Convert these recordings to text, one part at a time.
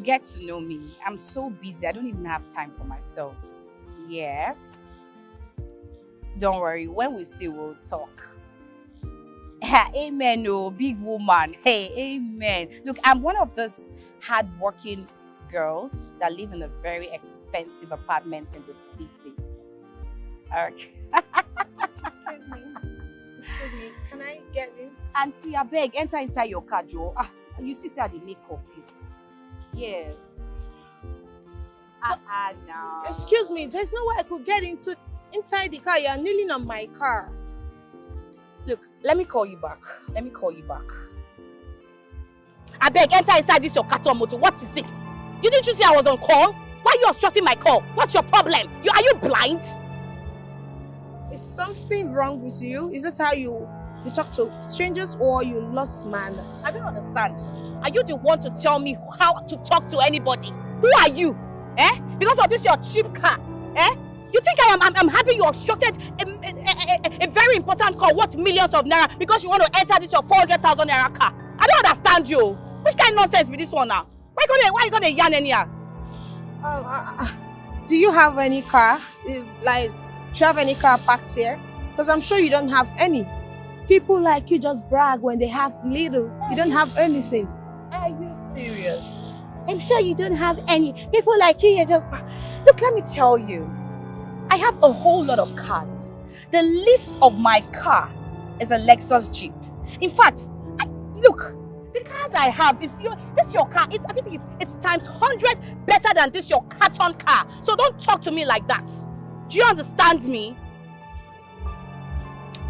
get to know me. I'm so busy. I don't even have time for myself. Yes. Don't worry. When we see, we'll talk. Amen, oh, big woman. Hey, amen. Look, I'm one of those hardworking girls that live in a very expensive apartment in the city. Okay. Excuse me. Excuse me. Can I get you? Auntie, I beg, enter inside your car, Joe. You sit at the makeup, please. Yes. No. Excuse me. There's no way I could get inside the car. You're kneeling on my car. Look, let me call you back. I beg, enter inside this your carton motor. What is it? Didn't you say I was on call? Why are you obstructing my call? What's your problem? Are you blind? Is something wrong with you? Is this how you talk to strangers or you lost manners? I don't understand. Are you the one to tell me how to talk to anybody? Who are you? Because of this your cheap car? You think I'm happy you obstructed a very important call worth millions of naira because you want to enter this your 400,000 naira car? I don't understand you. Which kind of nonsense be this one now? Why are you gonna yarn anyhow? Do you have any car? Do you have any car parked here? Because I'm sure you don't have any. People like you just brag when they have little. You don't have anything. Are you serious? I'm sure you don't have any. People like you just brag. Look, let me tell you. I have a whole lot of cars. The least of my car is a Lexus Jeep. In fact, look, the cars I have this your car. I think it's times 100 better than this your carton car. So don't talk to me like that. Do you understand me?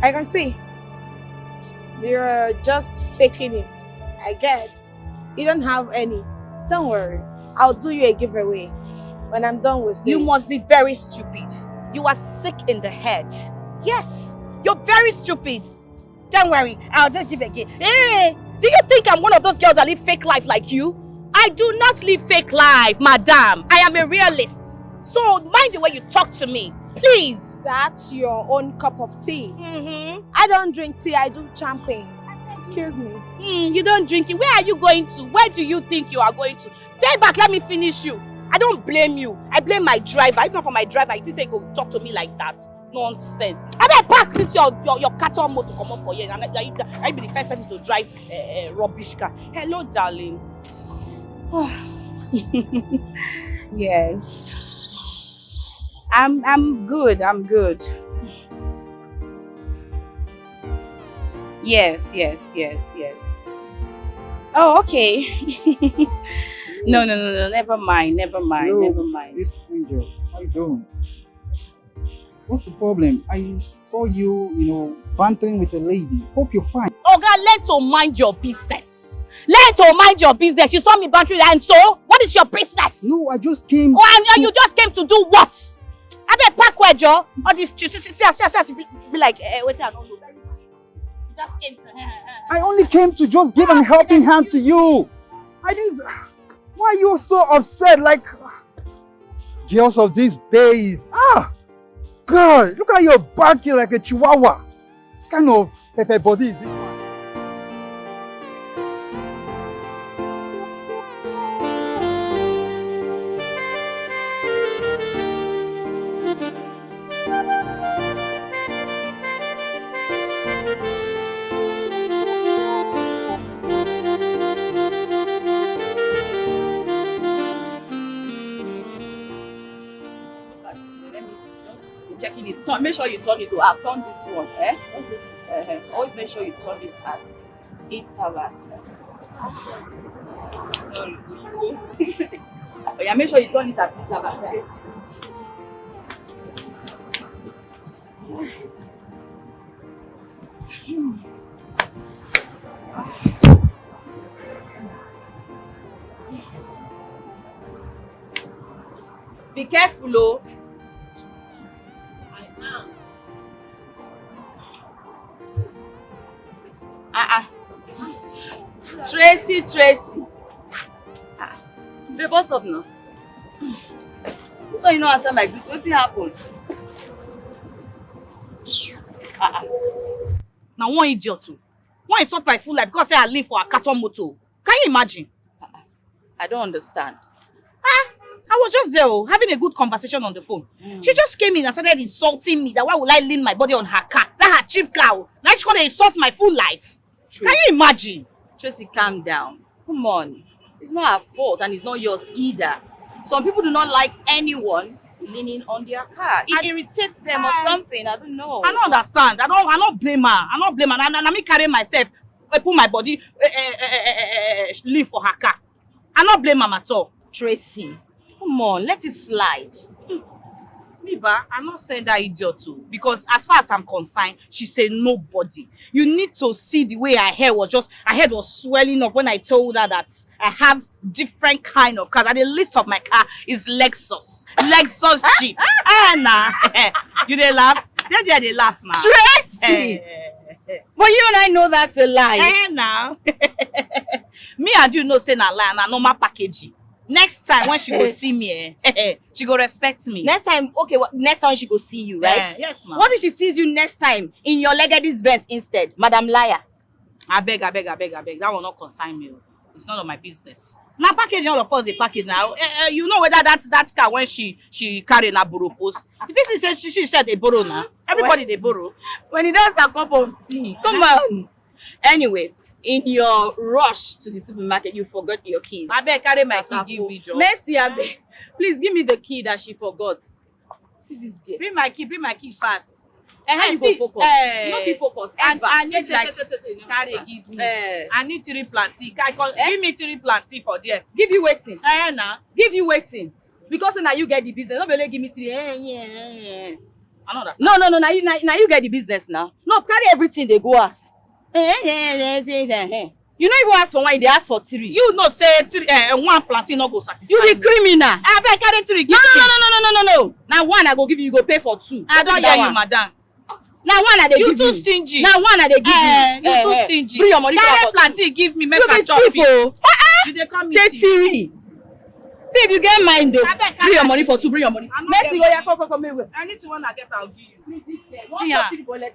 I can see. You're just faking it. I get. You don't have any. Don't worry. I'll do you a giveaway when I'm done with this. You must be very stupid. You are sick in the head. Yes, you're very stupid. Don't worry, I'll just give it again. Hey, do you think I'm one of those girls that live fake life like you? I do not live fake life, madam. I am a realist. So mind the way you talk to me, please. That's your own cup of tea. I don't drink tea, I do champagne. Excuse me. You don't drink it. Where are you going to? Where do you think you are going to? Stay back, let me finish you. I don't blame you. I blame my driver. If not for my driver, I didn't say he could talk to me like that. Nonsense. I better park this your carton motor to come up for you. And I be the first person to drive a rubbish car. Hello, darling. Yes. I'm good. Yes. Oh, okay. No, never mind. Hello, this angel. How you doing? What's the problem? I saw you, bantering with a lady. Hope you're fine. Oh God, learn to mind your business. You saw me bantering and so? What is your business? No, I just came. Oh, and you just came to do what? I bet park where, Joe? All these be like, wait, I don't know. You just came to I only came to just give a helping hand to you. I didn't. Why are you so upset? Like girls of these days. God, look at your barking like a chihuahua. What kind of pepper body is this one? checking it. Make sure you turn it to. I've done this one. Always make sure you turn it at 8 hours. Sorry, go. Oh, yeah, make sure you turn it at 8 hours. Be careful, oh. I am. Tracy. Babe, what's up now? So you know answer my greet. What happened? Now one idiot too. One insult my full life because I live for a carton motor. Can you imagine? I don't understand. I was just there having a good conversation on the phone. She just came in and started insulting me that why would I lean my body on her car? That her cheap car. Now she's gonna insult my full life. Tracy, Can you imagine? Tracy, calm down. Come on. It's not her fault and it's not yours either. Some people do not like anyone leaning on their car. It irritates them or something. I don't know. I don't understand. I don't blame her. I don't blame her. And me carry myself, I put my body, leave for her car. I don't blame her at all. Tracy, come on, let it slide. Miba, I'm not saying that idiot too. Because as far as I'm concerned, she said nobody. You need to see the way her head was swelling up when I told her that I have different kind of cars. And the list of my car is Lexus Jeep. Nah. You they laugh? They laugh, man. Tracy! But you and I know that's a lie. Now. Me and you know say na lie, na normal packaging. Next time when she go see me, she go respect me. Next time, okay, next time she go see you, right? Yes, ma'am. What if she sees you next time in your Legady's Benz instead? Madam Liar. I beg. That will not concern me. It's none of my business. Now packaging all of us the package now. You know whether that car when she carry na borrow post. If she said they borrow now, everybody they borrow. When it does a cup of tea, come on. Anyway, in your rush to the supermarket, you forgot your keys. I beg carry my key, give me job. Mercy, I beg. Please give me the key that she forgot. Bring my key fast. And you go focus. No be focus. And I need like carry give me. I need 3 plantain. Give me 3 plantain for there. Give you waiting. Nah. Give you waiting. Because now you get the business. Nobody give me 3. I know that. No. Now you get the business now. No, carry everything they go ask. You don't even ask for 1, they ask for 3. You know say 1 plantain no go satisfy. You be criminal. I beg carry 3 give me. No. Now 1 I go give you, you go pay for 2. I don't hear you, madam. Now 1 I they give you. You too stingy. Now 1 I they give you. You too stingy. Bring your money carry plantain give me, make I chop it. You dey come say 3. Babe, you get mind though. Bring your money for 2. Bring your money. Mercy, come here. Anything one I get, I'll give you.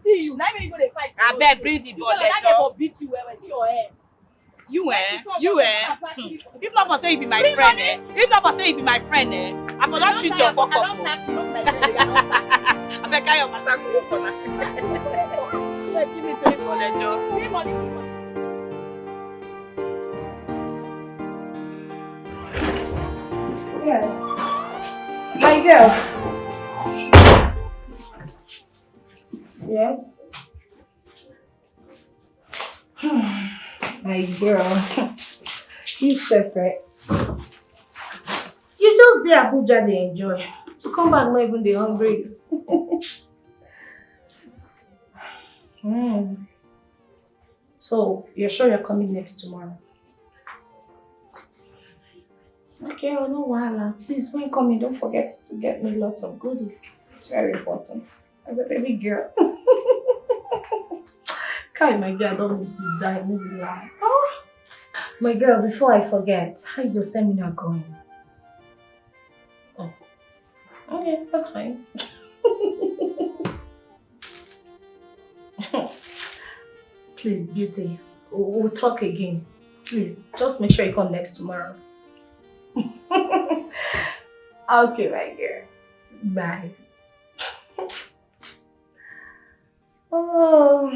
See you. Now you go to fight. I beg, breathe the ball. Let beat you where see your head. You If not for say you be my friend, If not for say you be my friend, I for don't treat your fuck up. I beg, carry your matter go for now. Give me 3 ball, Joe. Yes. My girl. Yes. My girl. You separate. You just dey Abuja they enjoy. To come back not even they hungry. So you're sure you're coming next tomorrow? Okay, oh no wahala. Please, when coming, don't forget to get me lots of goodies. It's very important. As a baby girl. Kai, my girl, don't miss you die. No be lie. Oh. My girl, before I forget, how is your seminar going? Oh. Okay, that's fine. Please, beauty. We'll talk again. Please, just make sure you come next tomorrow. Okay, my girl. Bye. Oh.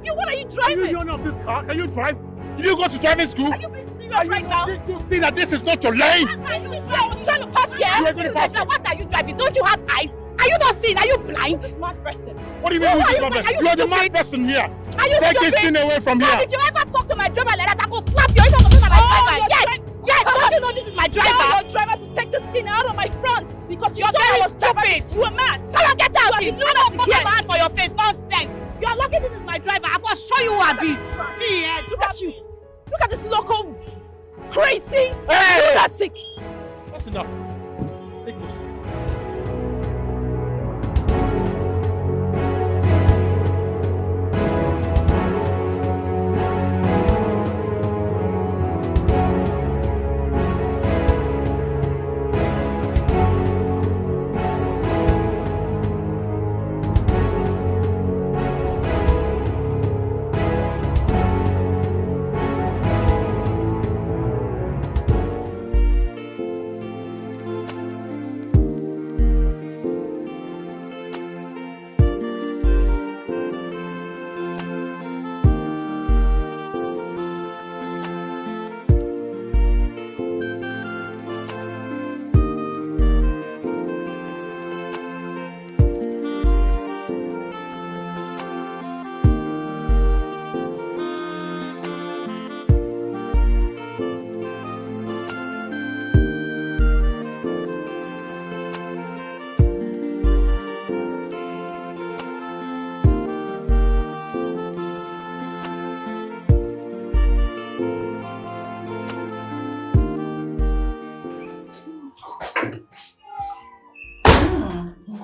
You, what are you Are you driving? the owner of this car? Can you drive? Did you go to driving school? Are you being serious right now? Did you see that this is not your lane? I was trying to pass here. You were going to pass Now, what are you driving? Don't you have eyes? Are you not seeing? Are you blind? Smart person. What do you mean who's the problem? You are the mad person here. Are you Take stupid? this thing away from here. Did you ever talk to my driver like that? I go slap you. You're not going to my driver. Yes. Yes. Don't you know this is my driver? Tell your driver to take this thing out of my front because you're very stupid. You are mad. Come on, get out. You cannot put your hand for your face. Nonsense. You are lucky this is my driver. I will show you who I be. See, look at you. Look at this local crazy lunatic. That's enough. Take it.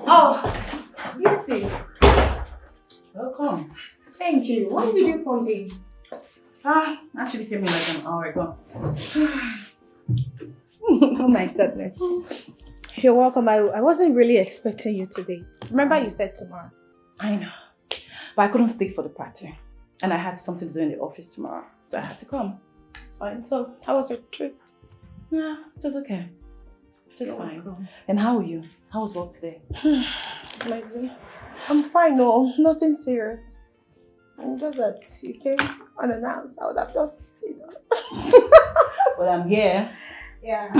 Oh, Beauty. Welcome. Thank you. When did you come in? Actually came in like an hour ago. Oh my goodness. You're welcome. I wasn't really expecting you today. Remember you said tomorrow. I know. But I couldn't stay for the party. And I had something to do in the office tomorrow. So I had to come. It's fine. So, how was your trip? Yeah, it was okay. Just You're fine. welcome. And how are you? How was work today? My dear. I'm fine, no. Nothing serious. And just that you came unannounced. I would have just, Well, I'm here. Yeah.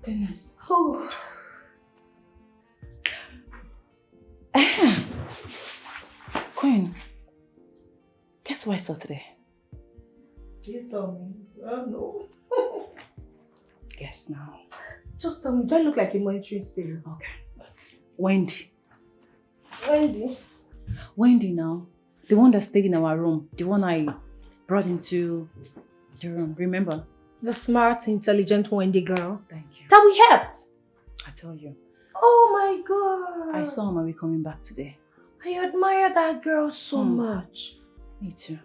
Goodness. Oh. Queen, guess what I saw today? You told me. Oh, no. Guess now. Just tell me, do I look like a monitoring spirit? Okay. Wendy. Wendy? Wendy now. The one that stayed in our room. The one I brought into the room. Remember? The smart, intelligent Wendy girl. Thank you. That we helped. I tell you. Oh my God. I saw my way coming back today. I admire that girl so much. Me too.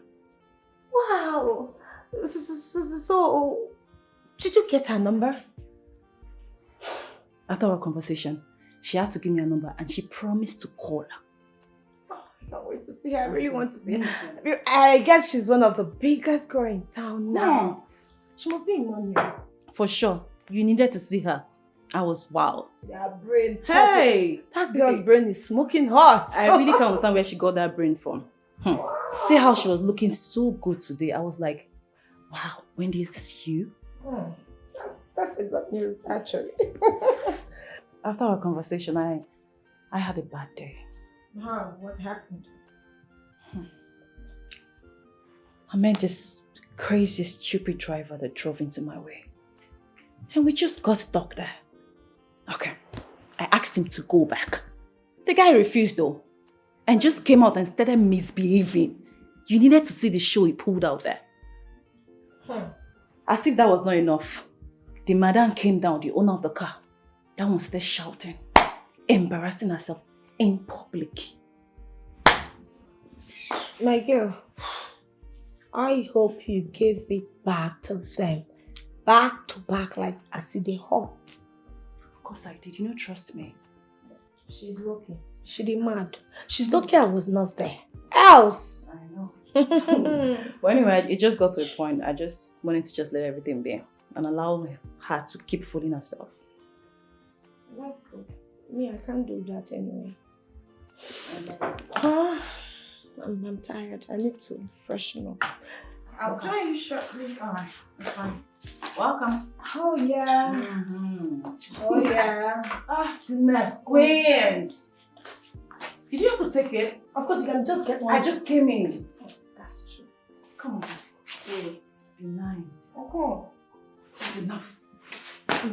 Wow. So, did you get her number? After our conversation, she had to give me a number and she promised to call her. Oh, I can't wait to see her. I really want to see her. I guess she's one of the biggest girls in town now. She must be in money. For sure. You needed to see her. I was wow. Yeah, brain. Hey! That girl's brain is smoking hot. I really can't understand where she got that brain from. See how she was looking so good today. I was like, wow, Wendy, is this you? That's a good news, actually. After our conversation, I had a bad day. Wow, what happened? I met this crazy, stupid driver that drove into my way. And we just got stuck there. Okay, I asked him to go back. The guy refused though. And just came out and started misbehaving. You needed to see the show he pulled out there. As if that was not enough. The madam came down, the owner of the car. That one started shouting, embarrassing herself in public. My girl, I hope you gave it back to them. Back to back, like as if they hot. Of course I did. You know, trust me. She's lucky. She did mad. She's lucky I was not there. Else. I know. But anyway, it just got to a point. I just wanted to just let everything be and allow her to keep fooling herself. That's good. Me, I can't do that anyway. I'm tired. I need to freshen up. I'll join you shortly. Alright, that's fine. Welcome. Oh yeah. Oh yeah. Goodness, Queen. Did you have to take it? Of course, you can just get one. I just came in. That's true. Come on. Wait. Be nice. Okay. That's enough.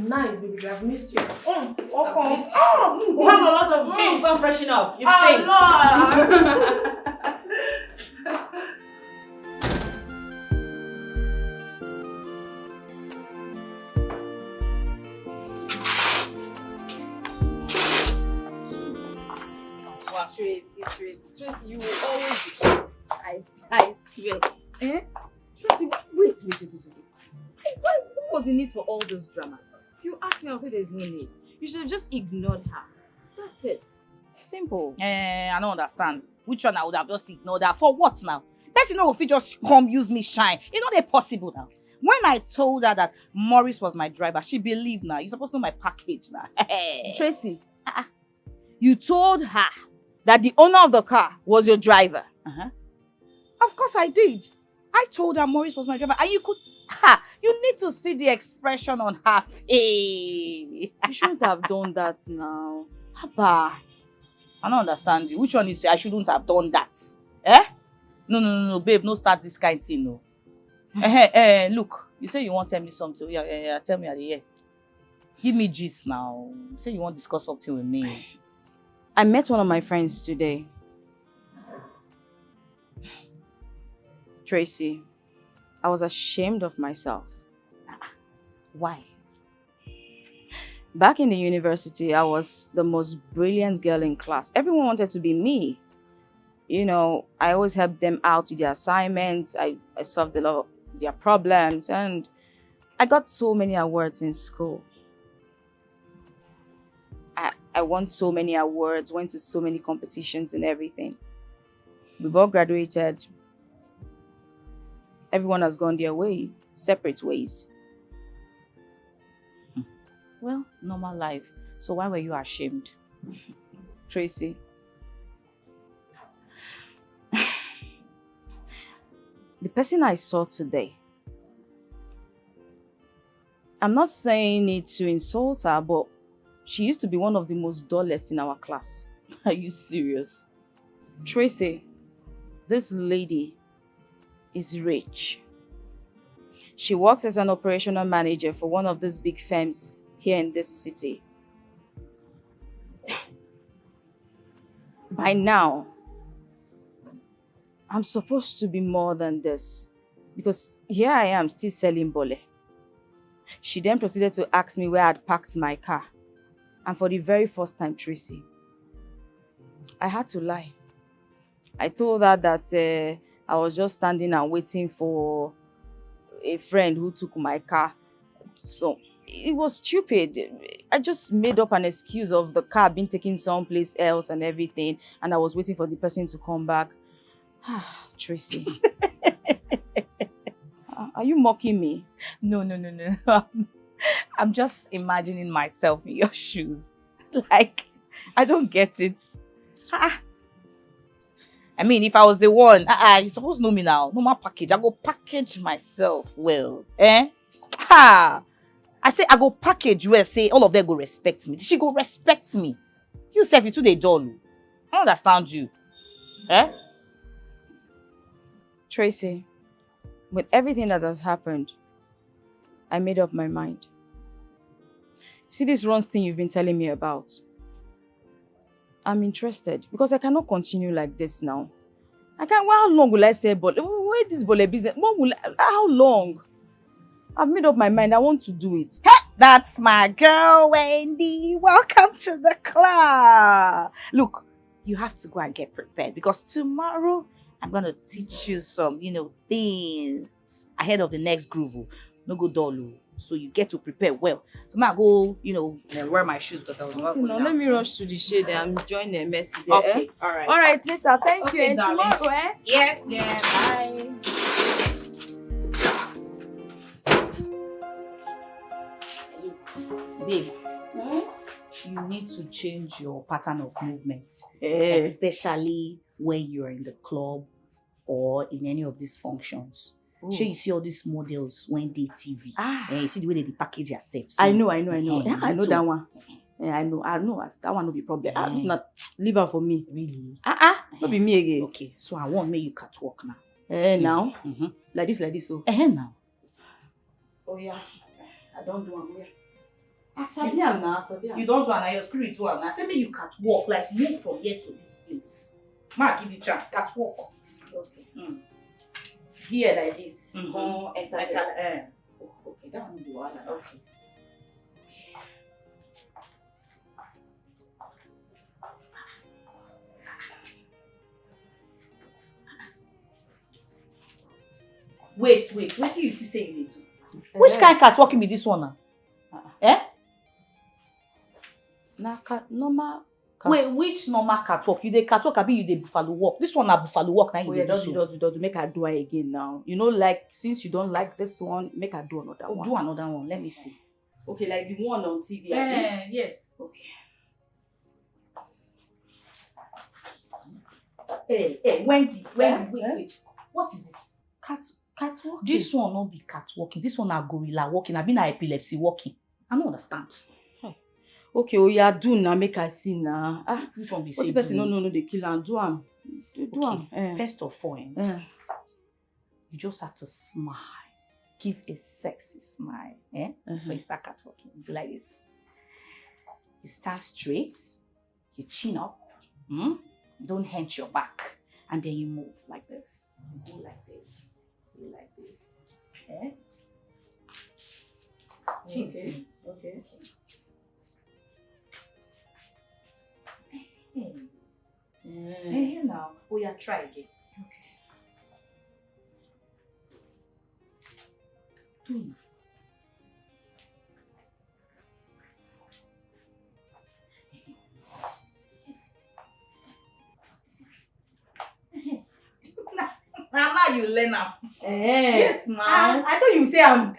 Nice, baby. I've missed you. Okay. missed you. We have a lot of things. Go and freshen up. You Oh, stink. Lord. Wow, Tracy, you will always be I swear. Eh? Tracy, wait. Why what was the need for all this drama? If you ask me, I'll say there's no need. You should have just ignored her. That's it. Simple. I don't understand. Which one I would have just ignored her? For what now? Person know if you just come use me shine. It's not that possible now. When I told her that Morris was my driver, she believed now. You're supposed to know my package now. Tracy, you told her that the owner of the car was your driver. Of course I did. I told her Morris was my driver. And you could... you need to see the expression on her face. You shouldn't have done that now. Haba. I don't understand you. Which one is I shouldn't have done that? Eh? No, babe. No start this kind of thing, no. Look. You say you want to tell me something. Yeah. Tell me at the end. Give me gist now. You say you want to discuss something with me. I met one of my friends today. Tracy, I was ashamed of myself. Why? Back in the university, I was the most brilliant girl in class. Everyone wanted to be me. You know, I always helped them out with their assignments. I solved a lot of their problems. And I got so many awards in school. I won so many awards, went to so many competitions and everything. We've all graduated. Everyone has gone their way, separate ways. Well, normal life. So why were you ashamed? Tracy. The person I saw today, I'm not saying it to insult her, but she used to be one of the most dullest in our class. Are you serious? Tracy, this lady is rich. She works as an operational manager for one of these big firms here in this city. By now, I'm supposed to be more than this because here I am still selling bole. She then proceeded to ask me where I'd parked my car. And for the very first time, Tracy, I had to lie. I told her that I was just standing and waiting for a friend who took my car. So it was stupid. I just made up an excuse of the car being taken someplace else and everything. And I was waiting for the person to come back. Tracy. Are you mocking me? No. I'm just imagining myself in your shoes. Like, I don't get it. I mean, if I was the one, you're supposed to know me now. No more package. I go package myself well. I say I go package well, say all of them go respect me. She go respect me. You self, you too they dull. I don't understand you. Tracy, with everything that has happened, I made up my mind. See this runs thing you've been telling me about? I'm interested because I cannot continue like this now. How long will I say, but wait, this bole business, how long? I've made up my mind, I want to do it. That's my girl, Wendy. Welcome to the club. Look, you have to go and get prepared because tomorrow I'm going to teach you some, things ahead of the next groove. No go dull. So you get to prepare well. So I go, wear my shoes because I was not going out. Let me rush to the shade and join the messy there. Okay, all right. All right, later. Thank you. And darling. tomorrow, Yes, dear. Bye. Babe, you you need to change your pattern of movements, Eh. especially when you're in the club or in any of these functions. Sure, you see all these models when they TV. And you see the way they package yourself. So, I know. Yeah, I know too. that one. Yeah, I know. That one will be problem. If not, leave her for me. Really? Not be me again. Okay, so I want make you catwalk now. Now? Mm-hmm. Like this, so. Now. Oh, yeah. I don't do it. I sabi am now, You don't want your spirit to I say make you catwalk, like move from here to this place. Ma give you chance, catwalk. Okay. Here like this. Mhm. Come enter. Okay, that one do all. Okay. Wait, what do you say you need to? Which kind of catwalking be this one now? Normal. Wait, which normal catwalk? You dey catwalk, abi you dey buffalo walk? This one na buffalo walk, now you dey do so. Don't make her do it again now. You know, like, since you don't like this one, make her do another one. Do another one, let me see. Okay, like the one on TV. Yes. Okay. Hey, Wendy, wait. What is this? Catwalk. This one no be catwalking. This one na gorilla walking. I be na epilepsy walking. I don't understand. Okay, oh yeah, do now, make her see now. Which one be What say the person do? no, they kill and do am. Do am. Okay. First of all, you just have to smile. Give a sexy smile. Before you start catwalking. Do like this. You stand straight. You chin up. Don't hench your back. And then you move like this. You go like this. Go like this. Chin. Okay. Now. Oh yeah, try again. Okay. Do. Now you learn up. Yes, ma'am. I thought you say I'm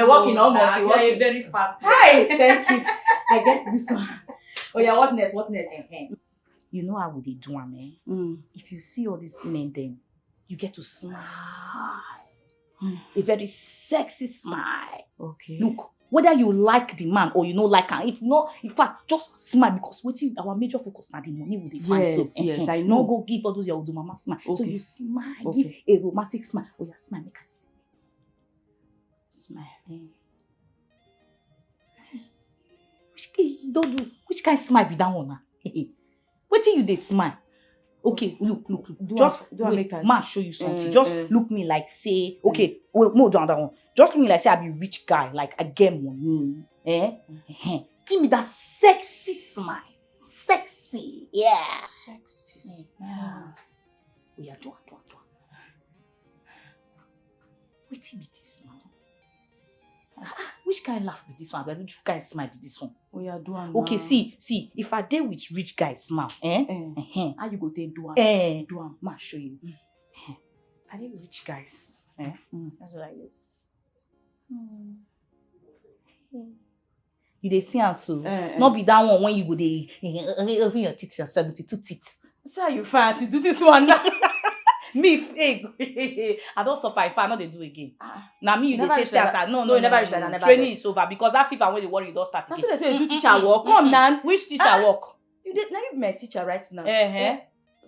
walking or monkey walking. You're very fast. Hi, thank you. I get this one. Oh yeah, what next? You know how would they do am, If you see all these men then, you get to smile. A very sexy smile. Okay. Look, whether you like the man or you don't like him, if not, in fact, just smile because waiting our major focus now the money will be fine. Yes, I No know. go give all those your old mama smile. So Okay. you smile, Okay. give a romantic smile. Oh yeah, smile, make us smile. Which kind of smile be that one now? What you dey smile? Okay, look. Do I make us? Ma show you something. Just look me like say, okay, wait, more do another one. Just look me like say I be rich guy, like I get money. Give me that sexy smile. Sexy, yeah. Sexy smile. Yeah, do. Wetin be this now? Which kind of laugh be this one? Which kind of smile be this one? Oh yeah, do am. Okay, see, if I deal with rich guys now, how you go take do am? do am, ma show you. If I deal with rich guys, that's like this. You dey see am so, not be that one when you go dey open your teeth, your 72 teeth. So you fast, you do this one now. Me, I don't suffer if I not they do again. Now me, you dey say as I no, you never reach like that. Training is over because that fever when they worry, you don't start again. That's what they say. You do teacher work. Come now. Which teacher work? You did now. You be my teacher right now.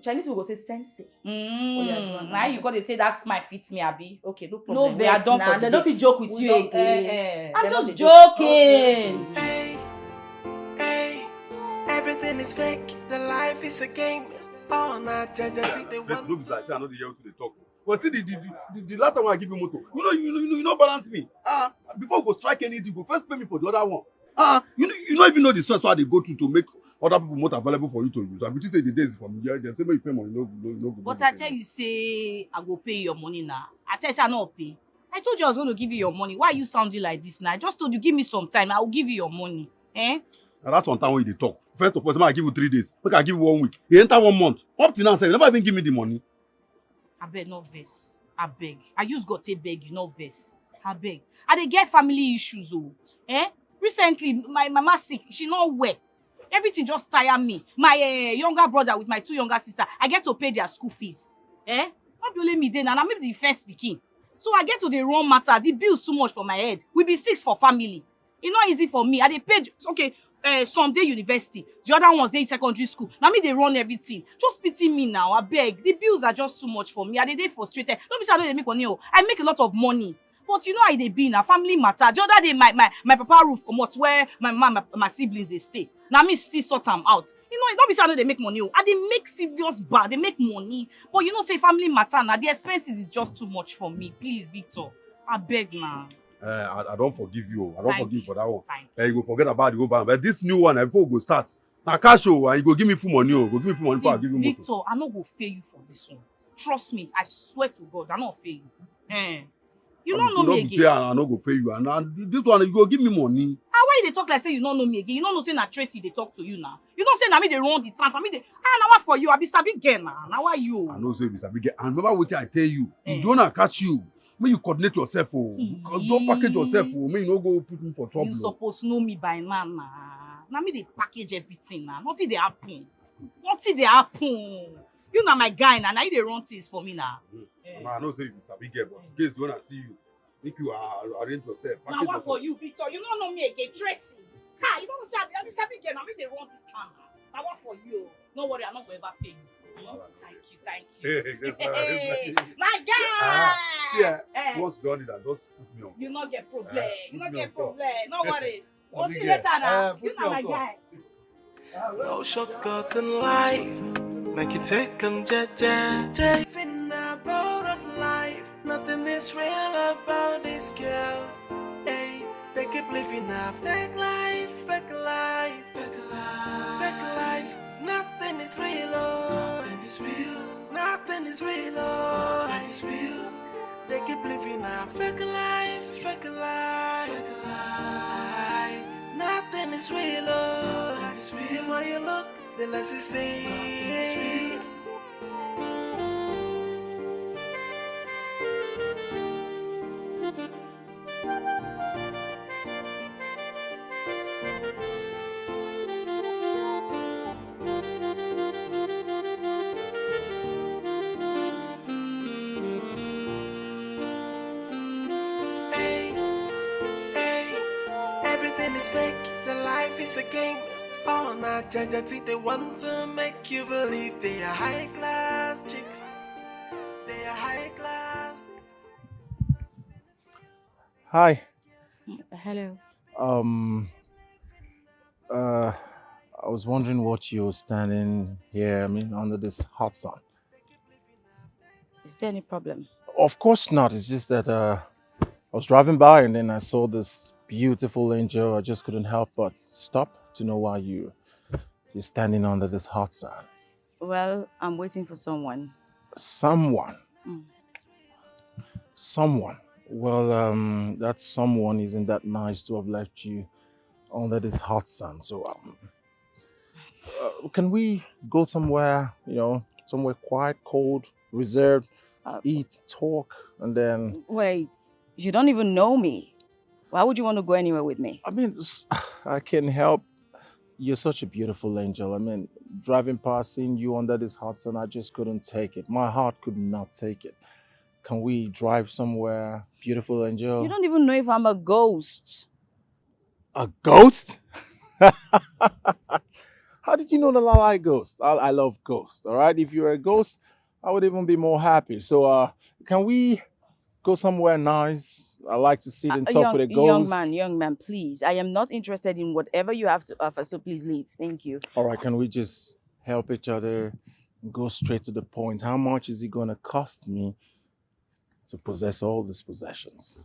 Chinese people go say sensei. Now you got to say that smile fits me, Abi. Okay, no problem. No vex now. They don't fit joke with you again. I'm just joking. Hey, everything is fake. The life is a game. Oh, not judge. Let's look like say I know the yell to the talk. But see the last time I give you motor, you know balance me. Before you go strike anything, you go first pay me for the other one. You don't even know the source why they go to make other people motor available for you to use. I will say the days from here, they say you pay money, no. But I tell you, say I go pay your money now. I tell you, say I not pay. I told you I was going to give you your money. Why are you sounding like this now? I just told you, give me some time. I will give you your money. Now that's one time when you talk. First of all, I give you 3 days. Make I give you 1 week. You enter 1 month. Up to now, say you never even give me the money. I beg, no vex. I beg. I use God to beg you, no vex. I beg. I dey get family issues, Recently, my mama sick. She not well. Everything just tire me. My younger brother with my 2 younger sisters, I get to pay their school fees. Not be only me then, and I'm maybe the first pikin. So I get to the wrong matter. The bill's too much for my head. We be 6 for family. It's not easy for me. I dey pay, okay, some dey university, the other ones dey secondary school. Now me dey run everything. Just pity me now, I beg. The bills are just too much for me. I dey frustrated. Don't be say I no dey make money. I make a lot of money. But you know how they be na family matter. The other day, my papa roof comot where my mama, my siblings they stay. Now me still sort them out. You know, don't be say I know they make money. And they make serious bad. They make money. But you know, say family matter now. The expenses is just too much for me. Please, Victor. I beg now. I don't forgive you. I don't forgive you for that one. Thank You go forget about the old man. But this new one, before we go start, now cash you and you go give me full money. Go give me full money before I give you Victor, motor. I no go fail you for this one. Trust me. I swear to God, I not fail you. You don't know me again. I no go pay you. And this one, you go give me money. Why they talk like say you don't know me again? You don't know say na Tracy they talk to you now. You don't say na me they run the transfer. Me they now what for you? I be sabi girl now. Now why you? I know say you sabi get. And remember what I tell you. You don't want to catch you. May you coordinate yourself. Don't package yourself. May you no go put me for trouble. You supposed to know me by now. Now me they package everything now. Nothing they happen. Nothing they happen. You know my guy now. Now you they run things for me now. I know say you sabi get, but in case you wanna see you, make you arrange yourself. Now what for you, Victor? You don't know me again, Tracy. Ha! You don't say I be sabi girl. Now me they run this town. Now what for you? No worry, I'm not going to ever fail you. Thank you. Hey, my guy. See, once you done it, just put me on. You not get problem. You not get problem. No worry. We'll see you later now. You know my guy. No shortcut in life. Make you take them, JJ. In a borrowed life, nothing is real about these girls. Hey, they keep living a fake life, fake life, fake life, fake life. Nothing is real, oh. Nothing is real. Nothing is real, oh. Nothing is real. They keep living a fake life, fake life, fake life. Nothing is real, oh. Nothing is real. The more you look, the less you see. Everything is fake, the life is a game. All night, they want to make you believe they are high class chicks. They are high class. Hi. Hello. I was wondering what you're standing here, under this hot sun. Is there any problem? Of course not. It's just that I was driving by and then I saw this beautiful angel. I just couldn't help but stop to know why you're standing under this hot sun. Well, I'm waiting for someone. Someone? Someone? Well, that someone isn't that nice to have left you under this hot sun. So, can we go somewhere, somewhere quiet, cold, reserved, eat, talk, and then... Wait, you don't even know me. Why would you want to go anywhere with me? I can't help. You're such a beautiful angel. Driving past, seeing you under this hot sun, I just couldn't take it. My heart could not take it. Can we drive somewhere, beautiful angel? You don't even know if I'm a ghost. A ghost? How did you know that I like ghosts? I love ghosts, all right? If you're a ghost, I would even be more happy. So, can we go somewhere nice? I like to sit and talk with a ghost. Young man, please. I am not interested in whatever you have to offer, so please leave. Thank you. All right, can we just help each other and go straight to the point? How much is it going to cost me to possess all these possessions?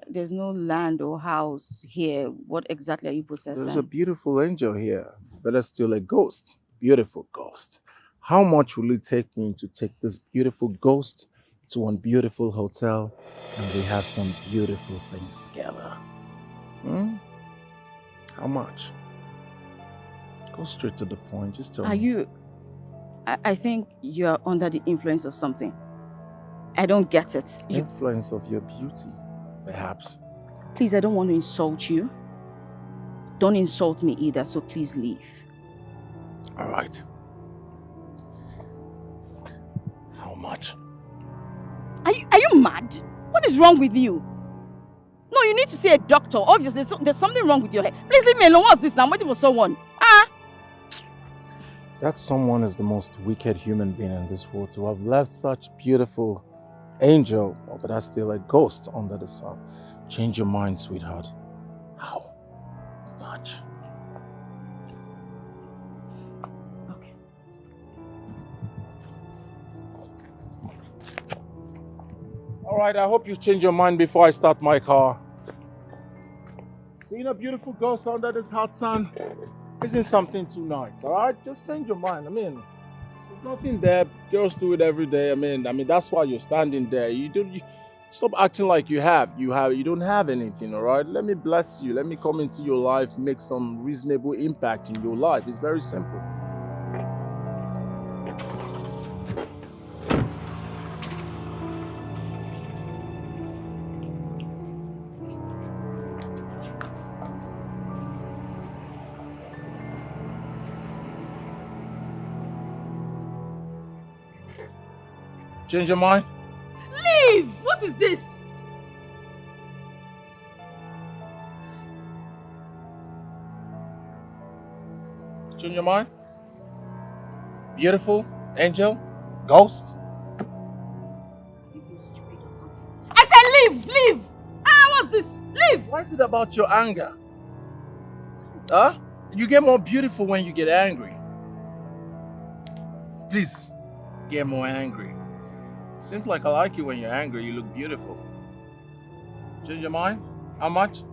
There's no land or house here. What exactly are you possessing? There's a beautiful angel here, but still a ghost. Beautiful ghost. How much will it take me to take this beautiful ghost to one beautiful hotel and we have some beautiful things together? How much? Go straight to the point. Just tell me. I think you're under the influence of something. I don't get it. Influence of your beauty, perhaps. Please, I don't want to insult you. don't insult me either, so please leave. All right. How much? Are you mad? What is wrong with you? No, you need to see a doctor. Obviously, there's something wrong with your head. Please leave me alone. What's this now? I'm waiting for someone. That someone is the most wicked human being in this world to have left such beautiful angel, but that's still a ghost under the sun. Change your mind, sweetheart. How much? Okay. All right, I hope you change your mind before I start my car. Seeing a beautiful ghost under this hot sun isn't something too nice, all right? Just change your mind. I mean, there's nothing there. Girls do it every day. I mean, that's why you're standing there. You stop acting like you don't have anything, all right? Let me bless you. Let me come into your life, make some reasonable impact in your life. It's very simple. Change your mind? Leave! What is this? Change your mind? Beautiful? Angel? Ghost? I said leave! Leave! What's this? Leave! Why is it about your anger? Huh? You get more beautiful when you get angry. Please, get more angry. Seems like I like you when you're angry. You look beautiful. Change your mind? How much?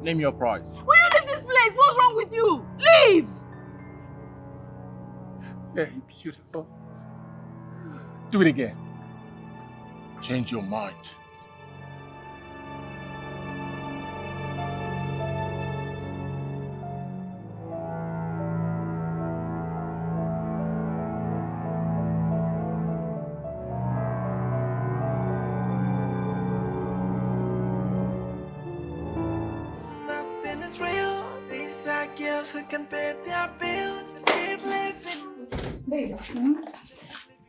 Name your price. Will you leave this place? What's wrong with you? Leave! Very beautiful. Do it again. Change your mind. Nothing is real. These are girls who can pay their bills and keep living. Babe,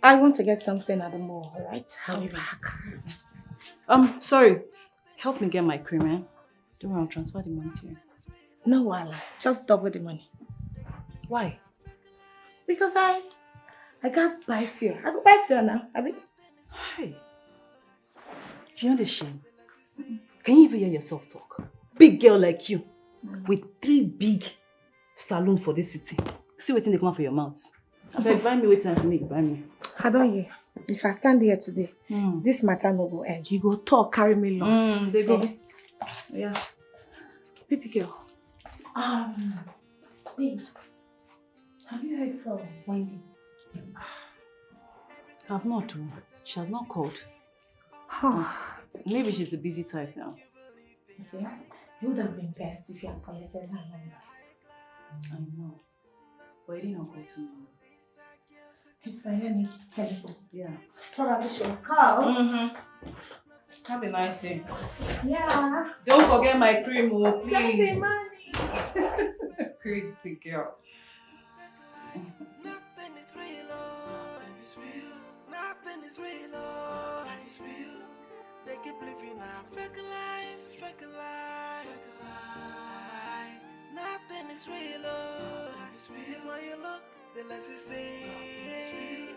I want to get something at the mall, alright? I'll be back. Sorry. Help me get my cream, eh? Don't worry, I'll transfer the money to you. No, Wala. Just double the money. Why? Because I can't buy fuel. I go buy fuel now. Hey. You know the shame? Can you even hear yourself talk? Big girl like you, with 3 big saloons for this city. See waiting they come out for your mouth. I beg, buy me waiting and make buy me. I don't hear. If I stand here today, this matter no go end. You go talk, carry me loss. They go. Yeah. Baby girl. Please. Have you heard from Wendy? I've not. She has not called. Maybe she's the busy type now. You see, it would have been best if you had collected her number. I know. But I didn't call tomorrow. It's fine, let me help. Yeah. Probably she'll call. Have a nice day. Yeah. Don't forget my cream, please. Send the money. Crazy girl. Nothing is real, oh, it's real. Nothing is real, oh, it's real. They keep living a fake life, fake life, fake life. Nothing is real, oh, it's real. The more you look, the less you see.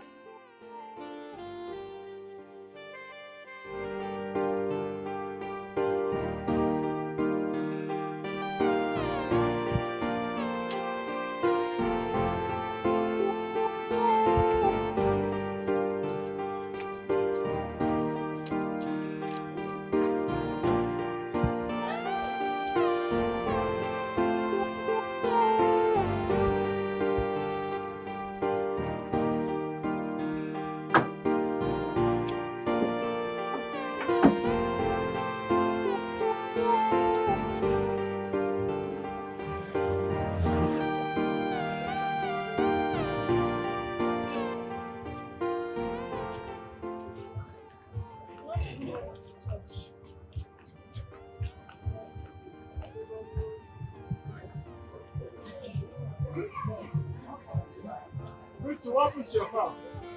What happened to your car?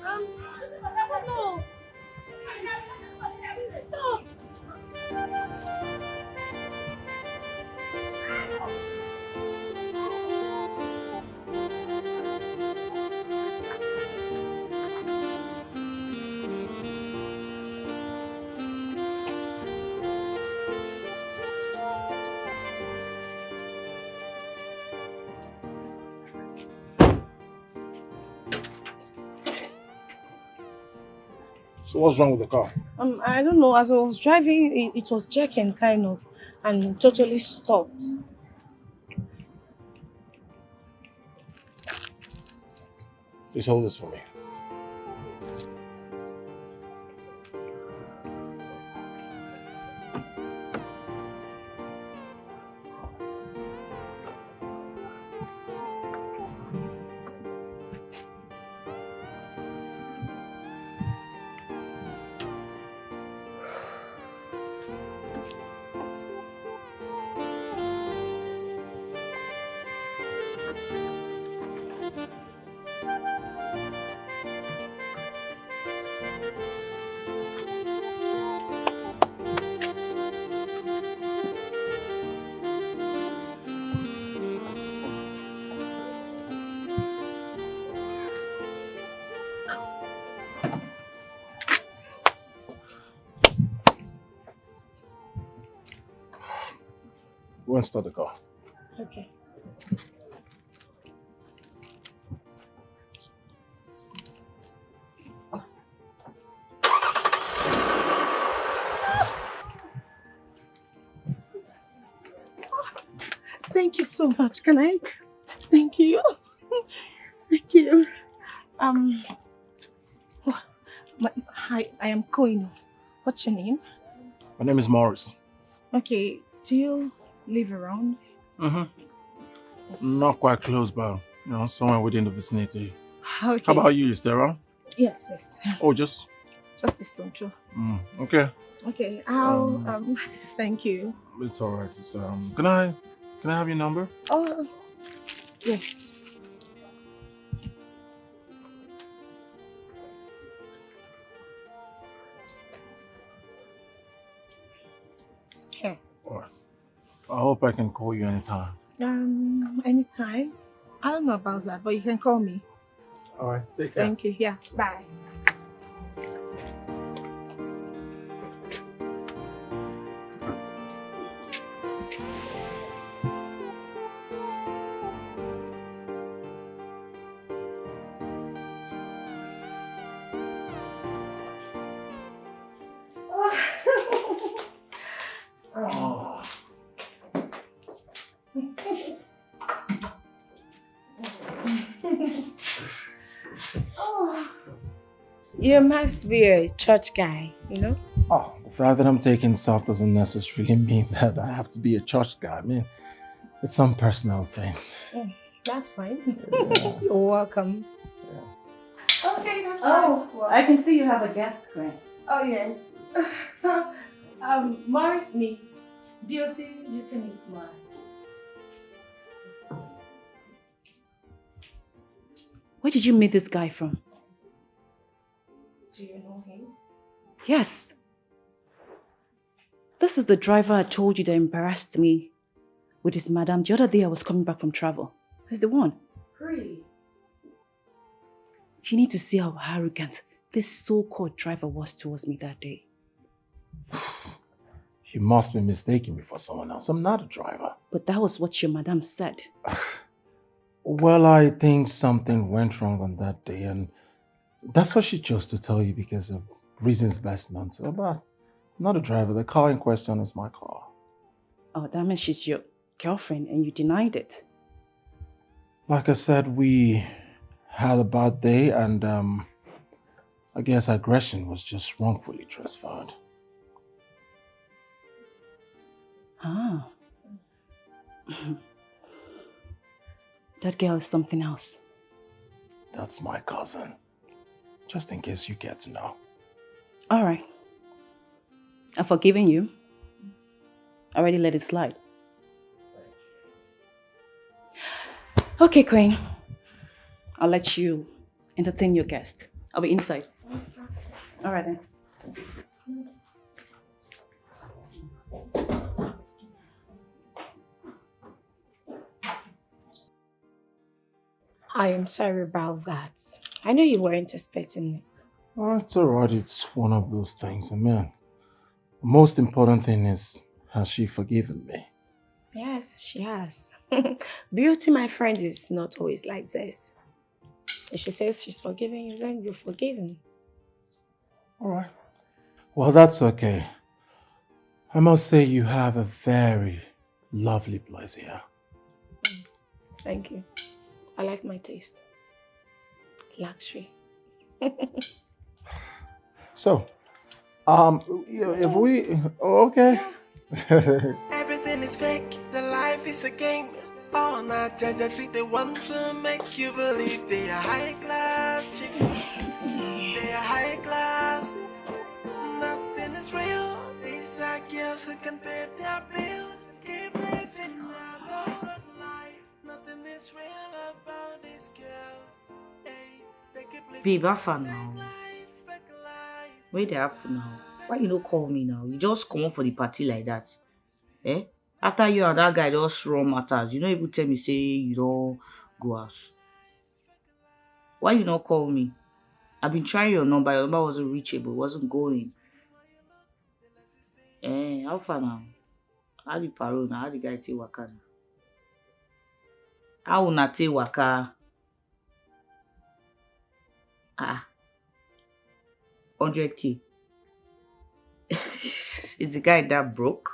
I don't know. It stopped. So what's wrong with the car? I don't know. As I was driving, it was jerking kind of, and totally stopped. Please hold this for me. Go and start the car. Okay. Thank you so much. Can I? Thank you. Thank you. Hi, I am Koino. What's your name? My name is Morris. Okay, do you live around? Not quite close, but somewhere within the vicinity. Okay. How about you? You stay around? Yes. Oh, just Just a stone throw. okay. Okay, I'll thank you. It's all right. It's Can I have your number? Oh, yes. Here. All right. I hope I can call you anytime. Anytime. I don't know about that, but you can call me. All right. Take care. Thank you. Yeah. Bye. You must be a church guy, you know? Oh, the fact that I'm taking soft doesn't necessarily mean that I have to be a church guy. I mean, it's some personal thing. That's fine. Yeah. You're welcome. Yeah. Okay, that's fine. Well, I can see you have a guest, Gwen. Oh, yes. Morris meets Beauty meets Morris. Where did you meet this guy from? Do you know him? Yes. This is the driver I told you that embarrassed me with his madam the other day I was coming back from travel. He's the one. Really? You need to see how arrogant this so-called driver was towards me that day. You must be mistaken me for someone else. I'm not a driver. But that was what your madam said. Well, I think something went wrong on that day, and that's what she chose to tell you because of reasons best known to her. But I'm not a driver. The car in question is my car. Oh, that means she's your girlfriend and you denied it. Like I said, we had a bad day, and I guess aggression was just wrongfully transferred. Ah. That girl is something else. That's my cousin. Just in case you get to know. All right. I've forgiven you. I already let it slide. Okay, Queen. I'll let you entertain your guest. I'll be inside. All right then. I am sorry about that. I know you weren't expecting it. Oh, it's alright. It's one of those things. I mean, the most important thing is, has she forgiven me? Yes, she has. Beauty, my friend, is not always like this. If she says she's forgiving you, then you're forgiven. Alright. Well, that's okay. I must say you have a very lovely place here. Thank you. I like my taste. Luxury. So, if we... Oh, okay. Everything is fake, the life is a game. Oh, not judge, they want to make you believe they are high class chicks. They are high class. Nothing is real. These are girls who can pay their bills. Keep living about life. Nothing is real about these girls. Hey, they keep living Babe, how far now? fake life. Where they happen now? Why you don't call me now? You just come up for the party like that. Eh? After you and that guy just run matters, you don't even tell me say you don't go out. Why you not call me? I've been trying your number wasn't reachable, wasn't going. Eh, how far now? How the paro now? How the guy take waka now? How una take waka? 100K. Is the guy that broke?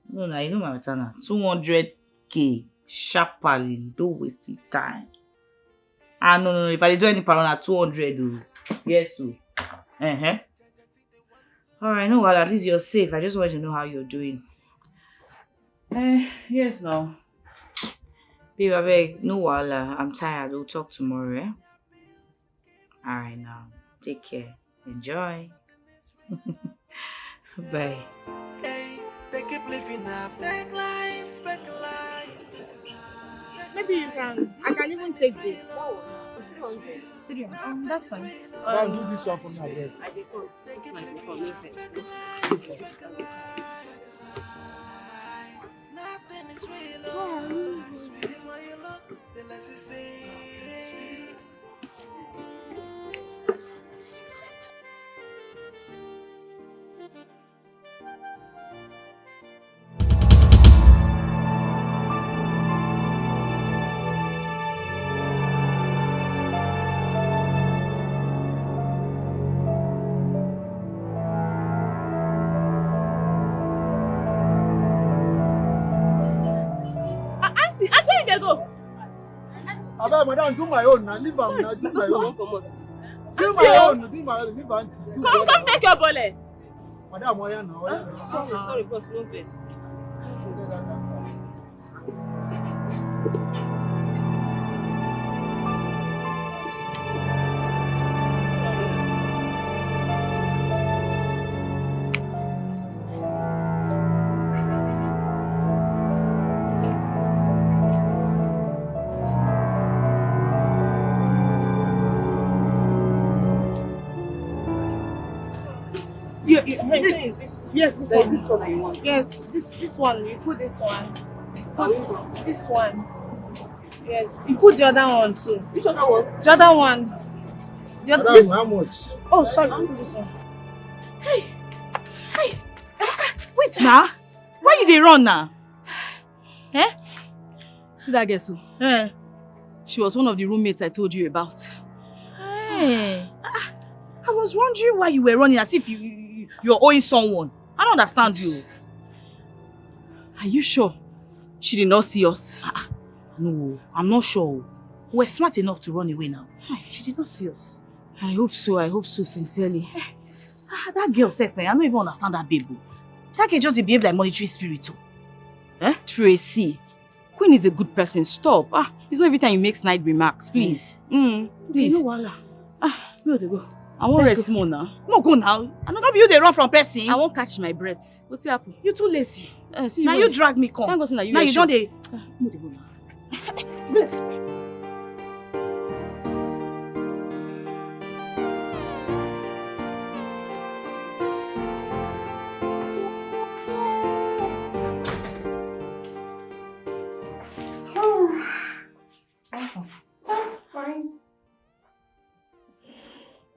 No, you know my matter now. 200K sharply, don't waste your time. No. If I do any pound at 200, yes, so. Alright, no, well, at least you're safe. I just want to know how you're doing. Yes, no. Babe, I beg, no, wala. I'm tired. We'll talk tomorrow, eh? Alright, now. Take care. Enjoy. Bye. Hey, they keep living a fake life, fake life. Maybe you can. I can even take this. That's fine. Now do this one for me, abeg. I did call. They keep My living call, a leave fake it. life. Nothing is real. It's really when you look, the less you see. Auntie, where they go? Abeg, madam, do my own now. Leave am now. Do my own. Do my own. Do my own. Leave auntie. Do the other Come one. take your bullet. Madam, oya now. Oya now. Sorry, boss, no face. Forget that answer. Yes, this one. This one you want. Yes, this one. You put this one. Put this one. Yes, you put the other one too. Which other one? The other one. Madam, This. how much? Oh, sorry. I'll do this one. Wait now. Why you dey run now? See that girl, so? She was one of the roommates I told you about. Hey. I was wondering why you were running as if you're owing someone. I don't understand you. Are you sure she did not see us? No, I'm not sure. We're smart enough to run away now. She did not see us. I hope so, sincerely. That girl said, I don't even understand that baby. That girl just behave like monetary spirit too. Tracy, Queen is a good person. Stop. It's not every time you make snide remarks, please. Please. You know what? Where they go? I won't rest more now. No go now. I don't be you they run from person. I won't catch my breath. What's happened? You too lazy. See Now you drag me come. Thank God, now you don't sure. they. No, they go now.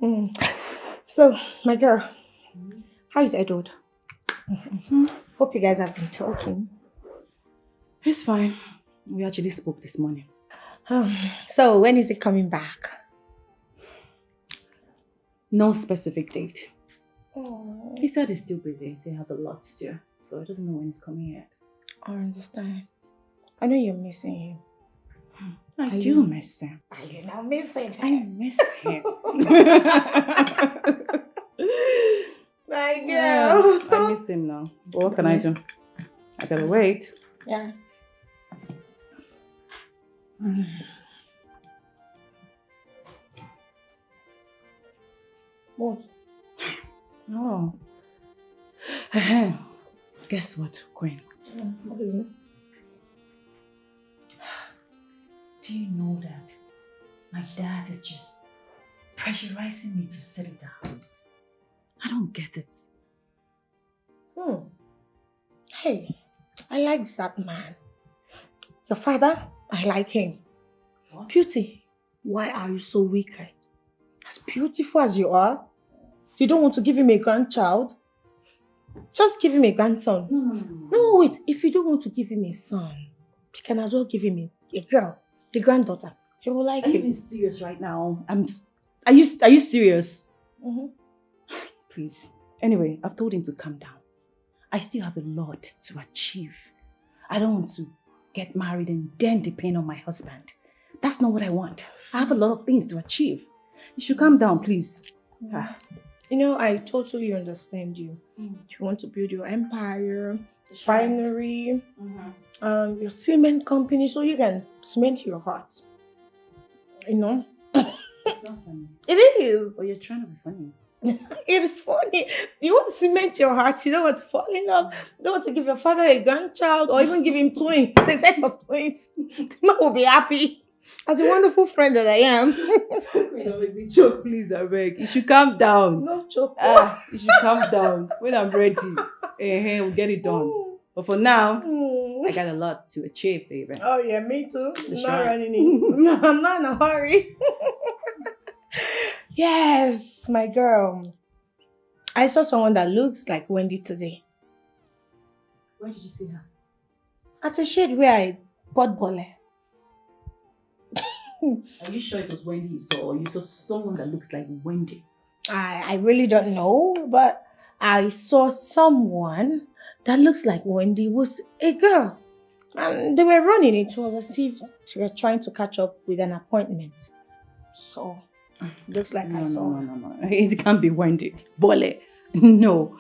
Mm. So, my girl, how is Edward? Hope you guys have been talking. It's fine. We actually spoke this morning. So, when is he coming back? No specific date. Oh, He said he's still busy. He has a lot to do. So he doesn't know when he's coming yet. I understand. I know you're missing him. I do miss him. Are you not missing him? I miss him. My girl. Yeah, I miss him now. But what can I do? I gotta wait. Yeah. What? Oh. Guess what, Queen? What do you mean? Do you know that my dad is just pressurizing me to settle down? I don't get it. Hey, I like that man. Your father, I like him. What? Beauty, why are you so wicked? As beautiful as you are, you don't want to give him a grandchild? Just give him a grandson. No, wait. If you don't want to give him a son, you can as well give him a girl, the granddaughter. He will like Are you you. being serious right now? Are you serious? Please. Anyway, I've told him to calm down. I still have a lot to achieve. I don't want to get married and then depend on my husband. That's not what I want. I have a lot of things to achieve. You should calm down, please. You know, I totally understand you. You want to build your empire, refinery, your cement company, so you can cement your heart. You know? It's not funny. It is. Oh, you're trying to be funny. It is funny. You want to cement your heart. You don't want to fall in love. You don't want to give your father a grandchild or even give him twins, a set of twins. Man will be happy. As a wonderful friend that I am. You don't make me joke, please, I beg. You should calm down. No joke. You should calm down. When I'm ready, we'll get it done. But for now, I got a lot to achieve, baby. Oh yeah, me too. That's Not right. running in. No, I'm not in a hurry. Yes, my girl. I saw someone that looks like Wendy today. Where did you see her? At a shade where I bought bole. Are you sure it was Wendy you saw, or you saw someone that looks like Wendy? I really don't know, but I saw someone that looks like Wendy with a girl. And they were running. It was as if they were trying to catch up with an appointment. So, looks like I saw her. No. It can't be Wendy. Bole. No.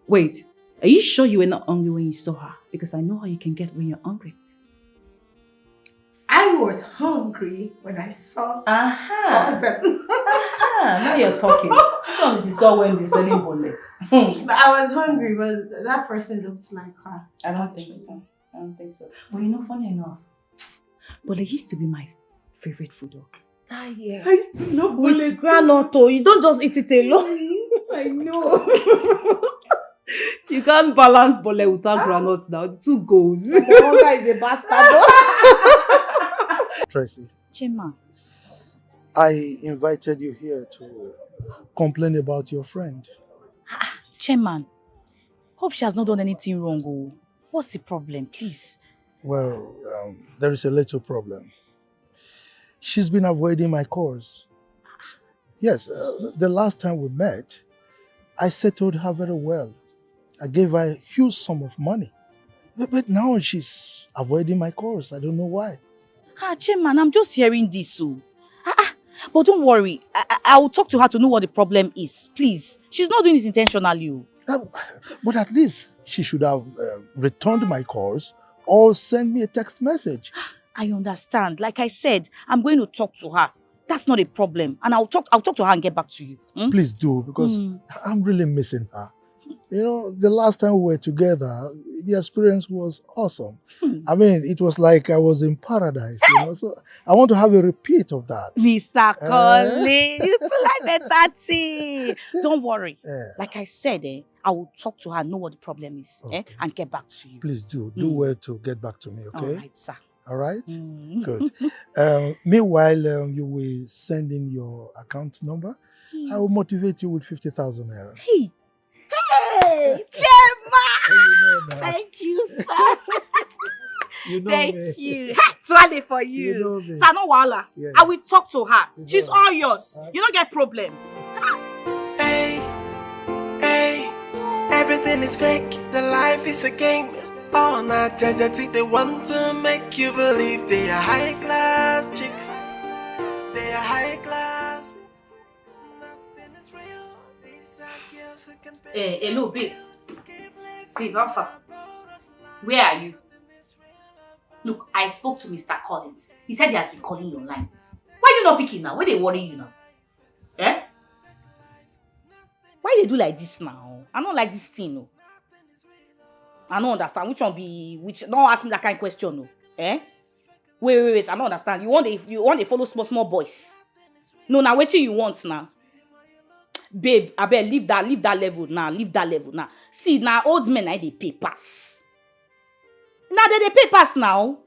Wait. Are you sure you were not hungry when you saw her? Because I know how you can get when you're hungry. I was hungry when I saw them. Now you're talking. Which one did you saw Wendy selling bole? But I was hungry, but that person looked like her. I don't think so. But you know, funny enough, bole used to be my favorite food. That year. I used to love bole. With granola, you don't just eat it alone. I know. You can't balance bole without granules now. The two goes. My hunger is a bastard. Tracy, Chima. I invited you here to complain about your friend. Chairman, hope she has not done anything wrong. Oh. What's the problem, please? Well, there is a little problem. She's been avoiding my calls. Yes, the last time we met, I settled her very well. I gave her a huge sum of money. But now she's avoiding my calls. I don't know why. Chairman, I'm just hearing this. So. But don't worry. I will talk to her to know what the problem is. Please. She's not doing this intentionally. But at least she should have returned my calls or sent me a text message. I understand. Like I said, I'm going to talk to her. That's not a problem. And I'll talk to her and get back to you. Please do, because I'm really missing her. You know, the last time we were together, the experience was awesome. I mean, it was like I was in paradise, you know. So I want to have a repeat of that. Mr. Collins, you too like the taxi. Don't worry. Like I said, I will talk to her, know what the problem is, and get back to you. Please do. Do well to get back to me, okay? All right, sir. All right? Good. Meanwhile, you will send in your account number. I will motivate you with 50,000 naira. Hey! Hey! Chema! You know that. Thank you, sir. You know Thank me. you. Twale for you. You know me. Sir, no wala. Yeah. I will talk to her. You She's know. all yours. You don't get problem. Hey, hey, everything is fake. The life is a game. All night, they want to make you believe they are high class chicks. They are high class. Nothing is real. These are girls who can pay. Hello, babe. Babe, how far? Where are you? Look, I spoke to Mr. Collins. He said he has been calling your line. Why are you not picking now? Why they worry you now? Eh? Why they do like this now? I don't like this thing, no. I don't understand. Which one be which? Don't ask me that kind of question, no. Eh? Wait. I don't understand. You want to follow small boys? No, now what you want now? Babe, I bet leave that level now. Leave that level now. See, now old men they pay pass. Now they pay pass now.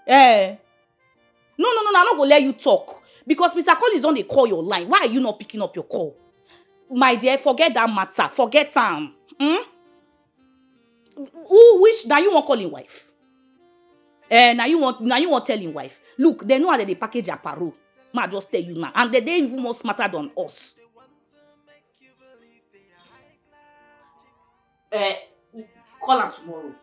Eh? No. I'm not gonna let you talk because Mr. Collins on they call your line. Why are you not picking up your call? My dear, forget that matter. Forget him. Who wish now you want call him wife? Now you want tell him wife. Look, they know how they package their parole. Ma just tell you now, and they even more smarter than us. Call her tomorrow.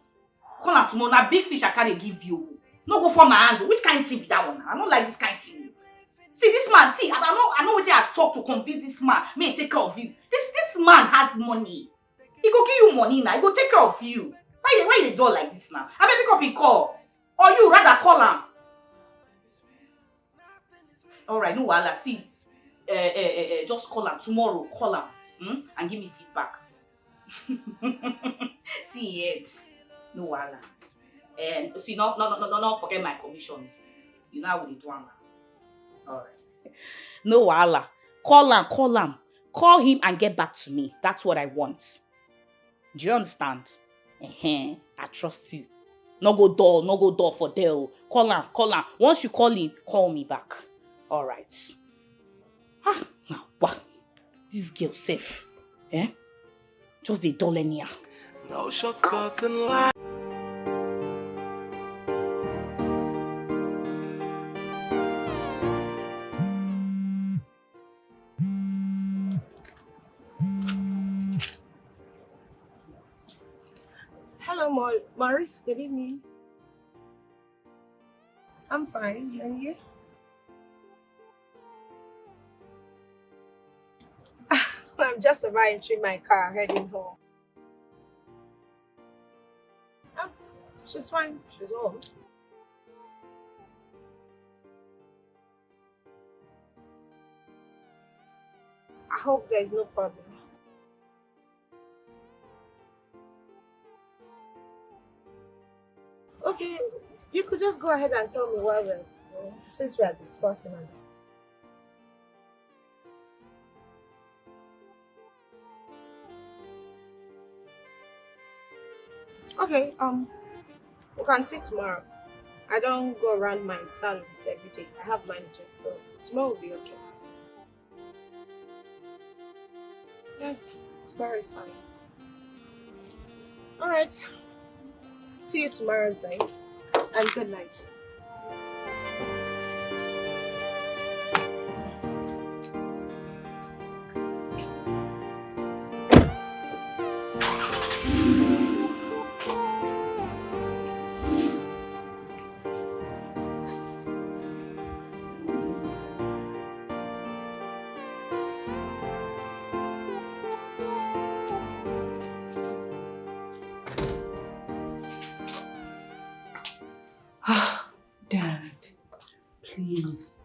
Now big fish I can't give you. No go for my hand. Which kind of thing be that one? I don't like this kind of thing. See this man. See, I know what I talk to convince this man. May take care of you. This man has money. He go give you money now. He go take care of you. Why you do like this now? I may pick up a call, or you rather call him. All right, no wahala. See, just call him tomorrow. Call him, and give me feedback. See, yes, no wahala. And see, no, forget my commission. You know how we do am. All right. No wahala. Call him. Call him and get back to me. That's what I want. Do you understand? I trust you. No go door for Dale. Call him. Once you call him, call me back. All right. Now what? This girl safe. Just the dull anyhow. No shortcut in life. Hello, Maurice. Good evening. I'm fine. And you? I'm just about entering my car, heading home. She's fine. She's home. I hope there's no problem. Okay, you could just go ahead and tell me why since we are discussing it. Okay, we can see tomorrow. I don't go around my salons every day. I have managers, so tomorrow will be okay. Yes, tomorrow is fine. Alright. See you tomorrow's night. And good night. Dad, please.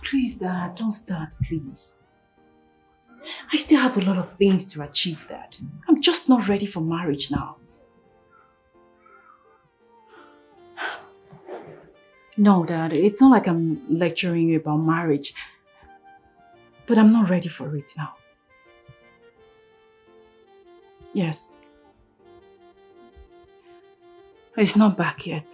Please, Dad, don't start, please. I still have a lot of things to achieve, Dad. I'm just not ready for marriage now. No, Dad, it's not like I'm lecturing you about marriage. But I'm not ready for it now. Yes. He's not back yet.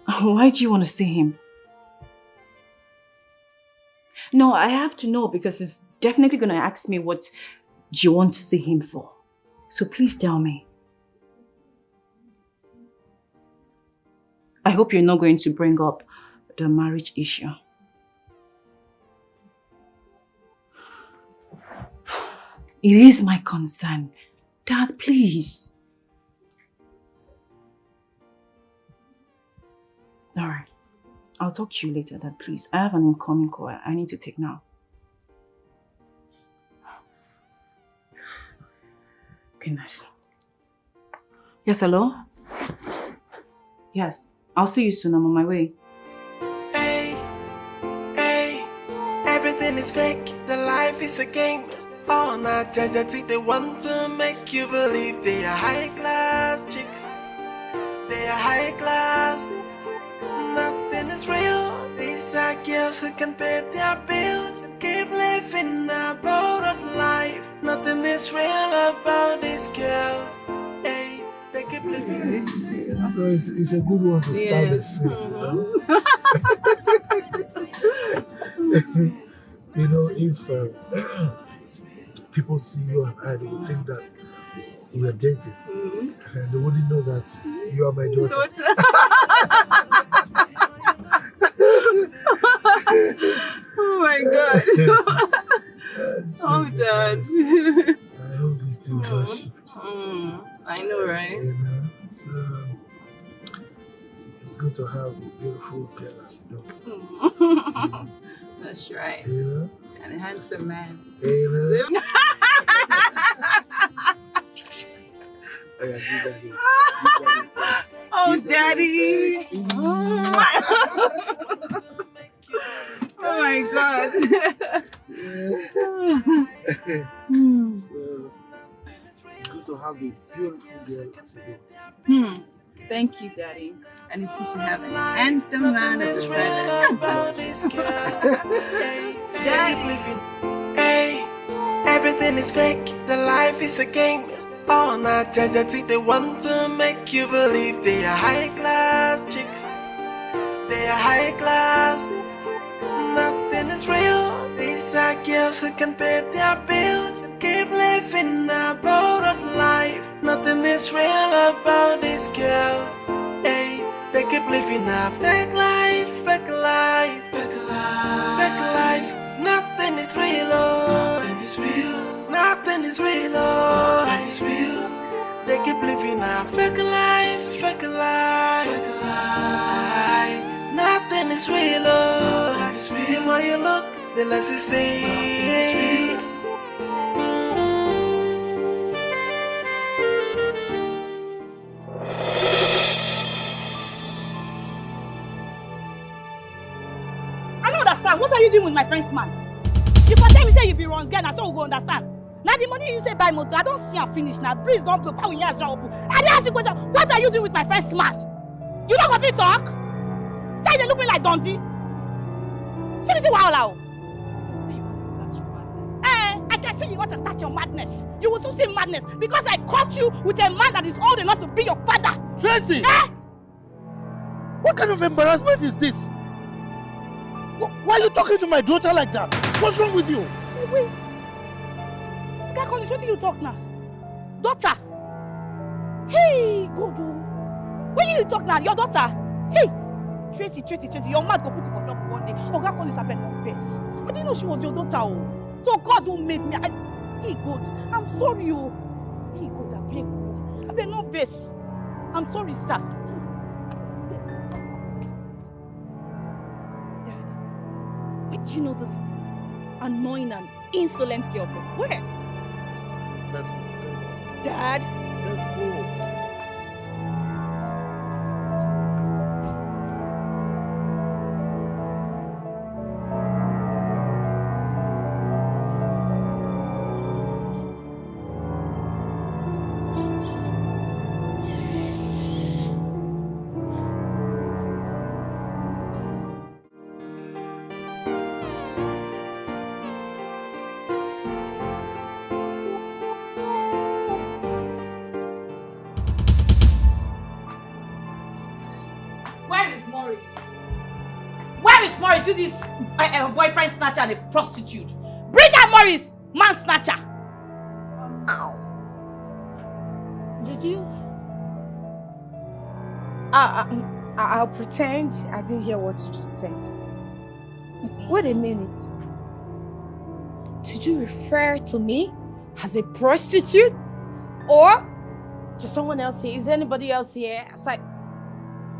Why do you want to see him? No, I have to know because he's definitely going to ask me what you want to see him for. So please tell me. I hope you're not going to bring up the marriage issue. It is my concern. Dad, please. Alright. I'll talk to you later, Dad, please. I have an incoming call I need to take now. Goodness. Yes, hello? Yes. I'll see you soon. I'm on my way. Hey, hey, everything is fake. The life is a game. All not judge, they want to make you believe they are high class chicks. They are high class. Nothing is real. These are girls who can pay their bills. Keep living a borrowed life. Nothing is real about these girls. Hey, they keep living. So it's a good one to start the scene, you know? If people see you and I, they will think that we are dating. And they wouldn't know that you are my daughter. Oh my God. Oh, Dad. I hope this thing will not shift. I know, right? You know? So it's good to have a beautiful girl as a daughter. That's right. You know? And a handsome man. You know? Oh, Daddy. Oh my God. So it's good to have a beautiful girl as a daughter. Thank you, Daddy. And it's good to have a handsome man as a brother. Daddy. Hey, everything is fake. The life is a game. All not judge, they want to make you believe they are high class chicks. They are high class. Nothing is real. These are girls who can pay their bills. Keep living a borrowed life. Nothing is real about these girls. Hey, they keep living a fake life, fake life, fake life, fake life. Nothing is real, oh. Nothing is real. Nothing is real, oh. Nothing is real. They keep living a fake life, fake life, fake life. Nothing is real, oh. Nothing is real. The more you look, the less you see. I don't understand. What are you doing with my friend's man? You can tell me say you be wrong girl, now so we go understand. Now the money you say buy motor, I don't see her finish now. Breeze don't blow. How we hear job? I didn't ask you question. What are you doing with my friend's man? You don't want to talk? Say they look me like Dundee. See me see wahala. I can say you want to start your madness. You will soon see madness because I caught you with a man that is old enough to be your father. Tracy! What kind of embarrassment is this? Why are you talking to my daughter like that? What's wrong with you? Wait. You can't call me. What do you talk now? Daughter. Hey, God. When you talk now, your daughter. Hey, Tracy, your man go put you for trouble one day. Oh, God, call this happen on face. I didn't know she was your daughter. Oh. So God who made me. Hey, God, I'm sorry. Oh. Hey, God, I beg no face. I'm sorry, sir. Dad, where do you know this annoying and insolent girl from? Where? Let's go. Dad? Let's go. Where is Morris? Where is Morris? You this boyfriend snatcher and a prostitute. Bring out Morris, man snatcher. Ow. Did you? I'll pretend I didn't hear what you just said. Wait a minute. Did you refer to me as a prostitute? Or to someone else here? Is there anybody else here? Aside?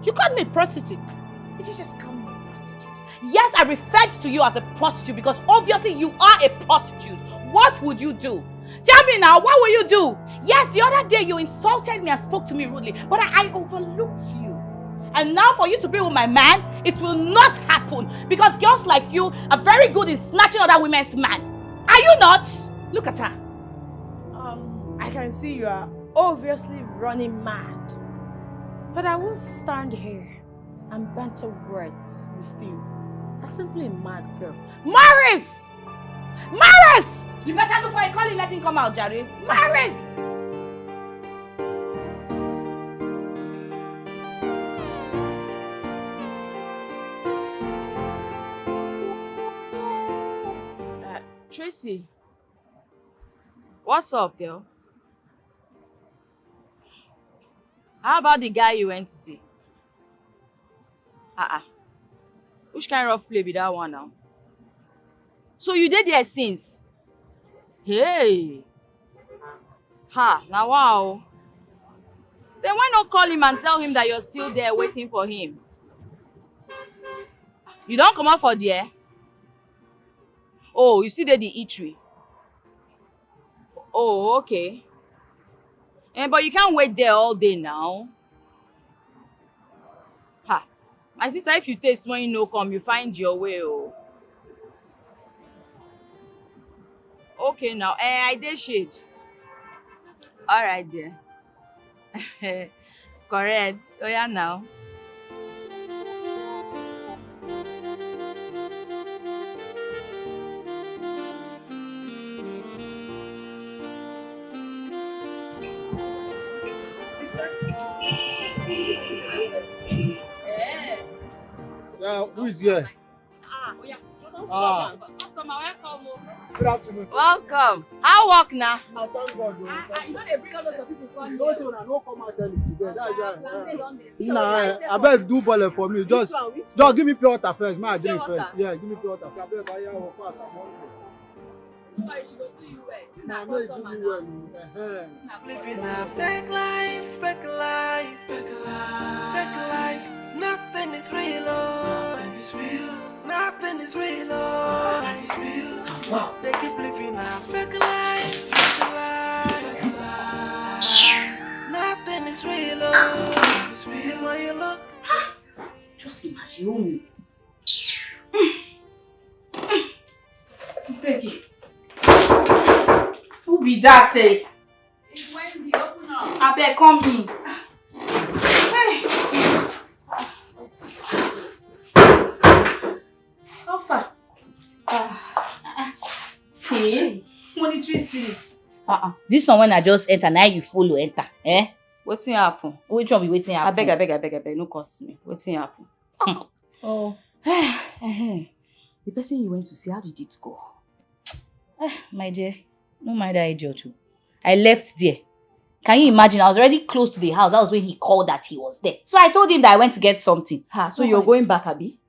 You called me a prostitute. Did you just call me a prostitute? Yes, I referred to you as a prostitute because obviously you are a prostitute. What would you do? Tell me now, what will you do? Yes, the other day you insulted me and spoke to me rudely, but I overlooked you. And now for you to be with my man, it will not happen because girls like you are very good in snatching other women's man. Are you not? Look at her. I can see you are obviously running mad. But I won't stand here and banter words with you. I'm simply a mad girl. Morris! Morris! You better look for a call and let him come out, Jerry. Morris! Tracy, what's up, girl? How about the guy you went to see? Which kind of play be that one now? So you did there since? Hey! Ha, now wow. Then why not call him and tell him that you're still there waiting for him? You don't come out for there? Oh, you still there the eatery? Oh, okay. But you can't wait there all day now. Ha. My sister, if you taste when you know come, you find your way. Oh. Okay now. I did shade. Alright dear. Correct. Oh yeah now. Yeah, who is here? Customer, welcome. Good afternoon. Welcome. How work now? I thank God. You know they bring all those people come No, so I don't come out early today. That's why. Nah, I beg do bullet for me. Just give me pure water first. My drink first. Yeah, give me pure water. I beg buy your fast. Nobody should go do you well. Nah, no, you do me well. Living a fake life, fake life, fake life, fake life. Nothing is real, nothing is real, nothing is real, nothing is real. Wow. They keep living a fake life, fake life, fake life. Nothing is real, nothing is real. When you look, Just imagine. Becky. Who be that, eh? It's Wendy, open up. I beg, come in. Hey. How far? Hey, monetary spirits. This one when I just enter, now you follow enter. Eh? Wetin happen? Which one be waiting happen? Abeg, no cost me. Wetin happen? Oh. The person you went to see, how did it go? My dear, no mind that idiot too. I left there. Can you imagine? I was already close to the house. That was when he called that he was there. So I told him that I went to get something. So you're going back, Abi?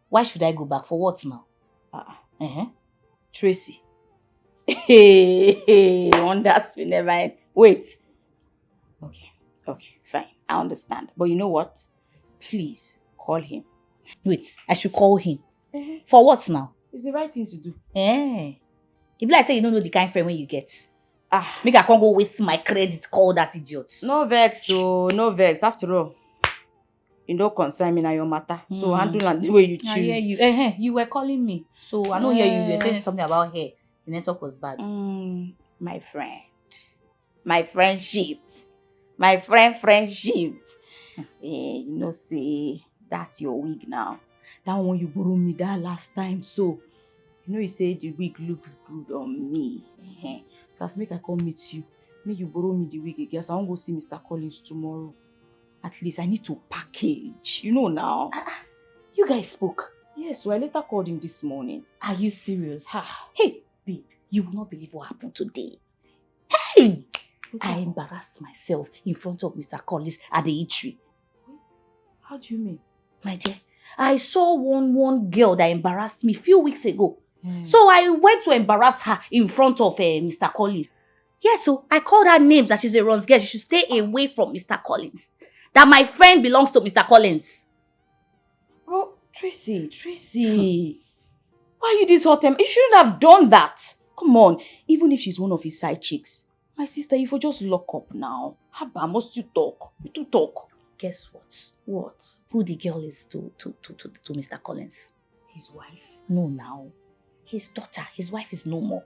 Why should I go back? For what now? Tracy. Hey, wonders will never end. Wait. Okay, fine. I understand. But you know what? Please, call him. Wait, I should call him. For what now? It's the right thing to do. If like say you don't know the kind of friend when you get. Make I can't go waste my credit, call that idiot. No vex, no vex. After all, you don't concern me now your matter. So handle and the way you choose. I hear you. You were calling me. So I know hear you. You were saying something about hair. The network was bad. My friend. My friendship. My friendship. You know, say, that's your wig now. That one you borrowed me that last time. So, you know, you say the wig looks good on me. So, as make I come meet you. Make you borrow me the wig again. So, I won't go see Mr. Collins tomorrow. At least I need to package. You know now. You guys spoke. Yes, so I later called him this morning. Are you serious? Hey, babe, you will not believe what happened today. Hey! I embarrassed myself in front of Mr. Collins at the eatery. How do you mean? My dear, I saw one girl that embarrassed me a few weeks ago. So I went to embarrass her in front of Mr. Collins. Yes, so I called her names that she's a Rose girl. She should stay away from Mr. Collins. That my friend belongs to Mr. Collins. Oh, Tracy. Why are you this hot temper? You shouldn't have done that. Come on, even if she's one of his side chicks. My sister, if you just lock up now. Haba, must you talk? You do talk. Guess what? What? Who the girl is to Mr. Collins? His wife? No, now. His daughter. His wife is no more.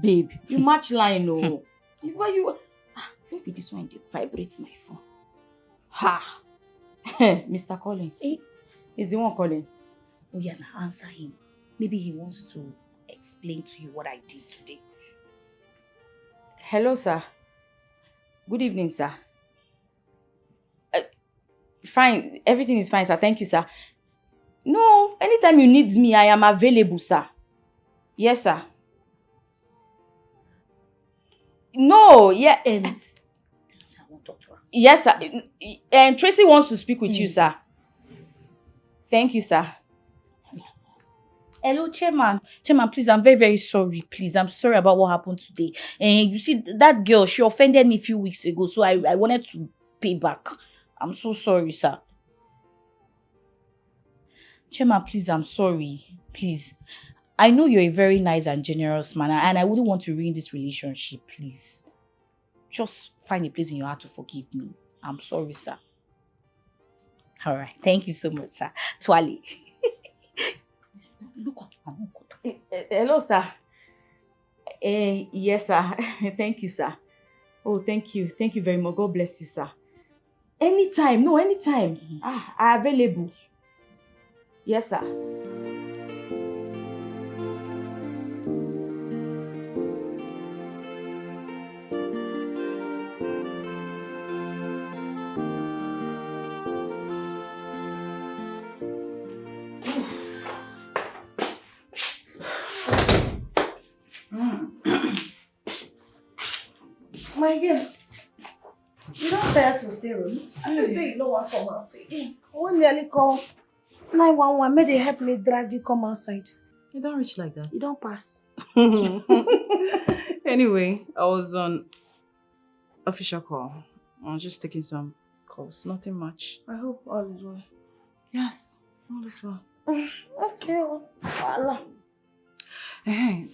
Babe, you match line, no. Why you... Maybe this one did vibrate my phone. Mr. Collins. He's the one calling. Oh yeah, now answer him. Maybe he wants to explain to you what I did today. Hello, sir. Good evening, sir. Fine. Everything is fine, sir. Thank you, sir. No, anytime you need me, I am available, sir. Yes, sir. No, yeah. I won't talk to her. Yes, sir. Tracy wants to speak with you, sir. Thank you, sir. Hello, Chairman. Chairman, please, I'm very, very sorry. Please, I'm sorry about what happened today. You see, that girl, she offended me a few weeks ago, so I wanted to pay back. I'm so sorry, sir. Chairman, please, I'm sorry. Please. I know you're a very nice and generous man, and I wouldn't want to ruin this relationship, please. Just find a place in your heart to forgive me. I'm sorry, sir. All right. Thank you so much, sir. Twali. Look at me. Hello, sir. Yes, sir. Thank you, sir. Oh, thank you. Thank you very much. God bless you, sir. Anytime. No, anytime. I'm available. Yes, sir. My girl, you don't tire to stay room. I just say you don't want to come out. I want nearly call 911. May they help me drag you come outside. You don't reach like that. You don't pass. Anyway, I was on official call. I was just taking some calls. Nothing much. I hope all is well. Yes, all is well. Okay. Voila. Hey,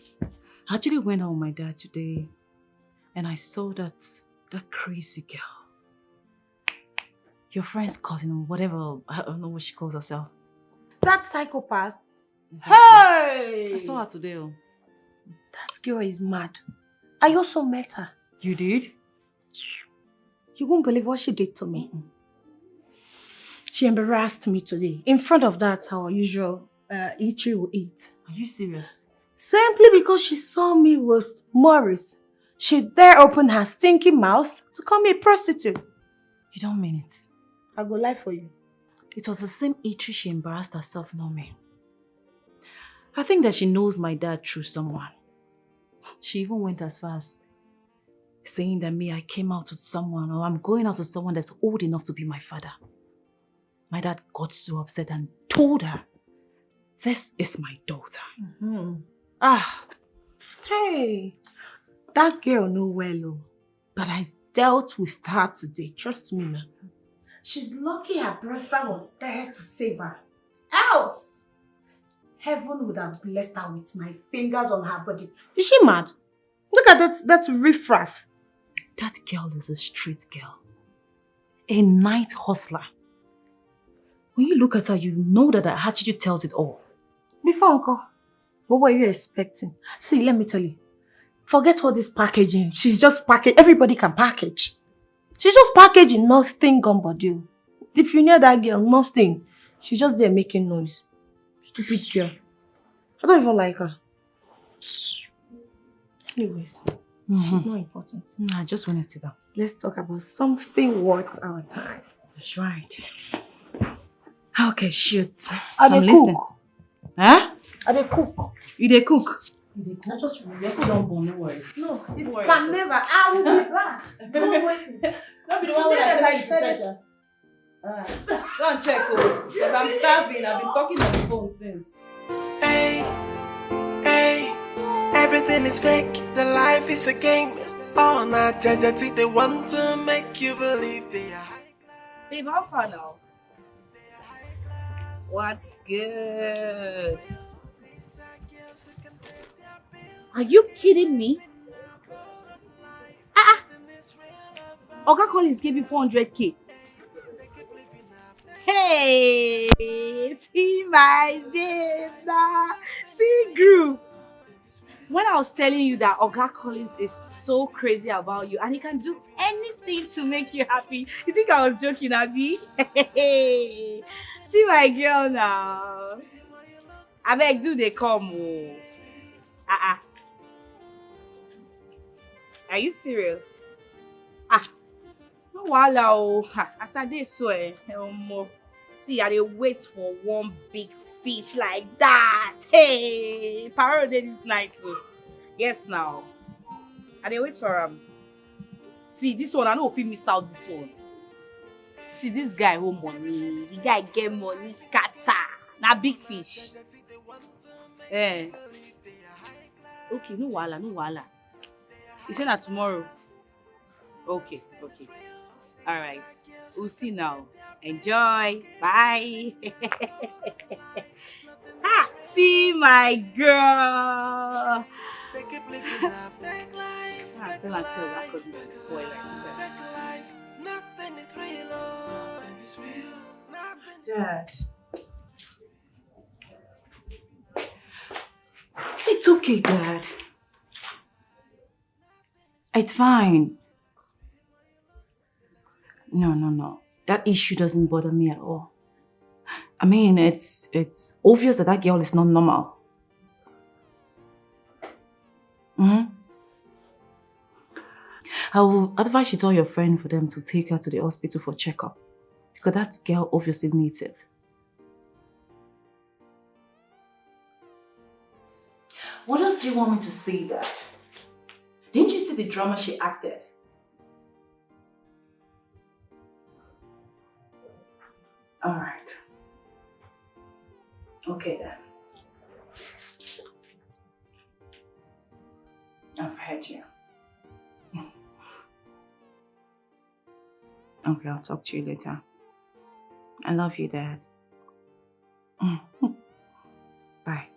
I actually went out with my dad today and I saw that crazy girl. Your friend's cousin or whatever, I don't know what she calls herself. That psychopath? Exactly. Hey! I saw her today. That girl is mad. I also met her. You did? You won't believe what she did to me. She embarrassed me today. In front of that, our usual eatery will eat. Are you serious? Simply because she saw me with Morris. She dare open her stinky mouth to call me a prostitute. You don't mean it. I go lie for you. It was the same eatery she embarrassed herself, not me. I think that she knows my dad through someone. She even went as far as saying that I came out with someone, or I'm going out with someone that's old enough to be my father. My dad got so upset and told her, this is my daughter. Hey, that girl know well, but I dealt with her today. Trust me now. She's lucky her brother was there to save her. Else, heaven would have blessed her with my fingers on her body. Is she mad? Look at that, that's riffraff. That girl is a street girl. A night hustler. When you look at her, you know that her attitude tells it all. Before, Uncle, what were you expecting? See, let me tell you. Forget all this packaging. She's just packaging. Everybody can package. She's just packaging, nothing gumbo. If you know that girl, nothing. She's just there making noise. Stupid girl. I don't even like her. Anyways, she's not important. I just want to sit down. let's talk about something worth our time. That's right. Okay, shoot. I dey cook. Huh? I dey cook. You dey cook? I just Remember, don't burn, no worry. No, it can never. I will be back. Don't wait. Don't be the one Today that I said it. Go and check, because I'm starving. I've been talking on the phone since. Hey, hey, everything is fake. The life is a game. Oh, not judge. They want to make you believe they are high class. Babe, how far now? What's good? Are you kidding me? Oga Collins gave you 400k. Hey, see my babe now. See group. When I was telling you that Oga Collins is so crazy about you and he can do anything to make you happy, you think I was joking, Abby? Hey, see my girl now. I beg, do they come? Are you serious? No wahala o. As I dey so see, I dey wait for one big fish like that. Hey, Paro dey this night too. Yes now. I dey wait for him. See, this one, I no fit miss out this one. See, this guy hold money. The guy get money scatter. Na big fish. Okay, no wahala, no wahala. You say that tomorrow? Okay. Alright. We'll see now. Enjoy. Bye. See my girl. Tell her so that could be spoiler. Dad. It's okay, Dad. It's fine. No. That issue doesn't bother me at all. I mean, it's obvious that girl is not normal. I will advise you tell your friend for them to take her to the hospital for checkup. Because that girl obviously needs it. What else do you want me to say, Dad? Didn't you see the drama she acted? Alright. Okay then. I've heard you. Okay, I'll talk to you later. I love you, Dad. Bye.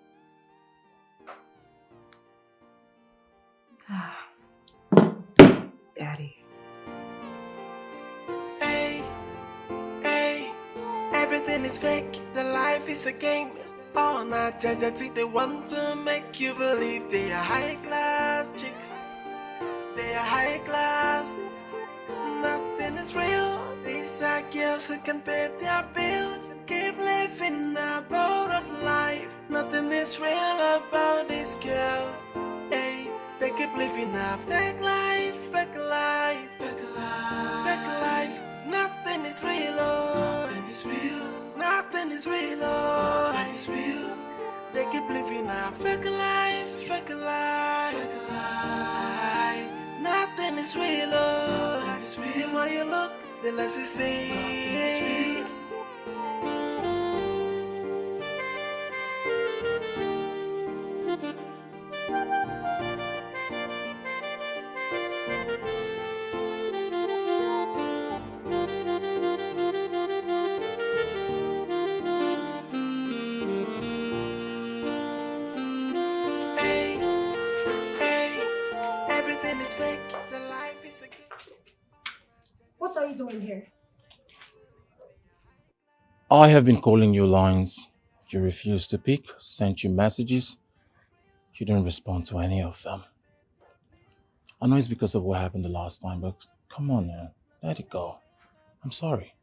Daddy. Hey, everything is fake. The life is a game. Oh, not judge. They want to make you believe they are high class chicks. They are high class. Nothing is real. These are girls who can pay their bills and keep living a borrowed life. Nothing is real about these girls. Hey, they keep living a fake life, fake life, fake life, fake life. Nothing is real, nothing is real, nothing is real, nothing is real. They keep living a fake life, fake life, fake life. Nothing is real, nothing is real. The more you look, the less you see. What are you doing here? I have been calling you lines. You refuse to pick, sent you messages. You didn't respond to any of them. I know it's because of what happened the last time, but come on now, let it go. I'm sorry.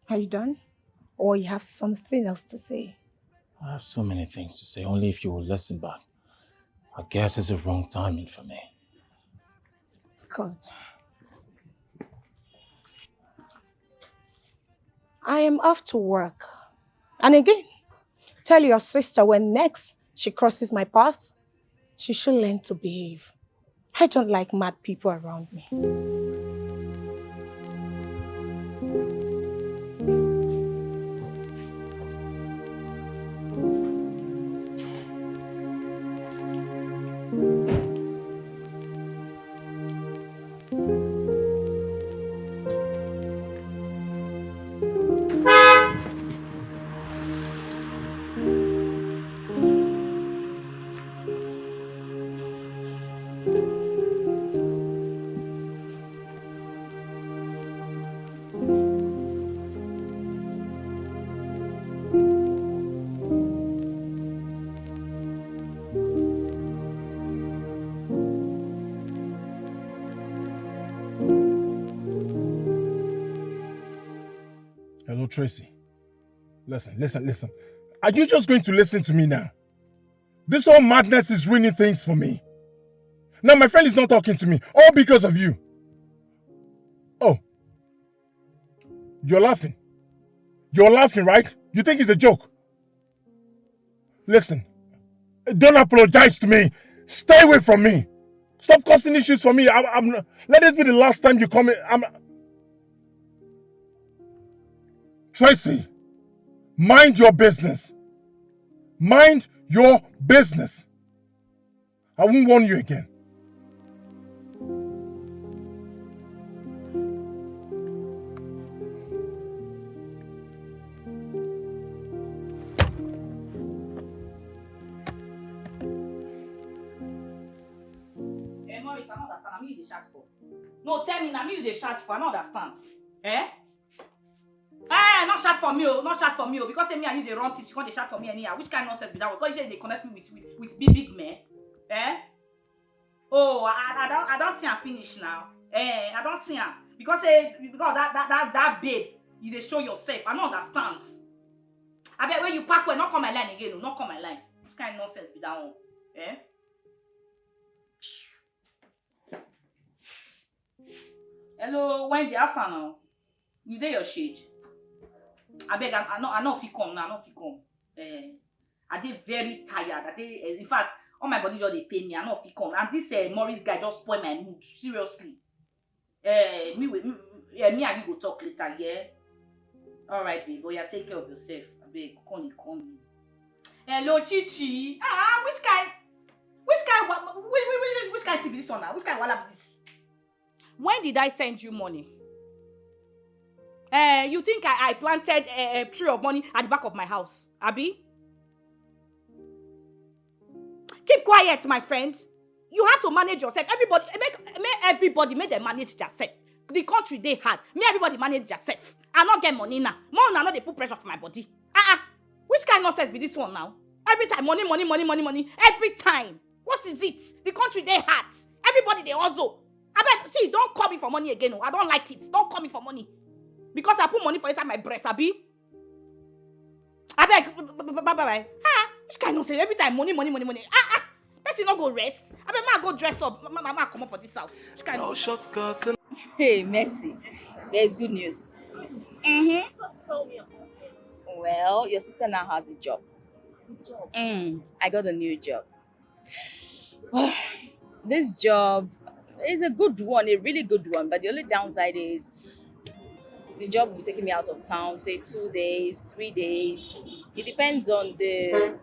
Are you done? Or you have something else to say? I have so many things to say, only if you will listen back. I guess it's the wrong timing for me. God. I am off to work. And again, tell your sister when next she crosses my path, she should learn to behave. I don't like mad people around me. Hello, Tracy. Listen. Are you just going to listen to me now? This whole madness is ruining things for me. Now my friend is not talking to me, all because of you. Oh. You're laughing. You're laughing, right? You think it's a joke? Listen. Don't apologize to me. Stay away from me. Stop causing issues for me. Let this be the last time you come in. Tracy, mind your business. Mind your business. I won't warn you again. Maurice, I don't understand. I'm you the shout for. No, tell me, I'm you the shout for. I don't understand. Eh? Not shout for me, not shout for me, because me and you they run things, you can't shout for me anyhow. Which kind of nonsense be that? Because they connect me with big men. Eh? Oh, I don't see her finish now. I don't see her. Because that babe, you they show yourself. I don't understand. I bet when you pack well, not come my line again, not come my line. Which kind of nonsense be that one? Eh? Hello, Wendy, how far now? You dey your shade? I beg, I know if you come now, I know if you come. I dey very tired. In fact, all my body just dey pain me. I know if you come. And this Maurice guy just spoil my mood. Seriously. Me and you go talk later, yeah? Alright, babe. But yeah, take care of yourself. I beg, call me. Hello, Chichi. Which kind TV this one now? Which kind wala be this? When did I send you money? You think I planted a tree of money at the back of my house, Abby? Keep quiet, my friend. You have to manage yourself. Everybody make them manage themselves. The country they had. Everybody manage themselves. I not get money now. More now, they put pressure for my body. Which kind of nonsense be this one now? Every time, money. Every time. What is it? The country they had. Everybody they also. See, don't call me for money again. I don't like it. Don't call me for money. Because I put money for inside my breast, Abi. I beg, bye. Which kind of say every time money. Person not go rest. I beg, ma go dress up. Ma come up for this house. Which kind of shortcut. Hey, Mercy. There's good news. Tell me about it. Well, your sister now has a job. I got a new job. This job is a good one, a really good one. But the only downside is the job will be taking me out of town, say 2 days, 3 days. It depends on the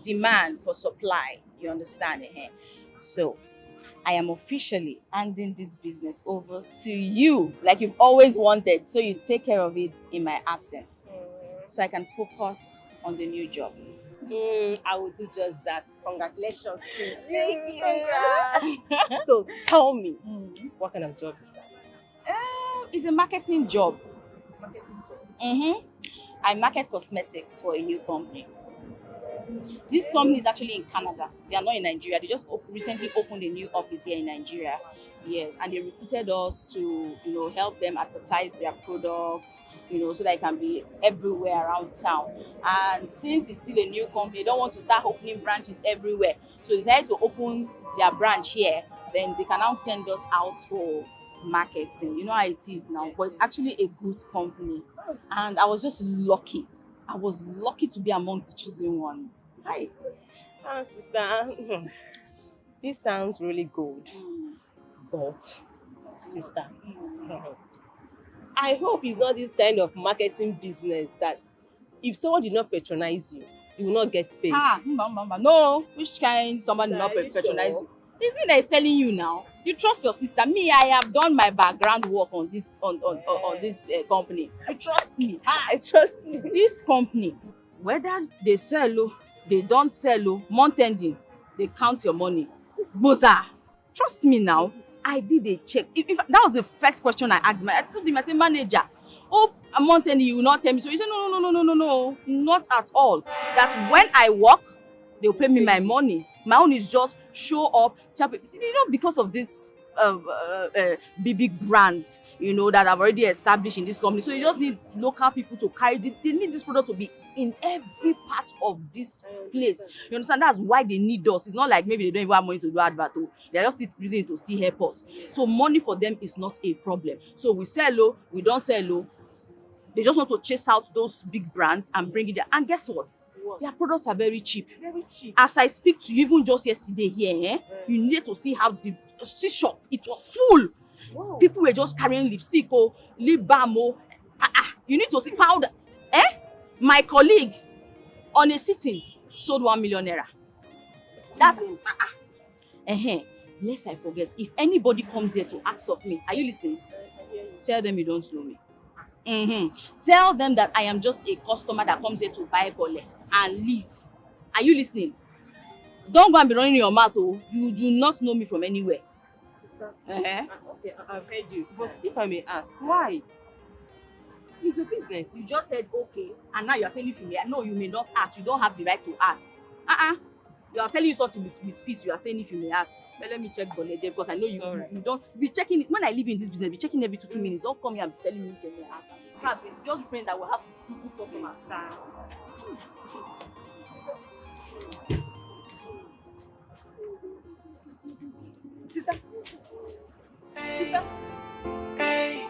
demand for supply. You understand it? Eh? So I am officially handing this business over to you, like you've always wanted. So you take care of it in my absence, so I can focus on the new job. I will do just that. Congratulations to you. Congrats. So tell me, what kind of job is that? It's a marketing job. I market cosmetics for a new company. This company is actually in Canada. They are not in Nigeria. They just recently opened a new office here in Nigeria. Yes, and they recruited us to, help them advertise their products, so that it can be everywhere around town. And since it's still a new company, they don't want to start opening branches everywhere. So they decided to open their branch here. Then they can now send us out for marketing. You know how it is now, but it's actually a good company. And I was just lucky. I was lucky to be amongst the chosen ones. Hi. Sister, this sounds really good. But, sister, I hope it's not this kind of marketing business that if someone did not patronize you, you will not get paid. No, which kind someone did not patronize you? It's me that is telling you now. You trust your sister. Me, I have done my background work on this company. You trust me. I trust you. This company, whether they sell, they don't sell, month ending, they count your money. Boza, trust me now. I did a check. If that was the first question I asked I told him, I said, manager, oh, a month ending, you will not tell me. So he said, no, not at all. That when I work, they'll pay me my money. My own is just show up, tell people, because of this big brands, that have already established in this company. So you just need local people to carry. They need this product to be in every part of this place. You understand? That's why they need us. It's not like maybe they don't even have money to do advert. They're just using it to still help us. So money for them is not a problem. So we sell low, we don't sell low. They just want to chase out those big brands and bring it there. And guess what? Their products are very cheap. Very cheap. As I speak to you, even just yesterday here, you needed to see how the shop, it was full. Wow. People were just carrying lipstick, lip balm, you need to see powder. My colleague on a sitting sold 1 million naira. That's lest I forget, if anybody comes here to ask of me, are you listening? Tell them you don't know me. Tell them that I am just a customer that comes here to buy bole and leave. Are you listening? Don't go and be running your mouth. You do not know me from anywhere. Sister, okay, I've heard you. But if I may ask, why? It's your business. You just said okay, and now you are saying if you may. No, you may not ask. You don't have the right to ask. You are telling you something with peace. You are saying if you may ask. But let me check bole there because I know you don't be checking it. When I live in this business, be checking every 2 minutes. Don't come here and telling me if you may ask. In fact, we just praying that we'll have people customers. Sister. Sister. Hey,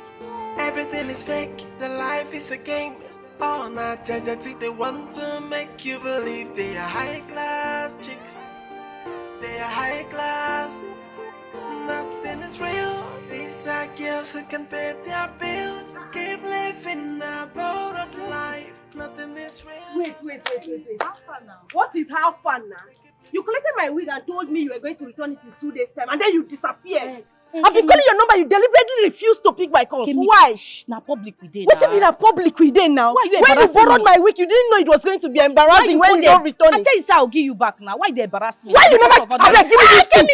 everything is fake. The life is a game. Oh, not judge. They want to make you believe they are high class chicks. They are high class. Nothing is real. These are girls who can pay their bills. Keep living a borrowed life. Nothing is real. Wait. How far now? What is how far now? You collected my wig and told me you were going to return it in 2 days' time, and then you disappeared. I've been calling your number, you deliberately refused to pick my calls. Why? Now public we did. What do you mean public we did now? Why you when you borrowed my wig, you didn't know it was going to be embarrassing when you don't return it. I tell you, I'll give you back now. Why they embarrass me? Why you never? Give me this thing.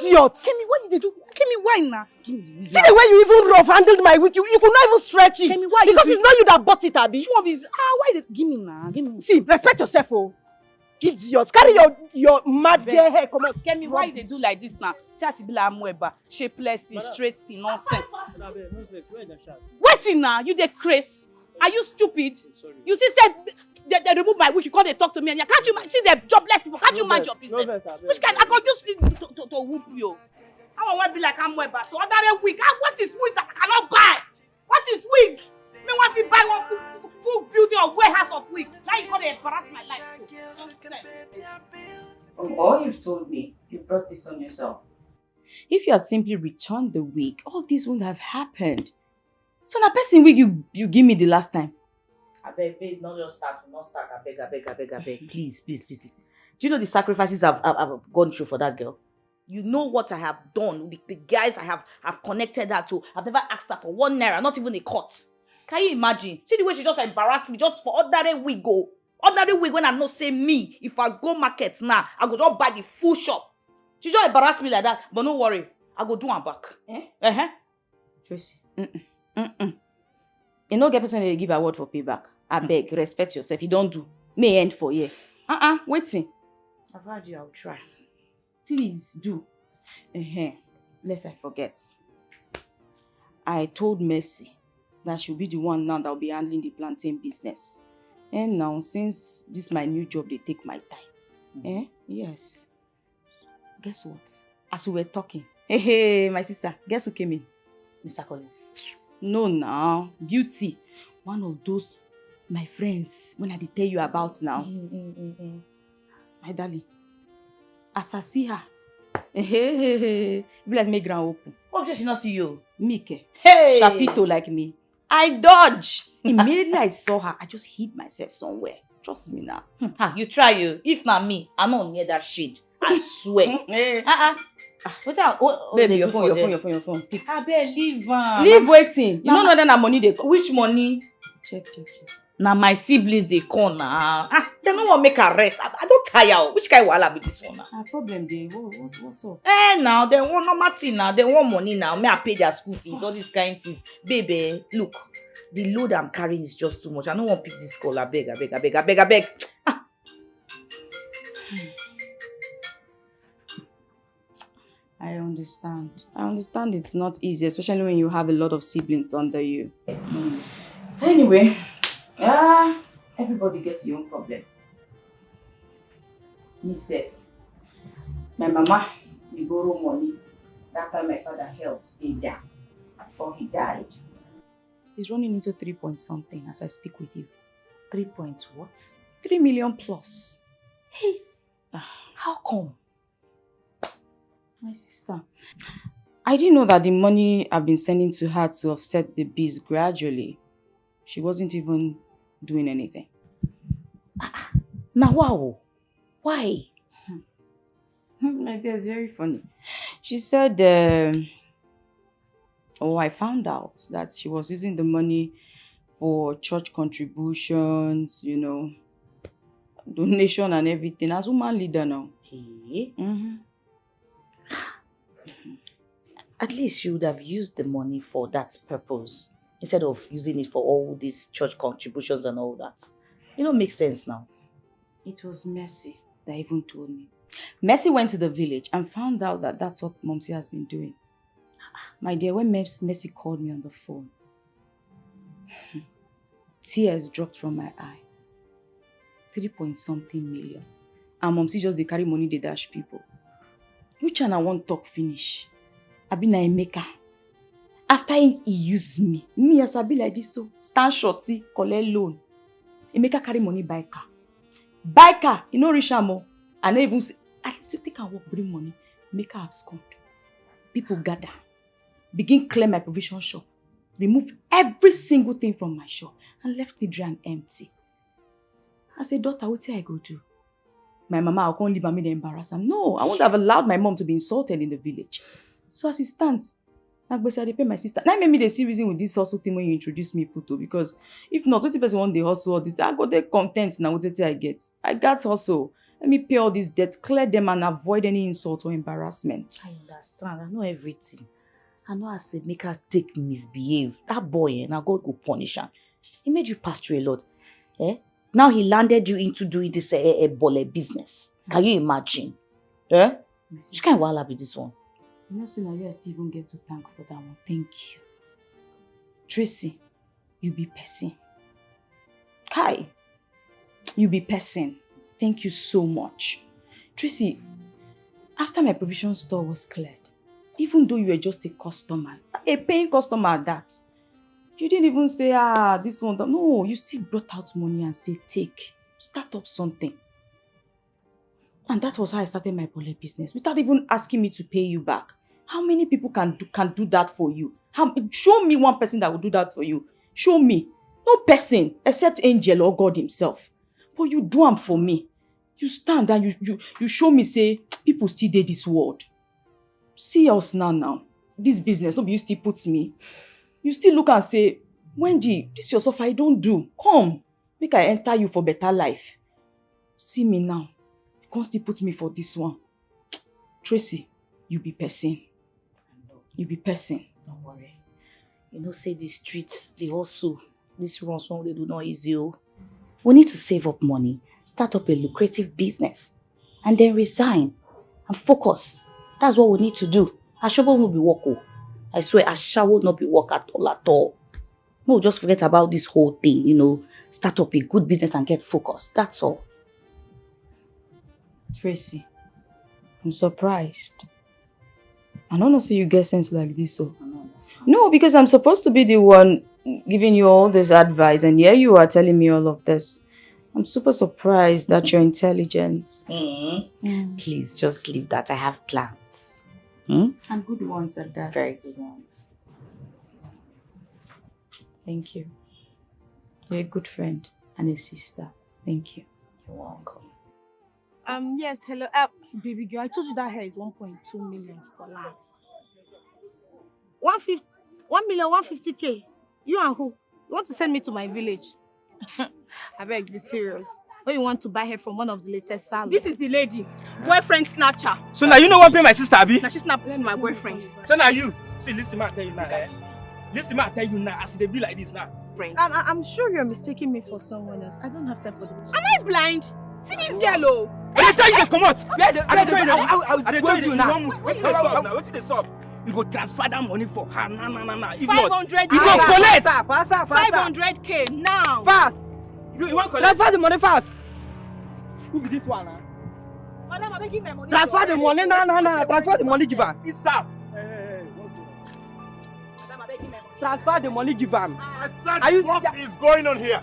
Idiot. Kemi, what did they do? Kemi, why now? Give me the wig. See the way you even rough-handled my wig. You could not even stretch it. Kemi, why? Because it's not you that bought it, Abi. Why is it? Give me now. Give me. See, respect yourself, Idiot. Carry your mad gay hair. Come on. Kemi, why they do like this now? See as be like amweba, shapeless, straight, nonsense. Waiting now, you the craze. Are you stupid? You see, they remove my wig. You can't talk to me, and you can't you see the jobless people? Can't you mind your business? Which kind? I got use to whoop you. I want to be like amweba. So other wig. What is wig that I cannot buy? What is wig? Me want to buy one full building or warehouse of wigs. Now you got to embarrass my life. From all you've told me, you brought this on yourself. If you had simply returned the wig, all this wouldn't have happened. So now person wig you give me the last time. I beg, not just start, I beg. Please. Do you know the sacrifices I've gone through for that girl? You know what I have done, the guys I have connected her to. I've never asked her for 1 naira, not even a cut. Can you imagine? See the way she just embarrassed me just for ordinary wig go. Ordinary wig when I know say me. If I go market now, I go just buy the full shop. She just embarrassed me like that. But no worry, I go do her back. Tracy. You know, get person they give award for payback. I beg, respect yourself. You don't do. May end for you. Waiting. I've heard you, I'll try. Please do. Lest I forget. I told Mercy that she'll be the one now that will be handling the plantain business. And now, since this is my new job, they take my time. Yes. Guess what? As we were talking, Hey, my sister, guess who came in? Mr. Collins. No, now. Beauty. One of those, my friends, when I did tell you about now. My darling. As I see her, be like me grand open. What if she not see you? Mike. Hey! Chapito like me. I dodge. Immediately I saw her, I just hid myself somewhere. Trust me now. You try you. If not me, I'm not near that shade. I swear. Baby, your phone. Pick. I better leave. Leave waiting. You don't know that money they come. Which money? Check. Now my siblings they come now. They don't want to make her rest. I don't tire. Which kind of wahala be this one now? Problem there. What's up? Now they want normal thing now. They want money now. May I pay their school fees? All these kind of things. Baby, look. The load I'm carrying is just too much. I don't want to pick this call. I beg. I understand it's not easy, especially when you have a lot of siblings under you. Anyway, everybody gets your own problem. Me said, my mama, we borrow money. That time my father helped stay down before he died. He's running into 3 point something as I speak with you. 3 point what? 3 million plus. Hey, how come? My sister, I didn't know that the money I've been sending to her to offset the bills gradually. She wasn't even doing anything. Now wow. Why? My dear, it's very funny. She said, I found out that she was using the money for church contributions, donation and everything. As woman leader now. Hey. At least you would have used the money for that purpose instead of using it for all these church contributions and all that. Makes sense now. It was Mercy that even told me. Mercy went to the village and found out that that's what Momsi has been doing. My dear, when Mercy called me on the phone, tears dropped from my eye. 3 point something million. And Momsi just they carry money, they dash people. Which one I won't talk finish? I be na Emeka. After he used me as I be like this, so stand shorty, collect loan. Emeka carry money buy car. Buy car, reach am. I no even say, at least you think I work bring money, make her abscond. People gather, begin clear my provision shop, remove every single thing from my shop, and left me dry and empty. I said, daughter, what I go do? My mama, I can't leave and make them embarrass her. No, I wouldn't have allowed my mom to be insulted in the village. So as it stands, I pay my sister. Now maybe they see reason with this hustle thing when you introduce me Puto, because if not, 20% want they hustle all this, I got their content now what I get. I got hustle. Let me pay all these debts, clear them and avoid any insult or embarrassment. I understand. I know everything. I know I said make her take misbehave. That boy, now God go punish him. He made you pass through a lot. Now he landed you into doing this bole business. Can you imagine? Which kind of wahala be this one? So now you still even get to thank for that one. Thank you. Tracy, you be person. Kai, you be person. Thank you so much. Tracy, after my provision store was cleared, even though you were just a customer, a paying customer at that, you didn't even say, this one, no, you still brought out money and say, take, start up something. And that was how I started my bole business, without even asking me to pay you back. How many people can do that for you? Show me one person that will do that for you. Show me. No person, except Angel or God himself. But you do them for me. You stand and you show me, say, people still did this world. See us now. This business, nobody still puts me. You still look and say, Wendy, this your suffer, I don't do. Come, make I enter you for better life. See me now. You can't still put me for this one. Tracy, you be person. You be person. Don't worry. Say the streets, they also, this runs one they do not easy. We need to save up money, start up a lucrative business, and then resign and focus. That's what we need to do. Ashobo won't be work. I swear, Asha will not be work at all. No, just forget about this whole thing, start up a good business and get focused. That's all. Tracy, I'm surprised. I don't know so you get sense like this, so. No, because I'm supposed to be the one giving you all this advice, and here you are telling me all of this. I'm super surprised at your intelligence. Please, just leave that. I have plans. And good ones at that. Very good ones. Thank you. You're a good friend and a sister. Thank you. You're welcome. Yes, hello. Baby girl, I told you that hair is 1.2 million for last. 1,150,000. You and who? You want to send me to my village? I beg, be serious. Or you want to buy hair from one of the latest salons? This is the lady. Boyfriend snatcher. So now you know what pay my sister, Abi? Now she snapped my boyfriend. So now you. See, listen, man, I tell you now, eh? Listen, man, I tell you now, as they be like this now. Friend. I'm sure you're mistaking me for someone else. I don't have time for this. Am I blind? See this girl, oh. I tell you to come out. I tell you now. What Wait till they stop. You go transfer that money for her. Nah. If 500. not, you go collect. 500K now. Fast. You want collect? Transfer the money fast. Who be this one? Madam, I beg you my money. Transfer the money. No. Transfer the money, give her. It's up. Madam, I beg you my money. Transfer the money, give her. I said, what is going on here?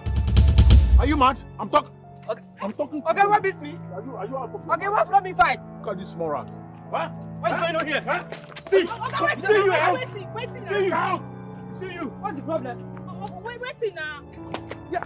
Are you mad? I'm talking. Okay. I'm talking. Okay, what beats me? Are you out of? Okay, what from me fight? Look at this small rat. What? What's going on here? Huh? See you out. Waiting See you out. See you. What's the problem? Waiting now. Yeah.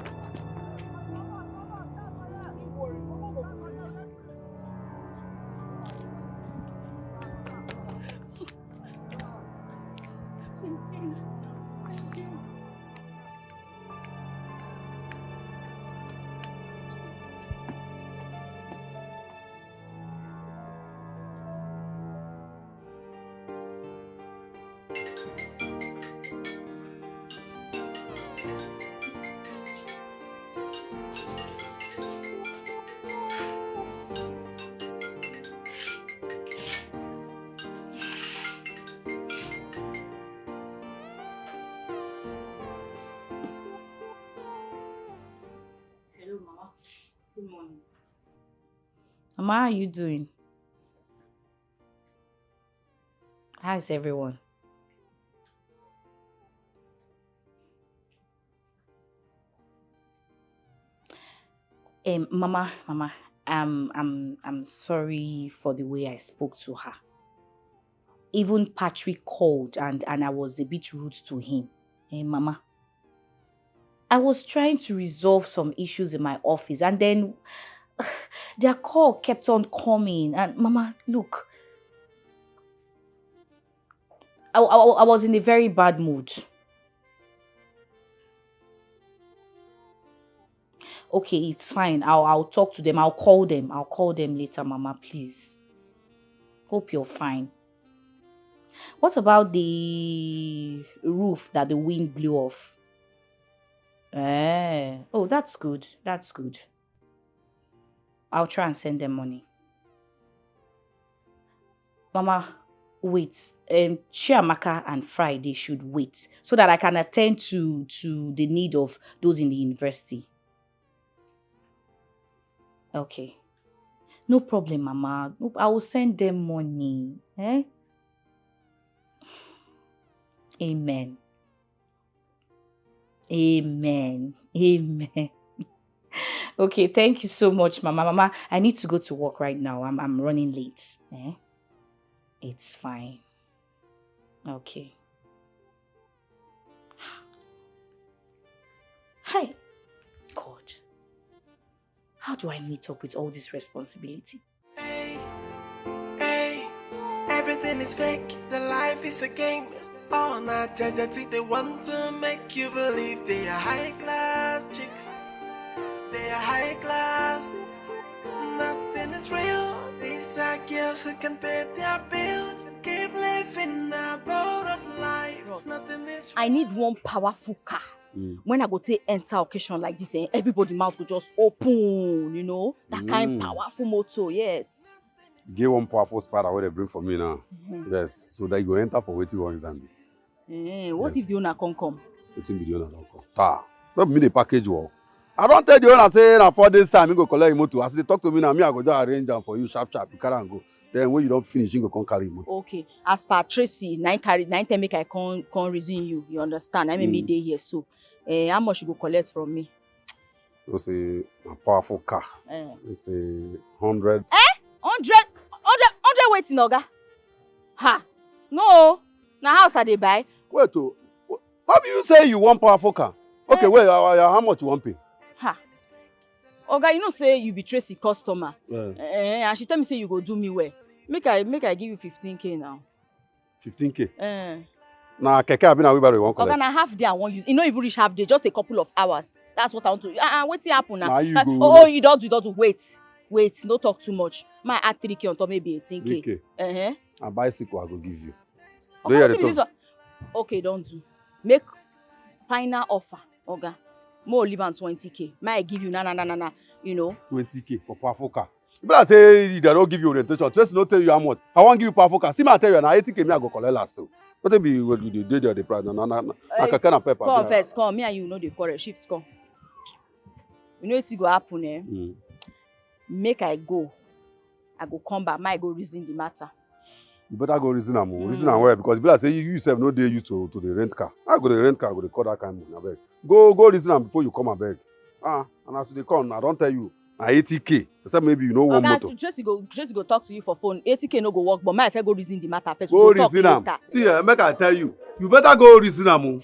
Good morning. Mama, how are you doing? How's everyone? Mama, I'm sorry for the way I spoke to her. Even Patrick called and I was a bit rude to him. Mama, I was trying to resolve some issues in my office and then their call kept on coming. And Mama, look, I was in a very bad mood. Okay, it's fine. I'll talk to them. I'll call them later, Mama, please. Hope you're fine. What about the roof that the wind blew off? Oh, that's good. That's good. I'll try and send them money. Mama, wait. Chiamaka and Friday should wait so that I can attend to the need of those in the university. Okay. No problem, Mama. I will send them money. Amen. Amen. Amen. Okay, thank you so much, Mama. Mama, I need to go to work right now. I'm running late. It's fine. Okay. Hi. God. How do I meet up with all this responsibility? Hey, everything is fake. The life is a game. All night, they want to make you believe they are high class chicks. They are high class. Nothing is real. These are girls who can pay their bills. Keep living a borrowed life. Nothing is real. I need one powerful car. When I go to enter occasion like this, everybody mouth go just open, you know? That kind of powerful motor, yes. Get one powerful spider where they bring for me now. Yes, so that you go enter for waiting one exam. What if the owner can't come? Waiting be the owner don't come. Not me the package work. I don't tell the owner say na 4 days time me go collect your motor. As they talk to me now, me I go just arrange them for you sharp. You carry and go. Then when you don't finish, you go come carry motor. Okay. As per Tracy, 9 make I can't reason you. You understand? I mean me day here. So how much you go collect from me? It's a powerful car. It's a 100. 100 waiting, Oga. Ha! No. Now house are they buy? Wait, how do you say you want powerful car? Okay, wait, how much you want pay? Ha! Oga, you know say you be Tracy customer. And she tell me say you go do me well. Make I give you 15K now. 15K? Nah, keke abi na wheelbarrow you want collect. Oga, na half day I want use. It not even reach half day, just a couple of hours. That's what I want to. What's happen now? You don't do. Wait, no talk too much. My add 3K on top, maybe 18K. 3K. A bicycle I go give you. Okay, don't do. Make final offer, Oga. More leave on 20K. Might give you na. You know. 20K for powerful car. You better say they don't give you orientation. Just not tell you how much. I won't give you powerful car. See me I tell you now 80K me I go collect last too. What be what you do the price? Na kind of pepper. Come first, come. Me and you know the correct shift. Come. You know what's go happen, Make I go come back. Might go reason the matter. You better go reason am. Reason am well because people say you yourself no dey used to the rent car. I go the rent car, go the call that kind of money. Go reason am before you come abeg. And as they come, I don't tell you. 80K. Except maybe you know one motor. Just go talk to you for phone. 80K no go work, but my if I go reason the matter first. Go reason am. See, make I tell you. You better go reason am.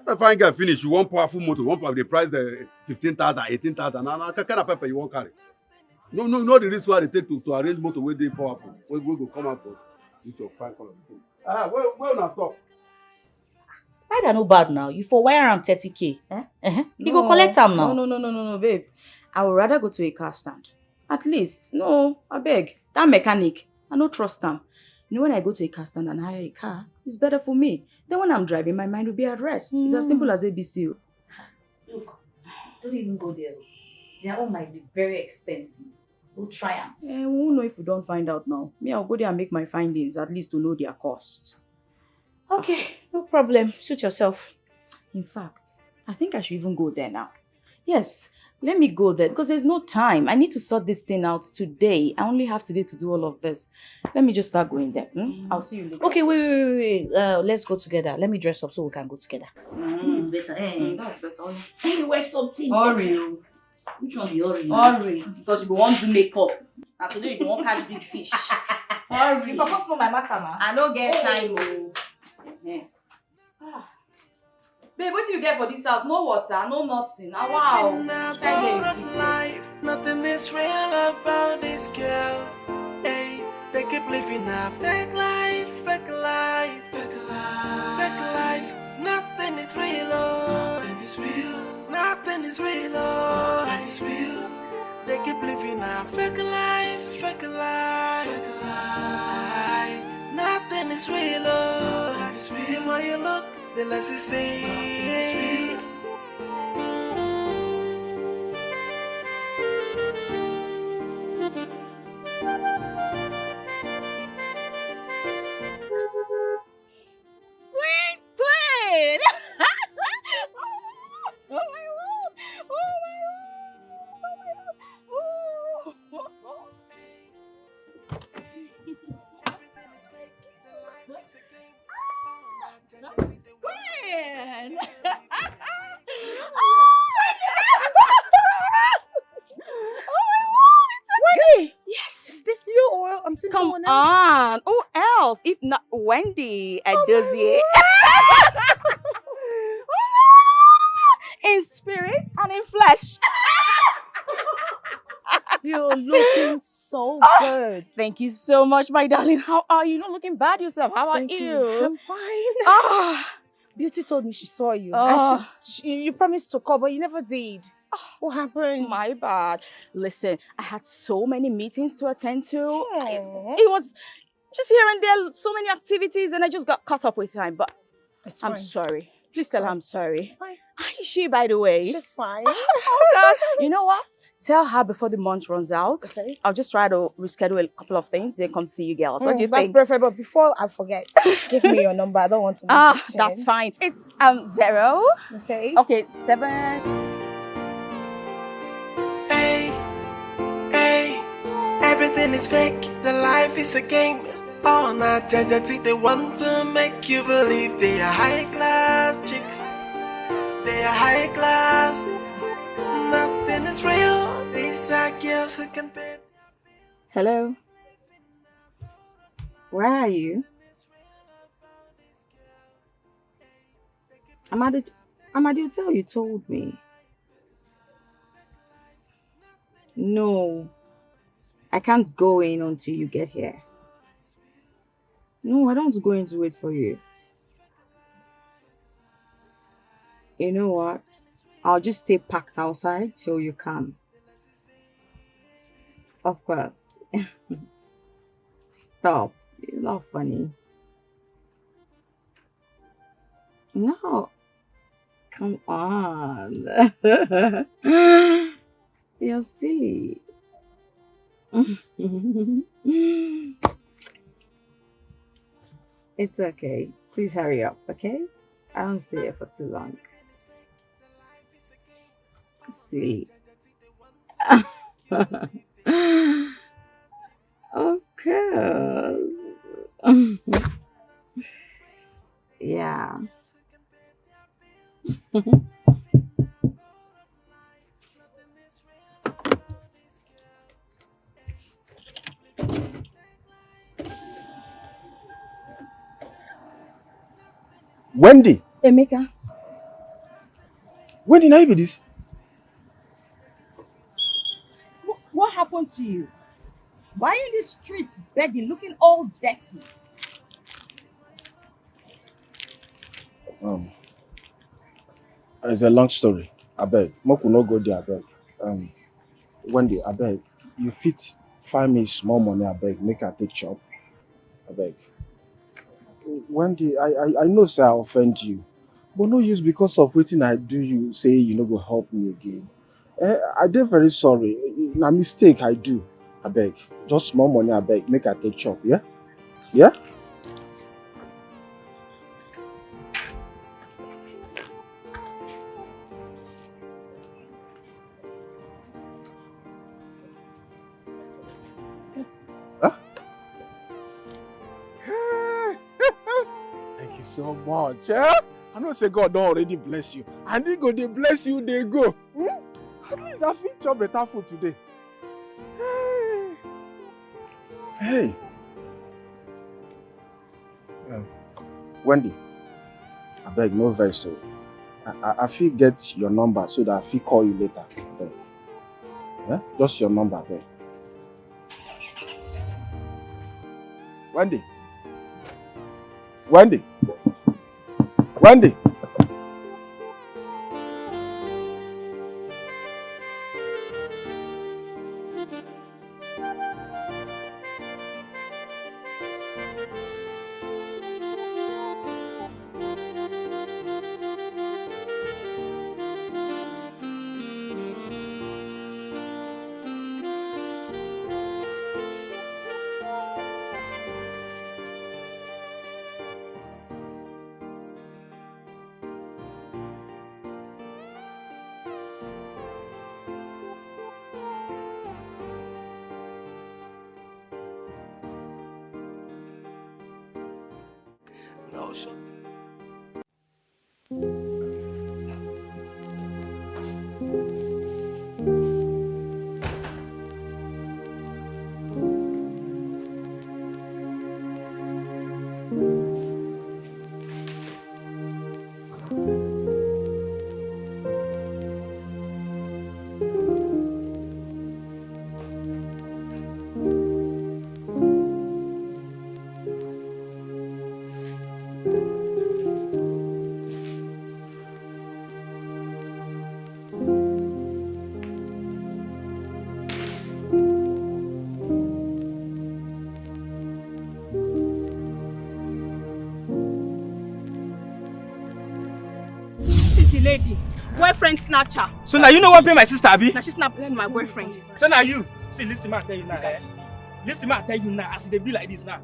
If I get finish, you want powerful motor, one power the price the 15,000, 18,000. Now kind of pepper you want carry. No, the risk why they take to arrange motor where they powerful. We go come out for this your fine color. Where not stop? Spider no bad now. You for wire am 30K. You go collect am now. No, babe. I would rather go to a car stand. At least, no, I beg. That mechanic, I don't trust them. You know, when I go to a car stand and hire a car, it's better for me. Then when I'm driving, my mind will be at rest. It's as simple as ABC. Look, don't even go there. Their own might be very expensive. We'll try them. We won't know if we don't find out now. Me, I'll go there and make my findings, at least to know their cost. Okay, no problem. Suit yourself. In fact, I think I should even go there now. Yes. Let me go there because there's no time. I need to sort this thing out today. I only have today to do all of this. Let me just start going there. I'll see you later. Okay, wait. Let's go together. Let me dress up so we can go together. It's better. That's better. Let me wear something. Hurry. Which one be hurry? Hurry. Because you want to make up. And today you won't catch big fish. Hurry. You supposed to know my matter now. I don't get time. Babe, what do you get for this house? No water, no nothing. Wow. Nothing is real about these girls. Hey, they keep living a fake life. Nothing is real. Nothing is real. They keep living a fake life. Nothing is real. The more you look, the less you see. Queen! Oh my God! Queen! Wendy! Yes! Is this you or I'm seeing someone else? Come on! Who else? If not Wendy at Dozier. In spirit and in flesh. You're looking so good. Thank you so much, my darling. How are you? Not looking bad yourself. How Thank are you? I'm fine. Beauty told me she saw you. And you promised to call, but you never did. What happened? My bad. Listen, I had so many meetings to attend to. It was just here and there, so many activities, and I just got caught up with time. But I'm sorry. Please tell her I'm sorry. It's fine. How is she, by the way? She's fine. Oh, God. You know what? Tell her before the month runs out. Okay. I'll just try to reschedule a couple of things. Then come see you girls. What do you that's think? perfect. But before I forget, give me your number. I don't want to miss this that's chance. fine. It's 0. Okay. 7. Hey, everything is fake, the life is a game. Oh, not judge, they want to make you believe they are high class chicks. They are high class. Nothing is real. These are girls who can pay. Hello? Where are you? I'm at the hotel you told me. No. I can't go in until you get here. No, I don't want to go in to wait for you. You know what? I'll just stay packed outside till you come. Of course. Stop. You're not funny. No. Come on. You're silly. It's okay. Please hurry up, okay? I don't stay here for too long. Silly. Of course. Yeah. Wendy! Emeka. Wendy, now you be this? What happened to you? Why are you in the streets begging, looking all dirty? It's a long story. I beg. Moku no go there, I beg. Wendy, I beg. You fit find me small money, I beg. Make her take chop. I beg. Wendy, I know say I offend you. But no use because of wetin I do you say you no go help me again. I dey very sorry. Na mistake I do. I beg. Just small money, I beg. Make her take chop, yeah? Yeah? Thank you so much. Eh? I know say God don already bless you. And he go dey bless you, they go. At least I fit chop better food today. Hey. Wendy, I beg no vex o. I fit get your number so that I fit call you later. Abeg. Yeah? Just your number, abeg. Wendy. Wendy. Wendy. No shot. Lady, boyfriend snatcher. So now you know what pay my sister, Abi? Now she snapped my boyfriend. So now you see, listen, man, I tell you now, eh? Listen, man, I tell you now, as they be like this now.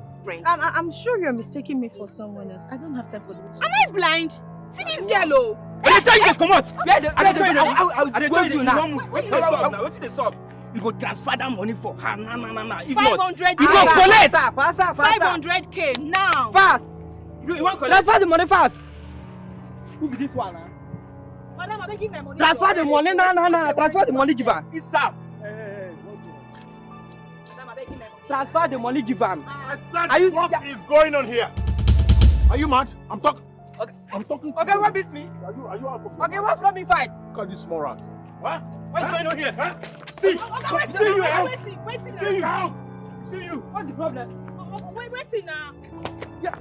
I'm sure you're mistaking me for someone else. I don't have time for this. Am I blind? See this girl, oh. I tell you to come out. I tell you, I tell you, you won't move. What did they stop now? What did they stop? you go transfer that money for her. Nah. If 500. not, you go collect. Faster. 500k now. Fast. You want collect? Transfer the money fast. Who be this one? Huh? Madam, I beg you my money. Transfer the money. Nah. Transfer the money, give her. It's up. Madam, I beg you my money. Transfer the money, give her. I said, what is going on here? Are you mad? I'm talking. Okay. I'm talking. Okay, what beats me? Are you out of Okay, what from me fight? Look at this small rat. What? What's going on here? Huh? See. Okay, See you out. wait See you now. out. See you. What's the problem? Wait now. Yeah.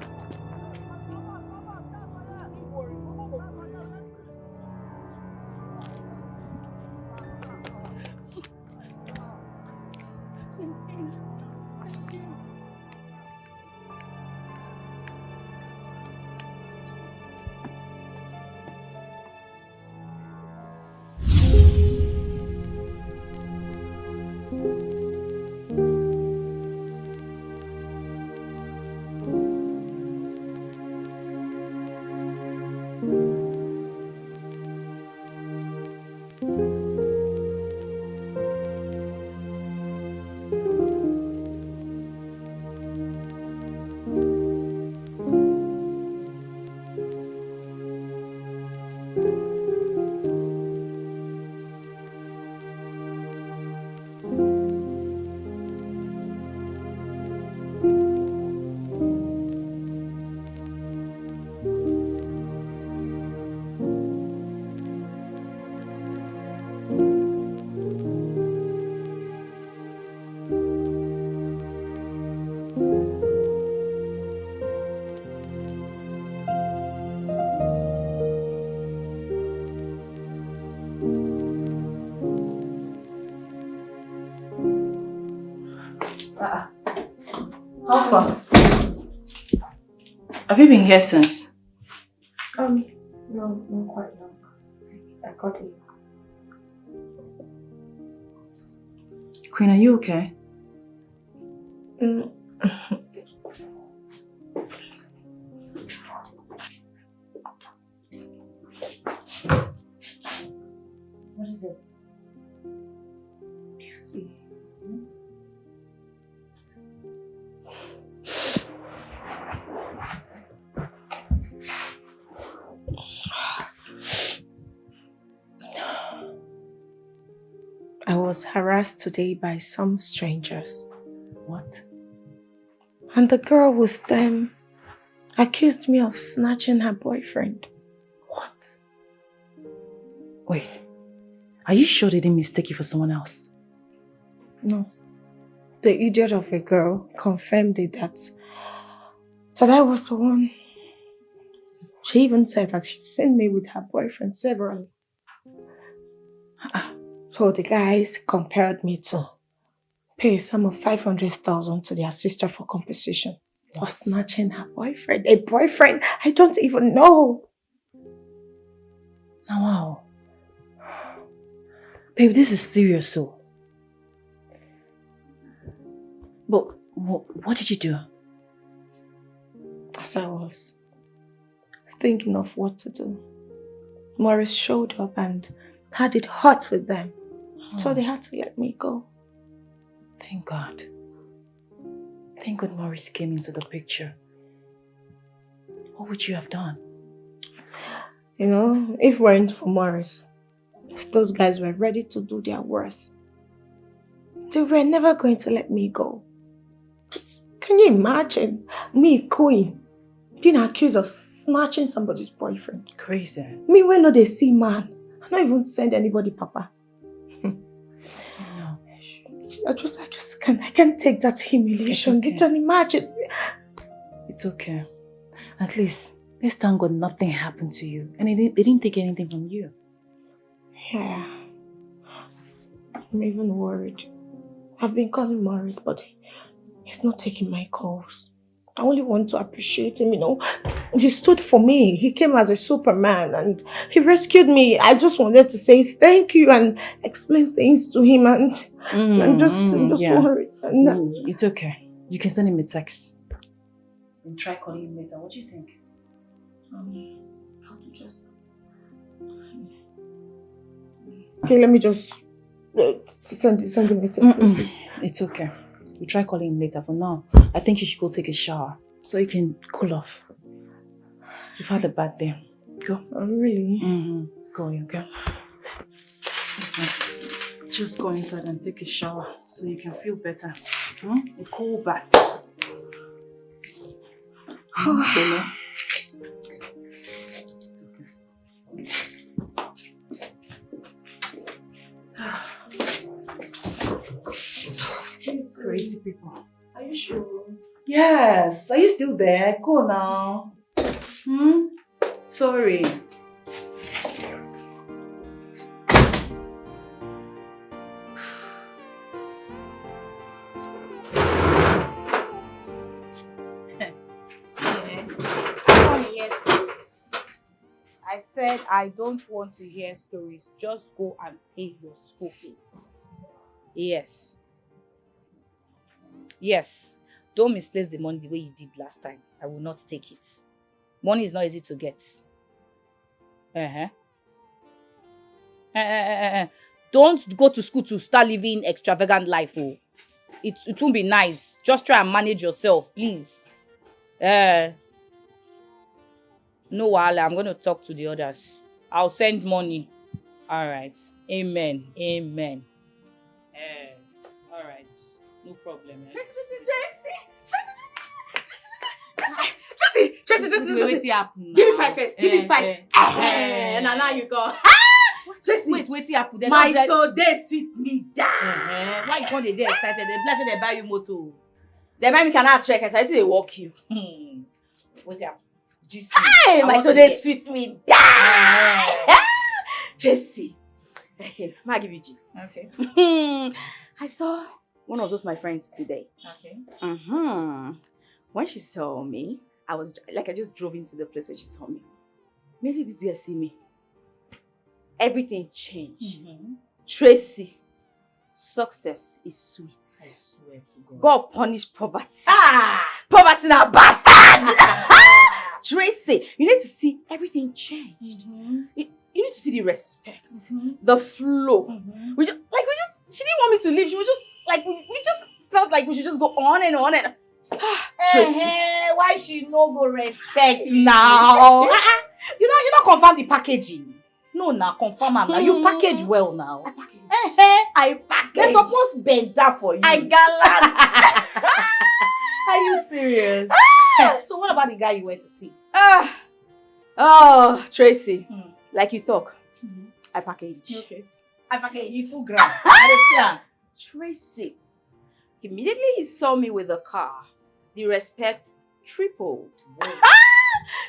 How far? Have you been here since? No, not quite long. I got it. Queen, are you okay? What is it? Beauty. I was harassed today by some strangers. What? And the girl with them accused me of snatching her boyfriend. What? Wait. Are you sure they didn't mistake you for someone else? No. The idiot of a girl confirmed it that I was the one. She even said that she sent me with her boyfriend severally. So the guys compelled me to pay a sum of 500,000 to their sister for compensation of snatching her boyfriend. A boyfriend I don't even know. Now, wow. Babe, this is serious, so. But what did you do? As I was thinking of what to do, Morris showed up and had it hot with them. So they had to let me go. Thank God. Thank God Morris came into the picture. What would you have done? You know, if it weren't for Morris, if those guys were ready to do their worst, they were never going to let me go. Can you imagine me, Queen, being accused of snatching somebody's boyfriend? Crazy. Me, when no they see man, I don't even send anybody, Papa. No. I can't take that humiliation. Okay. You can imagine. It's okay. At least, this time God, nothing happened to you. And they didn't take anything from you. Yeah. I'm even worried. I've been calling Morris, but he's not taking my calls. I only want to appreciate him, you know. He stood for me. He came as a Superman and he rescued me. I just wanted to say thank you and explain things to him, and I'm just worried. It's okay. You can send him a text. And try calling him later. What do you think? Okay, let me just Send him a text. It's okay. We'll try calling him later. For now, I think you should go take a shower so you can cool off. You've had a bad day. Go. Oh, really? Go, okay? Listen, just go inside and take a shower so you can feel better. A cool bath. Crazy people. Are you sure? Yes. Are you still there? Go now. Sorry. I said I don't want to hear stories. Just go and pay your school fees. Yes. Yes. Don't misplace the money the way you did last time. I will not take it. Money is not easy to get. Don't go to school to start living extravagant life. Oh. It won't be nice. Just try and manage yourself, please. No, Wale, I'm going to talk to the others. I'll send money. All right. Amen. Amen. All right. No problem. Tracy. Give me 5 first. Give me 5. And now you go. Tracy. Wait, happen. My today sweet me down. Why you can't get excited? They blessed they buy you motor. They buy me cannot check it. I think they walk you. What's up? Hey, my today sweet me down. Tracy. Okay, I'll give you gist. Okay. I saw one of those my friends today. Okay. When she saw me, I just drove into the place where she saw me. Maybe did you see me? Everything changed. Tracy, success is sweet. I swear to God. God punish poverty. Poverty na bastard. Tracy, you need to see everything changed. You need to see the respect, the flow. She didn't want me to leave. She was just like, we just felt like we should just go on and on and. Tracy, why she no go respect now? you not confirm the packaging. No, now confirm am now. You package well now. I package. They're supposed to bend down for you. I gallant. Are you serious? So what about the guy you went to see? Oh, Tracy, like you talk, I package. Okay. I package. You full ground. I Tracy, immediately he saw me with the car. The respect tripled.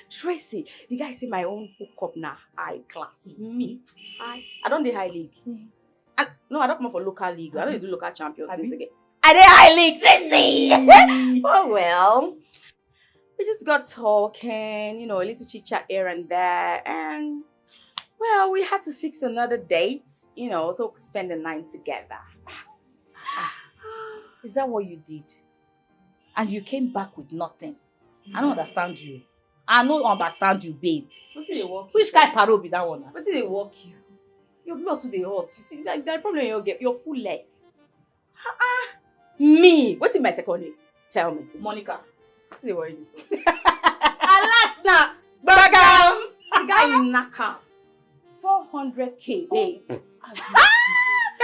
Tracy, the guy say my own hookup now, high class. Me, I don't do high league. No, I don't come for local league. I don't do local champion things again. I did high league, Tracy. Oh well, we just got talking, a little chit chat here and there, and well, we had to fix another date, so we could spend the night together. Is that what you did? And you came back with nothing? I don't understand you. I don't understand you, babe. Which kind of paro be that one? What did they walk you? Your blood to the hot. You see, like that problem you're full life. Me. What's in my second name? Tell me. Monica. What's the worry this one? Alatna. Bagam. The guy in Naka. 400K, babe.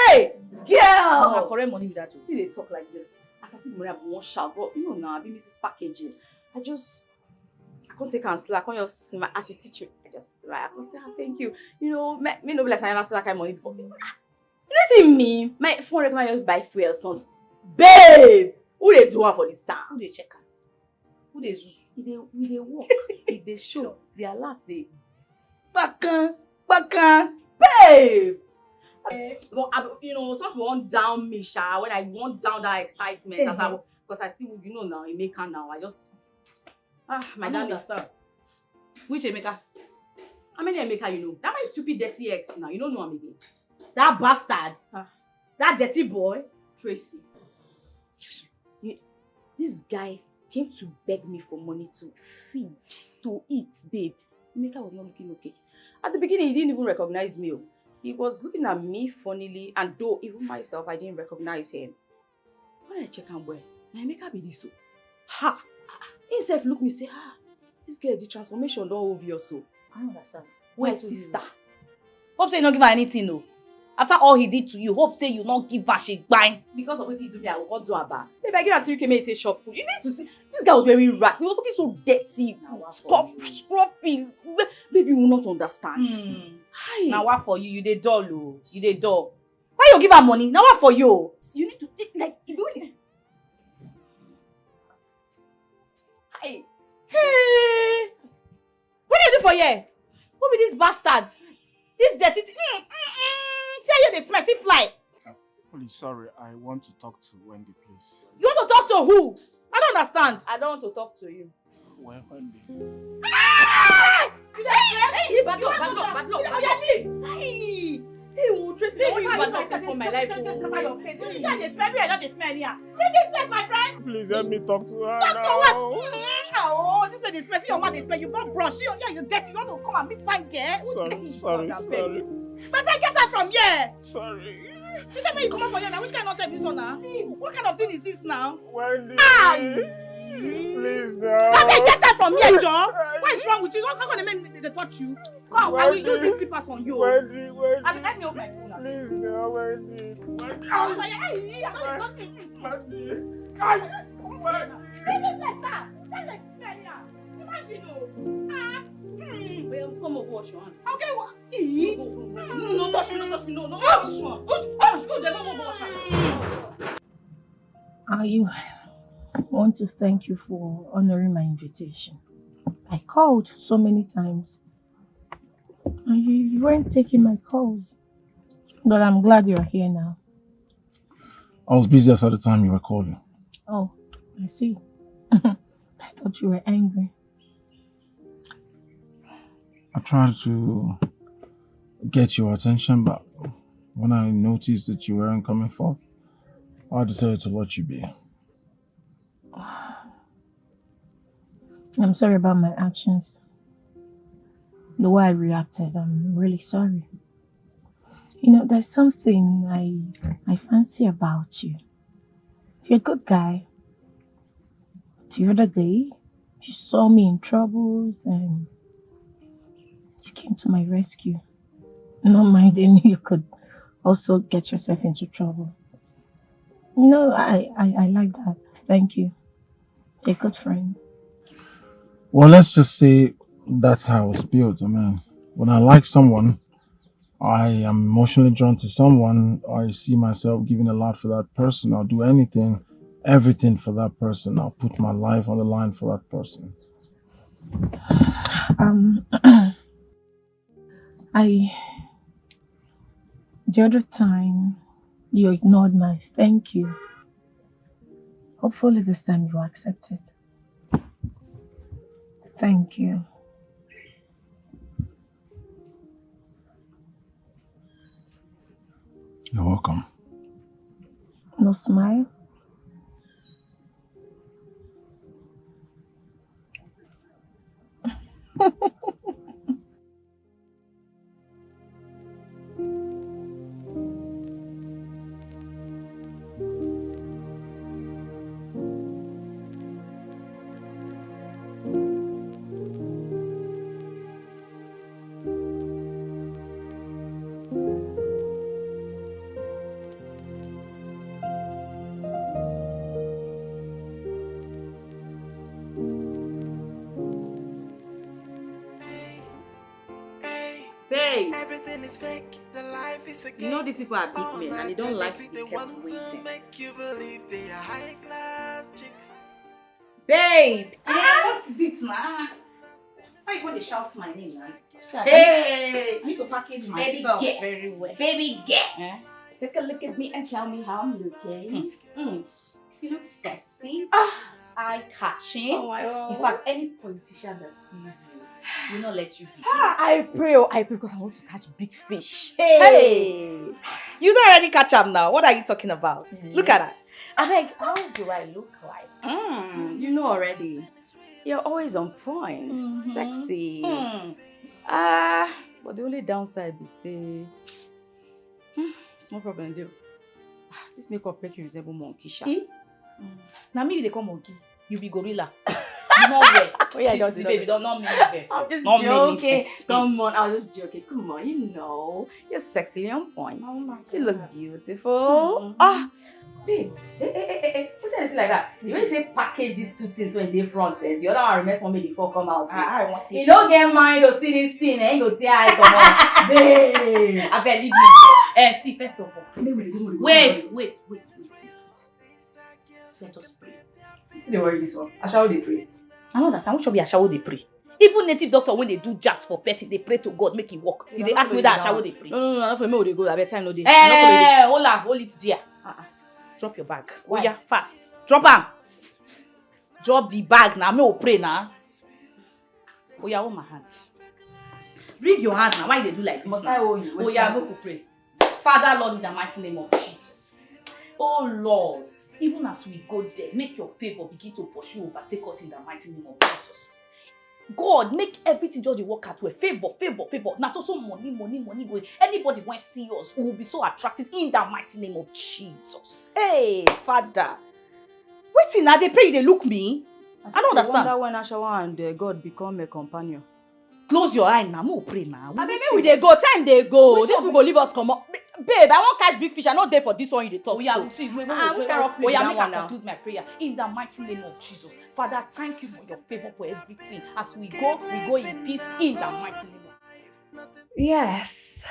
Hey, girl. Correct money with that. See they talk like this. As I see the money, I won't shout. But now, I be Mrs. Packaging. I can't take and slack. I can't just smile. As you teach me, I just smile. I can't say, thank you. Me no be like I never see that kind of money before. You don't see me. My phone recommend just buy fuel sons. Babe! Who they do one for this town? Who they check? Who they do? They walk. They show. They alert. They Bakan. babe! Some people want down me, when I want down that excitement, because I see now, Emeka now. I just my darling. Which Emeka? How many Emeka That my stupid dirty ex now. You don't know him again. That bastard. That dirty boy. Tracy. This guy came to beg me for money to feed, to eat, babe. Emeka was not looking okay. At the beginning, he didn't even recognize me. He was looking at me funnily, and though even myself, I didn't recognize him. When I check him well, now make up be this so. Ha! Himself look me say, this girl, the transformation don't obvious so. I don't understand. My sister. Hope say you not give her anything, no. After all he did to you, hope say you not give her shit bang. Because of what he do me, I will not do her back. Maybe I give her 3K make it shop food. You need to see, this guy was very rat. He was looking so dirty, scruffy. Maybe you will not understand. Hi. Now what for you? You dey dull, oh. You dey dull. Why you give her money? Now what for you? You need to, like, you need. Hi. Hey! What do you do for here? Who be this bastard? This dirty see how you dey smell, see fly. Please, sorry, I want to talk to Wendy, please. You want to talk to who? I don't understand. I don't want to talk to you. Where, Wendy? Hey, bad luck. Hey, Tracy, I want you bad luck for my life. Please help me talk to her. Talk to what? Oh, this place is smell. See your mouth is smell. You not brush. You're dirty. You want to come and meet fine girl? Sorry. But I get her from here. Sorry. She said, "When you come up for here now, which kind of nonsense is this now? What kind of thing is this now?" Wendy. Please no. Okay, get her from here, Joe. What is wrong with you? How can the men they touch you? Come, I will use these slippers on you. Wendy. I mean, let me open my phone. Please no, Wendy. Wendy. Come over, wash your hand. Okay, what? No, touch me. No. Wash your hand. I want to thank you for honoring my invitation. I called so many times and you weren't taking my calls. But I'm glad you're here now. I was busy at the time you were calling. Oh, I see. I thought you were angry. I tried to get your attention, but when I noticed that you weren't coming forth, I decided to let you be. I'm sorry about my actions. The way I reacted, I'm really sorry. You know, there's something I fancy about you. You're a good guy. The other day, you saw me in troubles and you came to my rescue. Not minding you could also get yourself into trouble. You know, I like that. Thank you. You're a good friend. Well, let's just say that's how it's built. I mean, when I like someone, I am emotionally drawn to someone, I see myself giving a lot for that person. I'll do anything, everything for that person. I'll put my life on the line for that person. The other time, you ignored my thank you. Hopefully this time you accept it. Thank you. You're welcome. No smile? Babe, Everything is fake. The life is a game. you know these people are big men and they don't like to be kept want to waiting. make you believe they are high class chicks. Babe! What is it now? Why you want to shout my name now? Hey! I need to package Baby myself girl. very well. Baby girl! Take a look at me and tell me how I'm looking. You look sexy, eye-catching. Oh my God. In fact, any politician that sees you will not let you be. I pray because I want to catch big fish. Hey! You don't already catch up now. What are you talking about? Look at that. I beg, how do I look like? You know already. You're always on point. Sexy. But the only downside be say small problem do. This makeup make you resemble monkey sha. Now me you dey call monkey. You be gorilla. You know where? Oh yeah, Sissy, don't baby, don't mean it. I'm just Not mean joking. it. Come on, I was just joking. Come on, you know. You're sexily on point. Oh my You look beautiful. Ah, babe. Hey. What's that like that? You want to say package these two things when they front and the other one remains one before come out. You don't get mind to see this thing and go see how it come out. Babe. I bet leave me. See, first of all. Wait. Let us pray. They worry this one. I shall they pray. I don't understand. What should be a shower they pray? Even native doctor when they do jabs for person, they pray to God make it work. If they ask me that, shower they pray. No, not for me. They go. I bet time no day. Hold it there. Drop your bag. Why? Oh yeah, fast. Drop am. Drop the bag now. Me will pray now. Oh yeah, hold my hand. Bring your hand now. Why they do like this? Must I hold you? Oh yeah, go pray. Father, Lord, in the mighty name of Jesus. Oh Lord, even as we go there, make your favor begin to pursue, overtake us in the mighty name of Jesus. God, make everything just work out well. Favor. Now so money go. Anybody want to see us who will be so attracted in the mighty name of Jesus. Hey, Father. Waiting now, they pray, they look me. I don't understand. I wonder when Ashawa and God become a companion. Close your eye now, we'll pray now. Baby, we they go, time they go. These people leave us come up. Babe, I want catch big fish. I not there for this one you dey talk. Oh yeah, so. we'll see. Wait, which kind of oh yeah, that make one I now? conclude my prayer in the mighty name of Jesus. Father, thank you for your favor for everything. As we go in peace in the mighty name of Yes.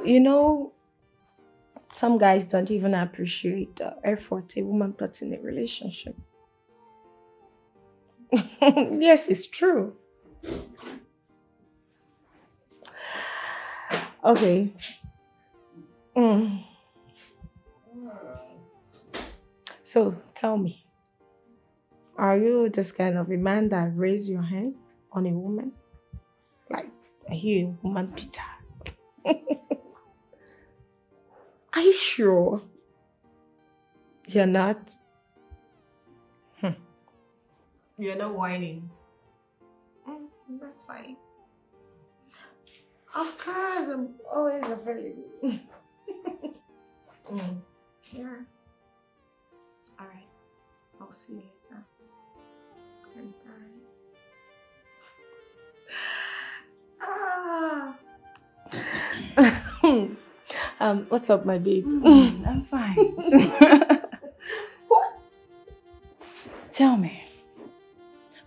You know, some guys don't even appreciate the effort a woman puts in a relationship. Yes, it's true. Okay. So tell me, are you this kind of a man that raise your hand on a woman? Like, are you a woman beater? Are you sure? You're not? You're not whining. That's fine. Of course, I'm always available. Yeah. All right. I'll see you later. Bye. What's up, my babe? I'm fine. What? Tell me,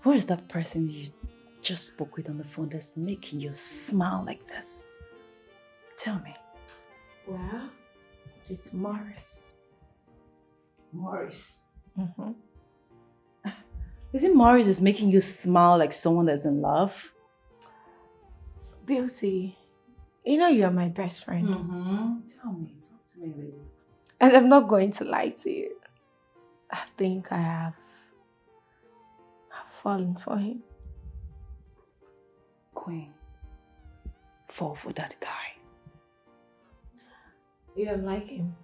who is that person you just spoke with on the phone that's making you smile like this? Tell me. Well, it's Morris. Morris. Is it Morris is making you smile like someone that's in love? Beauty, you know you are my best friend. Tell me, talk to me, baby. And I'm not going to lie to you. I think I've fallen for him. Queen, fall for that guy. You don't like him?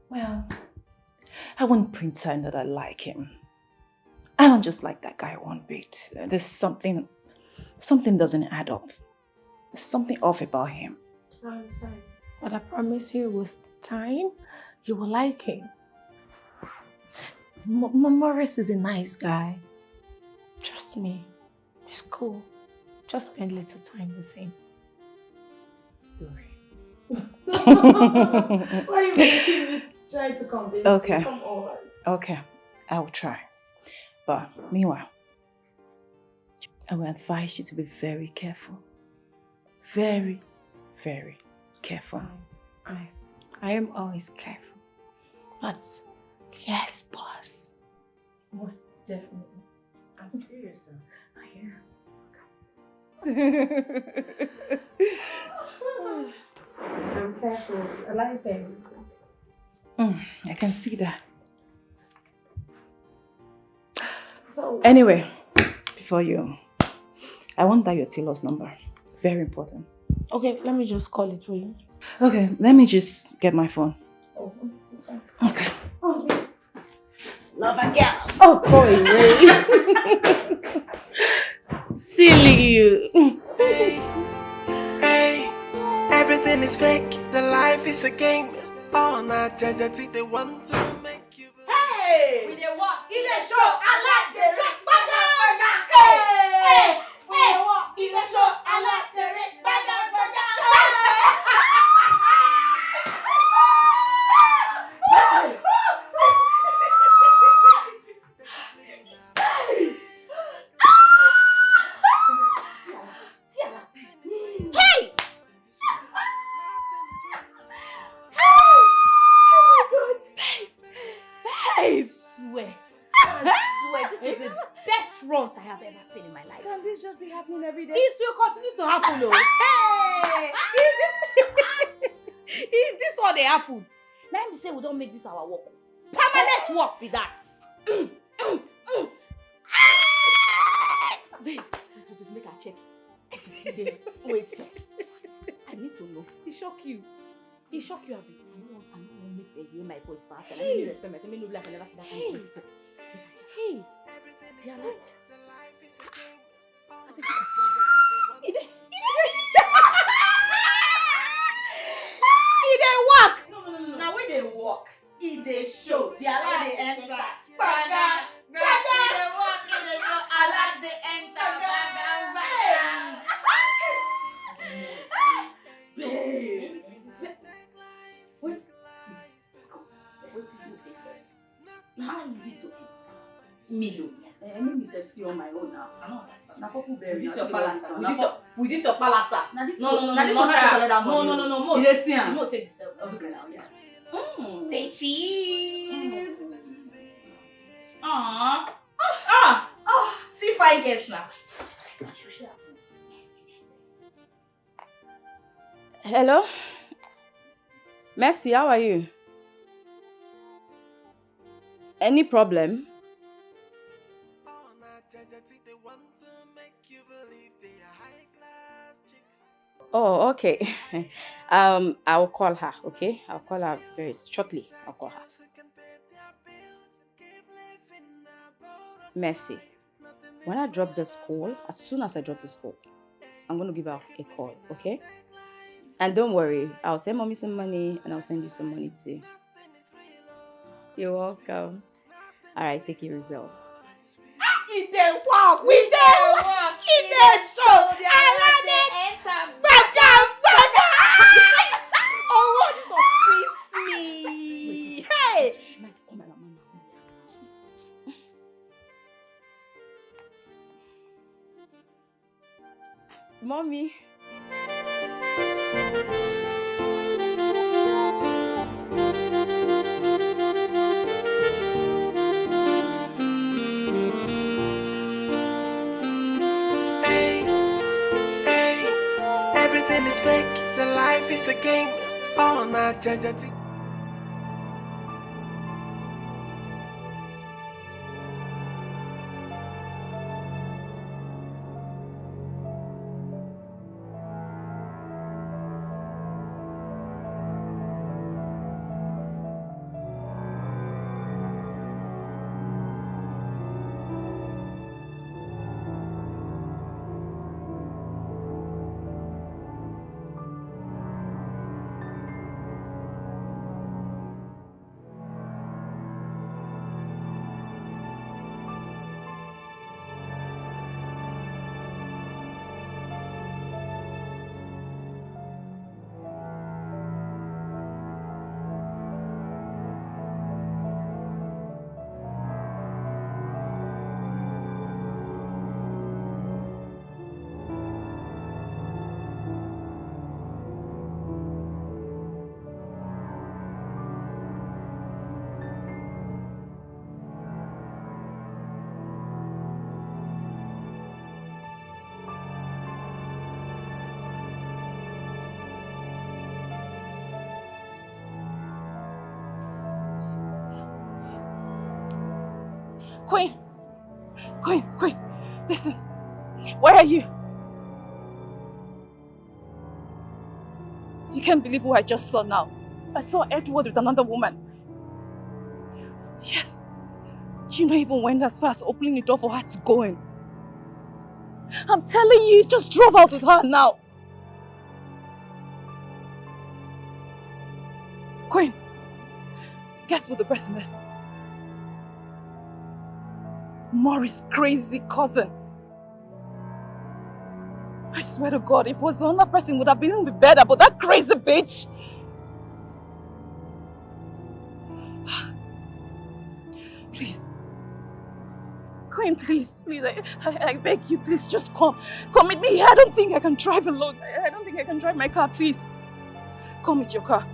Well, I wouldn't pretend that I like him. I don't just like that guy one bit. There's something doesn't add up. There's something off about him. I understand. But I promise you, with time, you will like him. Morris is a nice guy. Trust me. He's cool. Just spend a little time with him. Sorry. Why are you making me try to convince Okay. you? Come on. Okay, I will try. But meanwhile, I will advise you to be very careful. Very, very careful. I am always careful. But yes, boss. Most definitely. I'm serious though. I hear. I'm careful. I like him. I can see that. So Anyway, before you, I want that your tailor's number. Very important. okay, let me just call it for you. Okay, let me just get my phone. Oh, it's fine. Okay. Oh, Love and girl. oh boy, wait. Silly you. Everything is fake, the life is a game. Oh, not judge, they want to make you. Hey! We dey walk in the show. I like the drink. Baga, baga. Hey! We dey walk in the show. I like the drink. Baga, baga. Hey! I swear, this is the best runs I have ever seen in my life. Can this just be happening every day? It will continue to happen, though. Hey! If this one they happen, let me say we don't make this our work. Permanent work with that. Wait, make a check. Wait first. I need to know. It shock you. It shock you, Abby. I don't want to make them hear my voice faster. Let me respect myself. Let me know like I never see that kind of thing before. Hey, they are not. It dey work. Now when they walk, it dey show. They allow the enter. Baga, baga. It dey walk, it dey show. Allow the enter. Baga, baga. Babe. Wait. What did you say? How is it okay? Milo. I mean myself on my own now. I don't understand. Now couple berry. With this your palasa. With this your palasa. Now this no. Now this one not collect that money. No. You dey see am? No take yourself. Okay now. Yeah. Say cheese. See fine guests now. Hello? Mercy, how are you? Any problem? Oh, okay. I'll call her, okay? I'll call her very shortly. I'll call her. Mercy, when I drop this call, as soon as I drop this call, I'm going to give her a call, okay? And don't worry, I'll send mommy some money and I'll send you some money too. You're welcome. All right, take care of yourself. In the walk, we dey walk, in the show, I like the baga, baga. Oh, this one fits me. Hey. Mommy. Everything is fake, the life is a game. Oh, not judge. Queen, listen. Where are you? You can't believe who I just saw now. I saw Edward with another woman. Yes. Gino even went as far as opening the door for her to go in. I'm telling you, he just drove out with her now. Queen, guess what the person is? Maurice's crazy cousin. I swear to God, if it was another person, it would have been even better, but that crazy bitch. Please. Queen, please, I beg you, please just come. Come with me. I don't think I can drive alone. I don't think I can drive my car, please. Come with your car.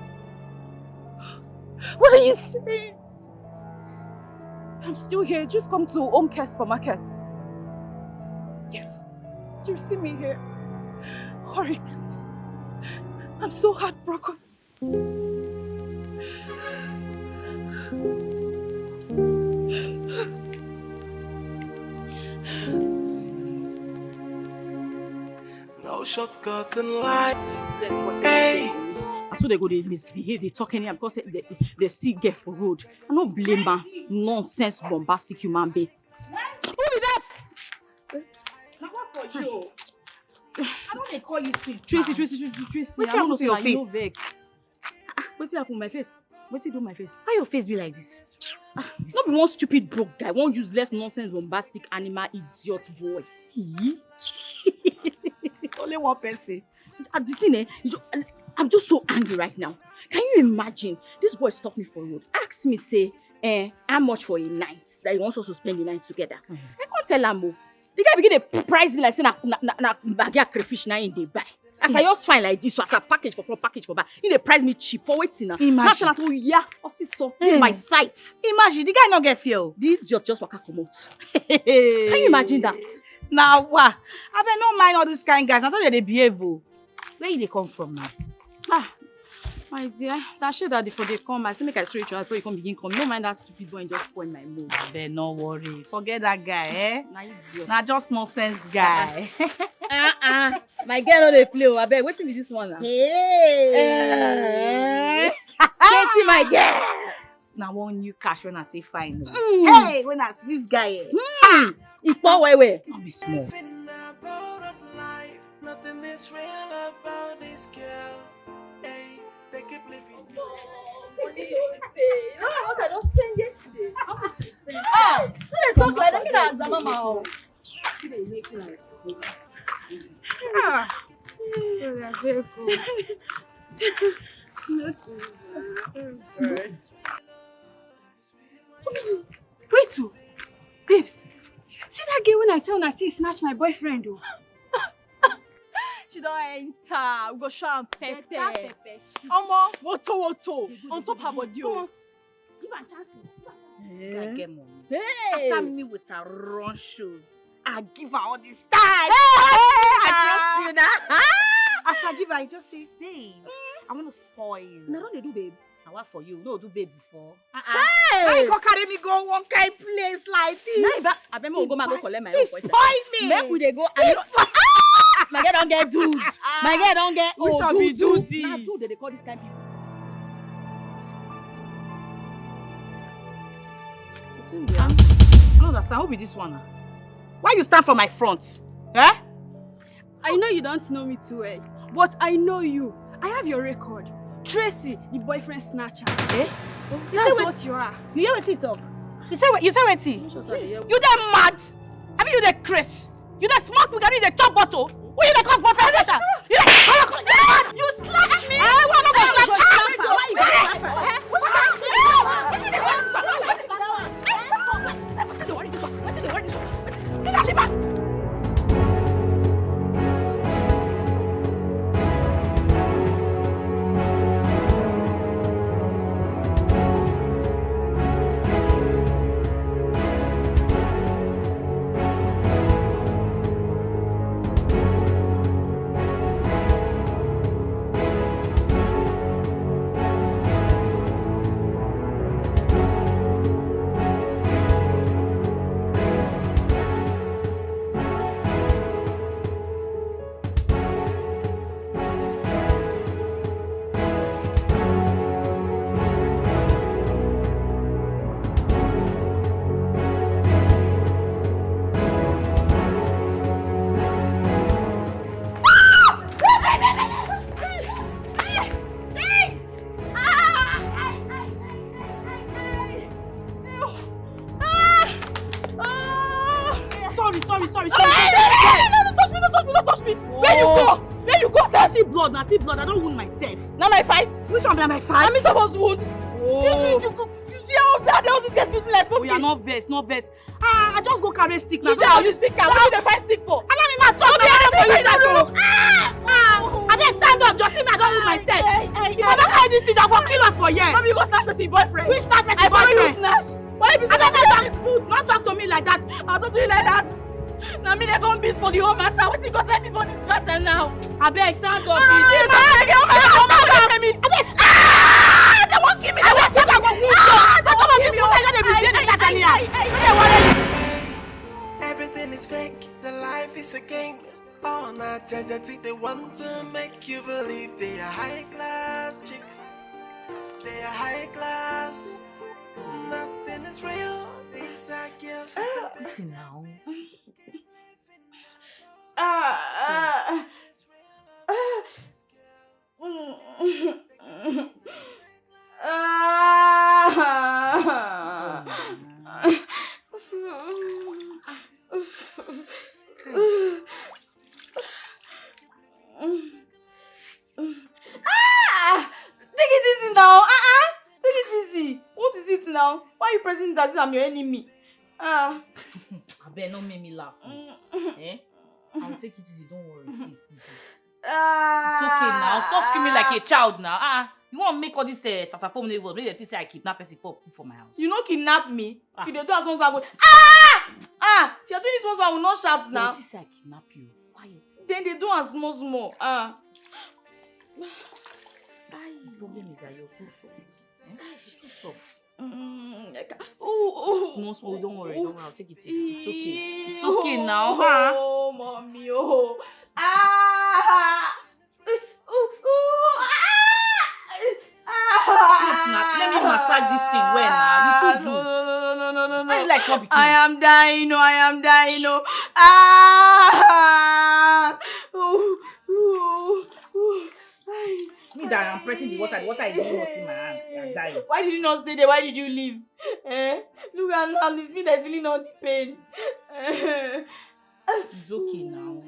What are you saying? I'm still here. Just come to Home Care Supermarket. Yes. Do you see me here? Hurry, please. I'm so heartbroken. No shortcut in life. Hey. So they go, they misbehave, they talk anyhow because they see girl for road. I don't blame her. Nonsense, bombastic human being. Who be that? Now what for you? I don't dey call you sis. Tracy. What happened to your face? No vex. What happened to my face? What do my face? Why your face be like this? Not be one stupid broke guy, one useless nonsense bombastic animal idiot boy. Only one person. The thing, I'm just so angry right now. Can you imagine? This boy stopped me for road. Ask me, say, how much for a night? That he wants us to spend the night together. I can't tell him. The guy begin to price me like say na bag of crayfish na in dey buy. As I just find like this, so as a package for buy. He dey price me cheap for waiting now. Imagine. So yeah, so my sight. Imagine the guy not get fear. The idiot just waka comot. Can you imagine that? Now what? I bet no mind all these kind of guys. That's how they behave. Where they come from now? My dear, that shit that before they come, I say make I show you before you come begin come. No mind that stupid boy and just spoil my mood. But no worry. Forget that guy, eh? Nah, idiot. Nah, just nonsense guy. My girl no dey play. I beg, wait till this one now. Hey. Tracy, my girl. Now one new cash when I take fine. Hey, when I see this guy, It's far away. I'll be small. Nothing is real about these girls. Hey, they keep living. What I just spent yesterday. So they talk like that. Me na Zama. Wait, babes. See that girl when I tell her say snatch my boyfriend though. She don't enter. We go show am pepper. Omo, woto. On top her body. Give her chance. Yeah. Get money. Hey. After me with her run shoes, I give her all this time. I trust you now. As I give her, I just say, babe, I want to spoil you. Now don't they do babe? I work for you. No, do babe before. Hey! Why you go carry me go one kind place like this? I bet me go collect my own voice. Spoil me. Make we dey go. My girl don't get dudes. My girl don't get dudes. Now dude they call this kind of people. I don't understand. Who be this one? Why you stand for my front? Eh? I know you don't know me too well, but I know you. I have your record. Tracy, the boyfriend snatcher. Eh? That's what you are. You hear what he talk? You say what? You dey mad? I mean you dey crazy? You dey smoke with you dey chop bottle? Who you dey cause boyfriend snatcher? You dey you slap me? Why am I gonna slap her? Why you slap her? you go sef? See blood, now see blood. I don't wound myself. Na my fight. Which one be my fight? Na me suppose wound. Oh. You see how sad all these guys people like We are not vex, not vex. I just go carry stick now. You see how you stick am? What you dey find stick for? Allow me ma talk my hand for you sef. I dey stand up, just see me I don't wound myself. If I don't carry this thing, I for kill us for here. Maybe you go snatch person boyfriend. Which snatch person I follow you boyfriend? snatch. Why you be Don't talk to me like that. I don't do you like that. Now me they gon' beat for the whole matter. What you go send me for this matter now? I beg, stand up. No, you they won't give me. I will stand up. Don't give me. Everything is fake, the life is a game. Oh, not judge, they want to make you believe they are high class chicks. They are high class. Nothing is real. These are girls who can What's it now? Take it easy now. Take it easy. What is it now? Why are you pressing it as if I'm your enemy? I better not make me laugh. Eh? I'll take it easy, don't worry. Please. It's okay now. Stop screaming like a child now. You want to make all this tatafom neighbors? Maybe they say I kidnap person for my house. You know kidnap me. If you dey do as much as I go, if you're doing this much, I will not shout now. They say I kidnap you. Quiet. Then they do as small. The problem is that you're so soft. You're too soft. Small, don't worry, I'll take it easy. It's okay. It's okay now. Oh, mommy, Let me massage this thing well now. You too do. No. I like not I am dying, Me that I'm pressing the water is even hot in my hands. I'm dying. Why did you not stay there? Why did you leave? Look at now, it's me that's really not the pain. It's okay now.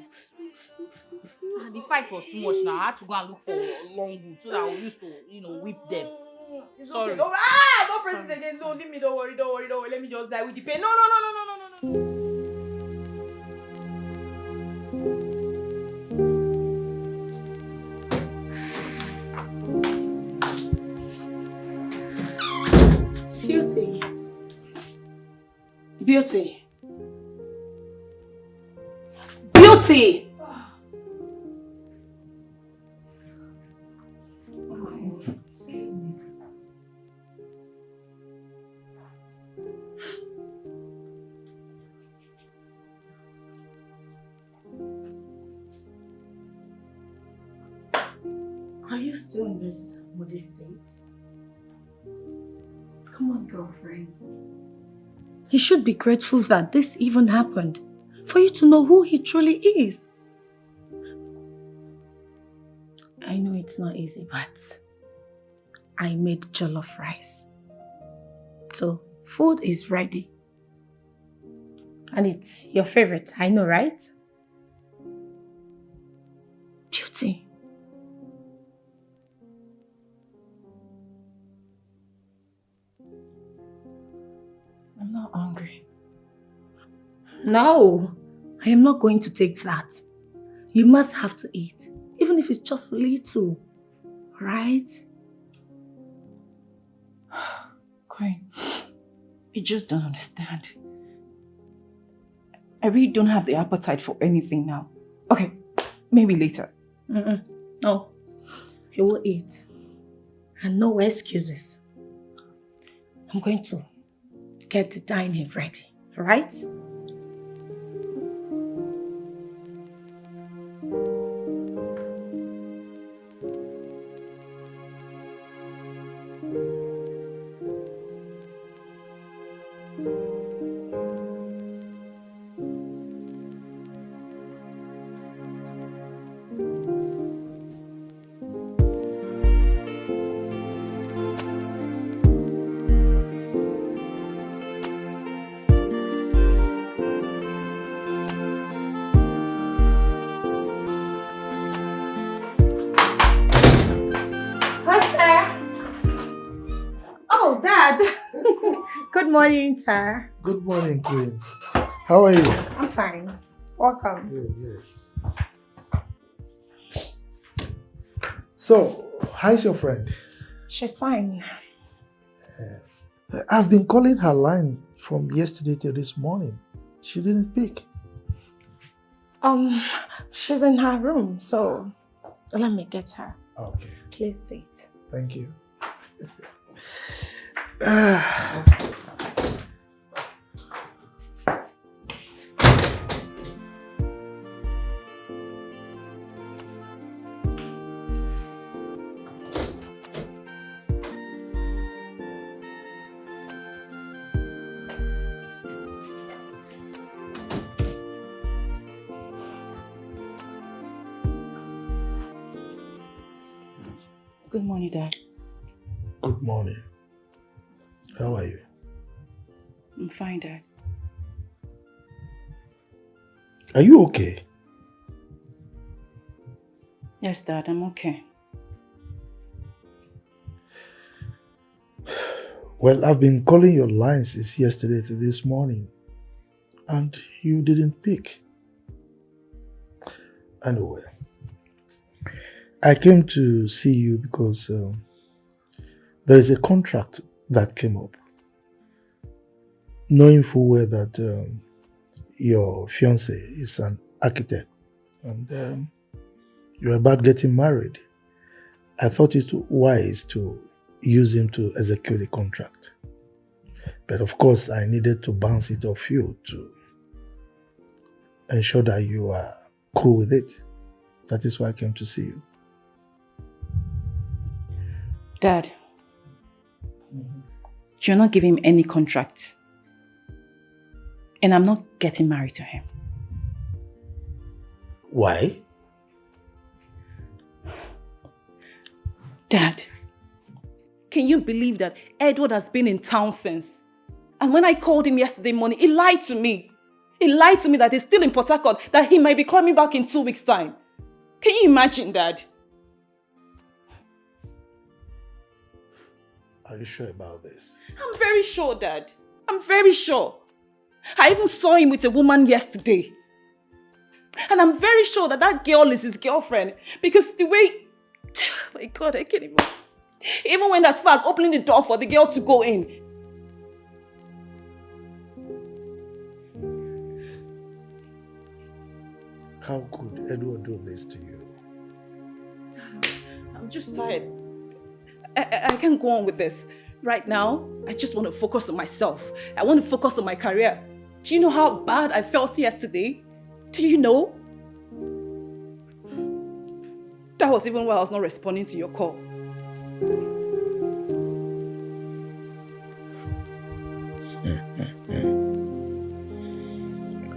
The fight was too much now. I had to go and look for long wood so that I would use to, whip them. It's Sorry. Okay. Don't press it again. No, leave me. Don't worry. Let me just die with the pain. No. Beauty. Are you still in this moody state? Come on, girlfriend. You should be grateful that this even happened, for you to know who he truly is. I know it's not easy, but I made jollof rice. So, food is ready. And it's your favorite, I know, right? Beauty. I'm not hungry. No, I am not going to take that. You must have to eat, even if it's just little, right? Queen, you just don't understand. I really don't have the appetite for anything now. Okay, maybe later. No, you will eat. And no excuses. I'm going to get the dining ready, right? Good morning, sir. Good morning, Queen. How are you? I'm fine. Welcome. Good, yes. So, how's your friend? She's fine. I've been calling her line from yesterday till this morning. She didn't pick. She's in her room, so let me get her. Okay. Please sit. Thank you. Good morning, Dad. Good morning. How are you? I'm fine, Dad. Are you okay? Yes, Dad, I'm okay. Well, I've been calling your line since yesterday to this morning, and you didn't pick. Anyway, I came to see you because there is a contract that came up. Knowing full well that your fiance is an architect and you're about getting married, I thought it wise to use him to execute the contract. But of course, I needed to bounce it off you to ensure that you are cool with it. That is why I came to see you. Dad, you're not giving him any contract. And I'm not getting married to him. Why? Dad, can you believe that Edward has been in town since? And when I called him yesterday morning, he lied to me. He lied to me that he's still in Port Harcourt, that he might be coming back in 2 weeks' time. Can you imagine, Dad? Are you sure about this? I'm very sure, Dad. I'm very sure. I even saw him with a woman yesterday. And I'm very sure that that girl is his girlfriend. Because the way... Oh my God, I can't even... He even went as far as opening the door for the girl to go in. How could Edward do this to you? I'm just tired. I can't go on with this. Right now, I just want to focus on myself. I want to focus on my career. Do you know how bad I felt yesterday? Do you know? That was even while I was not responding to your call.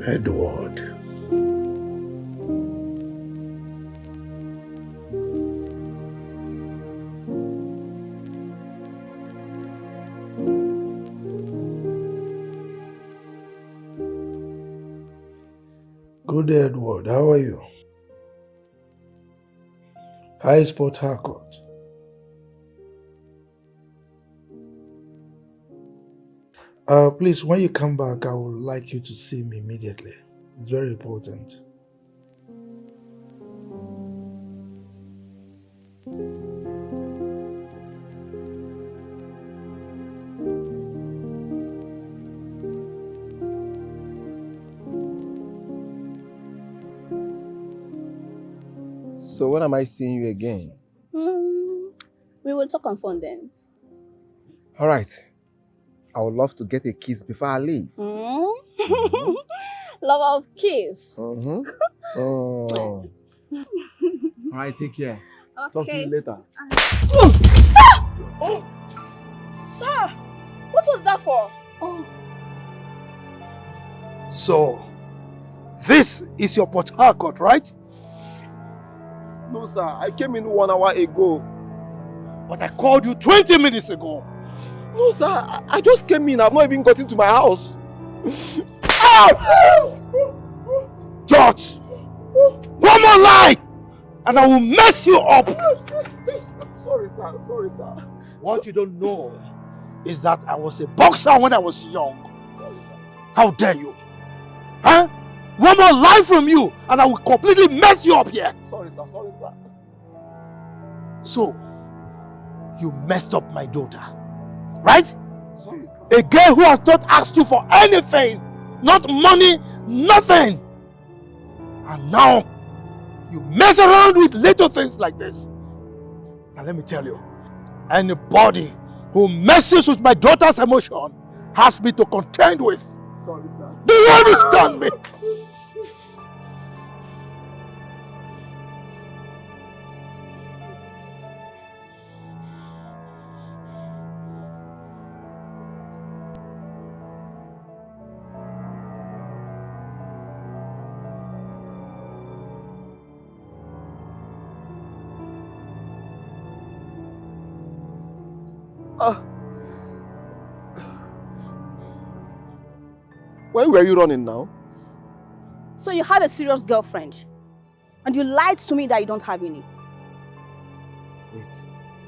Edward. Good Edward, how are you? How is Port Harcourt? Please, when you come back, I would like you to see me immediately. It's very important. So when am I seeing you again? We will talk on phone then. All right. I would love to get a kiss before I leave. Love of kiss. Oh. All right, take care. Okay. Talk to you later. Oh! Sir, what was that for? Oh. So, this is your Port Harcourt, right? No, sir. I came in 1 hour ago. But I called you 20 minutes ago. No, sir. I just came in. I've not even gotten to my house. George! One more lie! And I will mess you up! Sorry, sir. Sorry, sir. What you don't know is that I was a boxer when I was young. How dare you? Huh? One more lie from you and I will completely mess you up here. Sorry, sir. Sorry, sir. So, you messed up my daughter, right? Sorry, sir. A girl who has not asked you for anything, not money, nothing. And now, you mess around with little things like this. Now let me tell you, anybody who messes with my daughter's emotion has me to contend with. Sorry, sir. Do you understand me? Where were you running now? So you have a serious girlfriend, and you lied to me that you don't have any. Wait,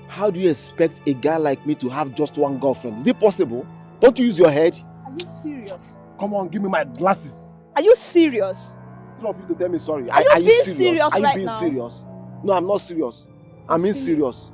how do you expect a guy like me to have just one girlfriend? Is it possible? Don't you use your head? Are you serious? Come on, give me my glasses. Are you serious? Three of you to tell me sorry. Are you being serious Are you right being now? serious? No, I'm not serious. I'm being serious.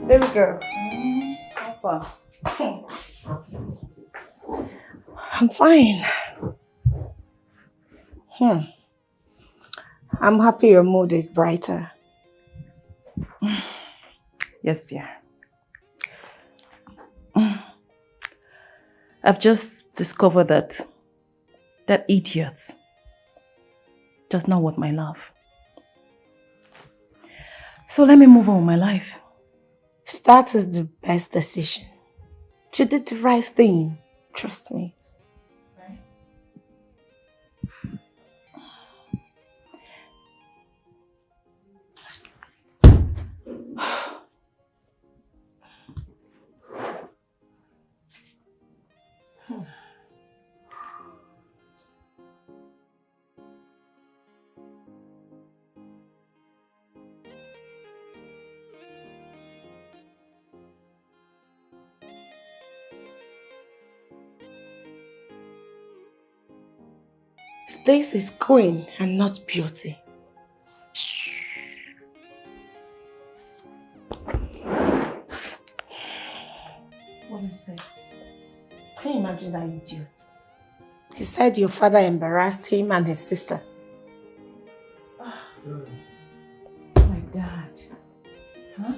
Baby girl. How far? I'm fine. I'm happy your mood is brighter. Yes, dear. I've just discovered that idiot does not want my love. So let me move on with my life. That is the best decision. You did the right thing. Trust me. This is queen and not beauty. What did you say? Can you imagine that idiot? He said your father embarrassed him and his sister. My dad. Huh?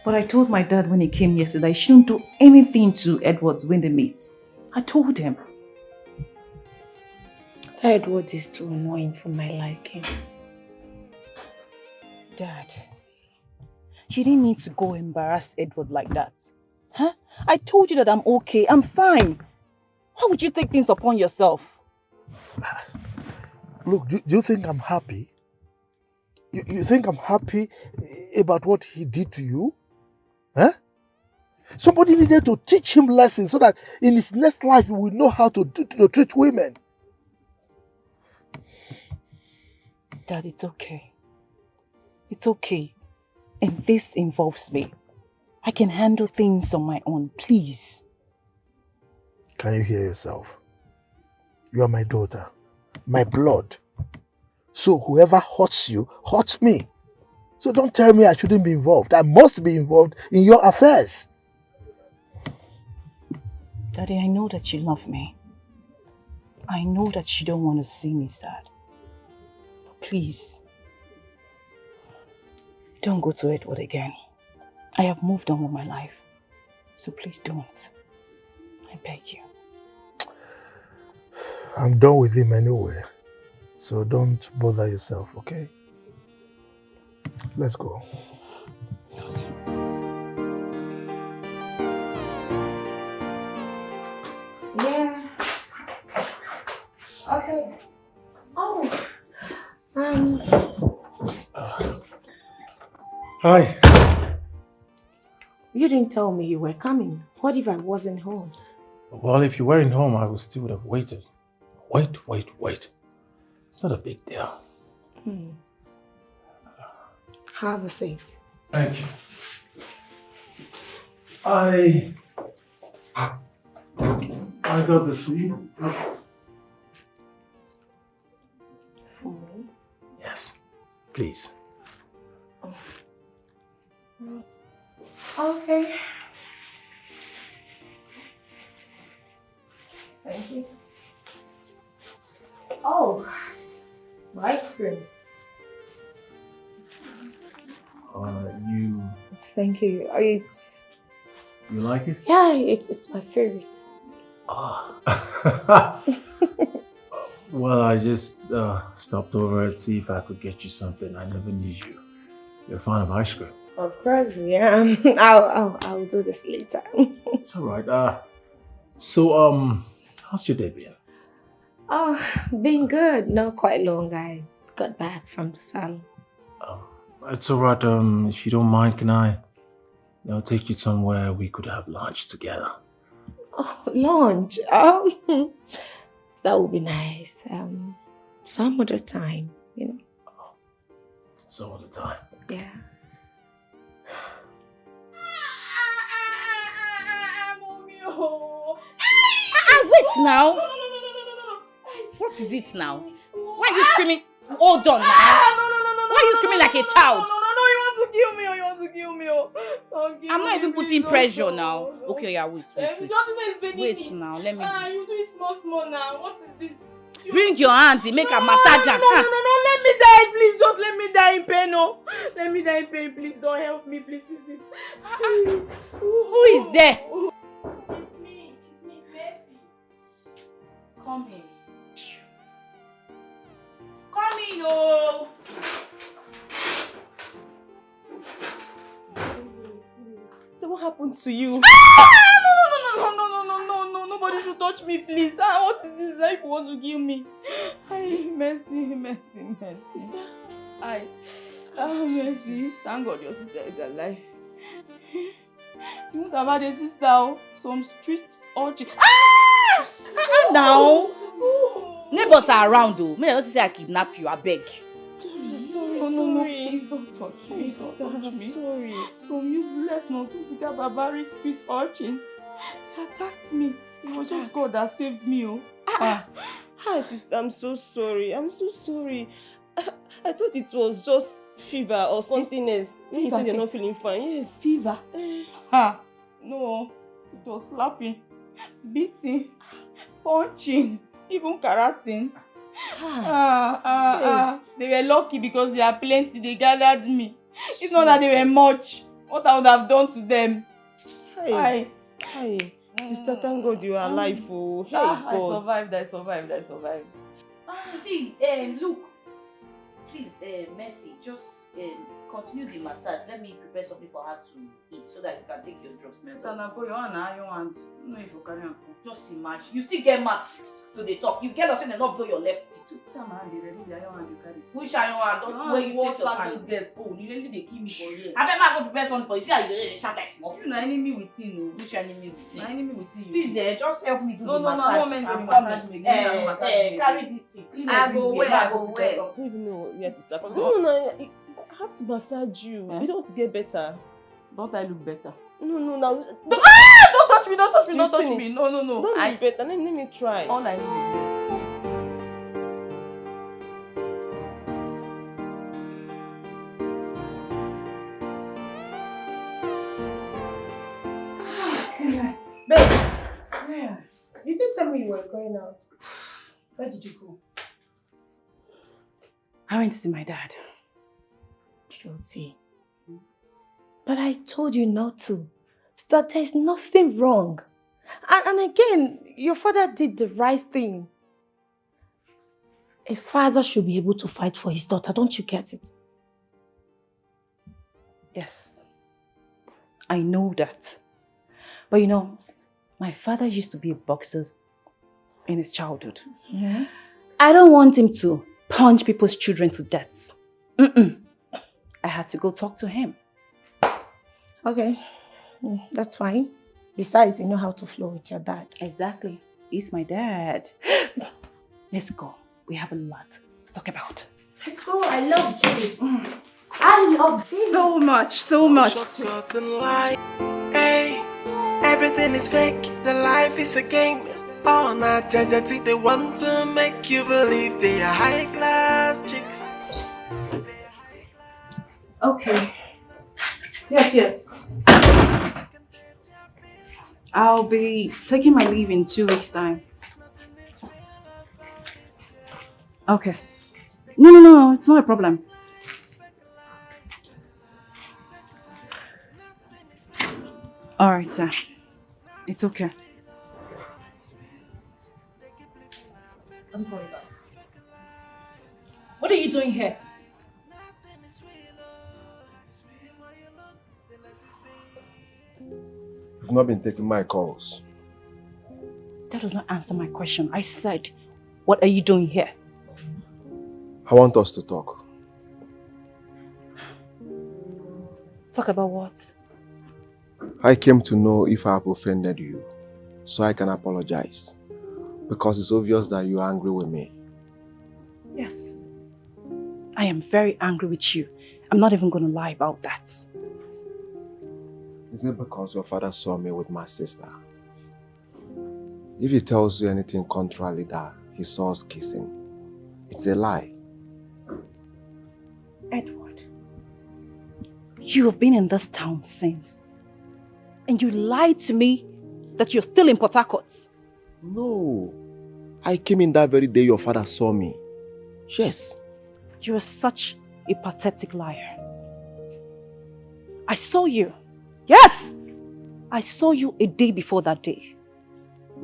But I told my dad when he came yesterday I shouldn't do anything to Edward when they meet. I told him. That Edward is too annoying for my liking. Dad, you didn't need to go embarrass Edward like that. Huh? I told you that I'm okay, I'm fine. Why would you take things upon yourself? Look, do you think I'm happy? You think I'm happy about what he did to you? Huh? Somebody needed to teach him lessons so that in his next life he will know how to treat women. Dad, it's okay. It's okay. And this involves me. I can handle things on my own, please. Can you hear yourself? You are my daughter, my blood. So whoever hurts you, hurts me. So don't tell me I shouldn't be involved. I must be involved in your affairs. Daddy, I know that you love me. I know that you don't want to see me sad. But please, don't go to Edward again. I have moved on with my life. So please don't. I beg you. I'm done with him anyway. So don't bother yourself, okay? Let's go. Yeah. Okay. Oh. Hi. You didn't tell me you were coming. What if I wasn't home? Well, if you weren't home, I would still would have waited. Wait. It's not a big deal. Have a seat. Thank you. I got this for you. For me? Yes, please. Okay. Thank you. Oh, ice cream. You Thank you. you like it? Yeah, it's my favorite. Ah. Well, I just stopped over to see if I could get you something. I never knew you're fond of ice cream. Of course, yeah. I'll do this later. It's all right. So how's your day been? Oh, been good. Not quite long. I got back from the salon. It's all right. If you don't mind, can I'll take you somewhere we could have lunch together. Oh, lunch. That would be nice. Some other time, you know. Some other time. Yeah. Wait now. What is it now? Why are you screaming? Hold on now. Why are you screaming like a child? You want to kill me or you want to kill me? I'm not even putting pressure now. Okay, yeah, wait. Nothing is beneath Wait me. now, let me You do it small now. What is this? bring your auntie, make her massage am. No, let me die, please. Just let me die in pain, no. Let me die in pain, please. Don't help me, please. Who is there? It's me, Messi. Come in. Come in, oh. So what happened to you? No. Nobody should touch me, please. What is this? If you want to kill me. Mercy. Sister. Mercy. Thank God your sister is alive. You won't have had a sister. Some street urchin. Now. Neighbors are around though. May I not say I kidnap you, I beg. No, please don't touch me. Sister, I'm sorry. Some useless, nonsensical, barbaric street urchins. They attacked me. It was just God that saved me. Hi, sister. I'm so sorry. I thought it was just fever or something else. You said you're not feeling fine. Yes. Fever? No. It was slapping, beating, punching, even karating. They were lucky because they are plenty. They gathered me. If not that they were much, what I would have done to them. Hi. Sister, thank God you are alive. Oh. Hey, God. I survived. See, look. Please, Mercy, just continue the massage. Let me prepare something for her to eat so that you can take your drugs. Just imagine. You still get mad to the talk. You get us and not blow your left teeth too. Which iron hand? Don't where you take your hand. You really they kill me for you. I better go prepare something for you. See how you shout like smoke. You know enemy within. Which enemy within? Enemy within you. Please, just help me do the massage. No, carry this thing. I go wear. I don't even know where to start. No, I have to massage you. You don't want to get better. Don't I look better? No. Don't touch me. No. Don't look better. Let me try. All I need is rest. Babe. Yeah. You didn't tell me you were going out. Where did you go? I went to see my dad. Guilty. But I told you not to. That there's nothing wrong. And again, your father did the right thing. A father should be able to fight for his daughter. Don't you get it? Yes, I know that. But you know, my father used to be a boxer in his childhood. Yeah. I don't want him to punch people's children to death. I had to go talk to him. Okay, that's fine. Besides, you know how to flow with your dad. Exactly. He's my dad. Let's go. We have a lot to talk about. Let's go. I love this. I love this. So much, so much. Shortcut in life. Hey, everything is fake. The life is a game. All not judging. They want to make you believe they are high class chicks. Okay. Yes. I'll be taking my leave in 2 weeks' time. Okay. No, it's not a problem. All right, sir. It's okay. I'm going back. What are you doing here? You've not been taking my calls. That does not answer my question. I said, what are you doing here? I want us to talk. Talk about what? I came to know if I have offended you, so I can apologize. Because it's obvious that you're angry with me. Yes. I am very angry with you. I'm not even going to lie about that. Is it because your father saw me with my sister? If he tells you anything contrary that he saw us kissing, it's a lie. Edward, you have been in this town since. And you lied to me that you're still in Port Harcourt. No. I came in that very day your father saw me. Yes. You are such a pathetic liar. I saw you. Yes! I saw you a day before that day.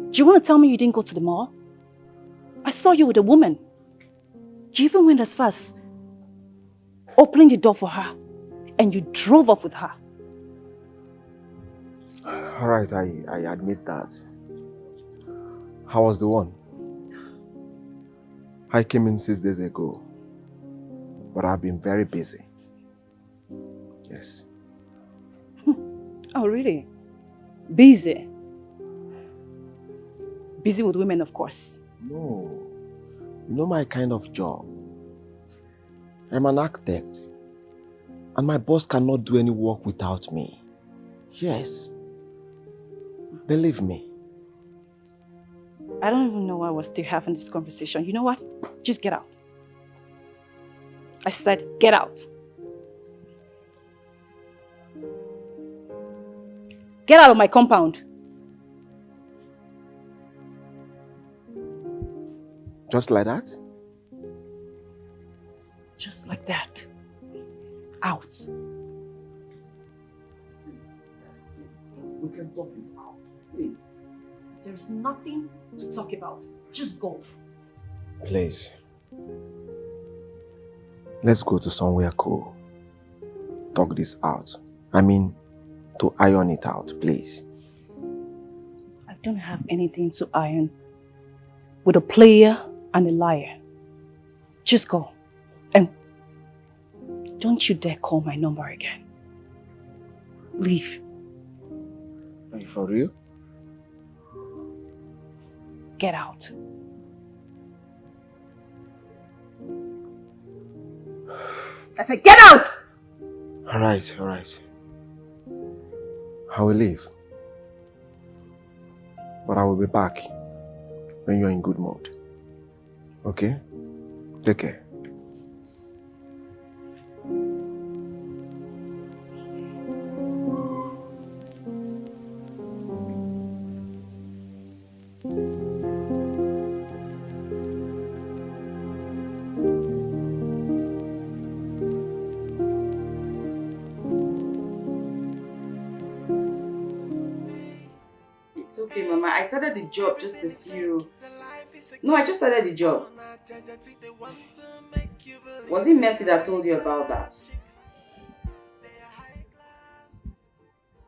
Do you want to tell me you didn't go to the mall? I saw you with a woman. You even went as far as opening the door for her. And you drove off with her. Alright, I admit that. I was the one. I came in 6 days ago. But I've been very busy. Yes. Oh, really? Busy? Busy with women, of course. No. You know my kind of job. I'm an architect. And my boss cannot do any work without me. Yes. Believe me. I don't even know why we're still having this conversation. You know what? Just get out. I said, get out. Get out of my compound. Just like that? Just like that. Out. We can talk this out, please. There is nothing to talk about. Just go. Please. Let's go to somewhere cool. Talk this out. I mean, to iron it out, please. I don't have anything to iron with a player and a liar. Just go. And don't you dare call my number again. Leave. Are you for real? Get out. I said, get out! Alright. I will leave. But I will be back when you're in good mood. Okay? Take care. It's okay, Mama. I started the job just as you No, I just started the job. Was it Mercy that told you about that?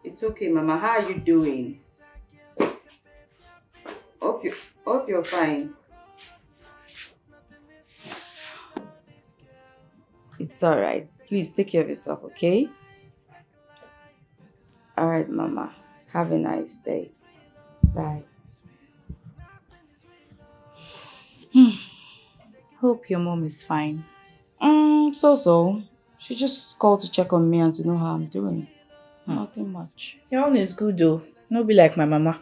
It's okay, Mama. How are you doing? Hope you're fine. It's alright. Please take care of yourself, okay? Alright, Mama. Have a nice day. Bye. Hope your mom is fine. So. She just called to check on me and to know how I'm doing. Nothing much. Your own is good though. No be like my mama.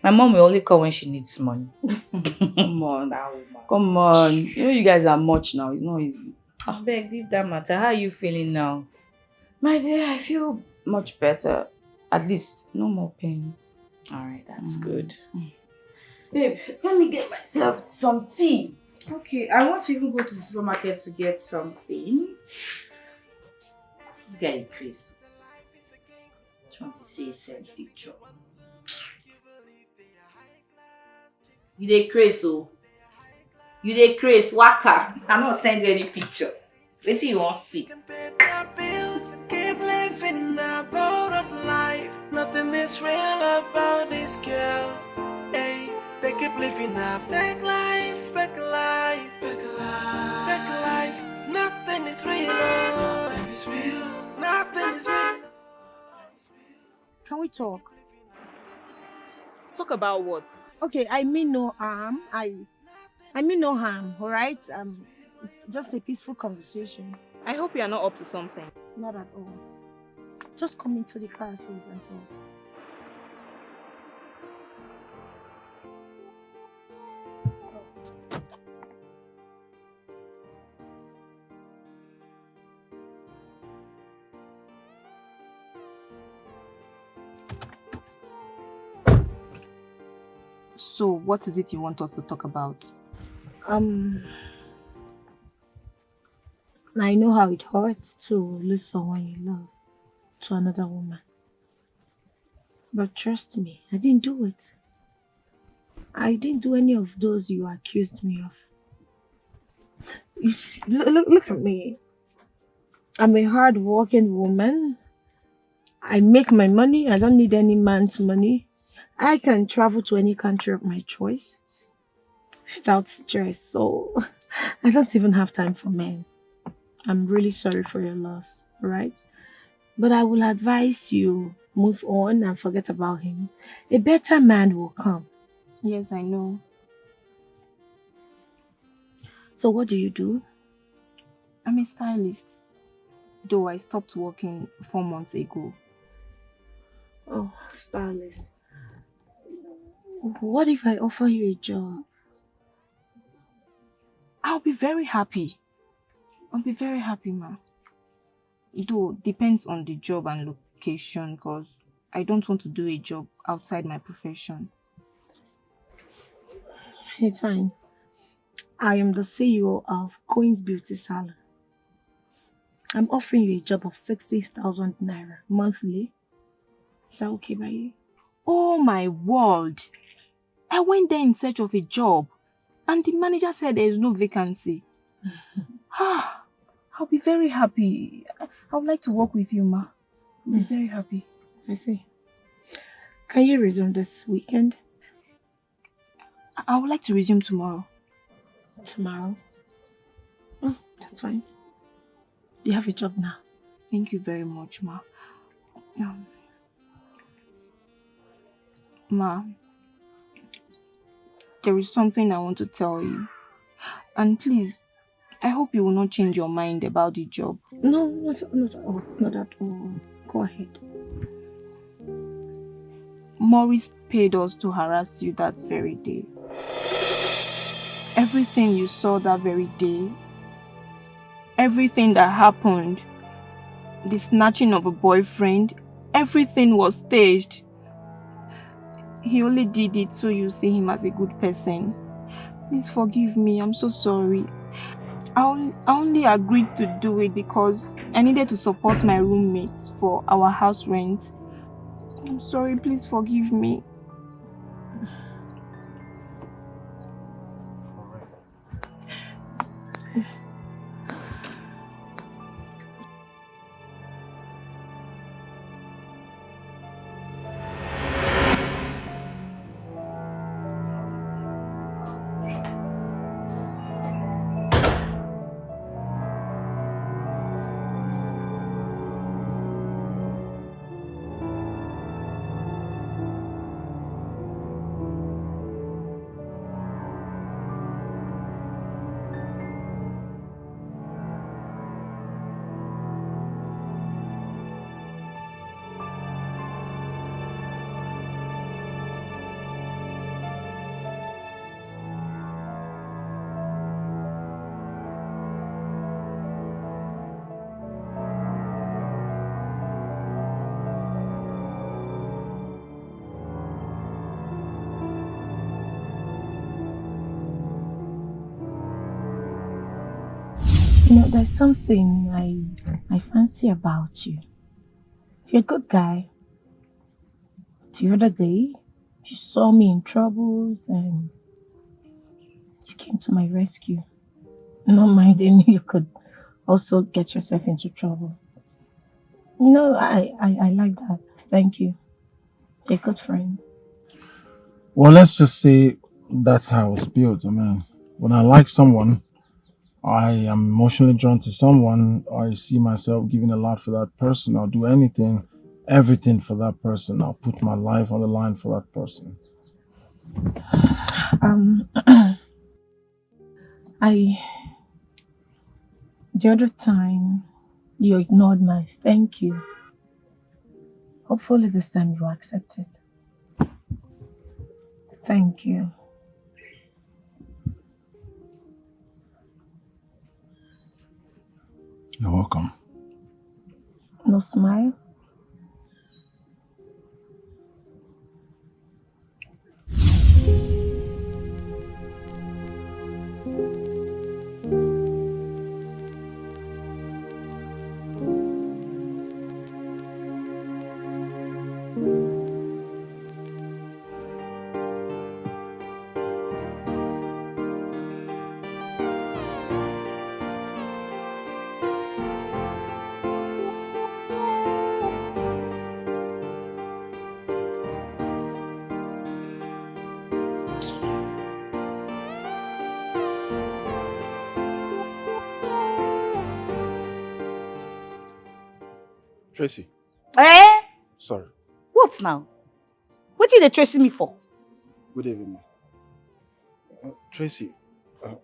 My mom will only call when she needs money. Come on. Come on. You know you guys are much now. It's not easy. I beg, leave that matter. How are you feeling now? My dear, I feel much better. At least no more pains. Alright, that's good. Babe, let me get myself some tea. Okay, I want to even go to the supermarket to get something. This guy is crazy. Trying to say send picture. You dey crazy, so you dey crazy, waka. I'm not sending any picture. Wait till you want to see. Keep living a borrowed life. Nothing is real about these girls. Hey, they keep living a fake life, fake life, fake life, fake life. Nothing is real. Nothing is real. Nothing is real. Can we talk? Talk about what? Okay, I mean no harm. I mean no harm, alright? It's just a peaceful conversation. I hope you are not up to something. Not at all. Just come into the car so we can talk. So, what is it you want us to talk about? I know how it hurts to lose someone you love to another woman. But trust me, I didn't do it. I didn't do any of those you accused me of. Look at me. I'm a hard-working woman. I make my money. I don't need any man's money. I can travel to any country of my choice without stress. So I don't even have time for men. I'm really sorry for your loss, right? But I will advise you move on and forget about him. A better man will come. Yes, I know. So what do you do? I'm a stylist. Though I stopped working 4 months ago. Oh, stylist. What if I offer you a job? I'll be very happy. I'll be very happy, ma. Though, depends on the job and location, because I don't want to do a job outside my profession. It's fine. I am the CEO of Queen's Beauty Salon. I'm offering you a job of 60,000 naira monthly. Is that okay by you? Oh my word! I went there in search of a job and the manager said there is no vacancy. I'll be very happy. I would like to work with you, ma. I'll be very happy. I see. Can you resume this weekend? I would like to resume tomorrow. Tomorrow? Oh, that's fine. You have a job now. Thank you very much, ma. Ma, there is something I want to tell you. And please, I hope you will not change your mind about the job. No, not at all. Not at all. Go ahead. Maurice paid us to harass you that very day. Everything you saw that very day, everything that happened, the snatching of a boyfriend, everything was staged. He only did it so you see him as a good person. Please forgive me, I'm so sorry. I only agreed to do it because I needed to support my roommates for our house rent. I'm sorry, please forgive me. You know, there's something I fancy about you. You're a good guy. The other day, you saw me in troubles and you came to my rescue. Not minding you could also get yourself into trouble. You know, I like that. Thank you. You're a good friend. Well, let's just say that's how it's built. I mean, when I like someone, I am emotionally drawn to someone, I see myself giving a lot for that person. I'll do anything, everything for that person. I'll put my life on the line for that person. The other time, you ignored my thank you. Hopefully this time you accept it. Thank you. You're welcome. No smile? Tracy. Eh? Sorry. What now? What are they tracing me for? Good evening. Tracy, I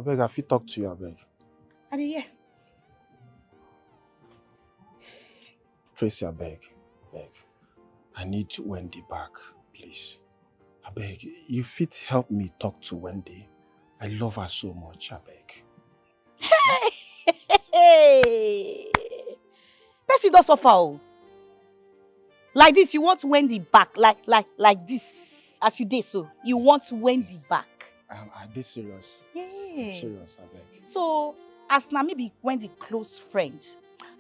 beg, I fit talk to you, I beg. Are you here? Tracy, I beg. I need Wendy back, please. I beg, you fit help me talk to Wendy. I love her so much, I beg. Hey! Percy does suffer. Like this, you want Wendy back. Like this. As you did so. You want Wendy back. I did serious. Yeah. I'm serious, I beg. So, as now maybe Wendy close friend,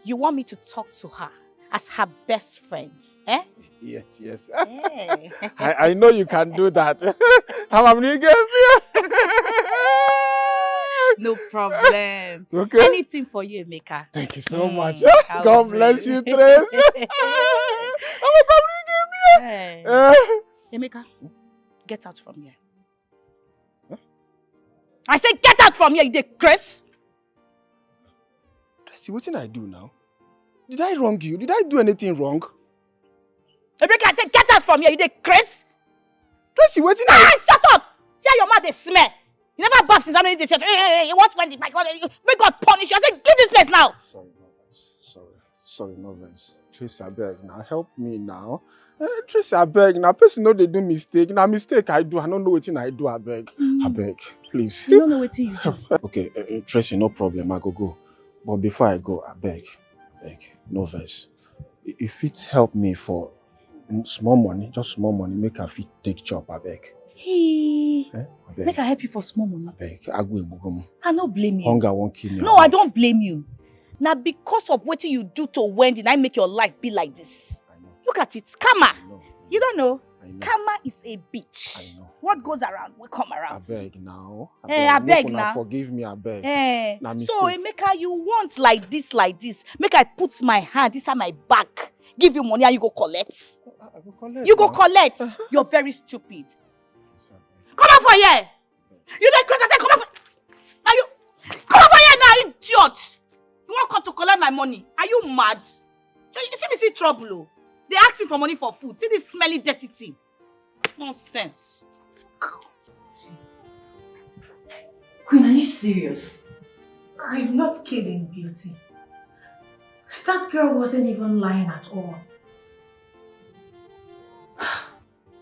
you want me to talk to her as her best friend, eh? Yes. Yeah. I know you can do that. No problem. Okay. Anything for you, Emeka. Thank you so much. I God will bless do. you, Tracy. Hey. Emeka, get out from here. Huh? I said get out from here, you dey Chris. Tracy, what did I do now? Did I wrong you? Did I do anything wrong? Emeka, I said get out from here, you dey Chris. Tracy, what did I... Shut up! See how your mouth dey smell. You never bath since how many days? You want Wendy? My God, may God punish you. I said give this place now. Sorry, no verse. Tracy, I beg now. Help me now. Tracy, I beg now. Person know they do mistake. Now mistake I do. I don't know what I do. I beg. I beg. Please. You don't know what you do. Okay, Tracy, no problem. I go. But before I go, I beg. No verse. If it help me for small money, just small money, make a fit take job. I beg. Hey. Make I help you for small money. I don't blame you. Hunger won't kill me. No, I don't blame you. Now because of what you do to Wendy, I make your life be like this. Look at it, karma. You don't know. Karma is a bitch. What goes around will come around. I beg now. I beg now. Forgive me, I beg. So Emeka, you want like this. Make I put my hand inside my back, give you money and you go collect. I go collect. You go collect. You're very stupid. Come out for here. You don't crazy. I said come out for... Are you... Come out for here now, idiot. You want come to collect my money? Are you mad? You see me see trouble. Oh. They ask me for money for food. See this smelly dirty thing. Nonsense. Queen, are you serious? I'm not kidding, Beauty. That girl wasn't even lying at all.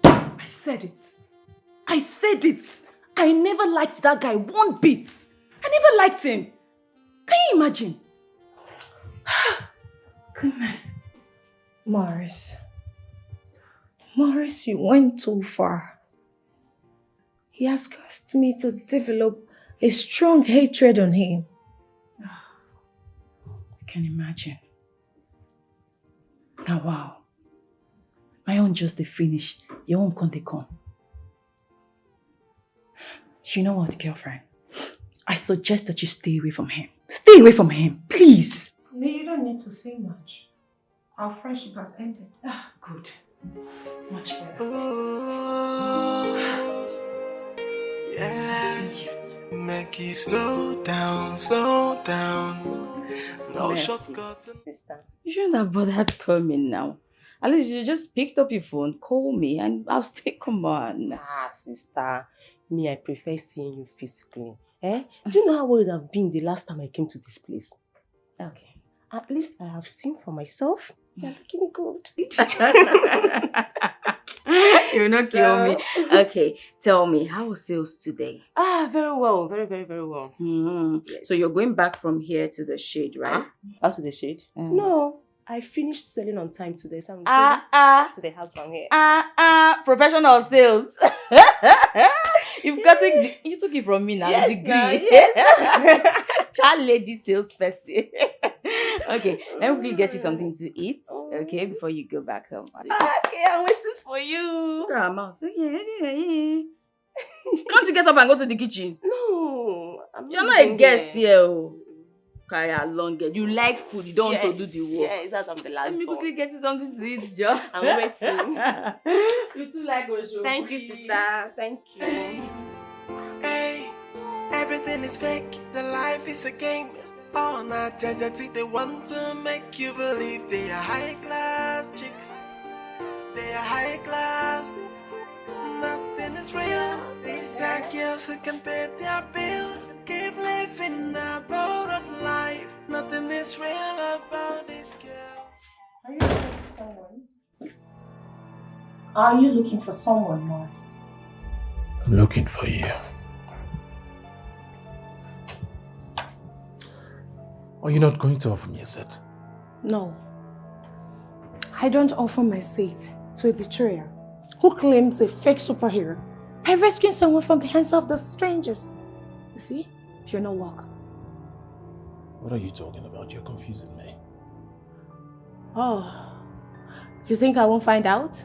I said it. I never liked that guy one bit. I never liked him. Can you imagine? Goodness. Morris, you went too far. He has caused me to develop a strong hatred on him. can imagine. Now, wow. My own just the finish. Your own can't come. You know what, girlfriend? I suggest that you stay away from him. Stay away from him, please. No, you don't need to say much. Our friendship has ended. Ah, good. Much better. Yeah. Make you slow down, slow down. No Mercy, shortcut. sister. You shouldn't have bothered coming now. At least you just picked up your phone, call me, and I'll stay. Come on. Ah, sister. Me, I prefer seeing you physically. Eh? Do you know how worried I've been the last time I came to this place? Okay. At least I have seen for myself. You're looking good. You'll not kill me. Okay, tell me, how was sales today? Ah, very well. Very, very, very well. So you're going back from here to the shade, right? Out to the shade? No, I finished selling on time today. So I'm going to the house from here. Professional of sales. You took it from me now. Yes, Degree. now, yes. Child lady salesperson. Okay, let me quickly get you something to eat. Okay, before you go back home. Okay, I'm waiting for you. Can't you get up and go to the kitchen? No, You're not a guest here. Oh. Kaya longer. You like food, you don't want to do the work. Yes, that's I'm the last Let me one. quickly get you something to eat, Joe. I'm waiting. You too like Osho. Thank you, sister. Thank you. Hey, everything is fake. The life is a game. All night, they want to make you believe they are high class chicks. They are high class. Nothing is real. These are girls who can pay their bills. Keep living a borrowed life. Nothing is real about this girl. Are you looking for someone? Are you looking for someone, Morris? I'm looking for you. Are you not going to offer me a seat? No. I don't offer my seat to a betrayer who claims a fake superhero by rescuing someone from the hands of the strangers. You see? You're not welcome. What are you talking about? You're confusing me. Oh. You think I won't find out?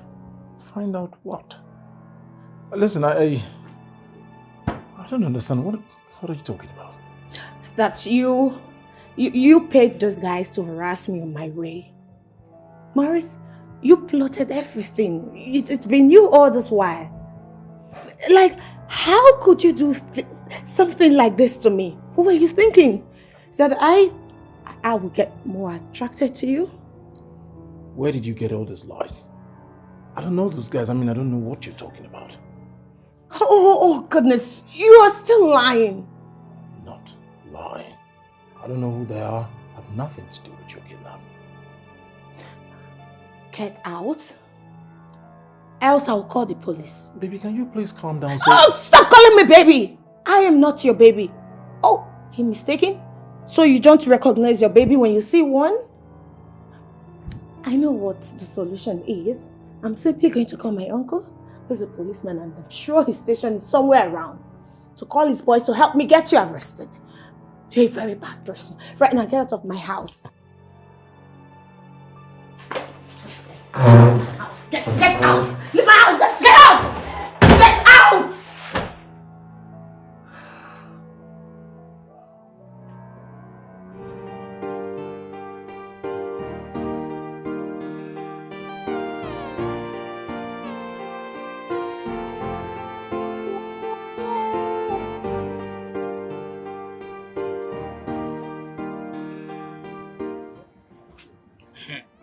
Find out what? Listen, I don't understand. What are you talking about? That you paid those guys to harass me on my way. Morris, you plotted everything. It's been you all this while. Like, how could you do something like this to me? What were you thinking? That I will get more attracted to you? Where did you get all these lies? I don't know those guys. I mean, I don't know what you're talking about. Oh goodness, you are still lying. Not lying. I don't know who they are. I have nothing to do with your kidnap. Get out. Else I will call the police. Baby, can you please calm down? Oh, stop calling me baby! I am not your baby. Oh, he mistaken? So you don't recognize your baby when you see one? I know what the solution is. I'm simply going to call my uncle, who's a policeman, and I'm sure his station is somewhere around, to call his boys to help me get you arrested. You're a very bad person. Right now, get out of my house. Just get out of my house. Get out! Leave my house! Get out! Get out!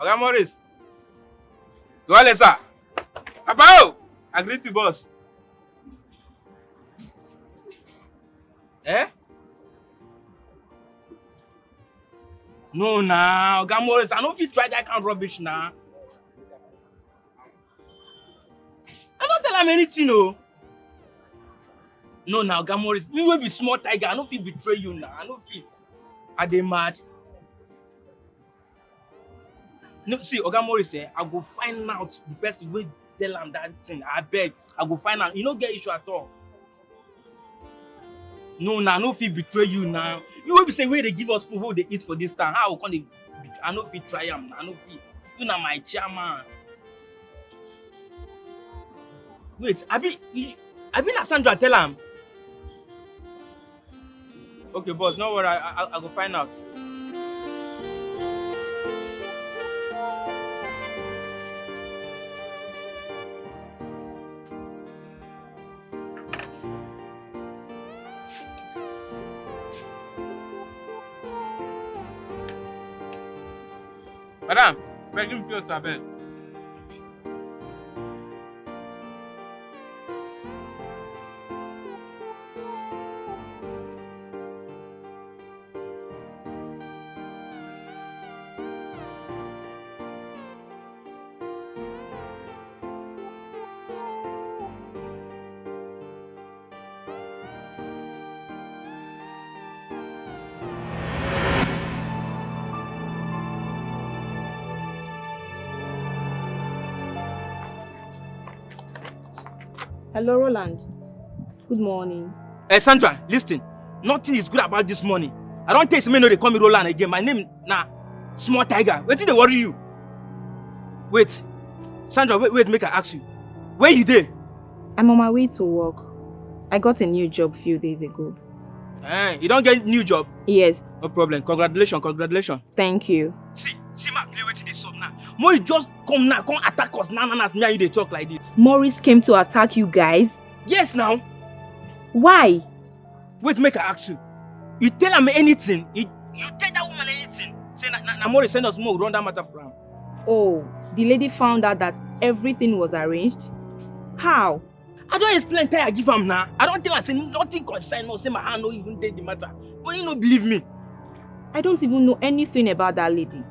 Oga Morris. Go on, sir. Papa, agree to boss. Eh? No, nah. Oga Morris, I don't fit try that kind of rubbish now. I don't tell him anything, no. No, now, Oga Morris, me will be small tiger. I don't fit betray you now. I don't fit. Are they mad? No, see, Oga Morris, I go find out the person will tell him that thing. I beg. I go find out. You don't get issue at all. No, nah, no fit betray you now. You will be say where they give us food, who they eat for this time. How can they? I no fit try am. I no fit. You na my chairman. Wait, I be na Sandra tell am. Okay, boss, no worry. I go find out. Madam, beg him pure tablet. Hello, Roland. Good morning. Hey, Sandra, listen. Nothing is good about this morning. I don't take me no they call me Roland again. My name Small Tiger. Wait till they worry you. Wait. Sandra, wait, make I ask you. Where you there? I'm on my way to work. I got a new job a few days ago. You don't get new job? Yes. No problem. Congratulations. Thank you. See my play waiting this up now. Morris just come now, come attack us now, me and you they talk like this. Morris came to attack you guys? Yes now. Why? Wait, make I ask you. You tell him anything. You tell that woman anything. Say na Morris send us more run that matter for him. Oh, the lady found out that everything was arranged? How? I don't explain tell I give him now. I don't tell her say nothing concern no, say my hand no even take the matter. But you don't believe me. I don't even know anything about that lady.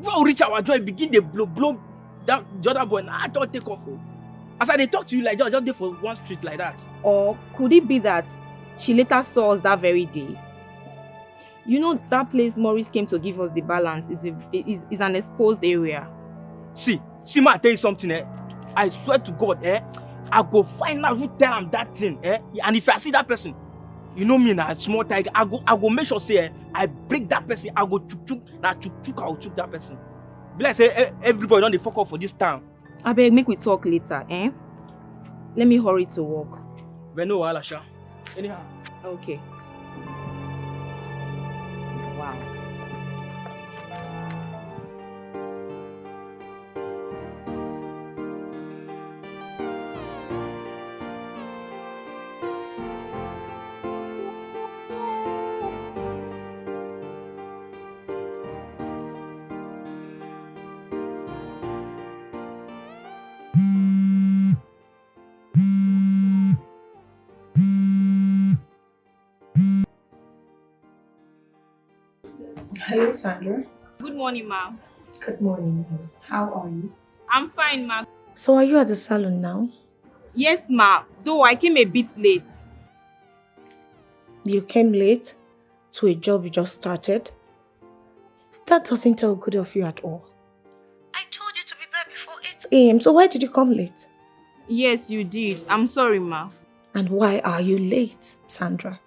Before we reach our joy, begin the blow down the other boy. Nah, I don't take off. As I they talk to you like just there for one street like that. Or could it be that she later saw us that very day? You know that place Morris came to give us the balance is an exposed area. See, ma, I tell you something, I swear to God, I go find out who tell him that thing, and if I see that person, you know me now, Small Tiger, I go make sure say I break that person, I go chuk, I will chuk that person. Be like say everybody don't dey fuck up for this town. I beg, make we talk later, Let me hurry to work. But no wahala, sha. Anyhow. Okay. Wow. Hello, Sandra. Good morning, ma'am. Good morning. How are you? I'm fine, ma'am. So are you at the salon now? Yes, ma'am. Though I came a bit late. You came late to a job you just started? That doesn't tell good of you at all. I told you to be there before 8 a.m. So why did you come late? Yes, you did. I'm sorry, ma'am. And why are you late, Sandra?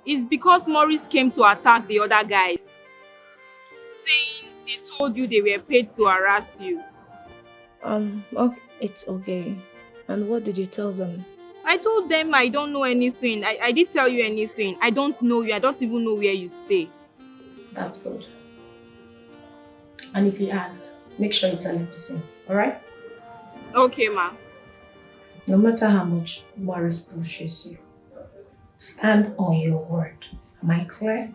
It's because Morris came to attack the other guys. Saying they told you they were paid to harass you. Okay, it's okay. And what did you tell them? I told them I don't know anything. I didn't tell you anything. I don't know you. I don't even know where you stay. That's good. And if he asks, make sure you tell him the same, alright? Okay, ma'am. No matter how much Morris pushes you, stand on your word. Am I clear?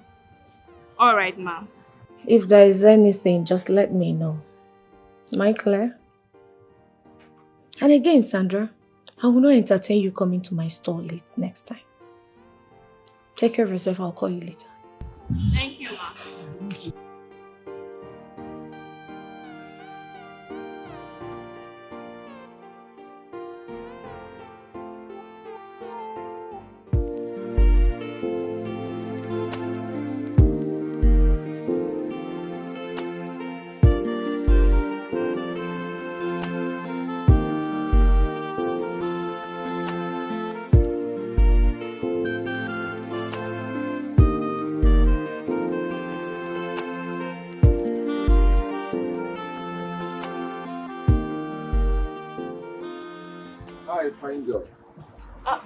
Alright, ma'am. If there is anything, just let me know. Am I clear? And again, Sandra, I will not entertain you coming to my store late next time. Take care of yourself. I'll call you later. Thank you, ma'am. my fine girl.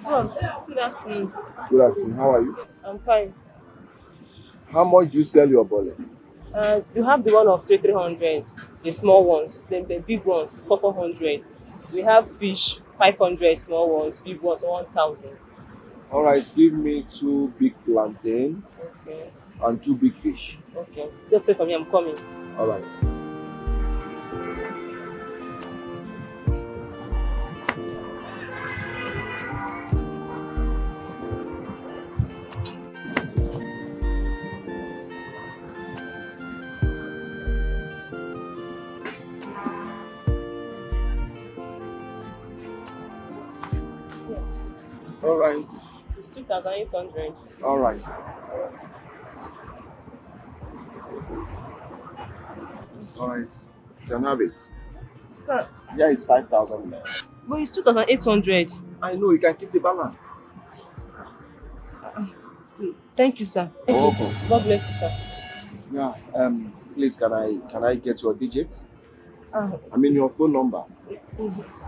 Bros, good afternoon. Good afternoon. How are you? I'm fine. How much do you sell your bole? You have the one of 300, the small ones. Then the big ones, 400. We have fish, 500, small ones, big ones, 1,000. All right, give me 2 big plantain Okay. and 2 big fish. Okay. Just wait for me, I'm coming. All right. See, All right. it's 2,800. All right. All right. You can have it. Sir, Yeah, it's 5,000 now. but it's 2,800. I know, you can keep the balance. Thank you, sir. You're welcome. God bless you, sir. Yeah. Please, can I get your digits? Ah, I mean your phone number.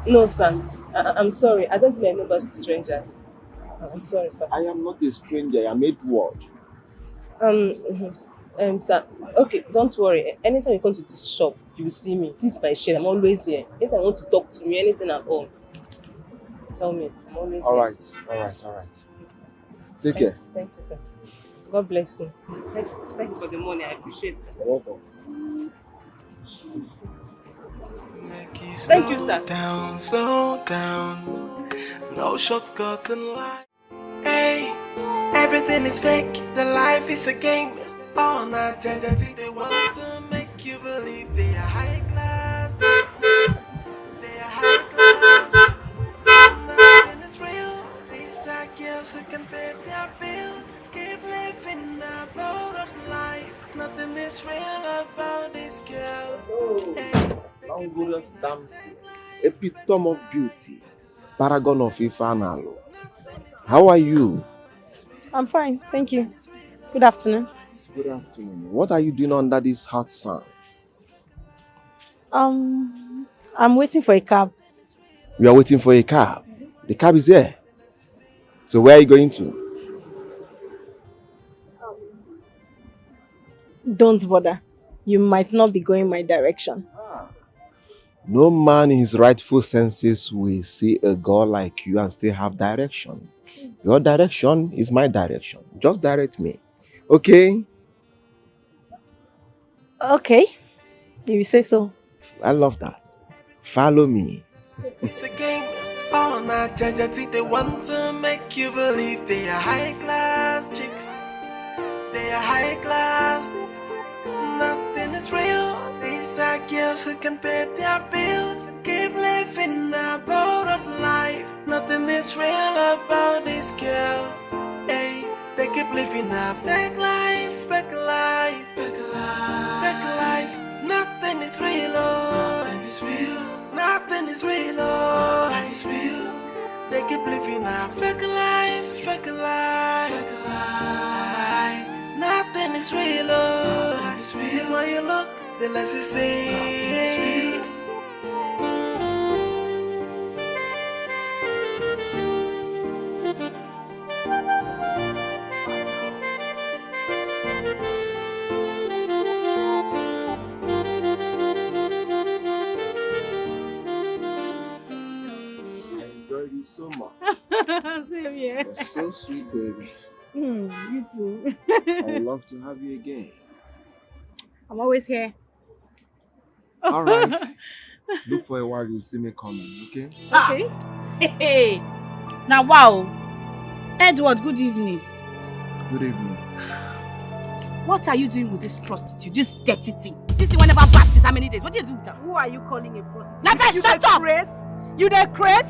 no, sir. I'm sorry. I don't give my numbers to strangers. I'm sorry, sir. I am not a stranger. I am Edward. Sir. Okay, don't worry. Anytime you come to this shop, you will see me. This is my shade. I'm always here. If I want to talk to me, anything at all, tell me. I'm always All here. right. All right. All right. Take care. Thank you, sir. God bless you. Thank you for the money. I appreciate it. You're welcome. Thank you, sir. Slow down. No shortcut in life. Hey, everything is fake. The life is a game. All night, they want to make you believe they are high class. They are high class. Nothing is real. These are girls who can pay their bills. Keep living a borrowed life. Nothing is real about these girls. Hey. Glorious Damsey, epitome of beauty, paragon of Ifanalo. How are you? I'm fine, thank you. Good afternoon. Good afternoon. What are you doing under this hot sun? I'm waiting for a cab. You are waiting for a cab. The cab is here. So where are you going to? Don't bother. You might not be going my direction. No man in his rightful senses will see a girl like you and still have direction. Your direction is my direction. Just direct me. Okay? Okay, if you say so. I love that. Follow me. It's a game. All night, they want to make you believe they are high class chicks. They are high class. Nothing is real. These are girls who can pay their bills. Keep living a borrowed life. Nothing is real about these girls. Hey, they keep living a fake life, fake life, fake life, fake life. Nothing is real, oh. Nothing is real. Nothing is real, oh. Nothing is real. They keep living a fake life, fake life, fake life. Nothing is real, oh. Nothing is real. The more you look, the less you see. You so much. Same here. You're so sweet, baby. You too. I would love to have you again. I'm always here. All right. Look for a while, you'll see me coming, okay? Okay. Hey. Now, wow. Edward, good evening. Good evening. What are you doing with this prostitute, this dirty thing? This thing will never pass since how many days? What did you do with her? Who are you calling a prostitute? Natasha, You shut dey up! craze? You dey craze?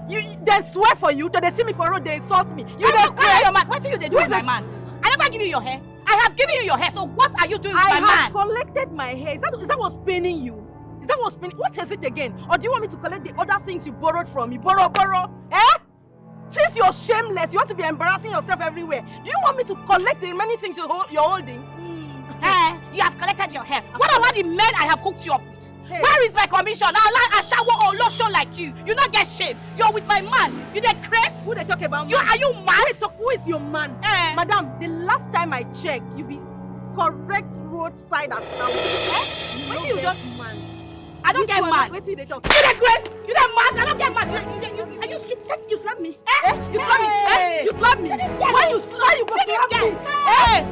They swear for you, they see me for road, they insult me. You dey craze? What do you do with my man? I never give you your hair. I have given you your hair, so what are you doing with my I man? have collected my hair. Is that what's paining you? Is that what's paining? What is it again? Or do you want me to collect the other things you borrowed from me? Borrow? Eh? Since you're shameless, you want to be embarrassing yourself everywhere. Do you want me to collect the remaining things you're holding? You have collected your hair. What about the men I have hooked you up with? Hey. Where is my commission? I like a shower or lotion like you. You not get shame. You're with my man. You the Chris? Who they talk about? You man? are you mad? Who is your man? Madam, the last time I checked, you be correct roadside at town. When you just man. I don't get mad. Wait till they talk. You the Grace? You the mad? I don't get mad. Are you stupid? You slap me? You slap me? You slap me? When you slap, you go slap me.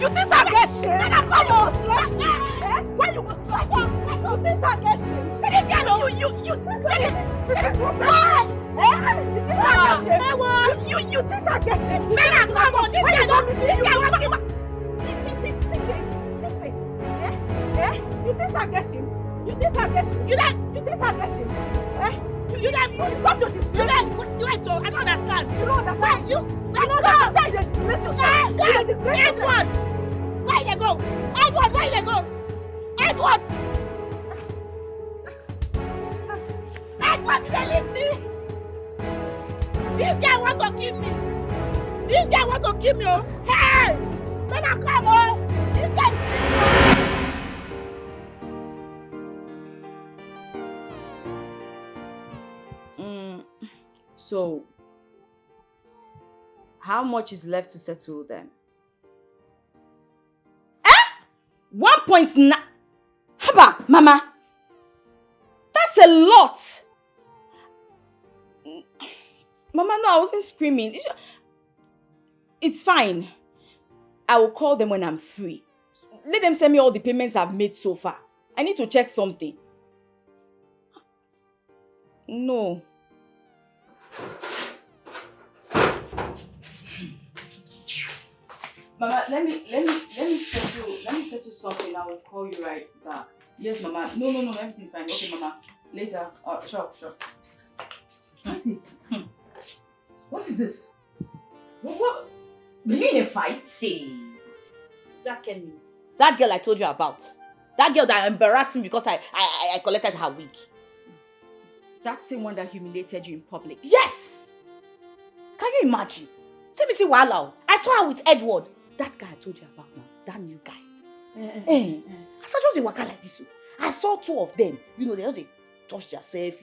You think I get shame? Come on, slap me. When you go slap me? You think I get shame? You think I get shame? Man, come on. This guy don't mean you. You think I get shame? You think I get shame? You think I get shame? You come to this. You I don't understand. You don't understand. You don't understand. You disgrace yourself. You disgrace yourself. Where you go? Edward, where you go? Edward! Edward, did they leave me? This guy want to kill me. This guy want to kill me. Oh. Hey! When I come home, this guy. So, how much is left to settle them? 1.9. Haba, Mama. That's a lot. Mama, no, I wasn't screaming. It's fine. I will call them when I'm free. Let them send me all the payments I've made so far. I need to check something. No. Mama, let me settle something. I will call you right back. Yes, Mama. No, everything's fine. Okay, Mama. Later. Sure. Tracy. What is this? What? Are you in a fight? Hey. Is that Kenny? That girl I told you about. That girl that embarrassed me because I collected her wig. That's the one that humiliated you in public. Yes! Can you imagine? See Wala. I saw her with Edward. That guy I told you about now. That new guy. I saw just a waka like this. I saw two of them. They just touch themselves.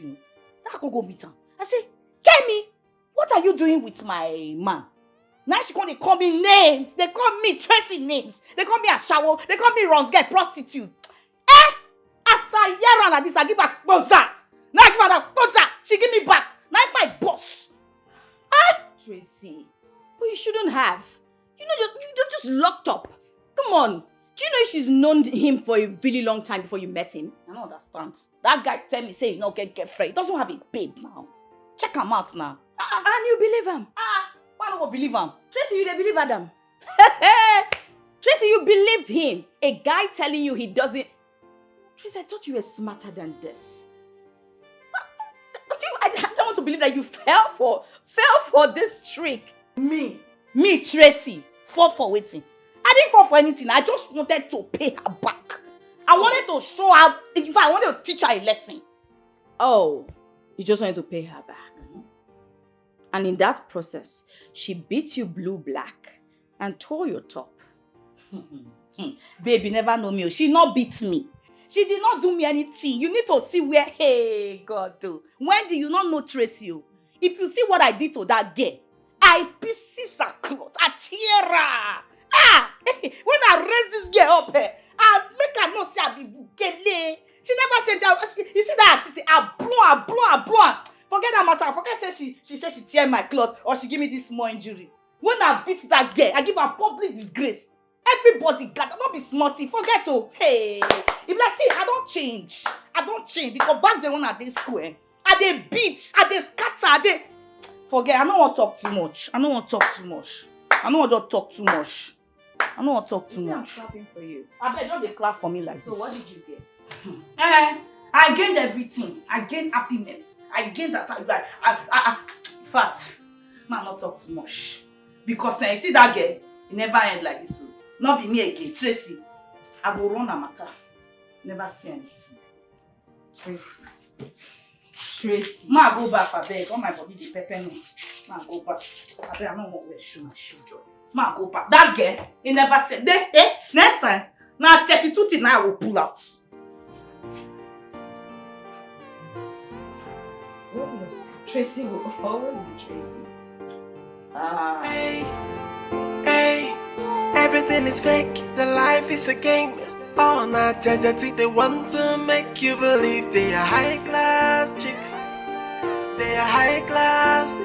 I could go meet her. I say, Kemi, what are you doing with my man? Now she can't call me names. They call me Tracy names. They call me a shower. They call me runs girl prostitute. As I hear her like this, I give her boza. Now I give her that boza. She give me back. Now I fight boss. Tracy, but you shouldn't have. You're just locked up. Come on. Do you know she's known him for a really long time before you met him? I don't understand. That guy tell me, say, get free. He doesn't have a babe now. Check him out now. And you believe him? Why don't you believe him? Tracy, you don't believe Adam. Tracy, you believed him. A guy telling you he doesn't... Tracy, I thought you were smarter than this. I don't want to believe that you fell for this trick. Me, Tracy, fall for waiting. I didn't fall for anything. I just wanted to pay her back. I wanted to show her, if I wanted to teach her a lesson. Oh, you just wanted to pay her back. And in that process, she beat you blue-black and tore your top. Baby, never know me. She not beat me. She did not do me anything. You need to see where, hey, God, do. When do you not know Tracy? If you see what I did to that girl, I pieces her clothes. I tear her. When I raise this girl up, I make her not say I be gele. She never said, you see that? I blow. Forget that matter. Forget she said she tear my clothes or she give me this small injury. When I beat that girl, I give her public disgrace. Everybody got not be smarty. Forget to hey. If like see, I don't change because back then when I did school, I did beat, I did scatter, forget. I don't want to talk too much. I don't want to talk too much. I'm clapping for you. I bet you clap for me like this. So what did you get? I gained everything. I gained happiness. I gained that. In fact, man, not talk too much. Because you see that girl, it never end like this. Not be me again, Tracy. I go run a matter. Never see anything. Tracy. Ma, go back, I beg. All my body, the pepper me. Ma, go back. I beg, I don't want to wear my shoe, Joy. Ma, go back. That girl, he never said. Next time, now 32 things I will pull out. It's obvious. Tracy will always be Tracy. Hey, everything is fake, the life is a game. All night, judge, they want to make you believe they are high class chicks. They are high class.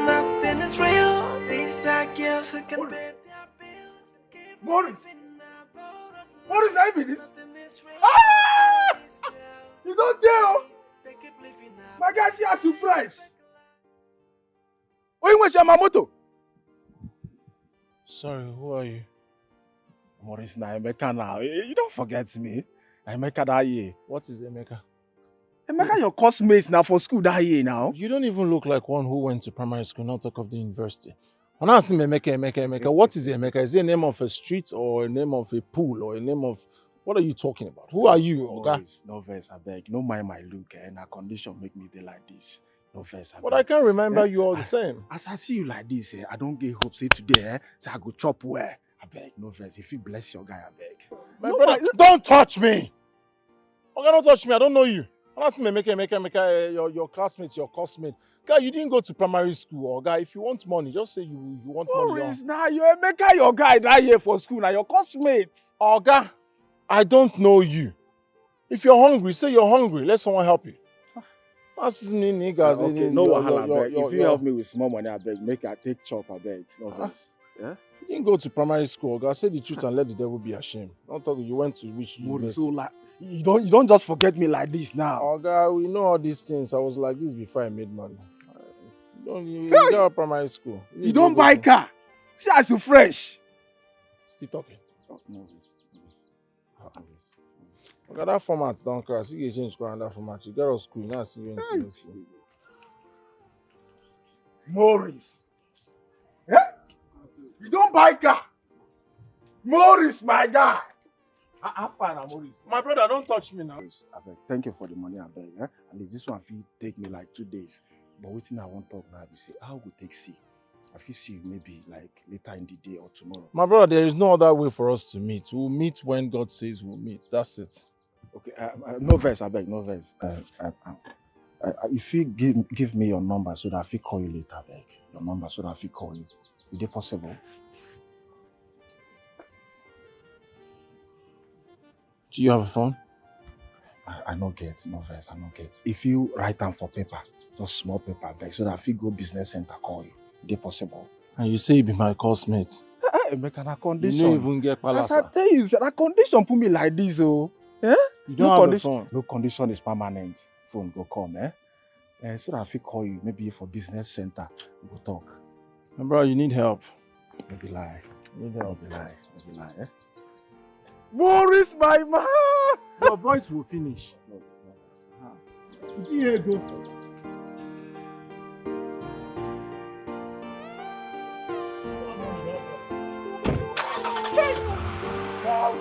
Nothing is real. These are girls who can pay their bills. Morris! Morris, I mean this. Ah! You don't tell. My guy see us you fresh. Oh, you want Yamamoto? Sorry, who are you? Maurice na Emeka now. You don't forget me. Emeka that year. What is Emeka? Emeka your classmates now for school that year now. You don't even look like one who went to primary school, not talk of the university. When I ask him Emeka, what is Emeka? Is it a name of a street or a name of a pool or a name of... What are you talking about? Who are you, Oga? No verse, I beg. No mind my look, and our condition make me dey like this. No verse, I beg. But I can't remember you all the same. As I see you like this, I don't get hope say today, say I go chop well. I beg, no verse. If you bless your guy, I beg. My brother, don't touch me! Oga, don't touch me. I don't know you. When I see Emeka, your classmates, your classmate. Guy, you didn't go to primary school, Oga. If you want money, just say you want money. Morris, now you Emeka your guy that year for school, now your classmate. Oga, I don't know you. If you're hungry, say you're hungry. Let someone help you. That's me, niggas. Okay, no wahala, I beg. If you help me with small money, I beg. Make I take chop, I beg. No verse. Yeah? You didn't go to primary school, Oga. Say the truth and let the devil be ashamed. Don't talk. You went to which university? So like, you don't just forget me like this now. Oga, we know all these things. I was like this before I made money. You got primary school. You don't buy car. See as you fresh. Still talking. Oh, no. Oga, that format don't crash. You can change that format. You get us school. Now see you in school. Morris. Yeah? You don't buy car. Morris, my guy. I'm fine, Morris. My brother, don't touch me now. I beg. Thank you for the money, I beg. Eh? At least this one will take me like 2 days. But waiting I won't talk now. You say, how will take see? I feel see you maybe like later in the day or tomorrow. My brother, there is no other way for us to meet. We'll meet when God says we'll meet. That's it. Okay, no verse, I beg, no verse. If you give me your number so that I can call you later, I beg. Your number so that I can call you. Is it possible? Do you have a phone? I no get, no verse, I no get. If you write down for paper, just small paper, beg, so that if you go business center, call you. Is it possible? And you say you be my classmate. Make a condition. You don't even get palasa. As I tell you, that condition put me like this, oh. Eh? You don't have a phone. No condition is permanent. Phone go come, so that if you call you, maybe for business center, we go talk. My brother, you need help. Maybe lie. You need help. Maybe lie, eh? Morris, my man. Your voice will finish. Diego.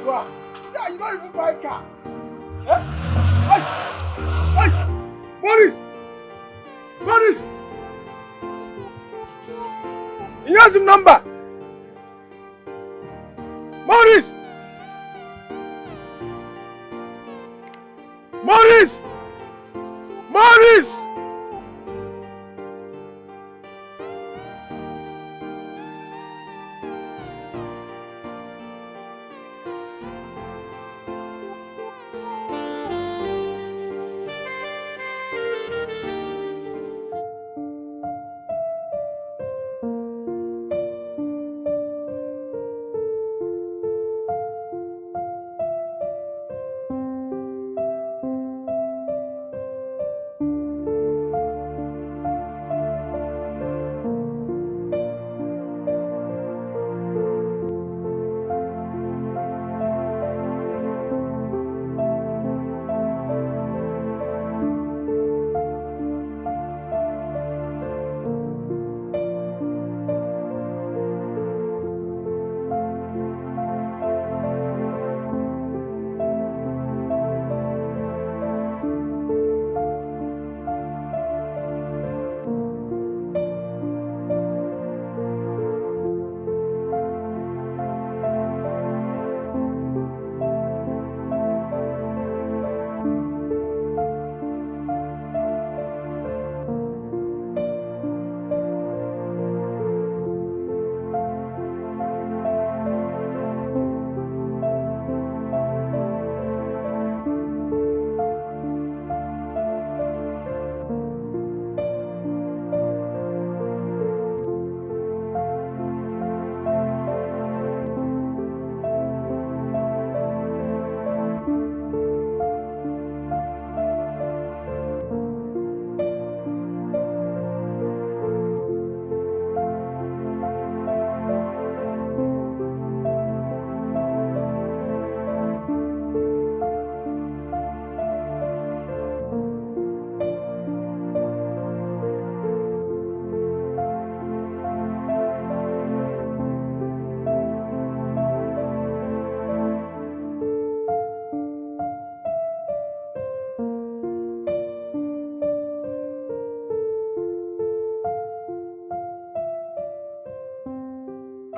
Wow. See, you don't even buy a car. Eh? Hey! Morris! Morris! He has his number. Morris! Morris! Morris!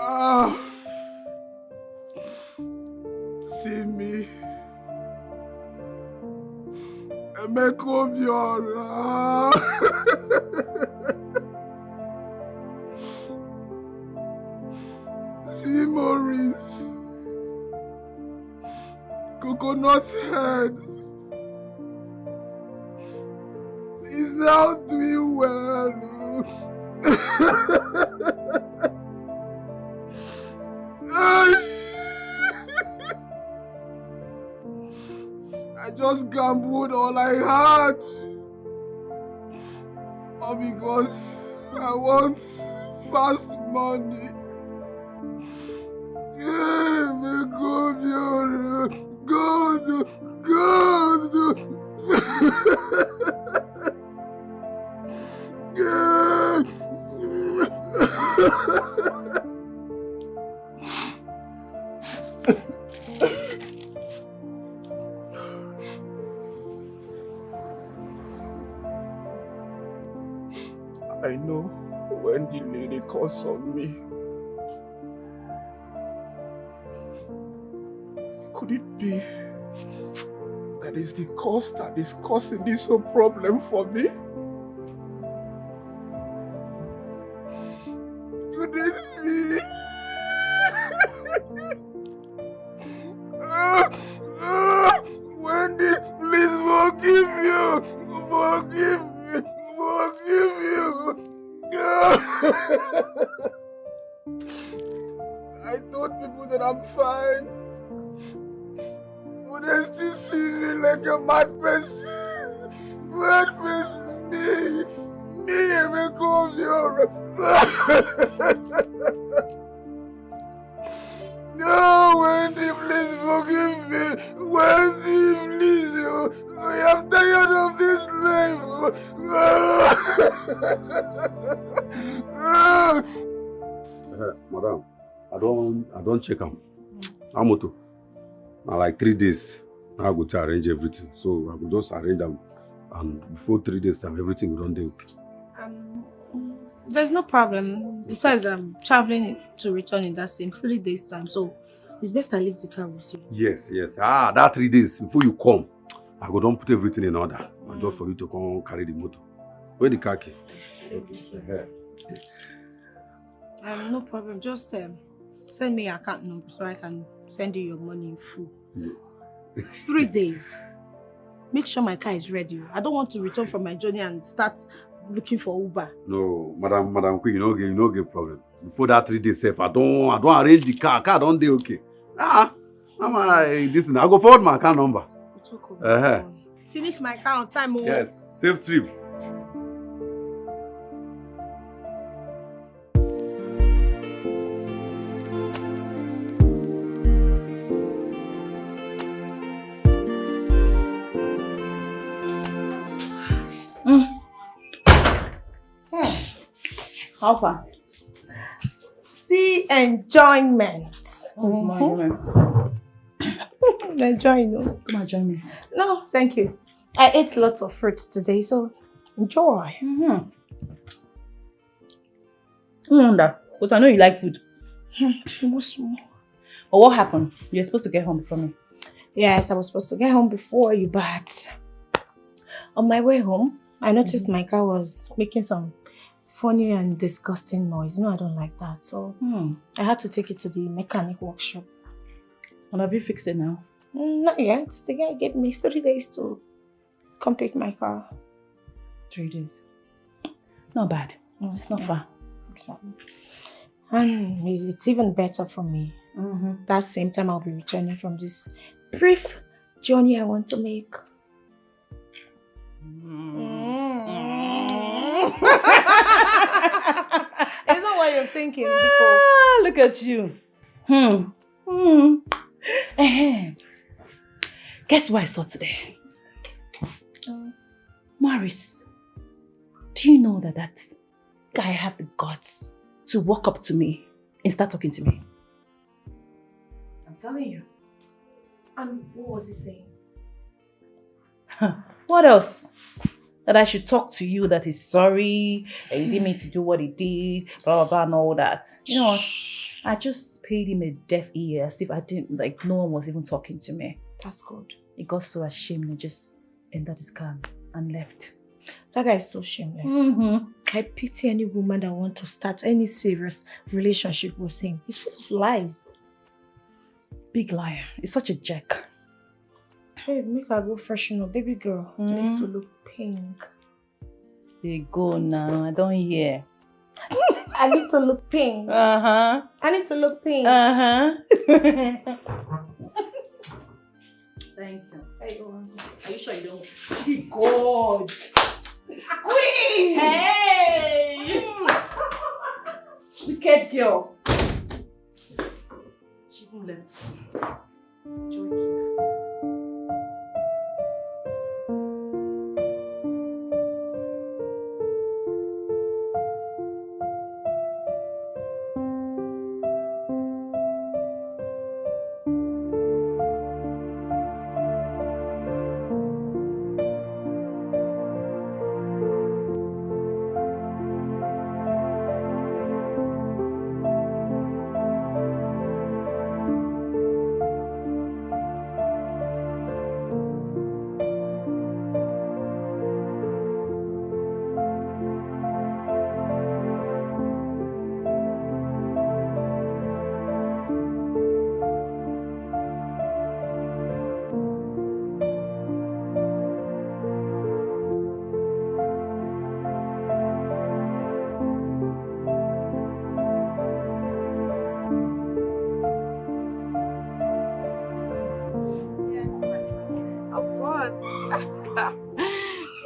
Ah, see me. Emekobiora. See Maurice. Coconut head. He's now doing well. I just gambled all I had. All because I want fast money. I know when the lady calls on me. Could it be that is the cause that is causing this whole problem for me? Could it be? Wendy, please forgive you. Forgive me. Forgive you. I told people that I'm fine. But they still see me like a mad person. Mad person. Me, Emekobiora. No, Wendy, please forgive me. Wendy, please. I am tired of this life. Madam, I don't check am. How much? Now like 3 days. Now I go to arrange everything. So I will just arrange them, and before 3 days time, everything will done dey okay. There's no problem. Besides, I'm traveling to return in that same 3 days time, so it's best I leave the car with you. Yes. Ah, that 3 days before you come, I go don put everything in order. And just for you to come carry the motor. Where the car key? Okay. No problem. Just send me your account number so I can send you your money in full. 3 days. Make sure my car is ready. I don't want to return from my journey and start looking for Uber. No, Madam Queen, you no get problem. Before that 3 days, I don't arrange the car. Car don't dey okay. I go forward my account number. Finish my car on time. Yes, safe trip. How far? See enjoyment. Enjoy, no? Come on, join me. No, thank you. I ate lots of fruits today, so enjoy. Wonder, but I know you like food. Small. But what happened? You're supposed to get home before me. Yes, I was supposed to get home before you, but on my way home, I noticed my car was making some funny and disgusting noise. No, I don't like that. So I had to take it to the mechanic workshop. And have you fixed it now? Not yet. The guy gave me 3 days to come pick my car. 3 days. Not bad. It's not far. Exactly. And it's even better for me. That same time I'll be returning from this brief journey I want to make. Is that what you're thinking? Look at you. Guess what I saw today? Maurice, do you know that guy had the guts to walk up to me and start talking to me? I'm telling you. And what was he saying? What else? That I should talk to you that he's sorry, that he didn't mean to do what he did, blah, blah, blah, and all that. You know what? I just paid him a deaf ear as if I didn't, like, no one was even talking to me. That's good. He got so ashamed and just entered his car and left. That guy is so shameless. I pity any woman that wants to start any serious relationship with him. He's full of lies. Big liar. He's such a jerk. Hey, make her go freshen up. Baby girl needs to look pink. They go now. I don't hear. I need to look pink. Uh-huh. I need to look pink. Uh-huh. Thank you. There you go. Are you sure you don't? God. Queen! Hey! Wicked girl. She even left. Joy killer.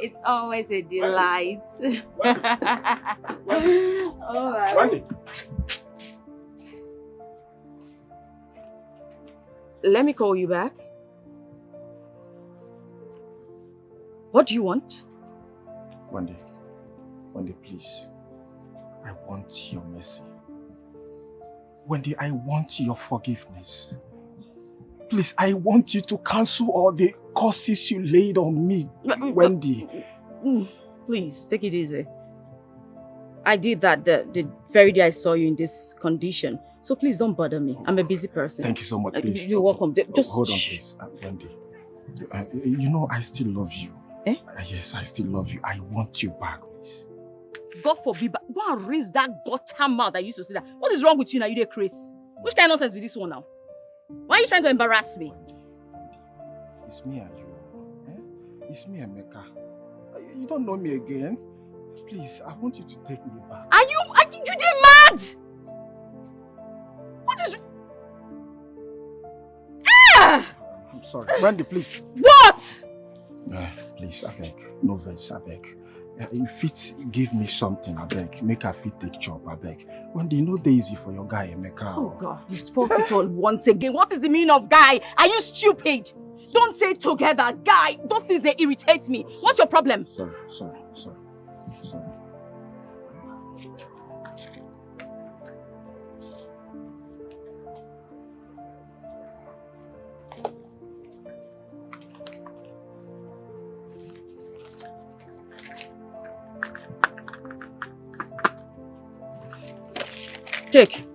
It's always a delight. All right. Wendy. Let me call you back. What do you want? Wendy, please. I want your mercy. Wendy, I want your forgiveness. Please, I want you to cancel all the curses you laid on me, Wendy. Please, take it easy. I did that the very day I saw you in this condition. So please don't bother me. I'm a busy person. Thank you so much, please. You're welcome. Just hold on, please. Wendy, you know I still love you. Eh? Yes, I still love you. I want you back, please. God forbid, but go and raise that gutter mouth that used to say that. What is wrong with you now? You dey crazy? Which kind of nonsense with this one now? Why are you trying to embarrass me? It's me and you. Eh? It's me and Mecca. You don't know me again. Please, I want you to take me back. Are you mad? What is... Ah! I'm sorry. Wendy, please. What? Please, I beg. No verse, I beg. If it give me something, I beg. Make her fit take job, I beg. Wendy, you know they easy for your guy, Emeka. Oh God, you spoiled it all once again. What is the meaning of guy? Are you stupid? Don't say together, guy. Those things, they irritate me. What's your problem? Sorry. Take.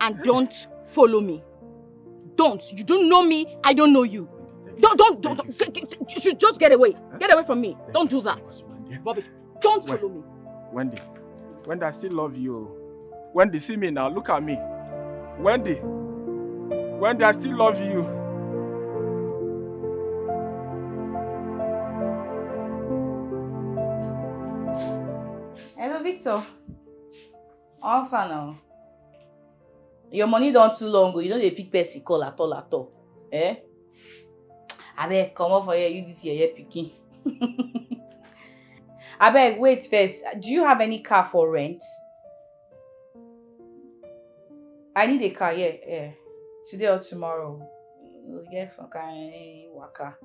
And don't follow me. Don't. You don't know me. I don't know you. Don't. You should just get away. Get away from me. Don't do that. Bobby, don't follow me. Wendy, I still love you. Wendy, see me now. Look at me. Wendy, I still love you. Hello, Victor. How far now? Your money don't too long ago. You know they pick person call at all. Eh? Abeg, come on for here. You this year picking. Abeg, wait first. Do you have any car for rent? I need a car, yeah. Today or tomorrow. We'll get some kind of waka.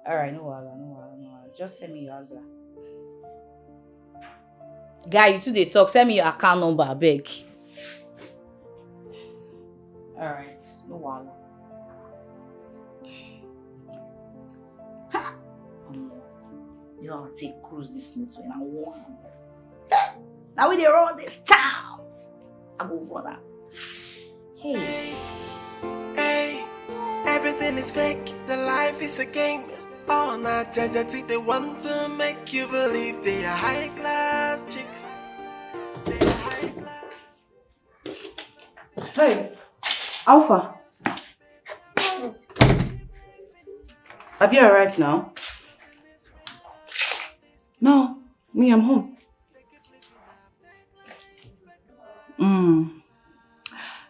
Alright, no wahala. Just send me your answer. Guy, you two dey talk. Send me your account number, abeg. Alright, no wahala. Ha! You know, I'll take cruise this motor and I want. Now we dey run this town. I go brother. Hey. Hey, everything is fake. The life is a game. Oh, not judge. They want to make you believe they are high class chicks. They are high class. Hey, Alpha. Have you arrived now? No, me, I'm home.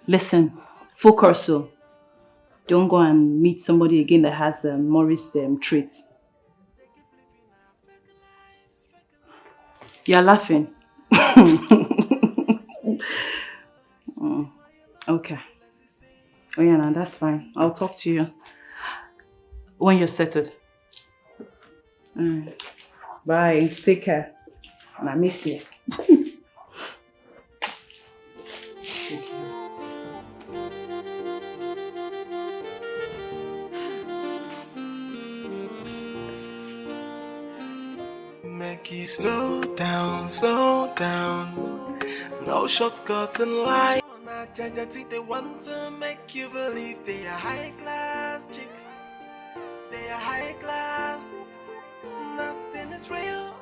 Listen, focus so. Don't go and meet somebody again that has Morris trait. You're laughing. Okay. Oh yeah, no, that's fine. I'll talk to you when you're settled. Bye. Take care. And I miss you. Make you slow down, slow down. No shortcut in life. Not judge. They want to make you believe they are high class chicks. They are high class. Nothing is real.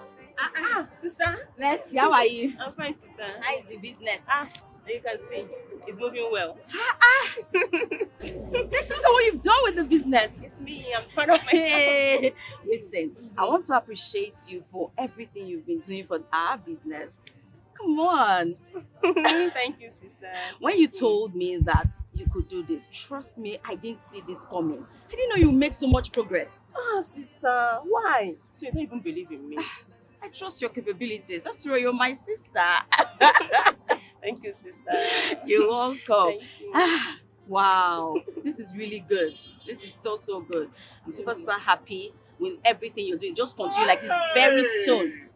Sister. Mercy, how are you? I'm fine, sister. How is the business? You can see it's moving well. Let's look at what you've done with the business. It's me. I'm proud of myself. Listen, I want to appreciate you for everything you've been doing for our business. Come on. Thank you, sister. When you told me that you could do this, trust me, I didn't see this coming. I didn't know you make so much progress. Sister, why? So you don't even believe in me? I trust your capabilities. After all, you're my sister. Thank you, sister. You're welcome. Thank you. Wow, this is really good. This is so, so good. I'm super, super happy with everything you're doing. Just continue like this very soon.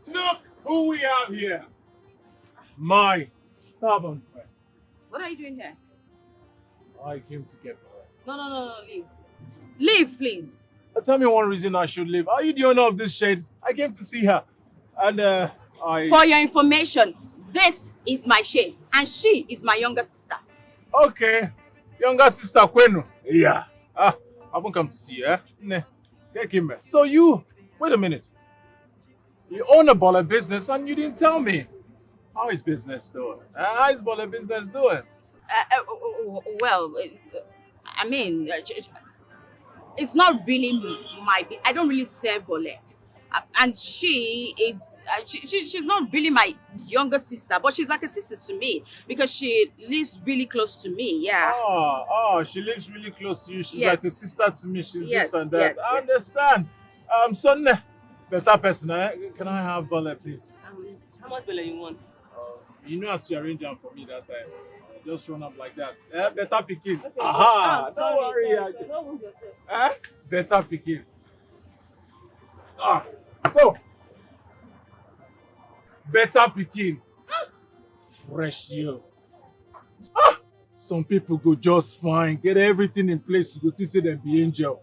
Look who we have here. My stubborn friend. What are you doing here? I came to get her. No, leave. Leave, please. Tell me one reason I should leave. Are you the owner of this shade? I came to see her. And For your information, this is my shade. And she is my younger sister. Okay. Younger sister Kwenu. Yeah. I haven't come to see you, eh? Nah. Take him. So you, wait a minute. You own a baller business and you didn't tell me. How is business doing? How is baller business doing? It's not really I don't really sell bole. And she's not really my younger sister, but she's like a sister to me because she lives really close to me. Yeah. She lives really close to you. She's Yes. like a sister to me. She's Yes, this and that. yes, I yes. understand. Son, better person, eh? Can I have baller, please? How much belly you want? You know as you arrange them for me that time. Just run up like that. Better picking. Okay, Aha! sorry, Don't worry. sorry. Don't wound yourself. Better picking. So, better picking. Fresh you. Some people go just fine, get everything in place. You go to say them be angel.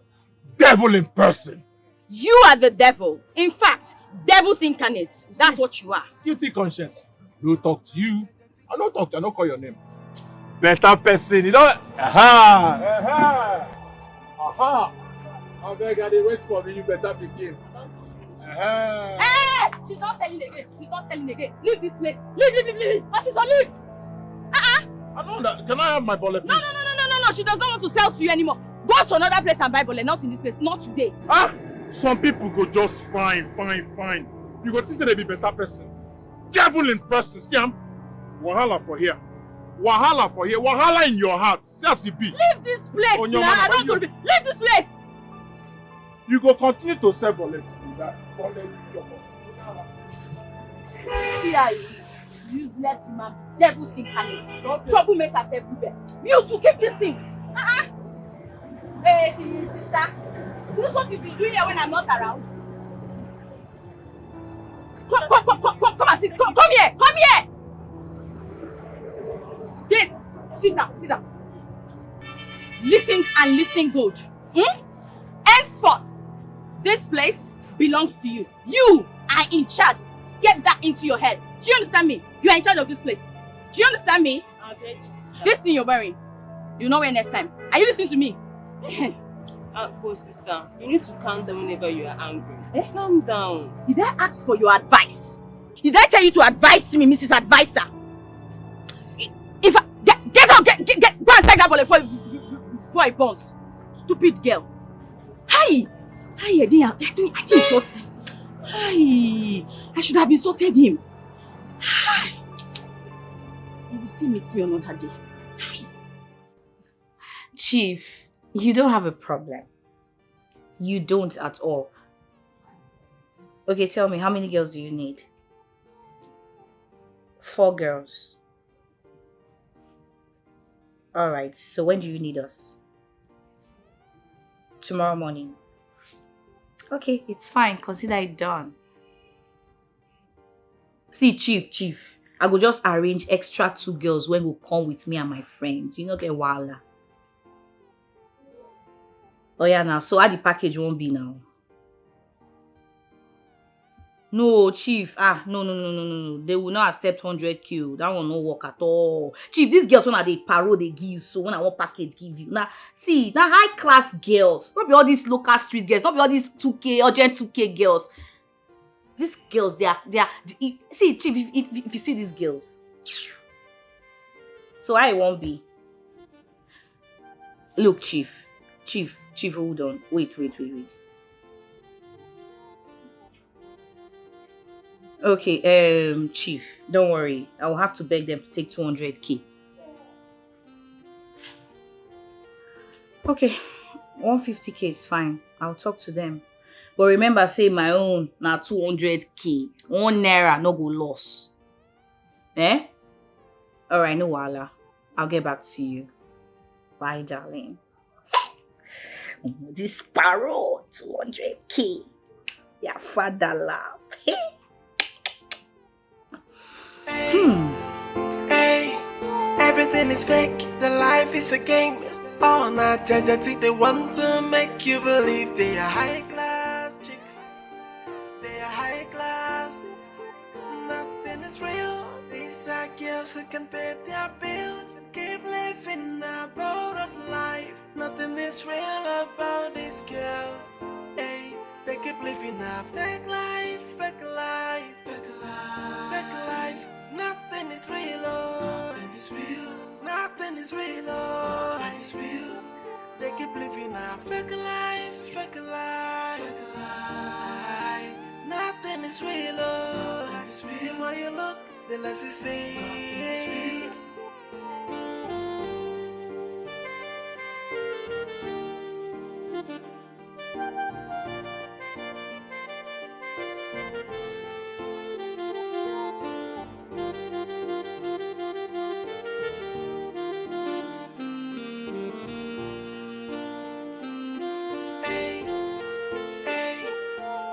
Devil in person. You are the devil. In fact, devil's incarnate. That's what you are. Guilty conscience. No talk to you. I no talk to you. I no call your name. Better person. You know. Aha. I beg, I dey wait for me. You better begin. Hey! She's not selling again. Leave this place. Leave. What is on leave? I know that. Can I have my bullet, please? No. She does not want to sell to you anymore. Go to another place and buy bole. Not in this place. Not today. Some people go just fine. You go think say they be better person. Devil in person. See, wahala for here. Wahala in your heart. See as it be. Leave this place. On your I mama, don't want to be. Leave this place. You go continue to sell bullets in that. See how you useless man. Devil's incarnate. Troublemakers everywhere. You to keep this thing. Hey, sister. This is what you've been doing here when I'm not around. Come and sit. Come here. Yes. Sit down. Listen and listen good. Henceforth, this place belongs to you. You are in charge. Get that into your head. Do you understand me? You are in charge of this place. Do you understand me? I'll tell you, sister. This thing you're wearing, you know where next time. Are you listening to me? But sister, you need to calm down whenever you are angry. Calm down. Did I ask for your advice? Did I tell you to advise me, Mrs. Advisor? If I get out, go and take that bullet before I bounce. Stupid girl. Hi! Hi, I didn't insult him. Hi! I should have insulted him. Hi! He will still meet me another day. Hi! Chief, you don't have a problem. You don't at all. Okay, tell me, how many girls do you need? 4 girls. Alright, so when do you need us? Tomorrow morning. Okay, it's fine. Consider it done. See, Chief, I go just arrange extra 2 girls when will come with me and my friends. You know, get wala. Oh yeah, now, so how the package won't be now? No, Chief. No. They will not accept 100K. That will not work at all. Chief, these girls, when are they paro, they give you. So when I want package, give you. Now, see, now high class girls. Not be all these local street girls. Not be all these 2K, urgent 2K girls. These girls, they are. See, Chief, if you see these girls. So I won't be. Look, Chief, hold on. Wait. Okay, Chief, don't worry. I will have to beg them to take 200K. Okay, 150K is fine. I'll talk to them. But remember, say my own now 200K. 1 naira no go loss. Eh? Alright, no wala. I'll get back to you. Bye, darling. This sparrow, 200K. Yeah, father love. Hey, everything is fake, the life is a game. All night, judge, they want to make you believe they are high class chicks. They are high class. Nothing is real. These are girls who can pay their bills. Keep living a borrowed life. Nothing is real about these girls. Hey, they keep living a fake life, fake life, fake life, fake life. Nothing is real, oh. Nothing is real. Nothing is real, oh. Nothing is real. They keep living a fake life, fake life, fake life. Nothing is real, oh. Nothing is real. The more you look, the less you see.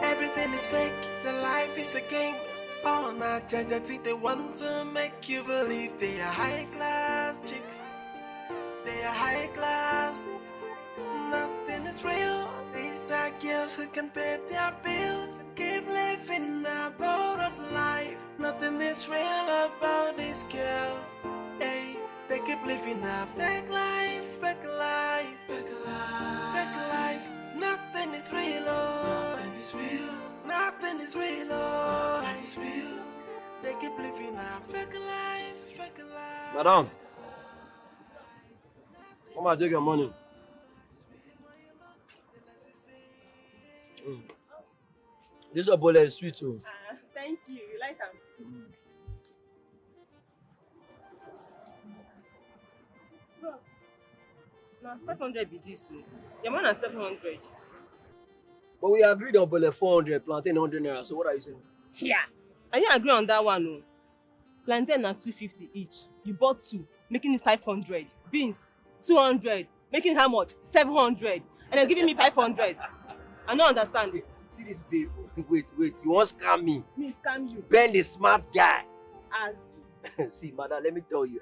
Everything is fake, the life is a game. All night, judge, they want to make you believe they are high class chicks. They are high class. Nothing is real. These are girls who can pay their bills. Keep living a borrowed life. Nothing is real about these girls. Hey, they keep living a fake life, fake life, fake life, fake life. Nothing is real, oh. Nothing is real. Nothing is real, oh. Nothing is real. They keep living a fake life, fake life. Madam, come and take your money. This obole is sweet too. Thank you. You like them? Bros, now 500 be this way. Your man is 700. But we agreed on obole 400, plantain 100 naira. So what are you saying? Yeah. I didn't agree on that one, no. Plantain are 250 each. You bought 2, making it 500. Beans, 200, making how much? 700. And you're giving me 500. I don't understand. See this babe. Wait. You want to scam me? Me scam you. Ben the smart guy. As. See, madam, let me tell you,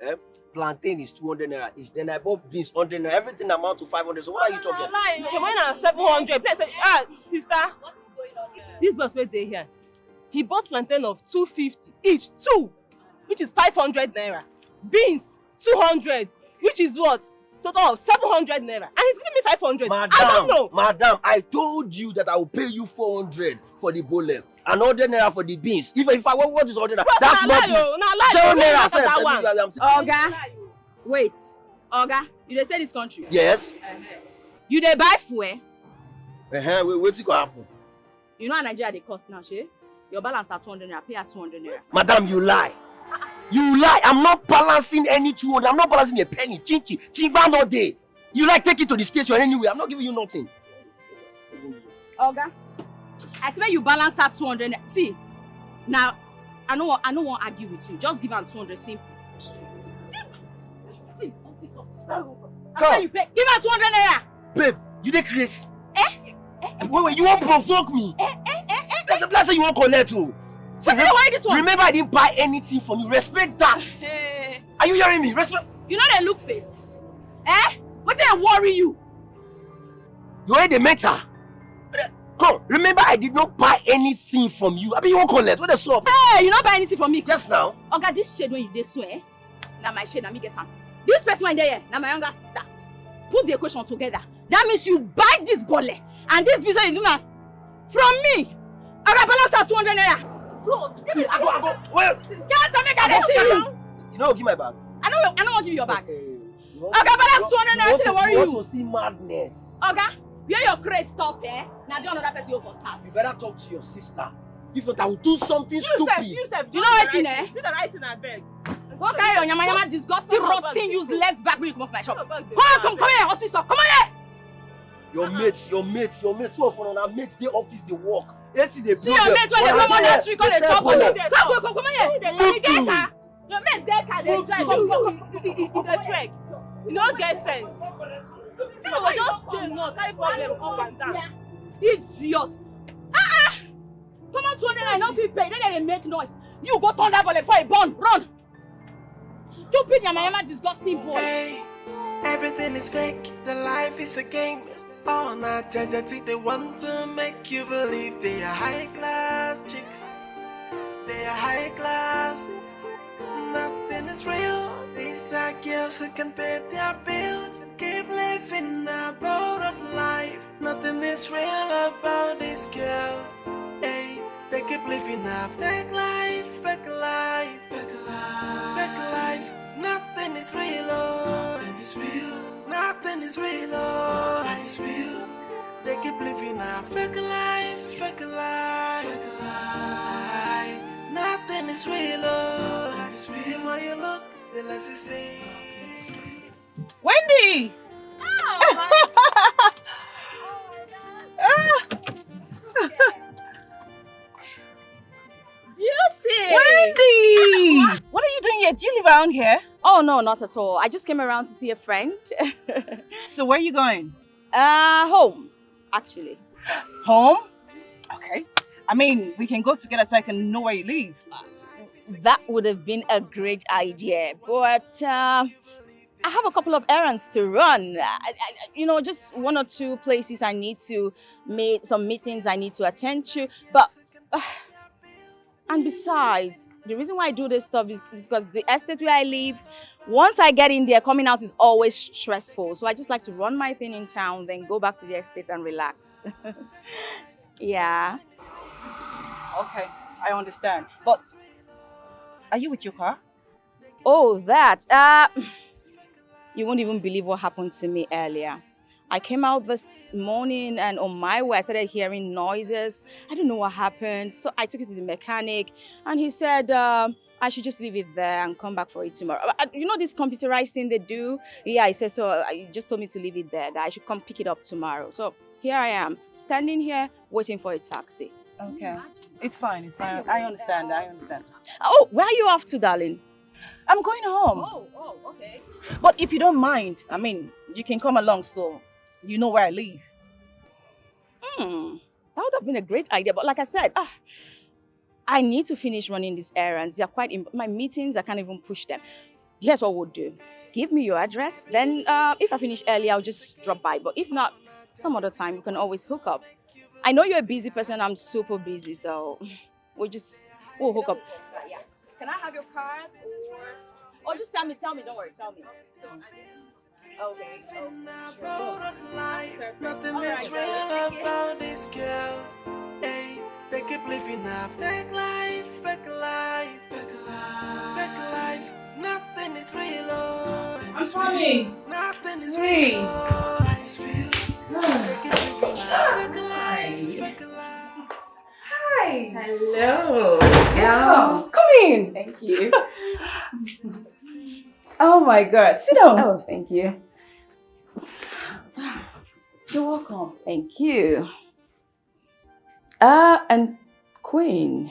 plantain is 200 naira each. Then I bought beans 100 naira. Everything amount to 500. So what are you talking about? Your man are 700. Sister. What is going on here? This boss wey dey here, he bought plantain of 250 each, 2, which is 500 naira. Beans, 200, which is what? Total of 700 naira. And he's giving me 500. I don't know. Madam, I told you that I will pay you 400 for the bole. And 100 naira for the beans. If I want what is 100 naira, that's not this. 0 naira. Oga, wait. Oga, you dey stay this country? Yes. You dey buy fuel? Wait, go happen. You know how Nigeria dey cost now, shey? Your balance at 200 naira, pay at 200 naira. Madam, you lie. You lie. I'm not balancing any 200. I'm not balancing a penny. Chinchi. Chingba no day. You like take it to the station anyway. I'm not giving you nothing. Oga, I swear you balance at 200. See, now I don't want to argue with you. Just give am 200 simple. Please, Come. you pay. Give am 200 naira. Babe, you dey crazy. Wait, you won't provoke me. That's the last thing you won't collect. Why this one? Remember, I didn't buy anything from you. Respect that. Are you hearing me? Respect. You know they look face. What they worry you? You ain't the matter. Come, remember, I did not buy anything from you. I mean, you won't collect. What the up? Hey, you not buy anything from me? Yes, now. Okay, this shade when you dey swear, now my shade, now me get am. This person when there, now my younger sister. Put the equation together. That means you buy this bole and this business is doing from me. I got balance at 200 naira. Bros, give me. I go. Wait. This guy tell me I see you. You know, give my bag. I don't want to give you your bag. Okay, balance 200 naira. They worry you. You want to see madness? Okay, where your crate stop now do another person for start. You better talk to your sister. If not, I will do something stupid. You know what in Do the right thing, I beg. Go carry your yama disgusting, rotten, useless bag when you come off my shop. Come here, officer, come here. Your mates, two of them are mates, they office, they work. See your mates when they come on that tree, come they chop on it. Come here. Your mates get car, they drive. They trek. You don't get sense. You will just stay no, carry problem up and down. Idiot. Come on, 200 I don't feel paid. Then they make noise. You go turn that volley for a bun. Run. Stupid yama disgusting boy. Hey, everything is fake. The life is a game. All not judge, they want to make you believe they are high class chicks. They are high class. Nothing is real. These are girls who can pay their bills. Keep living a borrowed life. Nothing is real about these girls. Hey, they keep living a fake life, fake life, fake life, fake life. Nothing is real, oh. Nothing is real. Nothing is real, oh. Nothing is real. They keep living a fake life, fake life, fake life. Nothing is real, oh. Nothing is real. The more you look, the less you see. Wendy! Beauty! Wendy! What are you doing here? Do you live around here? Oh, no, not at all. I just came around to see a friend. So where are you going? Home, actually. Home? Okay. I mean, we can go together so I can know where you live. That would have been a great idea, but I have a couple of errands to run. Just 1 or 2 places I need to make, some meetings I need to attend to. But, and besides, the reason why I do this stuff is because the estate where I live, once I get in there, coming out is always stressful. So I just like to run my thing in town, then go back to the estate and relax. Yeah. Okay, I understand. But are you with your car? Oh, that. You won't even believe what happened to me earlier. I came out this morning and on my way I started hearing noises. I don't know what happened. So I took it to the mechanic and he said I should just leave it there and come back for it tomorrow. You know this computerized thing they do? Yeah, he said so. He just told me to leave it there, that I should come pick it up tomorrow. So here I am, standing here waiting for a taxi. Okay. It's fine. I understand. Oh, where are you off to, darling? I'm going home. Oh, okay. But if you don't mind, I mean, you can come along so you know where I live. That would have been a great idea. But like I said, I need to finish running these errands. They're my meetings, I can't even push them. Here's what we'll do. Give me your address. Then if I finish early, I'll just drop by. But if not, some other time, we can always hook up. I know you're a busy person. I'm super busy, so we'll hook up. Yeah. Can I have your card? Or just tell me. Don't worry. Tell me. Okay. Nothing is real about these girls. Hey, they keep living a fake life, fake life, fake life, fake life. Nothing is real. Oh, I'm coming. nothing is Hey. real. Oh, it's real. They keep living a fake life, fake life. Hi. Hello. Welcome. Come in. Thank you. Oh my God. Sit down. Oh, thank you. You're welcome. Thank you. And Queen.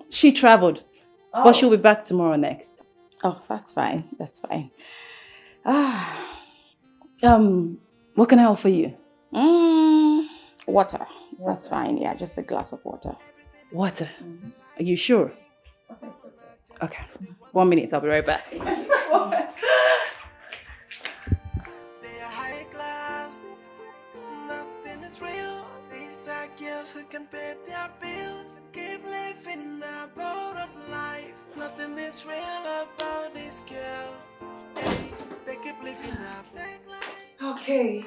She traveled. Oh. But she'll be back tomorrow next. Oh, that's fine. That's fine. What can I offer you? Water. That's fine. Yeah, just a glass of water. Water. Are you sure? Okay. 1 minute, I'll be right back. Nothing is real. These are girls who can pay their bills. Keep living a borrowed life. Nothing is real about these girls. Hey, they keep living a fake life. Okay.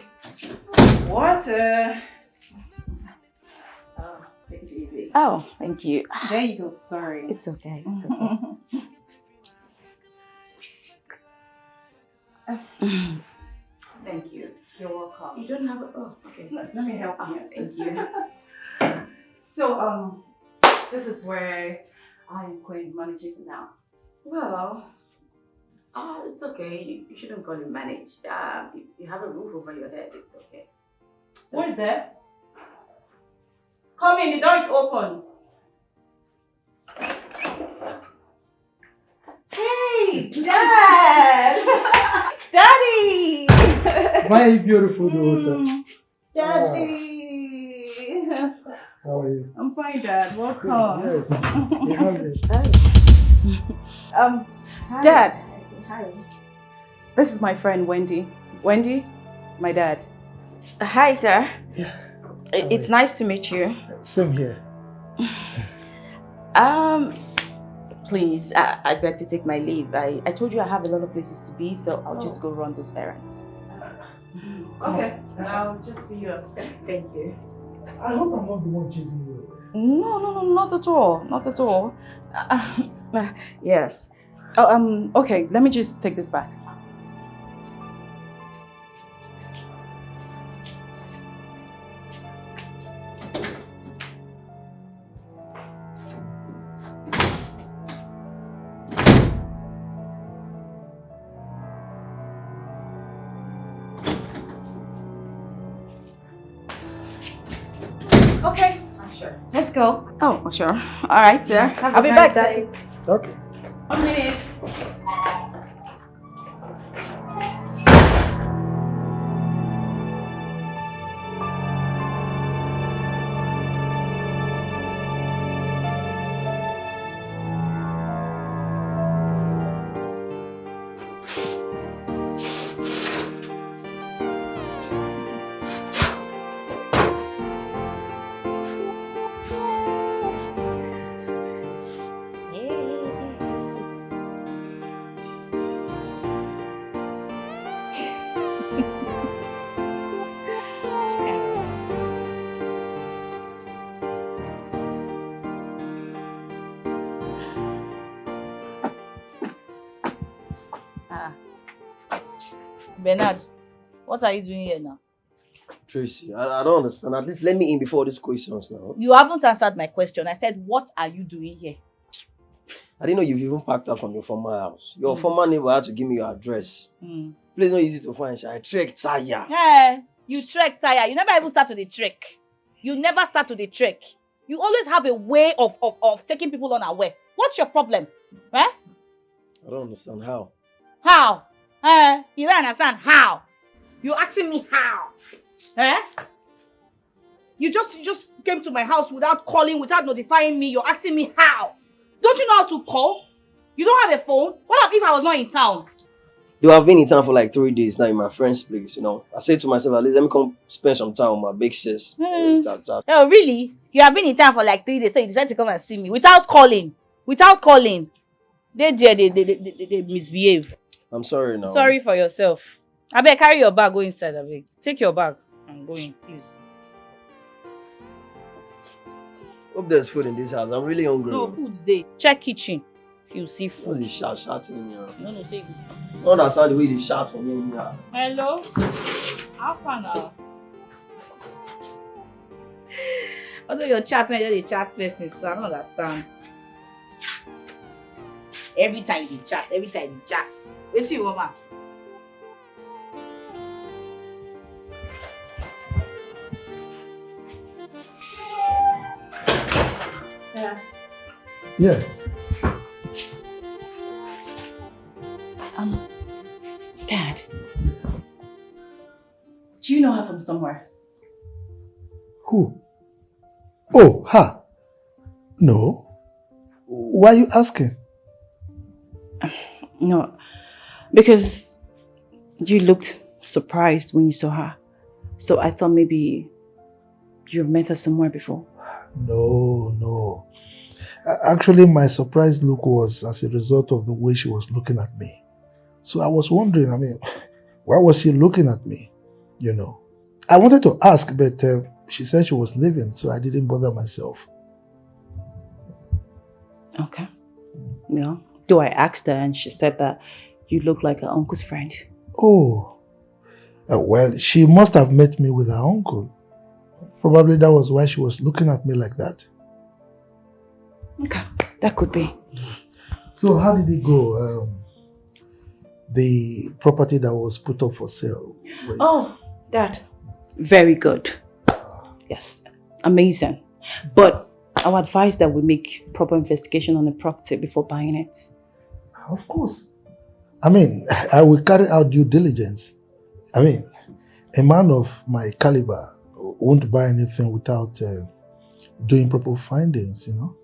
Water. Take it easy. Oh, thank you. There you go. Sorry. It's okay. It's okay. Thank you. You're welcome. You don't have a... Oh, okay. Let me help you. Thank you. So, this is where I am going managing now. Well, it's okay. You shouldn't call it manage. You have a roof over your head. It's okay. What is that? Come in, the door is open. Hey, Dad! Daddy! My beautiful daughter. Daddy! How are you? I'm fine, Dad. Welcome. Yes. You have it. Hi. Dad. Hi. This is my friend Wendy. Wendy, my dad. Hi, sir. Yeah. It's nice to meet you. Same here. Please, I beg to take my leave. I told you I have a lot of places to be, so I'll just go run those errands. Okay. I'll just see you. Thank you. I hope I'm not the one chasing you. No, not at all. Not at all. Yes. Oh, okay. Let me just take this back. Okay. Sure. Let's go. Oh, sure. All right, sir. I'll be back, Daddy. Okay. 1 minute. Bernard, what are you doing here now? Tracy, I don't understand. At least let me in before these questions now. You haven't answered my question. I said, what are you doing here? I didn't know you've even packed out from your former house. Your former neighbor had to give me your address. Place not easy to find. I trekked tire. Hey, you trek tire. You never even start to the trek. You never start to the trek. You always have a way of taking people unaware. What's your problem? Eh? I don't understand how. How? You don't understand how? You're asking me how? Eh? You just came to my house without calling, without notifying me. You're asking me how? Don't you know how to call? You don't have a phone? What if I was not in town? Though I've been in town for like 3 days now in my friend's place, you know. I said to myself, at least let me come spend some time with my big sis. Oh, really? You have been in town for like 3 days, so you decided to come and see me without calling. Without calling. They misbehave. I'm sorry now. Sorry for yourself. I beg, carry your bag, go inside, I beg. Take your bag and go in, please. Hope there's food in this house. I'm really hungry. No, food's there. Check kitchen. If you see food. What's the shout in here? No, say. I don't understand the way they shout for me in here. Hello? How far now? Although your chat when you're the chat person, so I don't understand. Every time you chat, Wait till you want. Yeah. Yes. Dad. Do you know her from somewhere? Who? Oh, her. No. Why are you asking? No, because you looked surprised when you saw her. So I thought maybe you met her somewhere before. No. Actually, my surprised look was as a result of the way she was looking at me. So I was wondering, why was she looking at me? You know. I wanted to ask, but she said she was leaving, so I didn't bother myself. Okay. Yeah. So I asked her and she said that you look like her uncle's friend. Oh. Well, she must have met me with her uncle. Probably that was why she was looking at me like that. Okay, that could be. So how did it go? The property that was put up for sale. Oh, Dad. Very good. Yes, amazing. But I would advise that we make proper investigation on the property before buying it. Of course. I will carry out due diligence. A man of my caliber won't buy anything without doing proper findings, you know?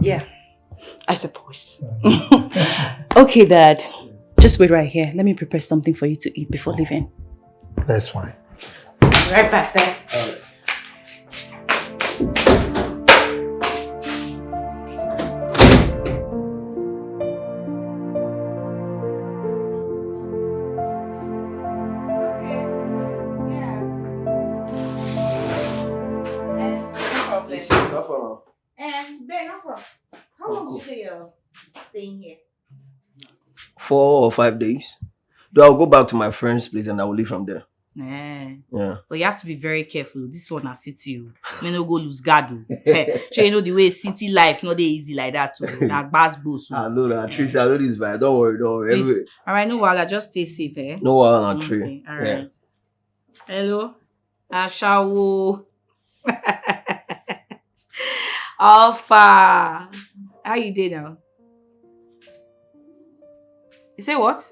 Yeah, I suppose. Okay, Dad. Just wait right here. Let me prepare something for you to eat before leaving. That's fine. Right back there. All right. How long did you say you're staying here? 4 or 5 days. Though I'll go back to my friend's place and I will leave from there. Yeah. But you have to be very careful. This one is city. May no go lose guard. So you know the way city life not easy like that too. Like bass boss. I know that. Tracy, I know this bad. Don't worry. Please. All right, no while just stay safe, eh? No while on tree. Okay, all right. Yeah. Hello, Ashawo. Alpha. How you doing now? You say what?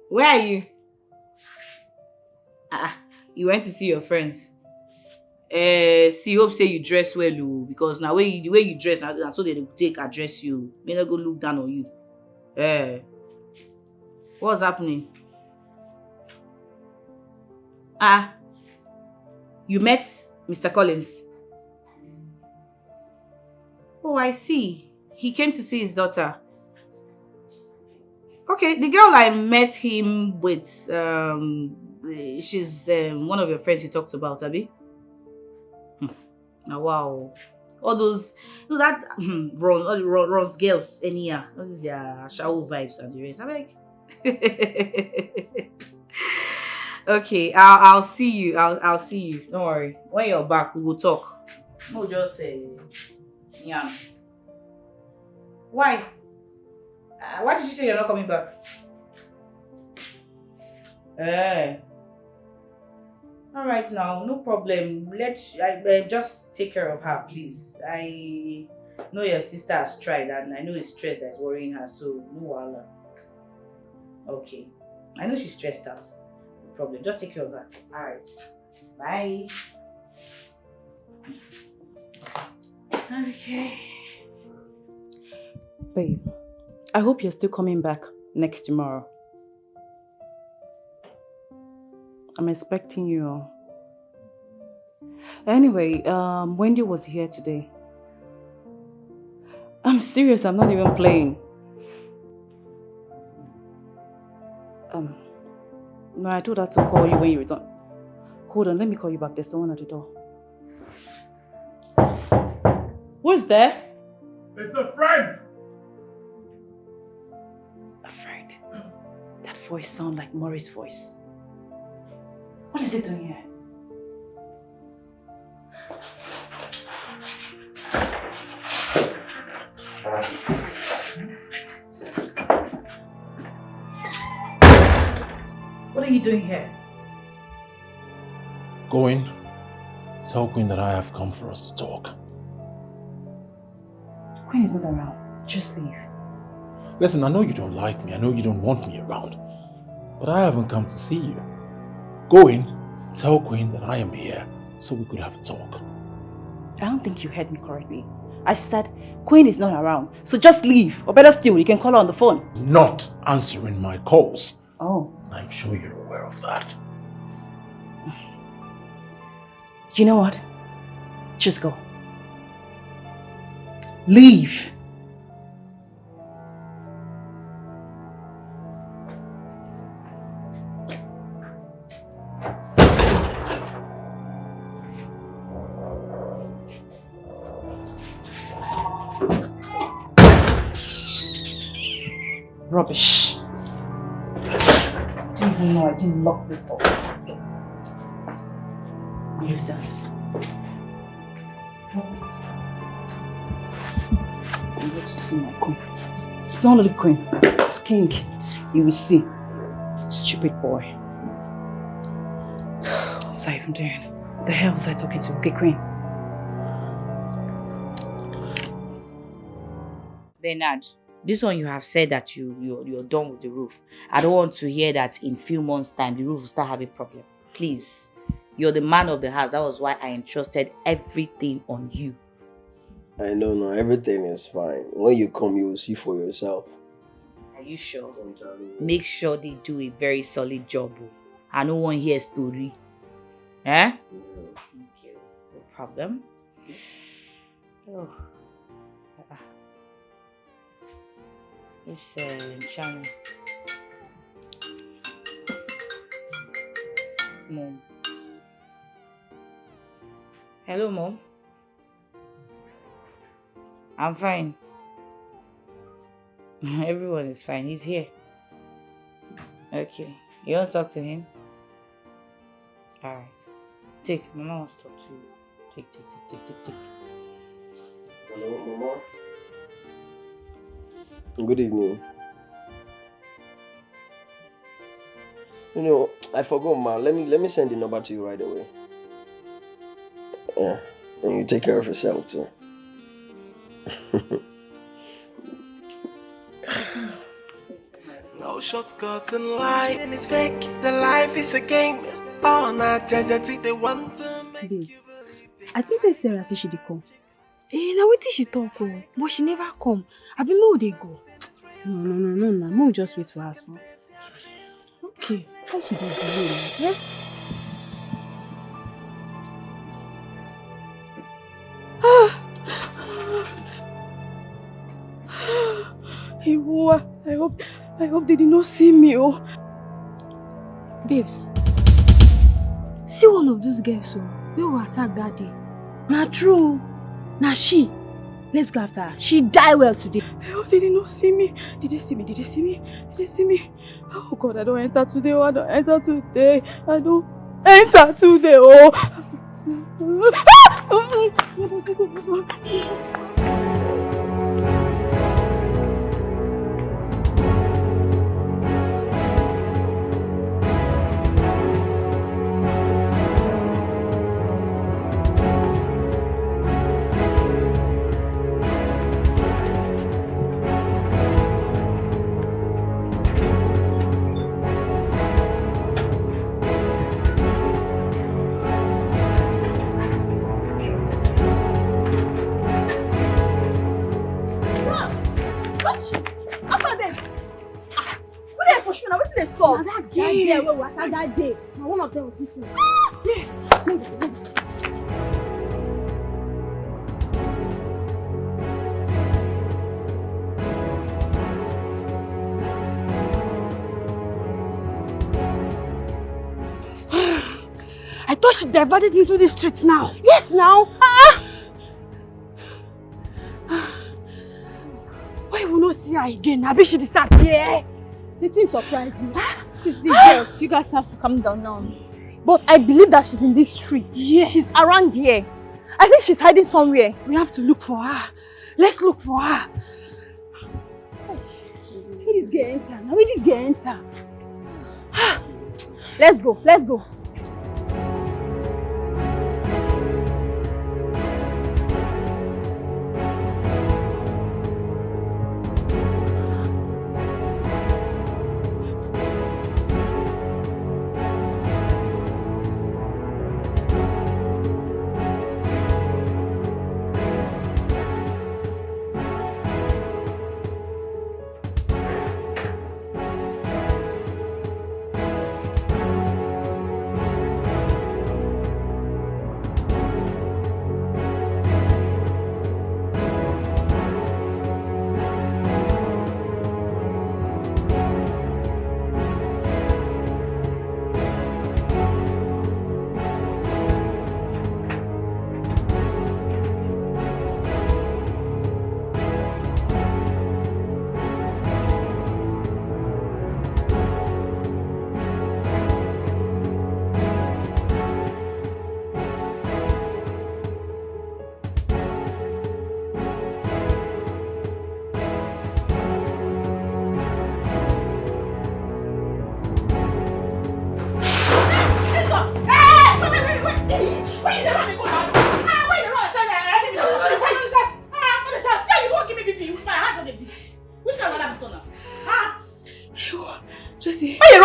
Where are you? You went to see your friends. See, hope say you dress well, because now the way you dress now, so they take address you. May not go look down on you. What's happening? You met Mr. Collins? Oh, I see. He came to see his daughter. Okay, the girl I met him with, she's one of your friends you talked about, Abby. Now, wow. All those Ross girls, anyhow. Those their shower vibes and the rest. I'm like, okay, I'll see you. I'll see you. Don't worry. When you're back, we will talk. No, just say, yeah. Why? Why did you say you're not coming back? All right now, no problem. Just take care of her, please. I know your sister has tried and I know it's stress that's worrying her, so no wahala. Okay. I know she's stressed out. No problem. Just take care of her. All right. Bye. Okay. Babe, I hope you're still coming back next tomorrow. I'm expecting you. Anyway, Wendy was here today. I'm serious, I'm not even playing. No, I told her to call you when you return. Hold on, let me call you back. There's someone at the door. Who's there? It's a friend! A friend? That voice sounds like Maury's voice. What is it doing here? What are you doing here? Go in. Tell Queen that I have come for us to talk. Queen is not around. Just leave. Listen, I know you don't like me. I know you don't want me around. But I haven't come to see you. Go in. Tell Queen that I am here so we could have a talk. I don't think you heard me correctly. I said Queen is not around. So just leave. Or better still, you can call her on the phone. Not answering my calls. Oh. I'm sure you're aware of that. You know what? Just go. Leave. Rubbish. I didn't even know I didn't lock this door. Nuisance. I'm going to see my queen. It's not only queen, it's king. You will see. Stupid boy. What was I even doing? What the hell was I talking to? Okay, queen. Bernard, this one you have said that you're done with the roof. I don't want to hear that in few months' time the roof will start having problem. Please. You're the man of the house. That was why I entrusted everything on you. I know, no, everything is fine. When you come, you will see for yourself. Are you sure? Make sure they do a very solid job. I don't want to hear a story. Eh? Okay. No problem. Oh. This channel. Mom. Hello, Mom. I'm fine. Everyone is fine. He's here. Okay. You want to talk to him? Alright. Take. Mama wants to talk to you. Take. Hello, Mama. Good evening. You know, I forgot, ma. Let me send the number to you right away. Yeah, and you take care of yourself too. No shortcut in life, and it's fake. The life is a game. Oh, not judge, they want to make you believe. I think Sarah said she dey come. Now what did she talk? But she never come. I be know they go. No. We'll just wait for her. Okay. How she did delay? Yeah. I hope they did not see me. Oh, babes, see one of those girls. So we will attack that day. Not true. Now she. Let's go after her. She died well today. I hope they did not see me. Did they see me? Did they see me? Did they see me? Oh God, I don't enter today. Oh, I don't enter today. I don't enter today. Oh. push me now. What's the solve? That day where we attack that day. Now one of them was this one. Yes. I thought she diverted into the street now. Yes, now. Why will not see her again? I bet she disappear. The thing surprised me. See, girls, you guys have to calm down now. But I believe that she's in this street. Yes. She's around here. I think she's hiding somewhere. We have to look for her. Let's look for her. Where this girl enter? Now where this girl enter? Let's go. Let's go.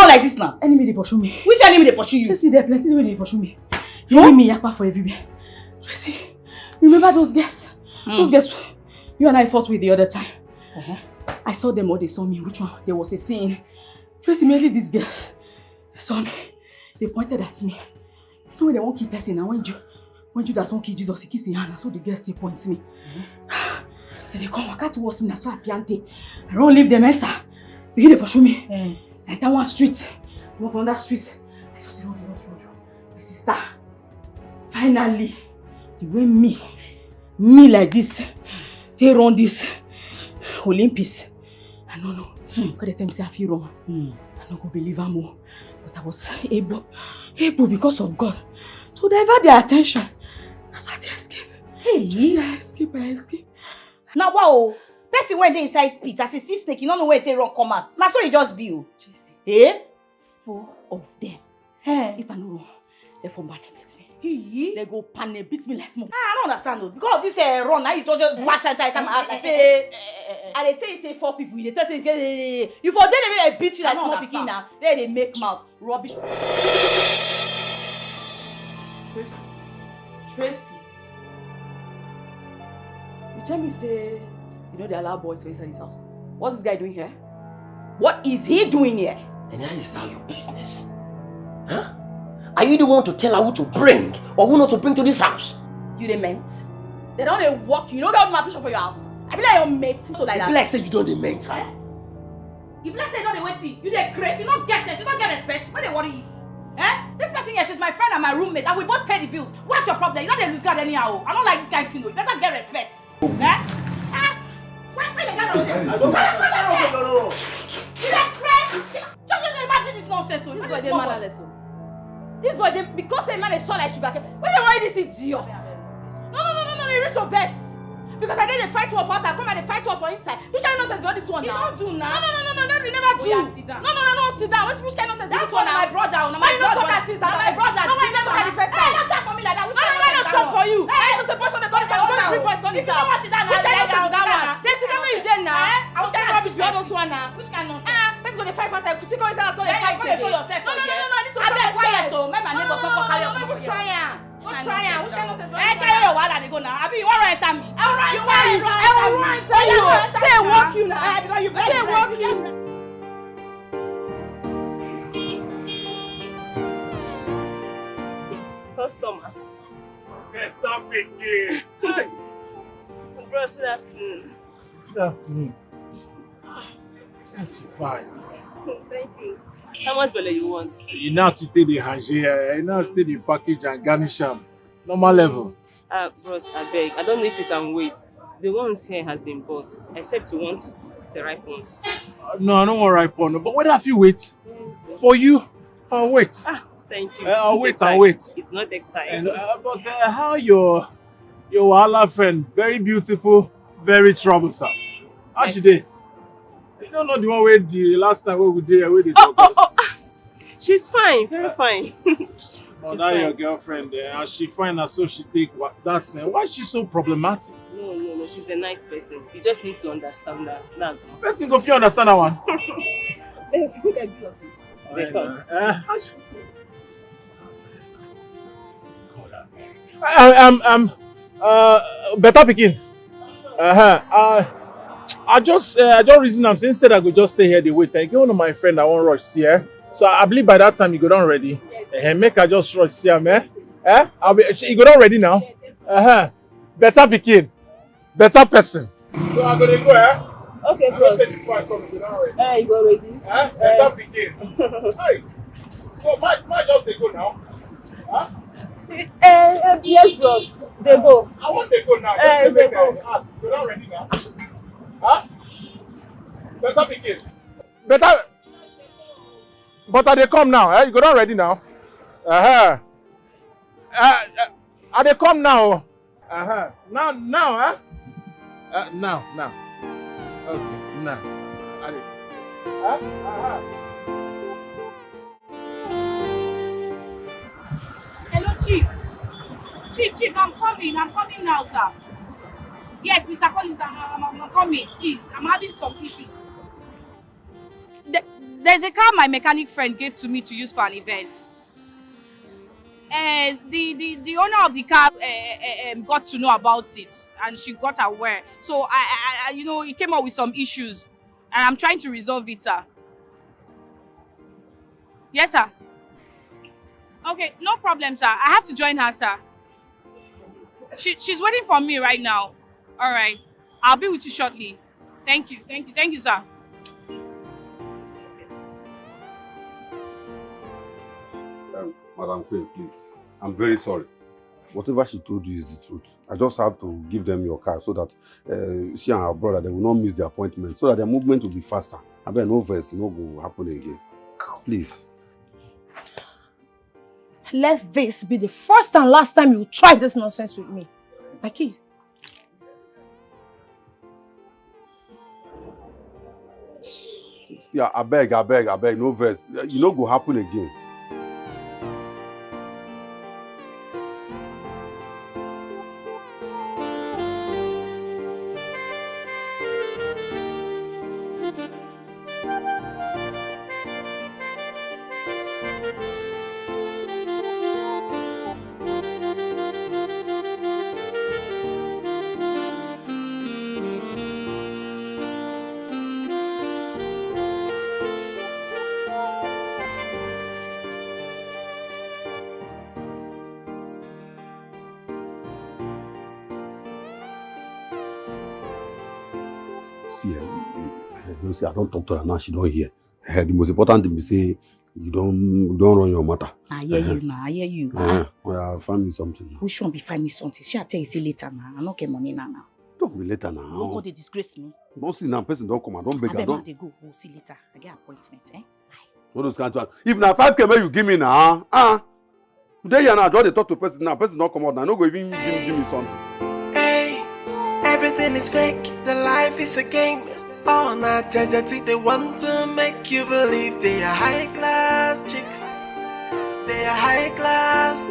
Like this now. Enemy they pursue me. Which enemy they pursue you? Tracy, there are plenty way they pursue me. You me yakpa for everywhere. Tracy, remember those guys? Those guys you and I fought with the other time. I saw them or they saw me. Which one? There was a scene. Tracy, mainly these girls. They saw me. They pointed at me. You know when they won't keep person now when Judas won't kill Jesus, he kiss his hand. So the girls they point me. So they come walk towards me. So I piante. I don't leave them enter. Begin they pursue me. Enter one street. Walk on that street. I just say, my sister. Finally, the way me like this, they run this Olympics. I don't know. Because they tell me say I feel wrong. I don't go believe her more. But I was able because of God to divert their attention. That's why I escape. I escape. Now wow. Person when they inside pit as a sea snake, you don't know where they run come out. Now so it just be you. Eh? 4 of them. If I know wrong, they from Banner beat me. They go Banner beat me like smoke. I don't understand though. Because of this run, now you just bash inside time. I say, and they tell you say 4 people. They tell you you for them they beat you like small picking now. Then they make mouth rubbish. Tracy. You tell me say. You know they allow boys to inside this house. What's this guy doing here? What is he doing here? And that is now your business. Huh? Are you the one to tell her who to bring or who not to bring to this house? You the meant? They don't walk. You know that my vision for your house. I be like your mate. So like that. You be like say you don't the meant. You be like say you don't the waiting. You the great. You don't get sense. You don't get respect. Why they worry you? This person here, she's my friend and my roommate, and we both pay the bills. What's your problem? You know they lose God anyhow. I don't like this kind of thing though. You better get respect. Why the guy no. Just imagine this nonsense. This boy, they mannerless. This boy, because a man is tall like sugar cane. Why they worry this idiot? No, you reach your vest. Because I did a fight war for us, I come and they fight war for inside. Which kind of nonsense do this one now? You don't do now. No, you never do. Yeah, sit down. No, sit down. Which kind of nonsense do this one now? My brother. Why you not talk as sister? My brother. No, why you never had the first time? Don't chat for me like that. Why not short for you? I ain't supposed to call this house. Don't bring boys to this house. Which kind of nonsense that one? They see me you there now. Which kind of rubbish be all those one now? Which kind of nonsense? Let's go to fight fast. Still come inside, let's go to fight. Show yourself. No, I need to show myself. Quiet, so make my neighbors not carry on. No, try am. Which kind of nonsense? Carry your wahala they go now. Abi you want to enter me? I will enter you. Say walk you now. Because you say walk you. customer. That's up again. Hey. Bros, good afternoon. Good afternoon. Since you fine. Thank you. How much belly you want? You now still take the hanger, you now still the package and garnish them. Normal level. Bros, I beg. I don't know if you can wait. The ones here has been bought, except you want the ripe ones. No, I don't want ripe one. But whether if you wait for you, I'll wait. Thank you. I'll wait. I'll wait. It's not take time. And, but how your Wahala friend, very beautiful, very troublesome. How she dey? You don't know the one where the last time we did where they talk. She's fine, very fine. But that your girlfriend, as she find her, so she take that's why is she so problematic? No, she's a nice person. You just need to understand that. That's all. Person go fit understand that one. Better pikin. I just reason I'm saying instead I go just stay here the wait. I get one of my friend I want rush see her. So I believe by that time you go down ready. Make her just rush see him, you go down ready now. Better pikin, better person. So I gonna go, Okay, I bro. say before I come, you go down ready. You go ready? Better pikin. Hey, so my just dey go now. Yes, bros. They go. I want they go now. Just say they make I ask. Go down ready now. Better pikin. Better. But they come now. You go down ready now. Are they come now? Now, Now. Okay, now. Are they? Hello, Chief. Chief, I'm coming now, sir. Yes, Mr. Collins, I'm coming, please. I'm having some issues. There's a car my mechanic friend gave to me to use for an event. And the owner of the car got to know about it, and she got aware. So I he came up with some issues, and I'm trying to resolve it, sir. Yes, sir. Okay, no problem, sir. I have to join her, sir. She's waiting for me right now. All right. I'll be with you shortly. Thank you, sir. Madam Queen, please. I'm very sorry. Whatever she told you is the truth. I just have to give them your car so that she and her brother, they will not miss the appointment, so that their movement will be faster. I bet no verse, no go happen again. Please. Let this be the first and last time you try this nonsense with me. My key. See, I beg, no verse. You know go happen again. See, I don't talk to her now, she don't hear. The most important thing is say you don't run your matter. I hear you now, I hear you. Well, find me something. Which one be find me something? Shall I tell you say later now? I don't get money now. Don't be later now. Don't go, they disgrace me. Don't see now, person don't come and don't beg her. Don't they go, we'll see later. I get appointment, What those kind of if now 5K you give me now, today you now just talk to person now, person don't come out now, no go even give me something. Hey, everything is fake, the life is a game. All night, they want to make you believe they are high class chicks. They are high class.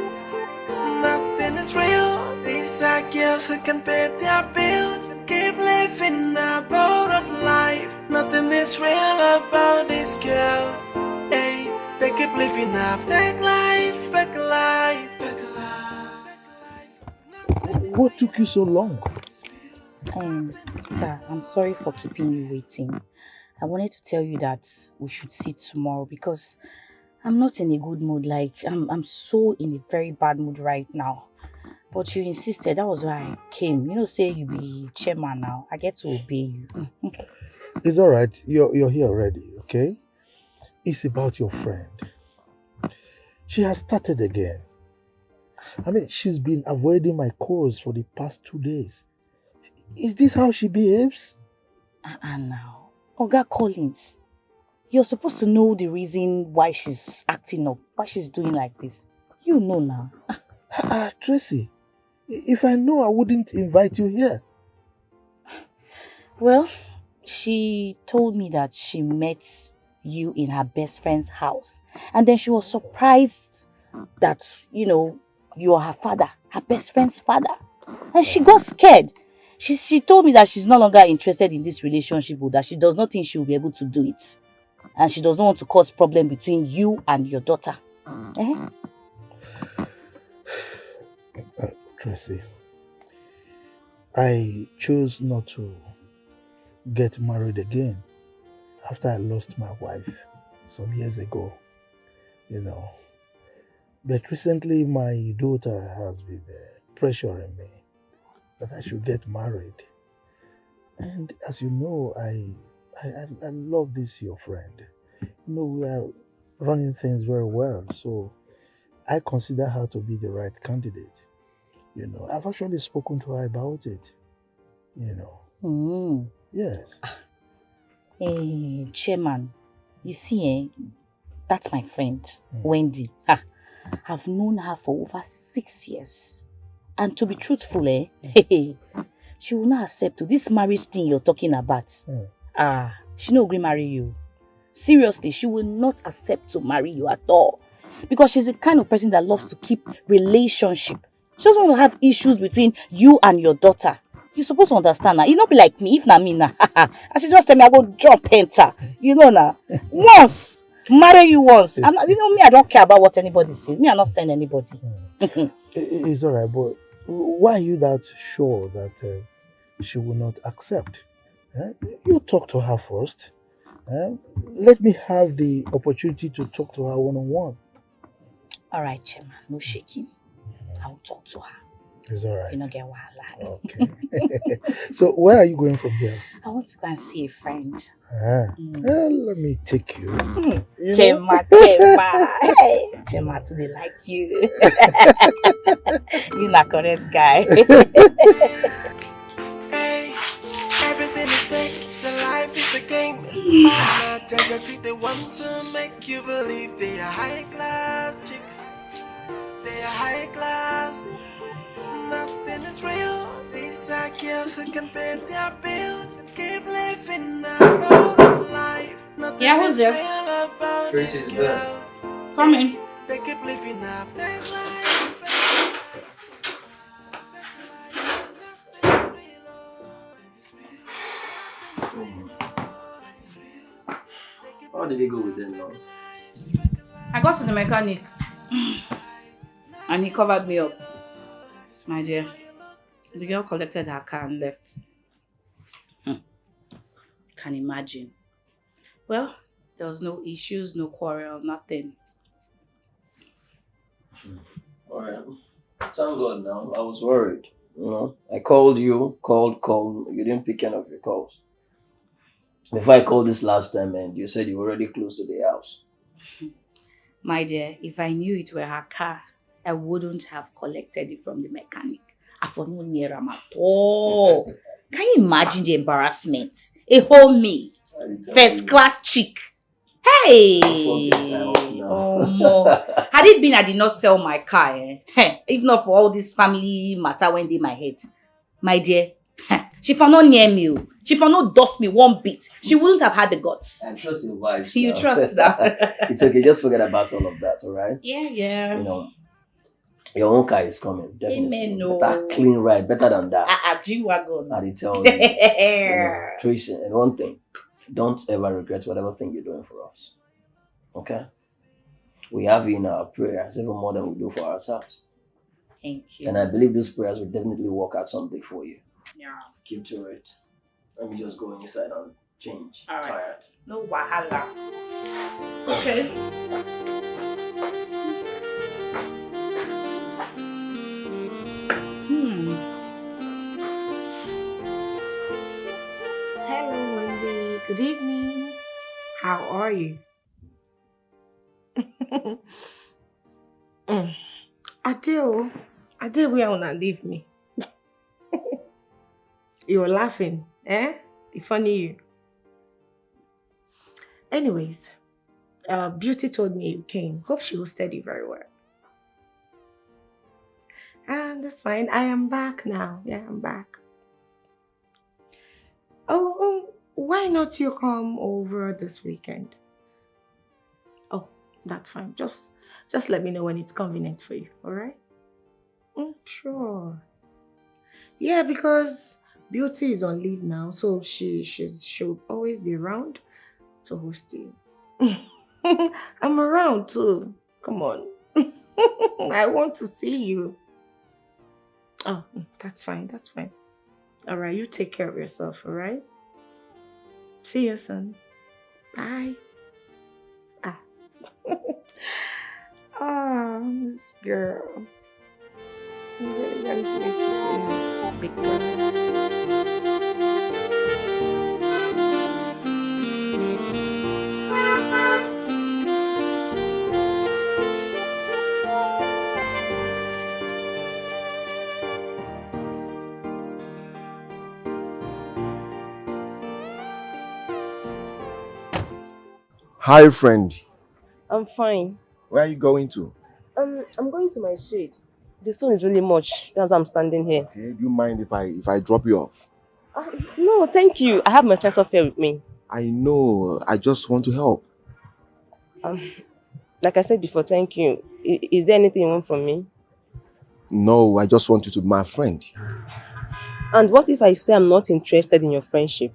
Nothing is real. These are girls who can pay their bills. Keep living a borrowed life. Nothing is real about these girls. Hey, they keep living a fake life, fake life, fake life. What took you so long? Sir, I'm sorry for keeping you waiting. I wanted to tell you that we should see tomorrow because I'm not in a good mood. Like, I'm so in a very bad mood right now. But you insisted. That was why I came. You know, say you be chairman now. I get to obey you. It's all right. You're here already, okay? It's about your friend. She has started again. I mean, she's been avoiding my calls for the past 2 days. Is this how she behaves? Now. Oga Collins, you're supposed to know the reason why she's acting up, why she's doing like this. You know now. Tracy, if I know, I wouldn't invite you here. Well, she told me that she met you in her best friend's house. And then she was surprised that, you know, you are her father, her best friend's father. And she got scared. She told me that she's no longer interested in this relationship, but that she does not think she will be able to do it. And she does not want to cause problem between you and your daughter. Tracy, I chose not to get married again after I lost my wife some years ago, you know. But recently my daughter has been pressuring me that I should get married. And as you know, I love this your friend. You know, we are running things very well, so I consider her to be the right candidate. You know, I've actually spoken to her about it. You know. Yes. Hey, Chairman, you see, that's my friend, Wendy. I've known her for over 6 years. And to be truthful, she will not accept this marriage thing you're talking about. She no agree marry you. Seriously, she will not accept to marry you at all. Because she's the kind of person that loves to keep relationship. She doesn't want to have issues between you and your daughter. You're supposed to understand now. You not be like me, if not me now. I should just tell me I go jump enter. You know now. Once. Marry you once. You know me, I don't care about what anybody says. Me, I not send anybody. It's alright, but why are you that sure that she will not accept? You talk to her first. Let me have the opportunity to talk to her one-on-one. Alright, Chairman, no shaking. I will talk to her. It's alright. You don't get wahala. Okay. So where are you going from here? I want to go and see a friend. Let me take you. Chema. Hey, Chema, today like you. You're not correct guy. Hey, everything is fake. The life is a game. They want to make you believe they are high class chicks. They are high class. Nothing is real. These are girls who can pay their bills. Keep living a road life. Nothing who's is there? real about Tracy's these there. girls. Come in. They keep living a fake life. How did it go with them now? I got to the mechanic and he covered me up. My dear, the girl collected her car and left. Can imagine. Well, there was no issues, no quarrel, nothing. Alright. Thank God now. I was worried. You know, I called you, called. You didn't pick any of your calls. Before I called this last time and you said you were already close to the house. My dear, if I knew it were her car, I wouldn't have collected it from the mechanic. I for no near him at all. Can you imagine the embarrassment? A whole me, first class chick. Hey! Oh, more. Had it been I did not sell my car, if not for all this family matter when they my head. My dear, she for not near me. She for not dust me one bit. She wouldn't have had the guts. I trust your vibes. You now. trust that? It's okay. Just forget about all of that, alright? Yeah. You know, your own car is coming. Definitely. Amen. No. Better clean ride, better than that. G-Wagon. I did tell you. Tracy, and one thing, don't ever regret whatever thing you're doing for us. Okay? We have you in our prayers even more than we do for ourselves. Thank you. And I believe those prayers will definitely work out something for you. Yeah. Keep to it. Let me just go inside and change. All right. Tired. No wahala. Okay. you? Adele, where wanna leave me? You're laughing, eh? It's funny you. Anyways, Beauty told me you came. Hope she hosted you very well. That's fine. I am back now. Yeah, I'm back. Oh, why not you come over this weekend? Oh, that's fine. Just let me know when it's convenient for you, all right? Sure. Yeah, because Beauty is on leave now, so she'll always be around to host you. I'm around too. Come on. I want to see you. Oh, that's fine. That's fine. All right, you take care of yourself, all right? See you soon. Bye. This girl. I'm really going to see you, big girl. Hi, friend. I'm fine. Where are you going to? I'm going to my shade. The sun is really much. That's why I'm standing here. Okay, do you mind if I drop you off? No, thank you. I have my friends up here with me. I know. I just want to help. Like I said before, thank you. Is there anything you want from me? No, I just want you to be my friend. And what if I say I'm not interested in your friendship?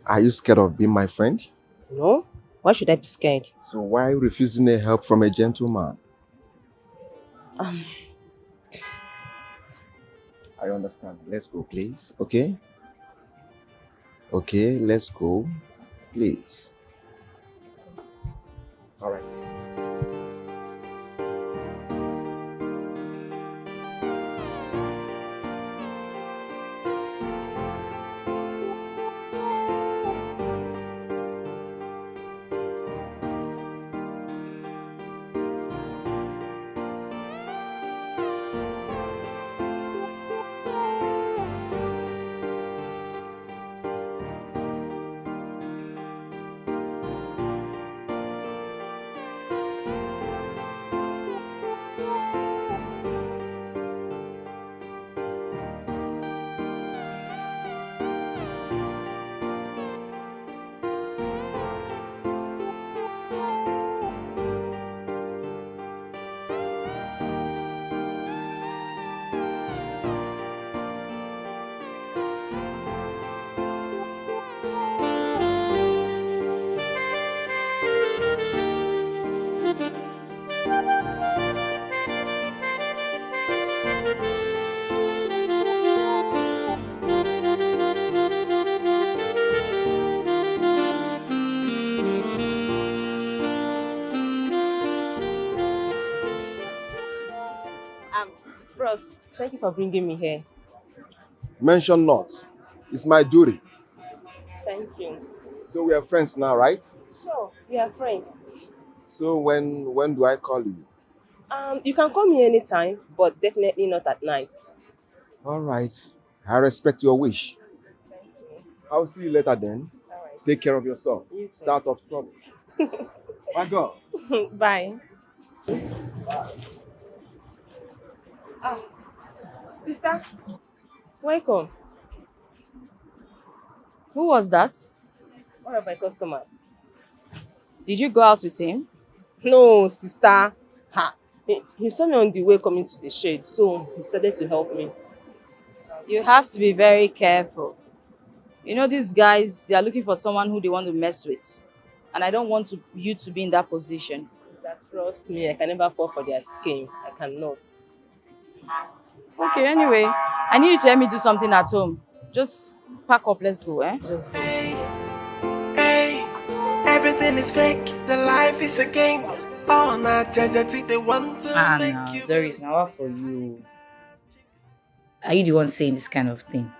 Are you scared of being my friend? No. Why should I be scared? So why are you refusing a help from a gentleman? I understand. Let's go, please. Okay? Okay, let's go. Please. All right. Bros, thank you for bringing me here. Mention not. It's my duty. Thank you. So we are friends now, right? Sure, we are friends. So when do I call you? You can call me anytime, but definitely not at night. All right. I respect your wish. I'll see you later then. All right. Take care of yourself. You too. Start off trouble. My girl. Bye. Sister, welcome. Who was that? One of my customers. Did you go out with him? No, sister. He saw me on the way coming to the shade, so he decided to help me. You have to be very careful. You know, these guys, they are looking for someone who they want to mess with. And I don't want you to be in that position. Sister, trust me, I can never fall for their scheme. I cannot. Okay, anyway, I need you to help me do something at home. Just pack up, let's go, eh? Just go. Hey, everything is fake. The life is a game. Oh, not judge, they want to make you. There is now for you. Are you the one saying this kind of thing?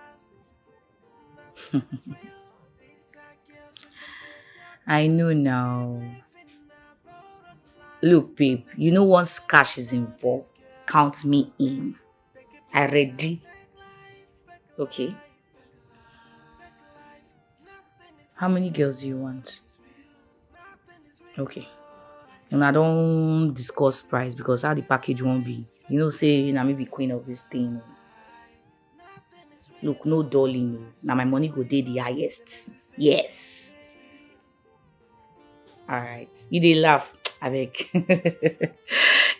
I know now. Look, babe, you know once cash is involved, count me in. I ready. Okay. How many girls do you want? Okay. And I don't discuss price because how the package won't be. You know, say I may be queen of this thing. Look, no darling. No. Now my money go dey the highest. Yes. Alright. You dey laugh. I beg.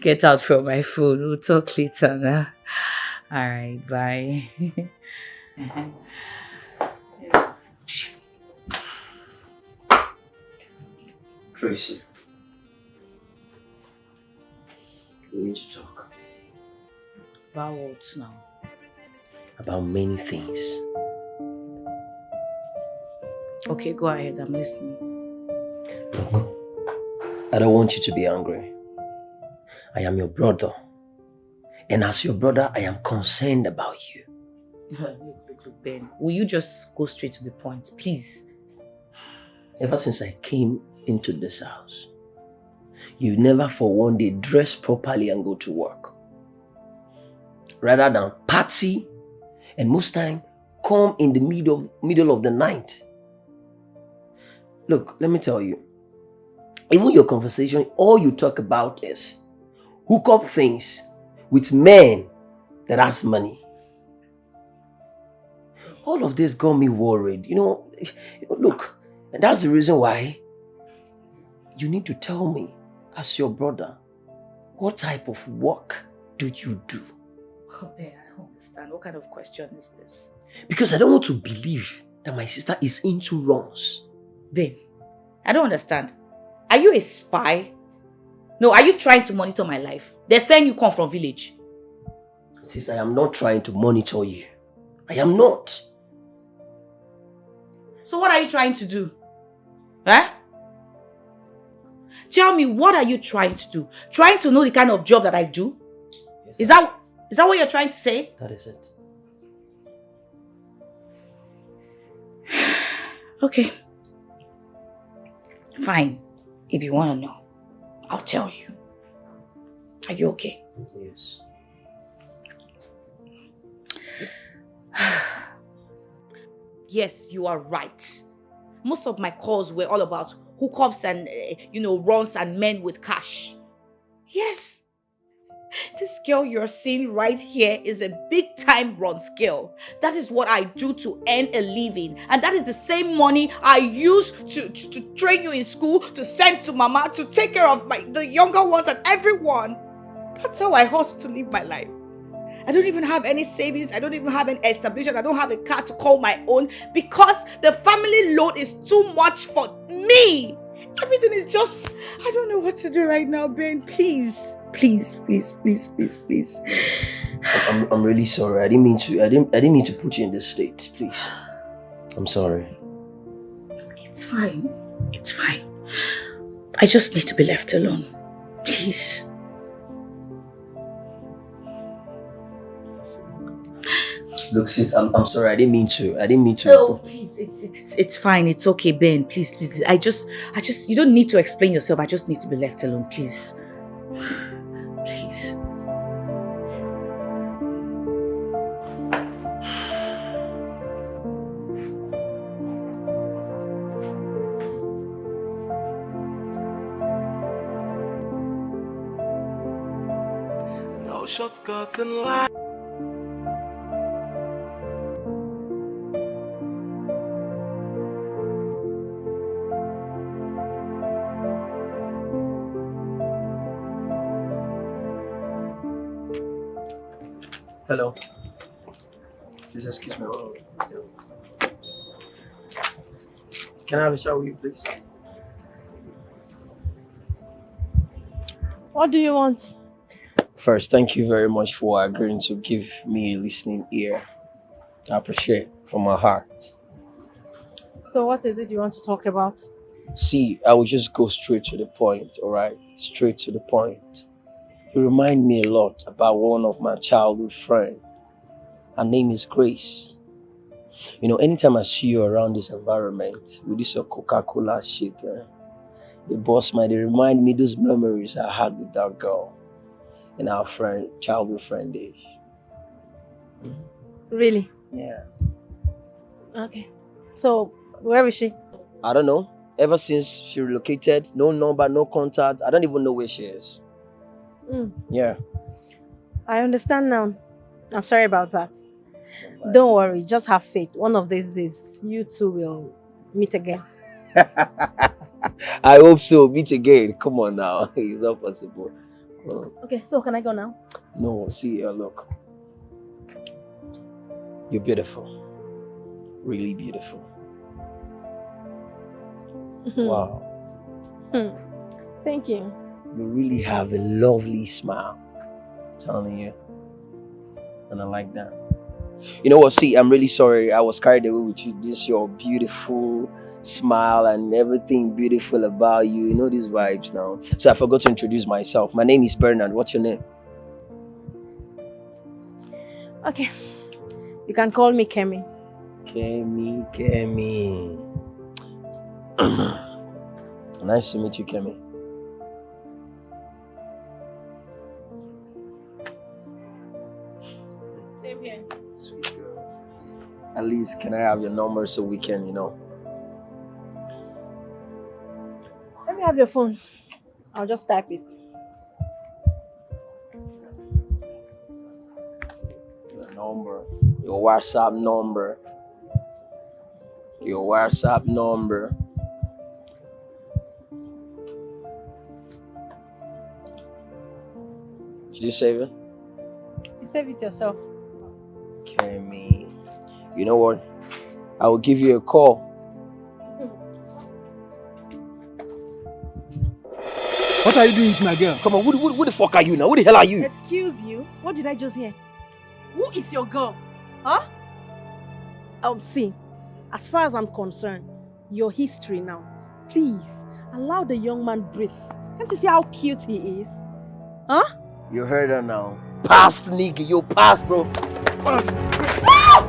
Get out from my phone. We'll talk later now. Alright, bye. Tracy, we need to talk. About what now? About many things. Okay, go ahead. I'm listening. Look, I don't want you to be angry. I am your brother. And as your brother, I am concerned about you. Look, Ben. Will you just go straight to the point, please? Ever since I came into this house, you never for one day dress properly and go to work. Rather than party, and most time come in the middle of the night. Look, let me tell you, even your conversation, all you talk about is hook up things with men that has money. All of this got me worried. Look, and that's the reason why you need to tell me, as your brother, what type of work do you do? Oh, Ben, I don't understand. What kind of question is this? Because I don't want to believe that my sister is into runs. Ben, I don't understand. Are you a spy? No, are you trying to monitor my life? They're saying you come from village. Sister, I am not trying to monitor you. I am not. So what are you trying to do? Huh? Tell me, what are you trying to do? Trying to know the kind of job that I do? Yes. Is that what you're trying to say? That is it. Okay. Fine. If you want to know, I'll tell you. Are you okay? Yes. Yes, you are right. Most of my calls were all about hookups and, runs and men with cash. Yes. This girl you're seeing right here is a big-time runs girl. That is what I do to earn a living. And that is the same money I use to train you in school, to send to mama, to take care of the younger ones and everyone. That's how I hustle to live my life. I don't even have any savings. I don't even have an establishment. I don't have a car to call my own because the family load is too much for me. Everything is just, I don't know what to do right now, Ben. Please. Please. I'm really sorry. I didn't mean to put you in this state. Please. I'm sorry. It's fine. I just need to be left alone. Please. Look, sis, I'm sorry. I didn't mean to. No, please. It's fine. It's okay, Ben. Please. I just you don't need to explain yourself. I just need to be left alone, please. Please. No shortcut in life. Hello. Please excuse me. Can I have a chat with you, please? What do you want? First, thank you very much for agreeing to give me a listening ear. I appreciate it from my heart. So what is it you want to talk about? See, I will just go straight to the point, alright? Straight to the point. You remind me a lot about one of my childhood friends. Her name is Grace. You know, anytime I see you around this environment with this your Coca-Cola shape, they they remind me those memories I had with that girl in our childhood friend days. Really? Yeah. Okay. So, where is she? I don't know. Ever since she relocated, no number, no contact. I don't even know where she is. Yeah. I understand now. I'm sorry about that. Don't worry, just have faith. One of these days, you two will meet again. I hope so. Meet again. Come on now. It's not possible. Okay, so can I go now? No, see, look. You're beautiful. Really beautiful. Wow. Thank you. You really have a lovely smile. I'm telling you. And I like that. You know what? See, I'm really sorry. I was carried away with you. This your beautiful smile and everything beautiful about you. You know these vibes now. So I forgot to introduce myself. My name is Bernard. What's your name? Okay. You can call me Kemi. Kemi. Nice to meet you, Kemi. Same here. Sweet girl. At least, can I have your number so we can, Let me have your phone. I'll just type it. Your number. Your WhatsApp number. Your WhatsApp number. Did you save it? You save it yourself. Kemi. You know what? I will give you a call. What are you doing with my girl? Come on, who the fuck are you now? Who the hell are you? Excuse you? What did I just hear? Who is your girl? Huh? See, as far as I'm concerned, your history now. Please, allow the young man breathe. Can't you see how cute he is? Huh? You heard her now. Past nigga, you past, bro. Stop!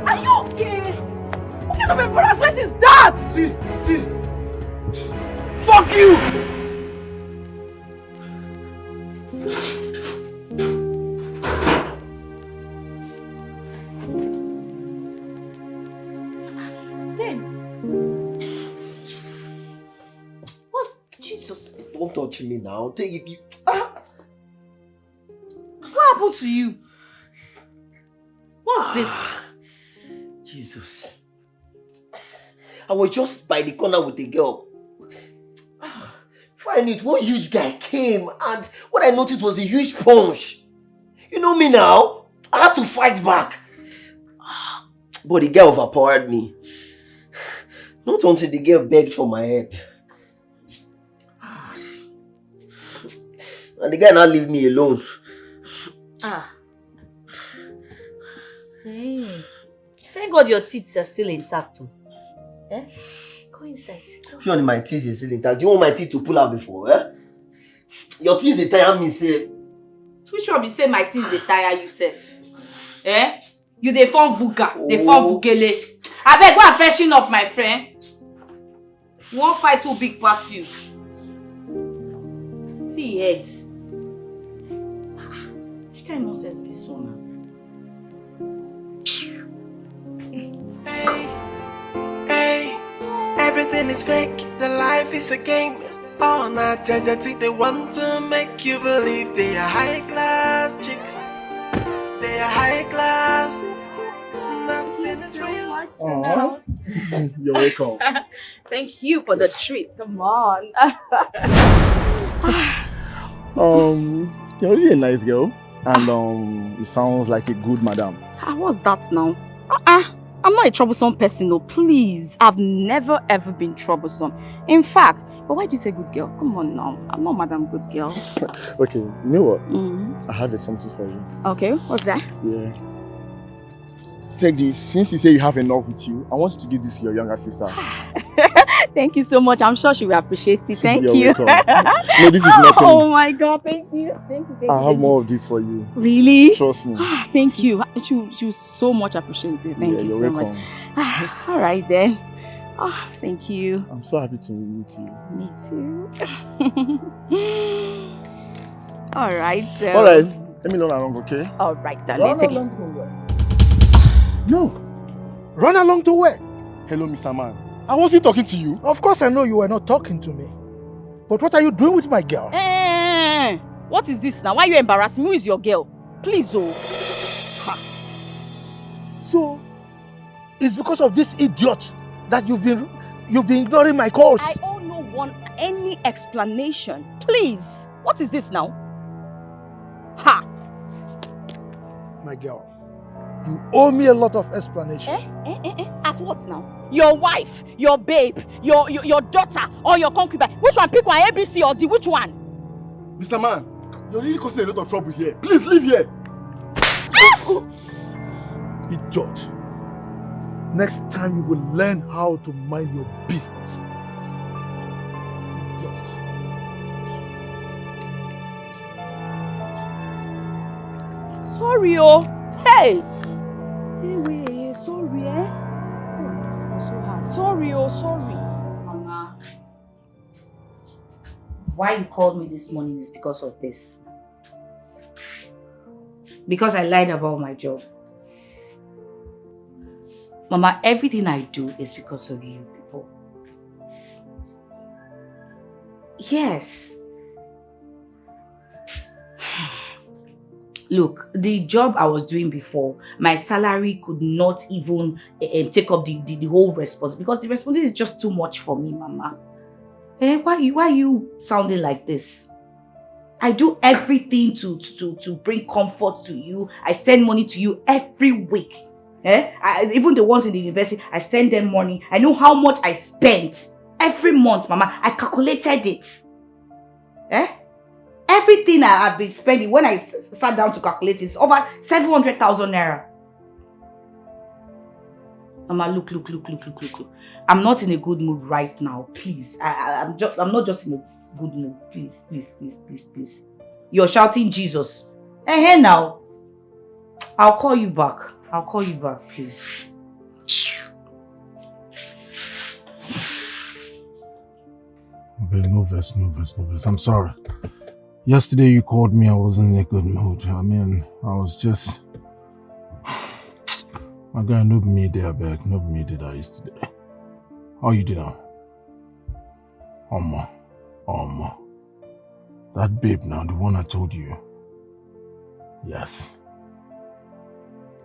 Are you okay? What kind of embarrassment is that? See. Fuck you! Jesus, don't touch me now. Take it. What happened to you? What's this? Jesus. I was just by the corner with the girl. Before I knew it, one huge guy came and what I noticed was a huge punch. You know me now? I had to fight back. But the guy overpowered me. Not until the girl begged for my help. And the guy now leave me alone. Thank God your teeth are still intact. Eh? Go inside. Surely my teeth is still intact. Do you want my teeth to pull out before? Your teeth they tire me, say. Which one be say my teeth they tire you, sef? Eh? You dey form vuga, dey form vugele. Abeg, go and freshen up, my friend. You won't fight too big past you. See head. Which kind of nonsense be so now? Hey, everything is fake. The life is a game. Oh, not judge. They want to make you believe they are high class chicks. They are high class. Nothing is real. You're welcome. Thank you for the treat. Come on. You're really a nice girl, and it sounds like a good madam. What's that now? I'm not a troublesome person, no. Please. I've never ever been troublesome. In fact, but why do you say good girl? Come on now. I'm not Madam Good Girl. Okay, you know what? I have something for you. Okay, what's that? Yeah. Take this. Since you say you have enough with you, I want you to give this to your younger sister. Thank you so much. I'm sure she will appreciate it. Thank You're you. welcome. No, this is nothing. Oh my God, thank you. Thank you, thank I you. have more of this for you. Really? Trust me. Thank you. She will so much appreciate it. Thank you you're so welcome. much. All right then. Thank you. I'm so happy to meet you. Me too. All right. All right. Let me know along, okay? All right, then. Run Take it. along to where? No. Run along to where? Hello, Mr. Man. I wasn't talking to you. Of course I know you were not talking to me. But what are you doing with my girl? What is this now? Why are you embarrassing me? Who is your girl? Please, oh. So, it's because of this idiot that you've been ignoring my calls. I don't want any explanation. Please. What is this now? Ha! My girl, you owe me a lot of explanation. As what now? Your wife, your babe, your daughter, or your concubine. Which one? Pick one, ABC or D. Which one? Mr. Man, you're really causing a lot of trouble here. Please leave here. Idiot. Next time you will learn how to mind your business. Idiot. Sorry, oh. Hey! Hey, sorry, eh? Oh, so hard. Sorry, oh, sorry. Mama, why you called me this morning is because of this. Because I lied about my job. Mama, everything I do is because of you people. Yes. Look, the job I was doing before, my salary could not even take up the whole responsibility because the responsibility is just too much for me, Mama. Why are you sounding like this? I do everything to bring comfort to you. I send money to you every week. Even the ones in the university, I send them money. I know how much I spent every month, Mama. I calculated it. Everything I have been spending, when I sat down to calculate it, it's over 700,000 naira. Mama, look. I'm not in a good mood right now. Please, I'm not just in a good mood. Please. You're shouting Jesus. Hey, now. I'll call you back. Please. Babe, no verse. I'm sorry. Yesterday you called me, I wasn't in a good mood. I mean, I was just... My guy, no be me there, back. No be me did I yesterday. How you did now? Oma. That babe now, the one I told you. Yes.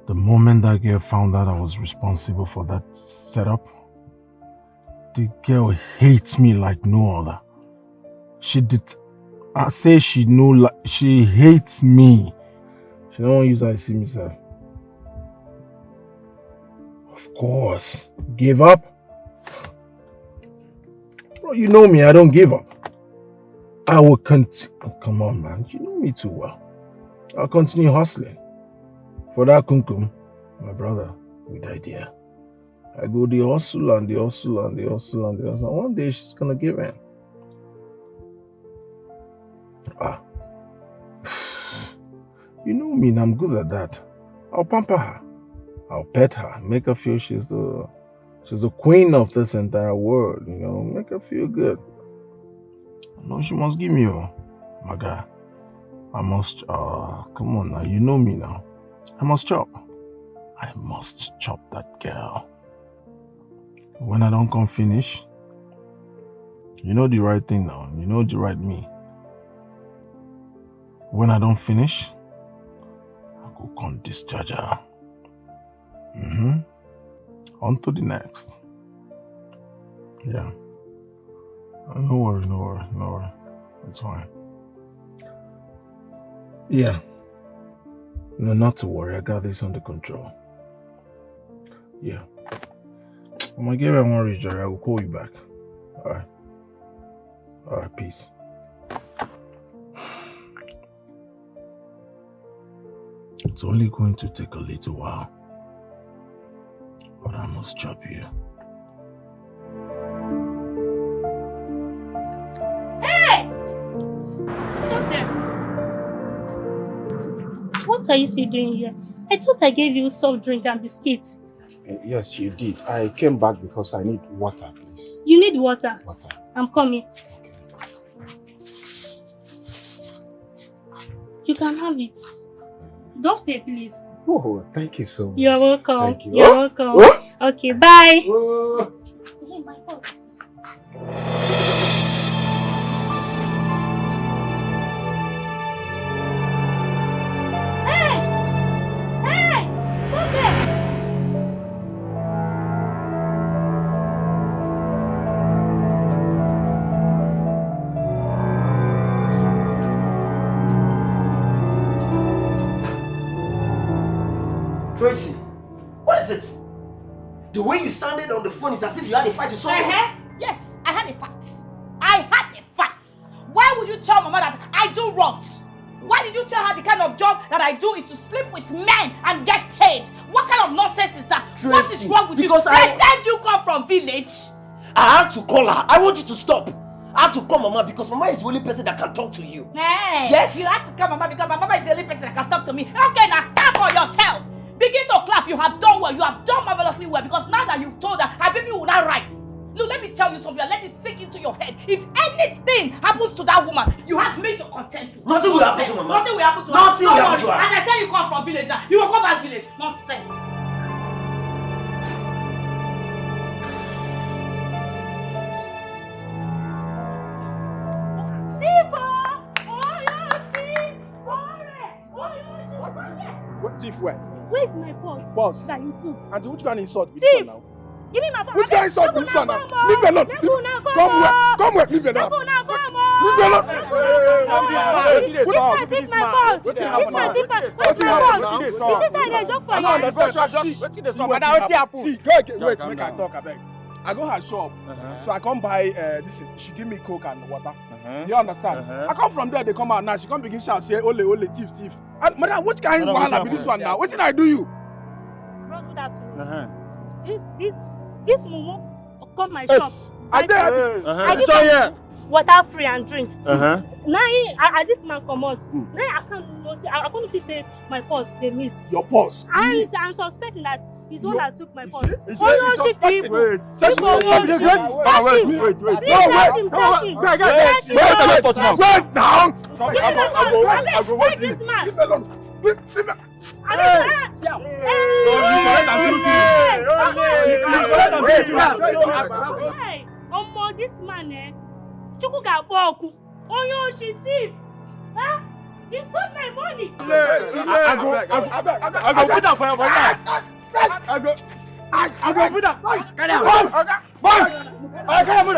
The moment that girl found out I was responsible for that setup, the girl hates me like no other. I say she hates me. She don't use I see myself. Of course. Give up? Bro, you know me, I don't give up. I will continue. Oh, come on, man. You know me too well. I'll continue hustling. For that kunkum, my brother, with idea. I go the hustle. One day she's gonna give in. You know me, and I'm good at that. I'll pamper her. I'll pet her. Make her feel she's the queen of this entire world, you know. Make her feel good. No, she must give me my guy. I must, come on now, you know me now. I must chop that girl. When I don't come finish, you know the right thing now. You know the right me. When I don't finish, I go come discharge her. On to the next. Yeah. No worry. It's fine. Yeah. No, not to worry. I got this under control. Yeah. I'm gonna give her one reach, I will call you back. Alright, peace. It's only going to take a little while, but I must chop you. What are you still doing here? I thought I gave you soft drink and biscuits. Yes, you did. I came back because I need water, please. You need water? Water. I'm coming. You can have it. Don't pay, please. Oh, thank you so much. You're welcome. Thank you. You're welcome. Oh. Okay, bye. Oh. Hey, my boss. Hey! Hey! Stop there! Tracy, what is it? The way you sounded on the phone is as if you had a fight with someone. Yes, I had a fight. I had a fight. Why would you tell Mama that I do wrongs? Why did you tell her the kind of job that I do is to sleep with men and get paid? What kind of nonsense is that? Tracy, what is wrong with you? because They said you come from village. I had to call her. I want you to stop. I had to call Mama because Mama is the only person that can talk to you. Hey, Yes. you had to call Mama because my Mama is the only person that can talk to me. Okay, now clap for yourself. Begin to clap. You have done well. You have done marvelously well because now that you've told her, her baby will not rise. Look, let me tell you something. Let it sink into your head. If anything happens to that woman, you have me to contend with. Nothing will happen to Mama. Nothing will happen to her. Nothing will Don't happen to worry. her. As I said, you come from village now. You will go back village. Nonsense. What thief where? Where's my purse? Boss. That you took. Auntie, which kind of insult be Thief. this one now? Give me my purse. Which kind of insult be this one now? Leave me alone. Come where? Come where? Leave me alone. Leave me alone. Wait, make I talk, abeg. I go her shop, so I come buy this. She give me coke and water. You understand? I come from there, they come out now. She come begin shout, say, "Ole, thief, thief." And madam, which kind of wahala be this one now? What did I do you? Bros, good afternoon. This mumu come my shop. I did. I give her water free and drink. Uh-huh. Now I this man come out. Now I can't notice say my purse they miss. Your purse? And I'm suspecting that he's the one that took my purse. Is Oh, she suspecting? Wait. Search him. Wait now. I go watch this man. Leave me alone. Leave me. Hey, Omo, this man, Chuku ga boku. Oyo she thief. Huh? He stole my money. I go put that for your body. I go put that. Carry on. Boss. Carry on.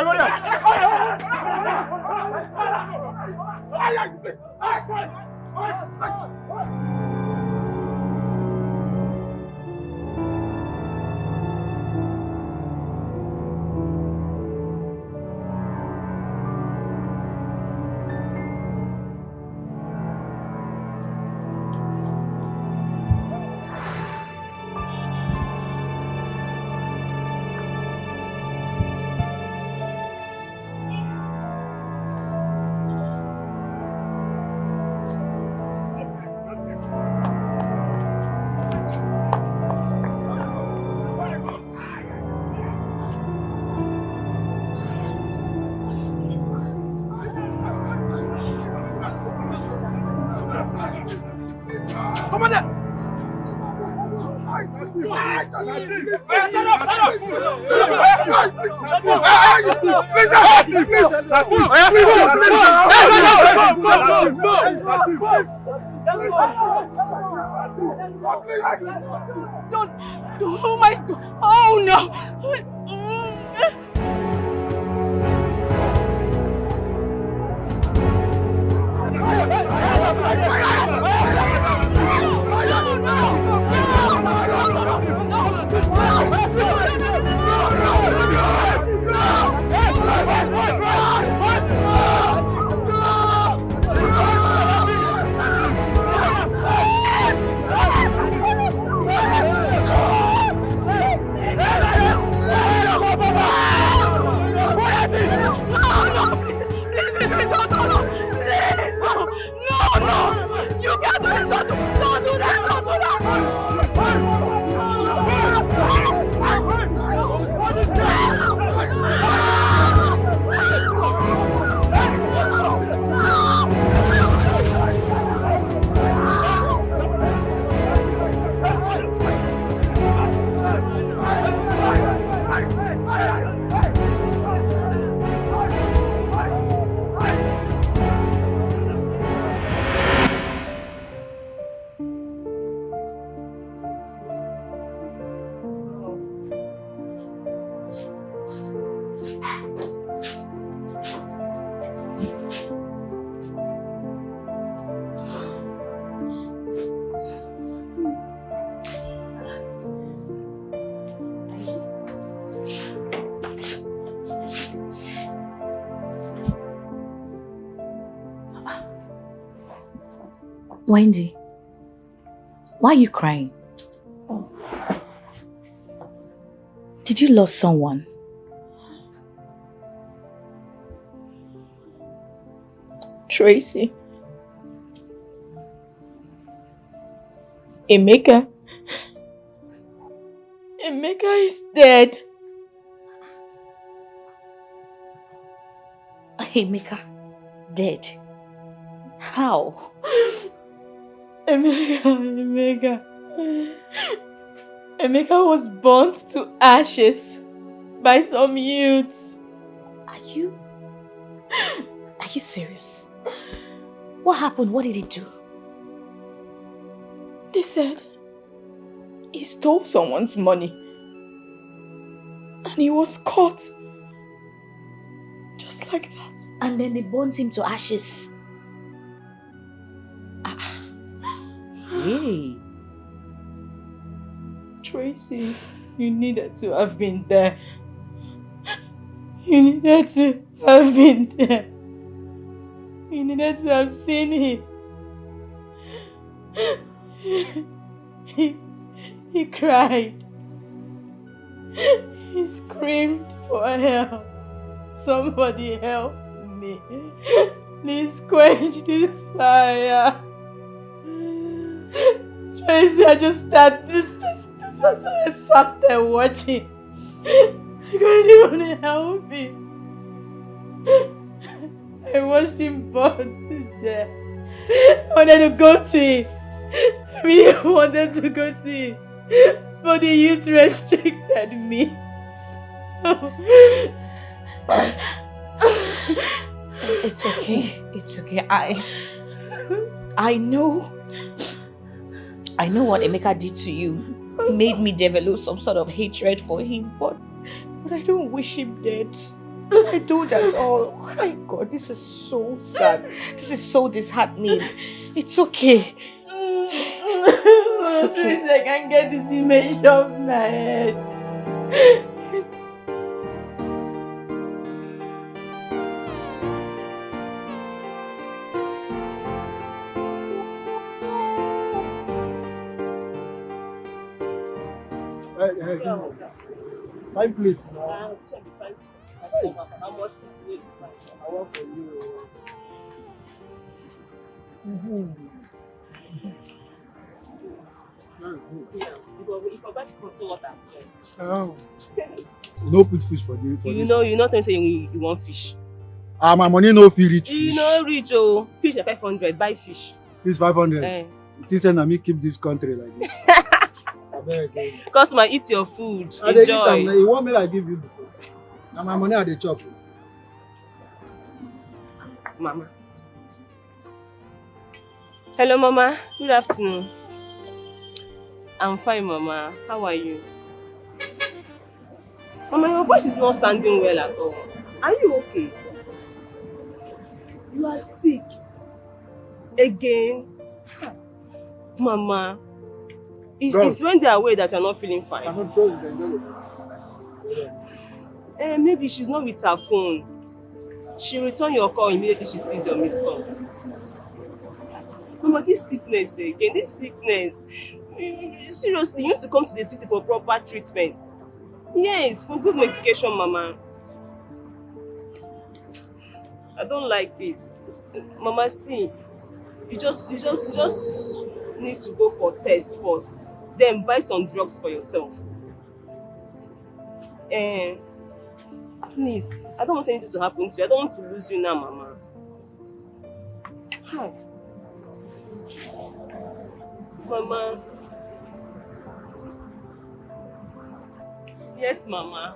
Come on there. Don't. Oh my God. Oh no. Wendy, why are you crying? Did you lose someone? Tracy. Emeka. Emeka is dead. Emeka, dead? How? Emeka was burnt to ashes by some youths. Are you serious? What happened? What did he do? They said he stole someone's money and he was caught just like that. And then they burnt him to ashes. Hey. Tracy, you needed to have been there. You needed to have been there. You needed to have seen him. He cried. He screamed for help. Somebody help me. Please quench this fire. Tracy, I just sat there watching. I couldn't even help him. I watched him burn to death. I wanted to go to him. I really wanted to go to him. But the youth restricted me. It's okay. It's okay. I know what Emeka did to you. It made me develop some sort of hatred for him, but I don't wish him dead. I don't at all. Oh my God, this is so sad. This is so disheartening. It's okay. It's okay. I can't get this image off my head. Five plates now. How much is it? I want for you. Oh. No put fish for the. You know, don't say you want fish. My money no fee rich fish. You know rich oh. Fish at 500, buy fish. Fish 500. You think say na me keep this country like this? Customer, eat your food. I dey eat Enjoy. am. You want me like give you before? Na my money I dey chop. Mama. Hello, Mama. Good afternoon. I'm fine, Mama. How are you? Mama, your voice is not sounding well at all. Are you okay? You are sick. Again? Mama. It's when they are away that you're not feeling fine. Maybe she's not with her phone. She'll return your call immediately she sees your missed calls. Mama, this sickness again, this sickness. Seriously, you need to come to the city for proper treatment. Yes, for good medication, Mama. I don't like it. Mama, see, you just need to go for test first. Then buy some drugs for yourself. Please, I don't want anything to happen to you. I don't want to lose you now, Mama. Hi. Mama. Yes, Mama.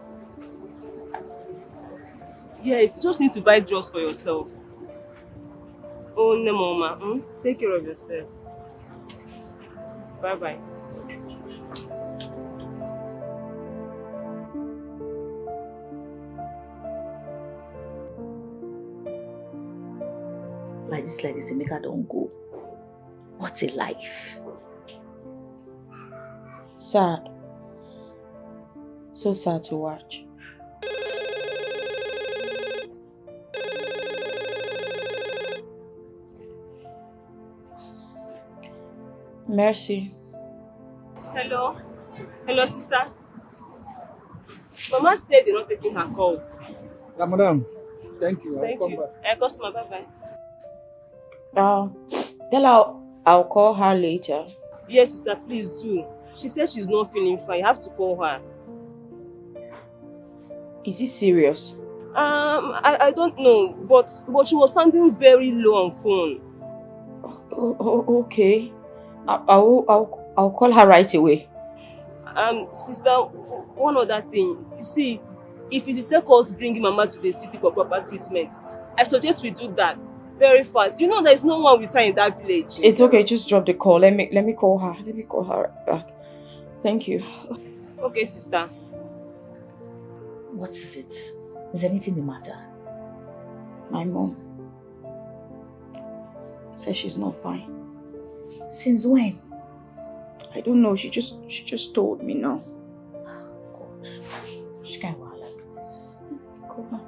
Yes, you just need to buy drugs for yourself. Oh, no, Mama. Take care of yourself. Bye-bye. Like this, Emeka don't go. What a life. Sad. So sad to watch. Mercy. Hello? Hello, sister? Mama said they're not taking her calls. Yeah, madam. Thank you. Thank I'll you. come back. Customer, bye-bye. Tell her I'll call her later. Yes, sister, please do. She says she's not feeling fine. You have to call her. Is it serious? I don't know, but she was sounding very low on phone. Okay. I'll call her right away. Sister, one other thing. You see, if you take us bringing Mama to the city for proper treatment, I suggest we do that very fast. You know there is no one with her in that village. It's okay, just drop the call. Let me call her. Let me call her back. Thank you. Okay, sister. What is it? Is anything the matter? My mom says she's not fine. Since when? I don't know. She just told me now. God. She can't walk like this. Call her.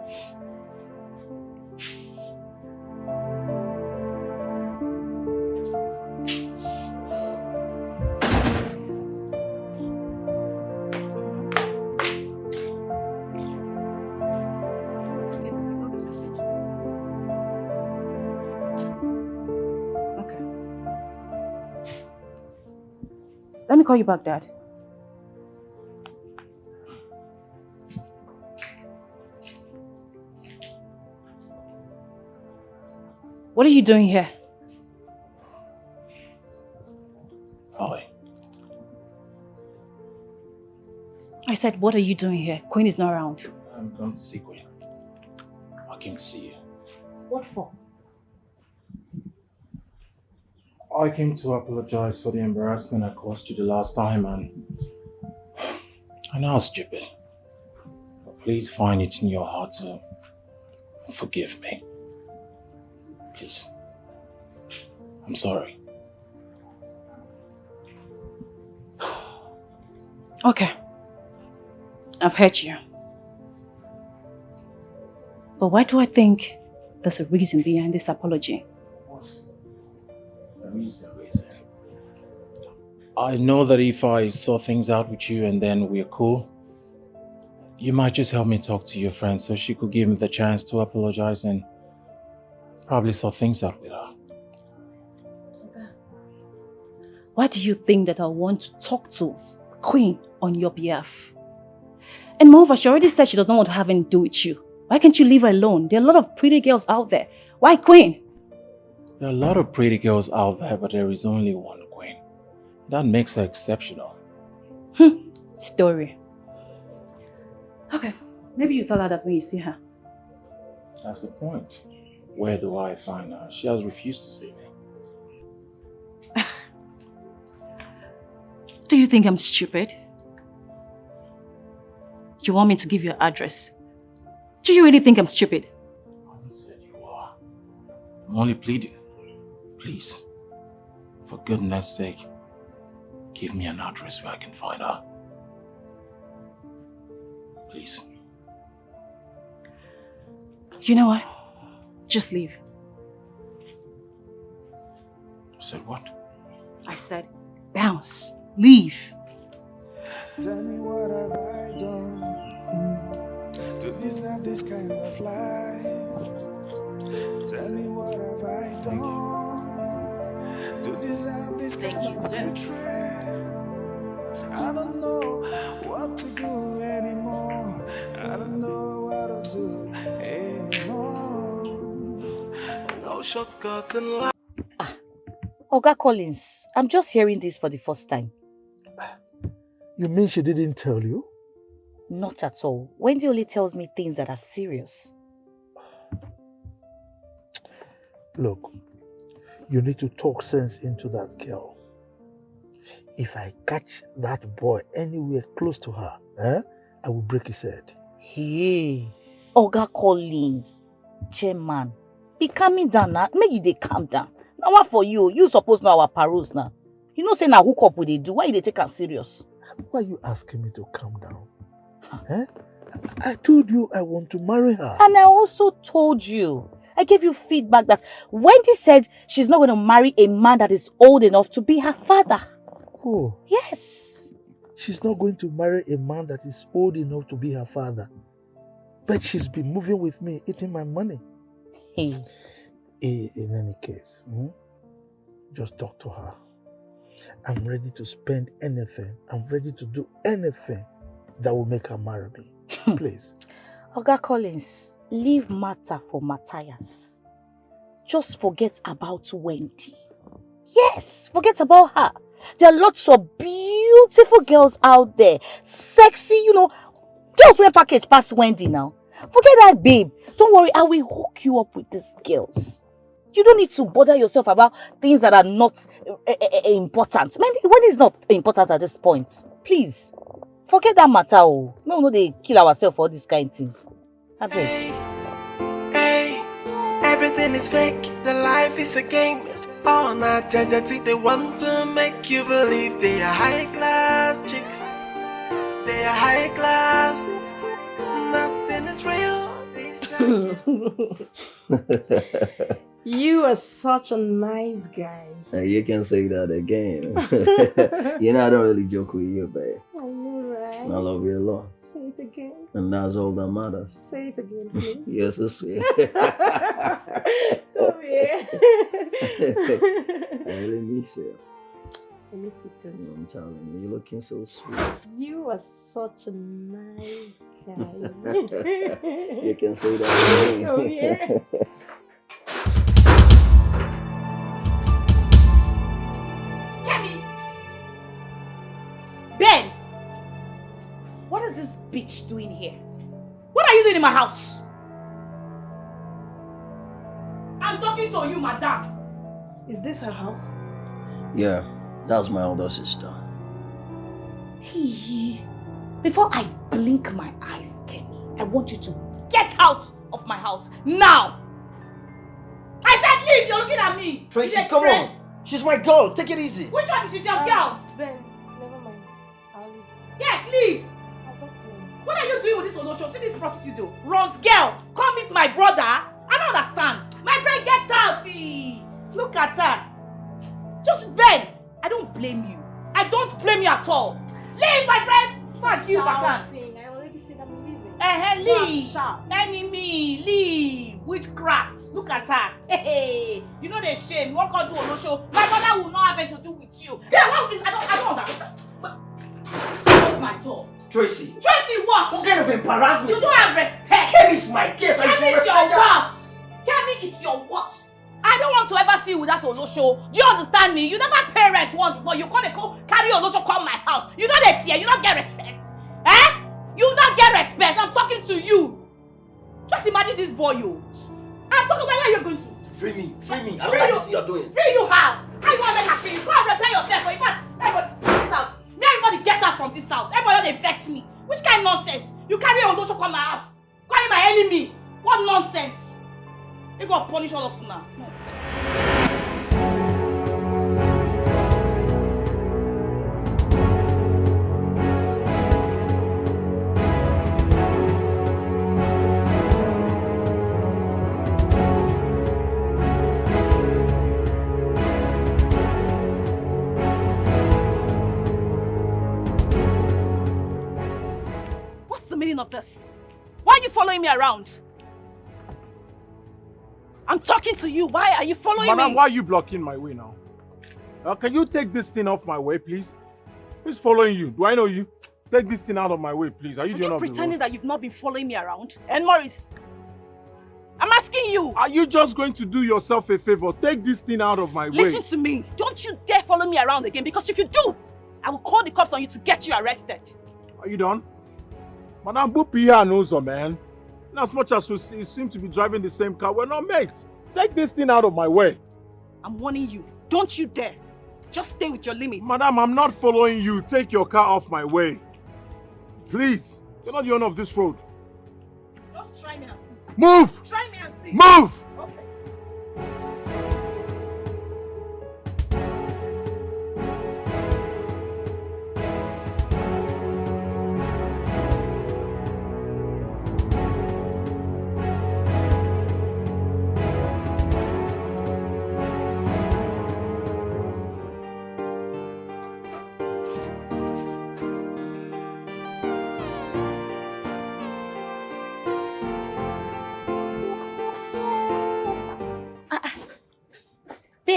Let me call you back, Dad. What are you doing here? Hi. I said, what are you doing here? Queen is not around. I'm going to see Queen. I came to see you. What for? I came to apologize for the embarrassment I caused you the last time, and I know I was stupid. But please find it in your heart to forgive me. Please. I'm sorry. Okay. I've hurt you. But why do I think there's a reason behind this apology? There is a reason. I know that if I saw things out with you and then we're cool, you might just help me talk to your friend so she could give me the chance to apologize and probably sort things out with her. Why do you think that I want to talk to Queen on your behalf? And moreover, she already said she does not want to have anything to do with you. Why can't you leave her alone? There are a lot of pretty girls out there. Why Queen? There are a lot of pretty girls out there, but there is only one Queen. That makes her exceptional. Story. Okay, maybe you tell her that when you see her. That's the point. Where do I find her? She has refused to see me. Do you think I'm stupid? You want me to give you your address? Do you really think I'm stupid? I haven't said you are. I'm only pleading. Please, for goodness sake, give me an address where I can find her. Please. You know what? Just leave. You said what? I said bounce. Leave. Tell me what have I done to deserve this kind of life? Tell me what have I done to deserve this kind of betrayal? I don't know what to do anymore. I don't know what to do anymore. No shortcut in life. Oga Collins, I'm just hearing this for the first time. You mean she didn't tell you? Not at all. Wendy only tells me things that are serious. Look, you need to talk sense into that girl. If I catch that boy anywhere close to her, I will break his head. Hey, Oga Collins, chairman, be calming down now. Make you dey calm down. Now what for you? You suppose know our paroles now. You know say na hook up we dey do. Why you dey take am serious? Why are you asking me to calm down? I told you I want to marry her. And I also told you I gave you feedback that Wendy said she's not going to marry a man that is old enough to be her father. Oh. Yes. She's not going to marry a man that is old enough to be her father. But she's been moving with me, eating my money. Hey. In any case, just talk to her. I'm ready to spend anything. I'm ready to do anything that will make her marry me. Please. Oga Collins, leave matter for Matthias. Just forget about Wendy. Yes, forget about her. There are lots of beautiful girls out there. Sexy, girls wear package past Wendy now. Forget that, babe. Don't worry, I will hook you up with these girls. You don't need to bother yourself about things that are not important. Wendy is not important at this point. Please, forget that matter. Oh. No, they kill ourselves for all these kind of things. I beg. Hey, everything is fake. The life is a game. All night, they want to make you believe they are high class chicks. They are high class. Nothing is real. You are such a nice guy. You can say that again. You know, I don't really joke with you, babe. I know, right? I love you a lot. Say it again. And that's all that matters. Say it again, please. You're so sweet. Come here. I really miss you. I miss you too. I'm telling you, you're looking so sweet. You are such a nice guy. You can say that again. Come here. Ben! What is this bitch doing here? What are you doing in my house? I'm talking to you, madam. Is this her house? Yeah, that's my older sister. Hey, before I blink my eyes, Kenny, I want you to get out of my house now. I said leave, you're looking at me. Tracy, come on. She's my girl. Take it easy. Which one is your girl? Ben, never mind. I'll leave. Yes, leave. What are you doing with this Olosho? See this prostitute, Ron's girl. Come meet my brother. I don't understand. My friend, get out. Look at her. Just Ben. I don't blame you. I don't blame you at all. Leave, my friend. Fuck you, Bakan. I already said I'm leaving. Leave. Enemy, leave. Witchcraft. Look at her. Hey, you know the shame. You won't come to Olosho. My brother will not have anything to do with you. Yeah, I don't understand. Close my door. Tracy. Tracy, what? What kind of embarrassment? You don't have respect. Kemi is my guest. Kemi is your what? Kemi is your what? I don't want to ever see you with that Olosho. Do you understand me? You never pay rent once before. You can't carry Olosho come my house. You know they fear. You don't get respect. Eh? You don't get respect. I'm talking to you. Just imagine this boy, you. I'm talking about where you're going to. Free me. Free me. I don't like this you're doing. Free you how? How you want to make her free you? Go and repair yourself. Or in fact, everybody get out. Everybody get out from this house. Everybody they vex me. Which kind of nonsense? You carry Olosho come my house. Calling my enemy. What nonsense? You gonna punish all of you now. Nonsense. Of this. Why are you following me around? I'm talking to you. Why are you following me? Madam, why are you blocking my way now? Can you take this thing off my way, please? Who's following you? Do I know you? Take this thing out of my way, please. Are you doing pretending that you've not been following me around? And Morris, I'm asking you. Are you just going to do yourself a favor? Take this thing out of my way. Listen to me. Don't you dare follow me around again, because if you do, I will call the cops on you to get you arrested. Are you done? Madam Bupi here knows her, man. And as much as we seem to be driving the same car, we're not mates. Take this thing out of my way. I'm warning you. Don't you dare. Just stay with your limits. Madam, I'm not following you. Take your car off my way. Please. You're not the owner of this road. Just try me and see. Move! Try me and see. Move! Okay.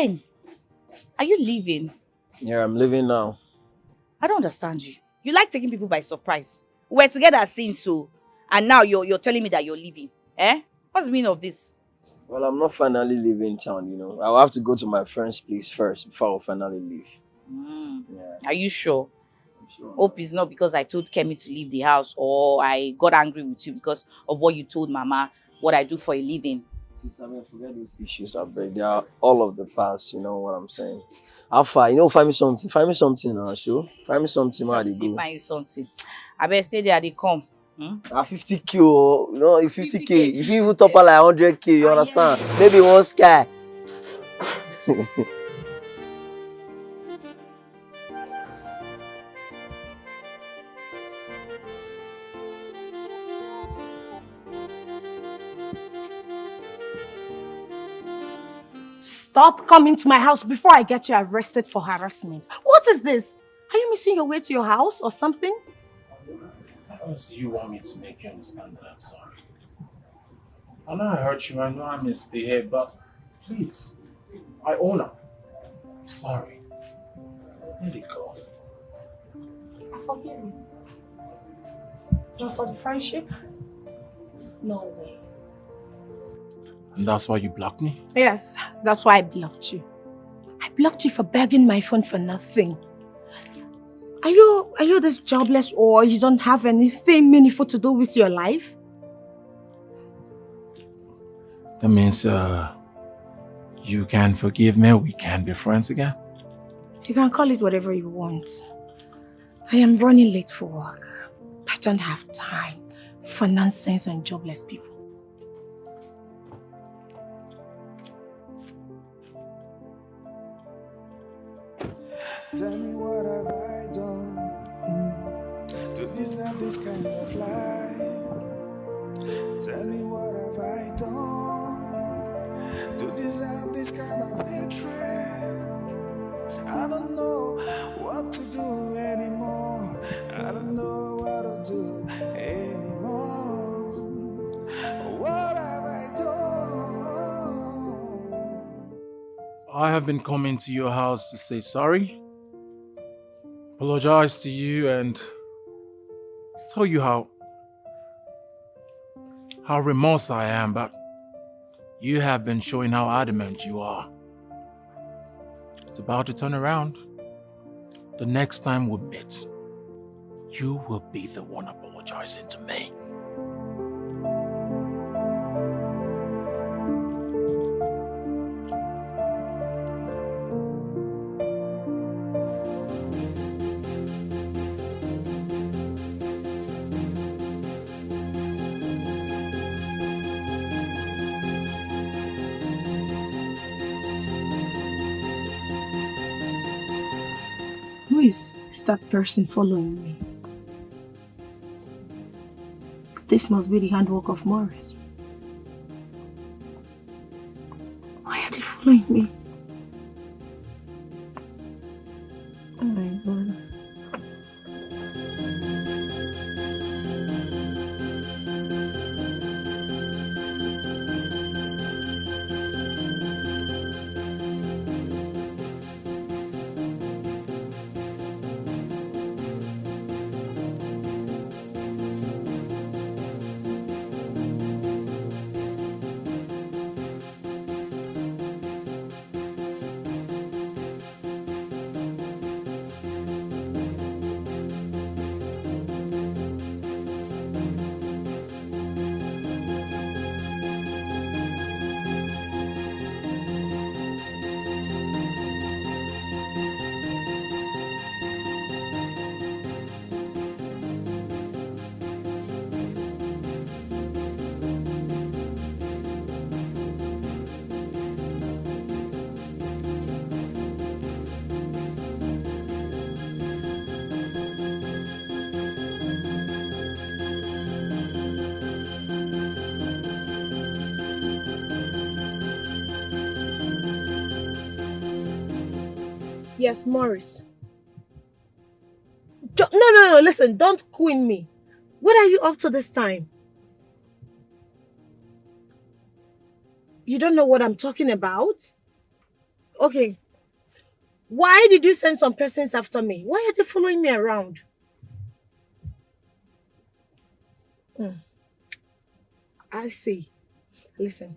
Again, are you leaving? Yeah, I'm leaving now. I don't understand you. You like taking people by surprise. We're together since so, and now you're telling me that you're leaving. Eh? What's the meaning of this? Well, I'm not finally leaving town, you know. I'll have to go to my friend's place first before I'll finally leave. Are you sure? Hope it's not because I told Kemi to leave the house or I got angry with you because of what you told Mama, what I do for a living. Sister, man, forget those issues, I beg. They are all of the past, you know what I'm saying? How far? You know, find me something now, sure. Find me something where they go. Find you something. I better stay there, they come. 50k, oh, you know, if 50k, if you even top her like 100k, you understand? Maybe one sky. Stop coming to my house before I get you arrested for harassment. What is this? Are you missing your way to your house or something? How else do you want me to make you understand that I'm sorry? I know I hurt you, I know I misbehaved, but please, I own up. I'm sorry. Let it go. I forgive you. Not for the friendship? No way. And that's why you blocked me? Yes, that's why I blocked you. I blocked you for begging my phone for nothing. Are you this jobless or you don't have anything meaningful to do with your life? That means you can forgive me, we can be friends again? You can call it whatever you want. I am running late for work. I don't have time for nonsense and jobless people. Tell me what have I done to deserve this kind of life? Tell me what have I done to deserve this kind of hatred? I don't know what to do anymore. I don't know what to do anymore. What have I done? I have been coming to your house to say sorry, apologize to you, and tell you how remorse I am, but you have been showing how adamant you are. It's about to turn around. The next time we meet, you will be the one apologizing to me. Who is that person following me? This must be the handwork of Morris. Why are they following me? Oh my God. Yes, Morris. No, listen, don't queen me. What are you up to this time? You don't know what I'm talking about? Okay. Why did you send some persons after me? Why are they following me around? I see. Listen.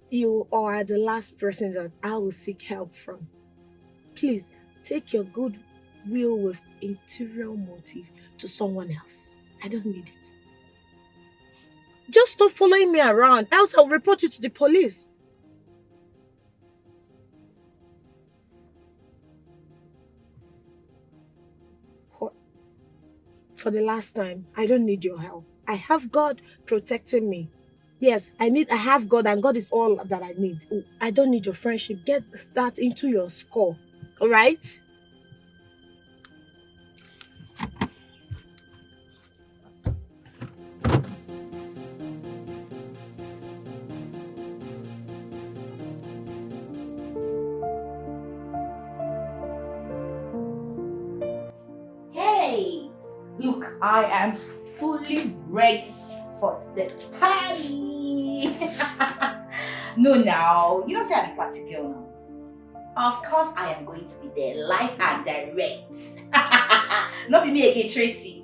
You are the last person that I will seek help from. Please, take your good will with interior motive to someone else. I don't need it. Just stop following me around, else I'll report you to the police. For the last time, I don't need your help. I have God protecting me. Yes, I have God, and God is all that I need. I don't need your friendship. Get that into your skull. All right? Hey, look, I am fully ready for the party. No, now, you don't say I'm a party girl now. Of course, I am going to be there, live and direct. Not be me again, Tracy.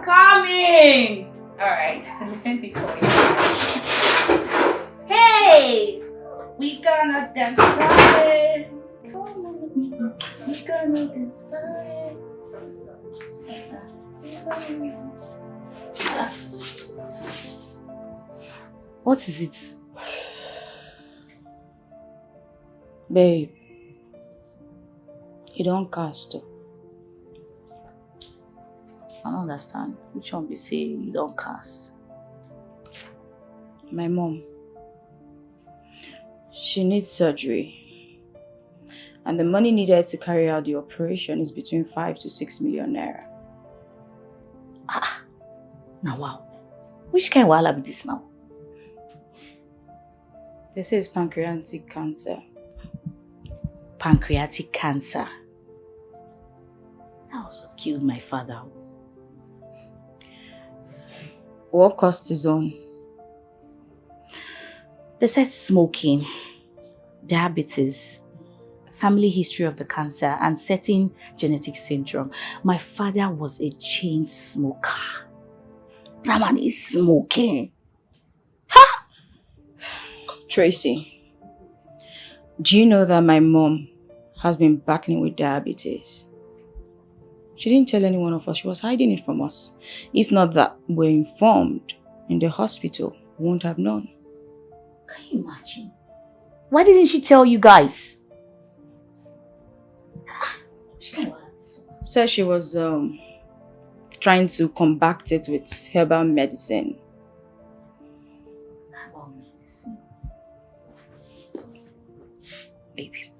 Coming. All right, let me call you. Hey, we gonna dance party. Come on, we gonna dance party. What is it? Babe, you don't cast. I don't understand. Which one be say you don't cast? My mom, she needs surgery. And the money needed to carry out the operation is between 5 to 6 million naira. Now wow. Which kind of wahala be this now? They say it's pancreatic cancer. Pancreatic cancer. That was what killed my father. What caused his own? They said smoking, diabetes, family history of the cancer, and certain genetic syndrome. My father was a chain smoker. That man is smoking. Ha! Tracy, do you know that my mom has been battling with diabetes? She didn't tell any one of us. She was hiding it from us. If not that we're informed in the hospital, we won't have known. Can you imagine? Why didn't she tell you guys? Said she was trying to combat it with herbal medicine. Herbal medicine? Baby.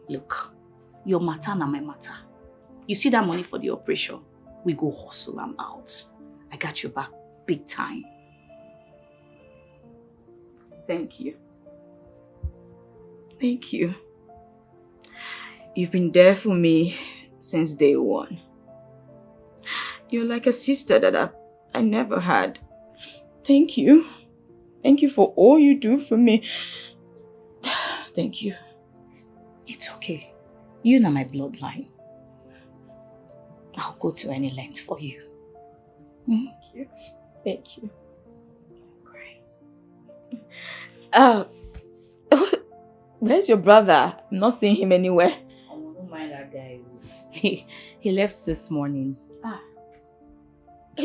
Look. Your matter and my matter. You see that money for the operation? We go hustle, I'm out. I got your back big time. Thank you. Thank you. You've been there for me since day one. You're like a sister that I never had. Thank you. Thank you for all you do for me. Thank you. It's okay. You know my bloodline. I'll go to any length for you. Thank you. Thank you. Where's your brother? I'm not seeing him anywhere. I don't mind that guy. He left this morning.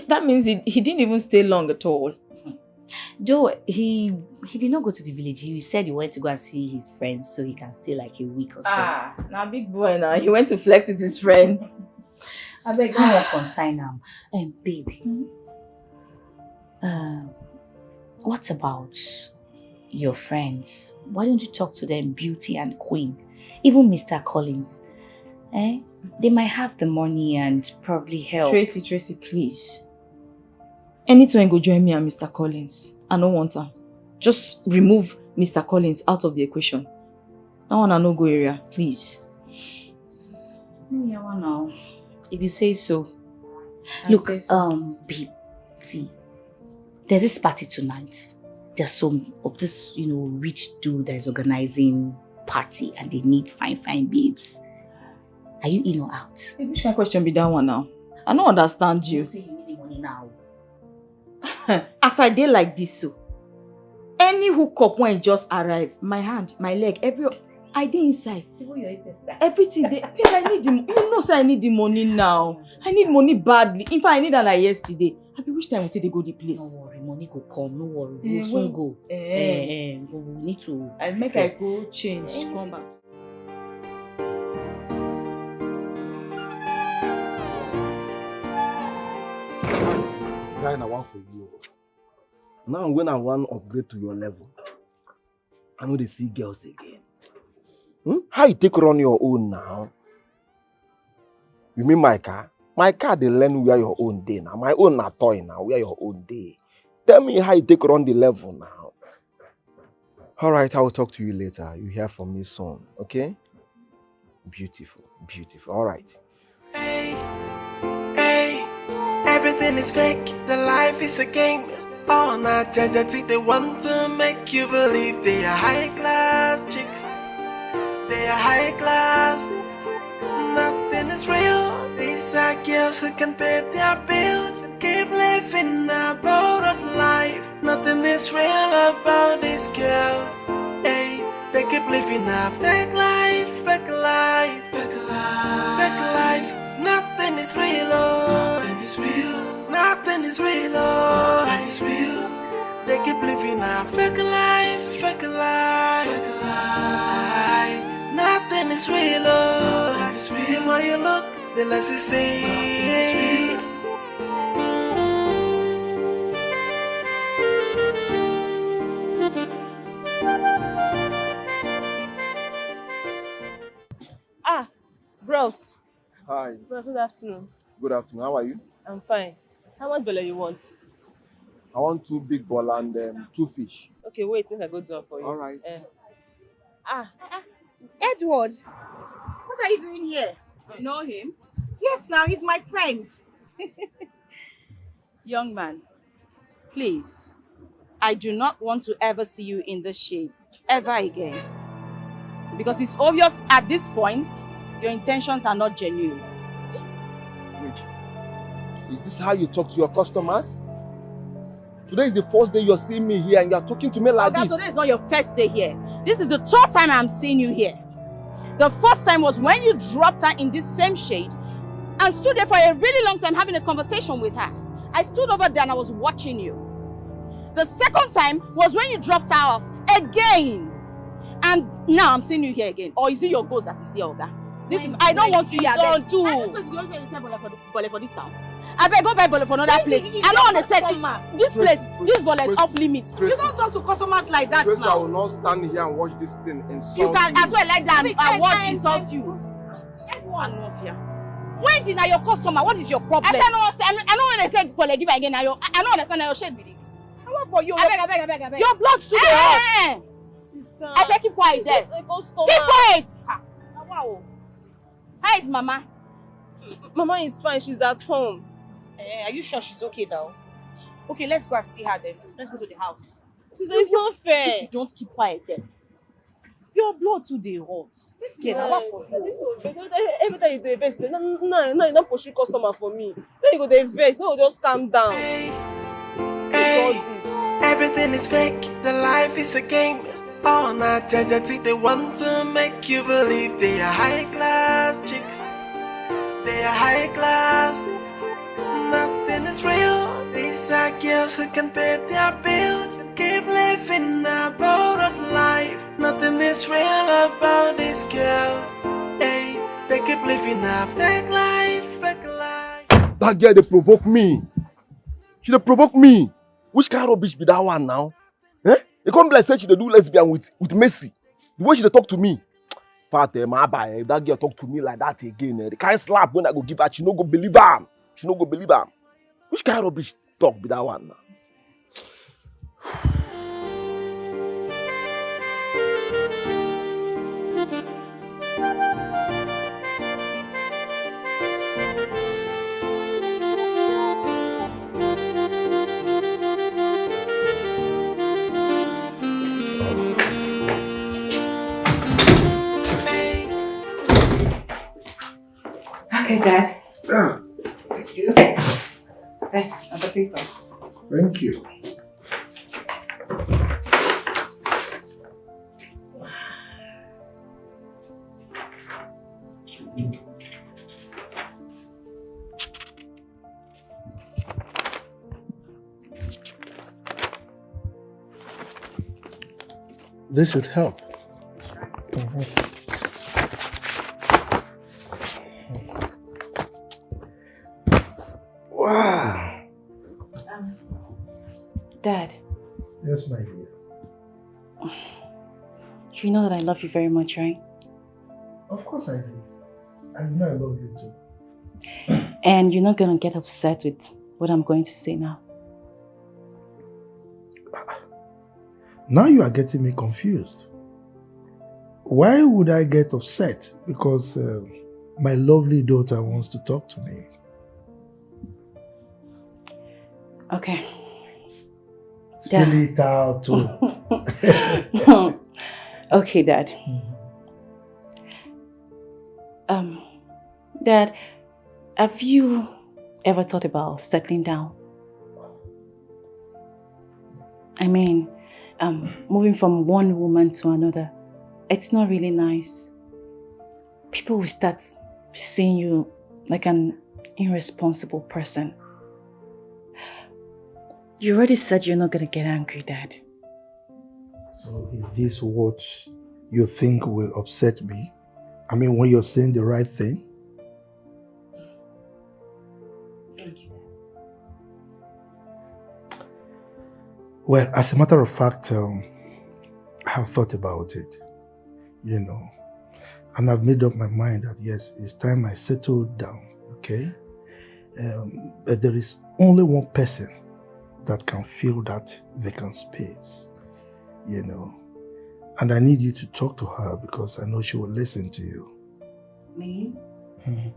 That means he didn't even stay long at all. Though he did not go to the village. He said he wanted to go and see his friends so he can stay like a week or so. Now big boy now. He went to flex with his friends. I beg you not consign him. Baby. What about your friends? Why don't you talk to them, Beauty and Queen? Even Mr. Collins. They might have the money and probably help. Tracy, please. Anytime go join me and Mr. Collins. I don't want her. Just remove Mr. Collins out of the equation. That one I no go area, please. Yeah, well now. If you say so. Look, babe, see. There's this party tonight. there's some of this, rich dude that is organizing party and they need fine babes. Are you in or out? Hey, which kind of question be that one now? I don't understand you. You say you need the money now. As I did like this, so any hookup when it just arrive, my hand, my leg, I did inside. Everything they I need the say I need the money now. I need money badly. In fact, I need that like yesterday. Which time we take they go the place? No worry, money go come, no worry. We'll soon go. We need to I make I go change, come back. Guy, I want for you. Now when I want to upgrade to your level, I know they see girls again. How you take run your own now? You mean my car? My car they learn where your own day now. My own na toy now, where your own day. Tell me how you take run the level now. Alright, I will talk to you later. You hear from me soon, okay? Beautiful. Alright. Hey, everything is fake. The life is a game. All not judge, they want to make you believe they are high class chicks. They are high class. Nothing is real. These are girls who can pay their bills and keep living a borrowed life. Nothing is real about these girls. Hey, they keep living a fake life, fake life, fake life, fake life. Nothing is real, oh. Nothing is real. Nothing is real, oh. Nothing is real. They keep living a fake life, fake life, fake life. Nothing is real, oh. Nothing is real. The more you look, the less you see. Bros. Hi. Bros, good afternoon. Good afternoon. How are you? I'm fine. How much dollar you want? I want 2 big ball and 2 fish. Okay, wait, make I go do it for you. All right. Edward, what are you doing here? You know him? Yes, now he's my friend. Young man, please, I do not want to ever see you in this shade ever again. Because it's obvious at this point, your intentions are not genuine. Wait. Is this how you talk to your customers? Today is the first day you're seeing me here and you're talking to me like this. Today is not your first day here. This is the 3rd time I'm seeing you here. The first time was when you dropped her in this same shade and stood there for a really long time having a conversation with her. I stood over there and I was watching you. The 2nd time was when you dropped her off again. And now I'm seeing you here again. Or is it your ghost that is here, Oga? I don't want you here. Don't do. I just think the only way you sell bole for this town. I better go buy bole for another place. I don't want to say this place, this bole is off limits. You don't talk to customers like that Tracy, now. I will not stand here and watch this thing insult you. Can as well like that and watch insult you. When did your customer? What is your problem? I don't want to say bole give again. I don't understand your shade with this. I want for you. I beg. Your blood too hot. Sister. I say keep quiet there. Keep quiet. Wow. How is Mama? Mama is fine. She's at home. Are you sure she's okay now? Okay, let's go and see her then. Let's go to the house. Sister, it's not fair. If you don't keep quiet then. Your blood too dey hot. This girl, what for you? Every time you do a vest, no, you don't pursue customer for me. Then you go to vest, no, just calm down. Hey, everything is fake. The life is a game. All not judge, they want to make you believe they are high class chicks. They are high class. Nothing is real. These are girls who can pay their bills and keep living a borrowed life. Nothing is real about these girls. Hey, they keep living a fake life, fake life. That girl, they provoke me. She they provoke me. Which kind of rubbish be that one now? They come like say she they do lesbian with Messi. The way she they talk to me. Fat my bad. If that girl talk to me like that again, the kind slap when I go give her, she no go believe her. She no go believe her. Which kind of rubbish talk be that one now? Dad. Ah, thank you. That's other papers. Thank you. This should help. Wow. Dad, Yes, my dear. you know that I love you very much, right? Of course I do. I know I love you too. And you're not gonna get upset with what I'm going to say now. Now you are getting me confused. Why would I get upset? Because my lovely daughter wants to talk to me. Okay. Spill it out too. Okay, Dad. Dad, have you ever thought about settling down? I mean, moving from one woman to another, it's not really nice. People will start seeing you like an irresponsible person. You already said you're not going to get angry, Dad. So is this what you think will upset me? I mean, when you're saying the right thing? Thank you, Dad. Well, as a matter of fact, I have thought about it, you know, and I've made up my mind that yes, it's time I settled down, okay? But there is only one person that can fill that vacant space, you know. And I need you to talk to her because I know she will listen to you. Me? Mm-hmm.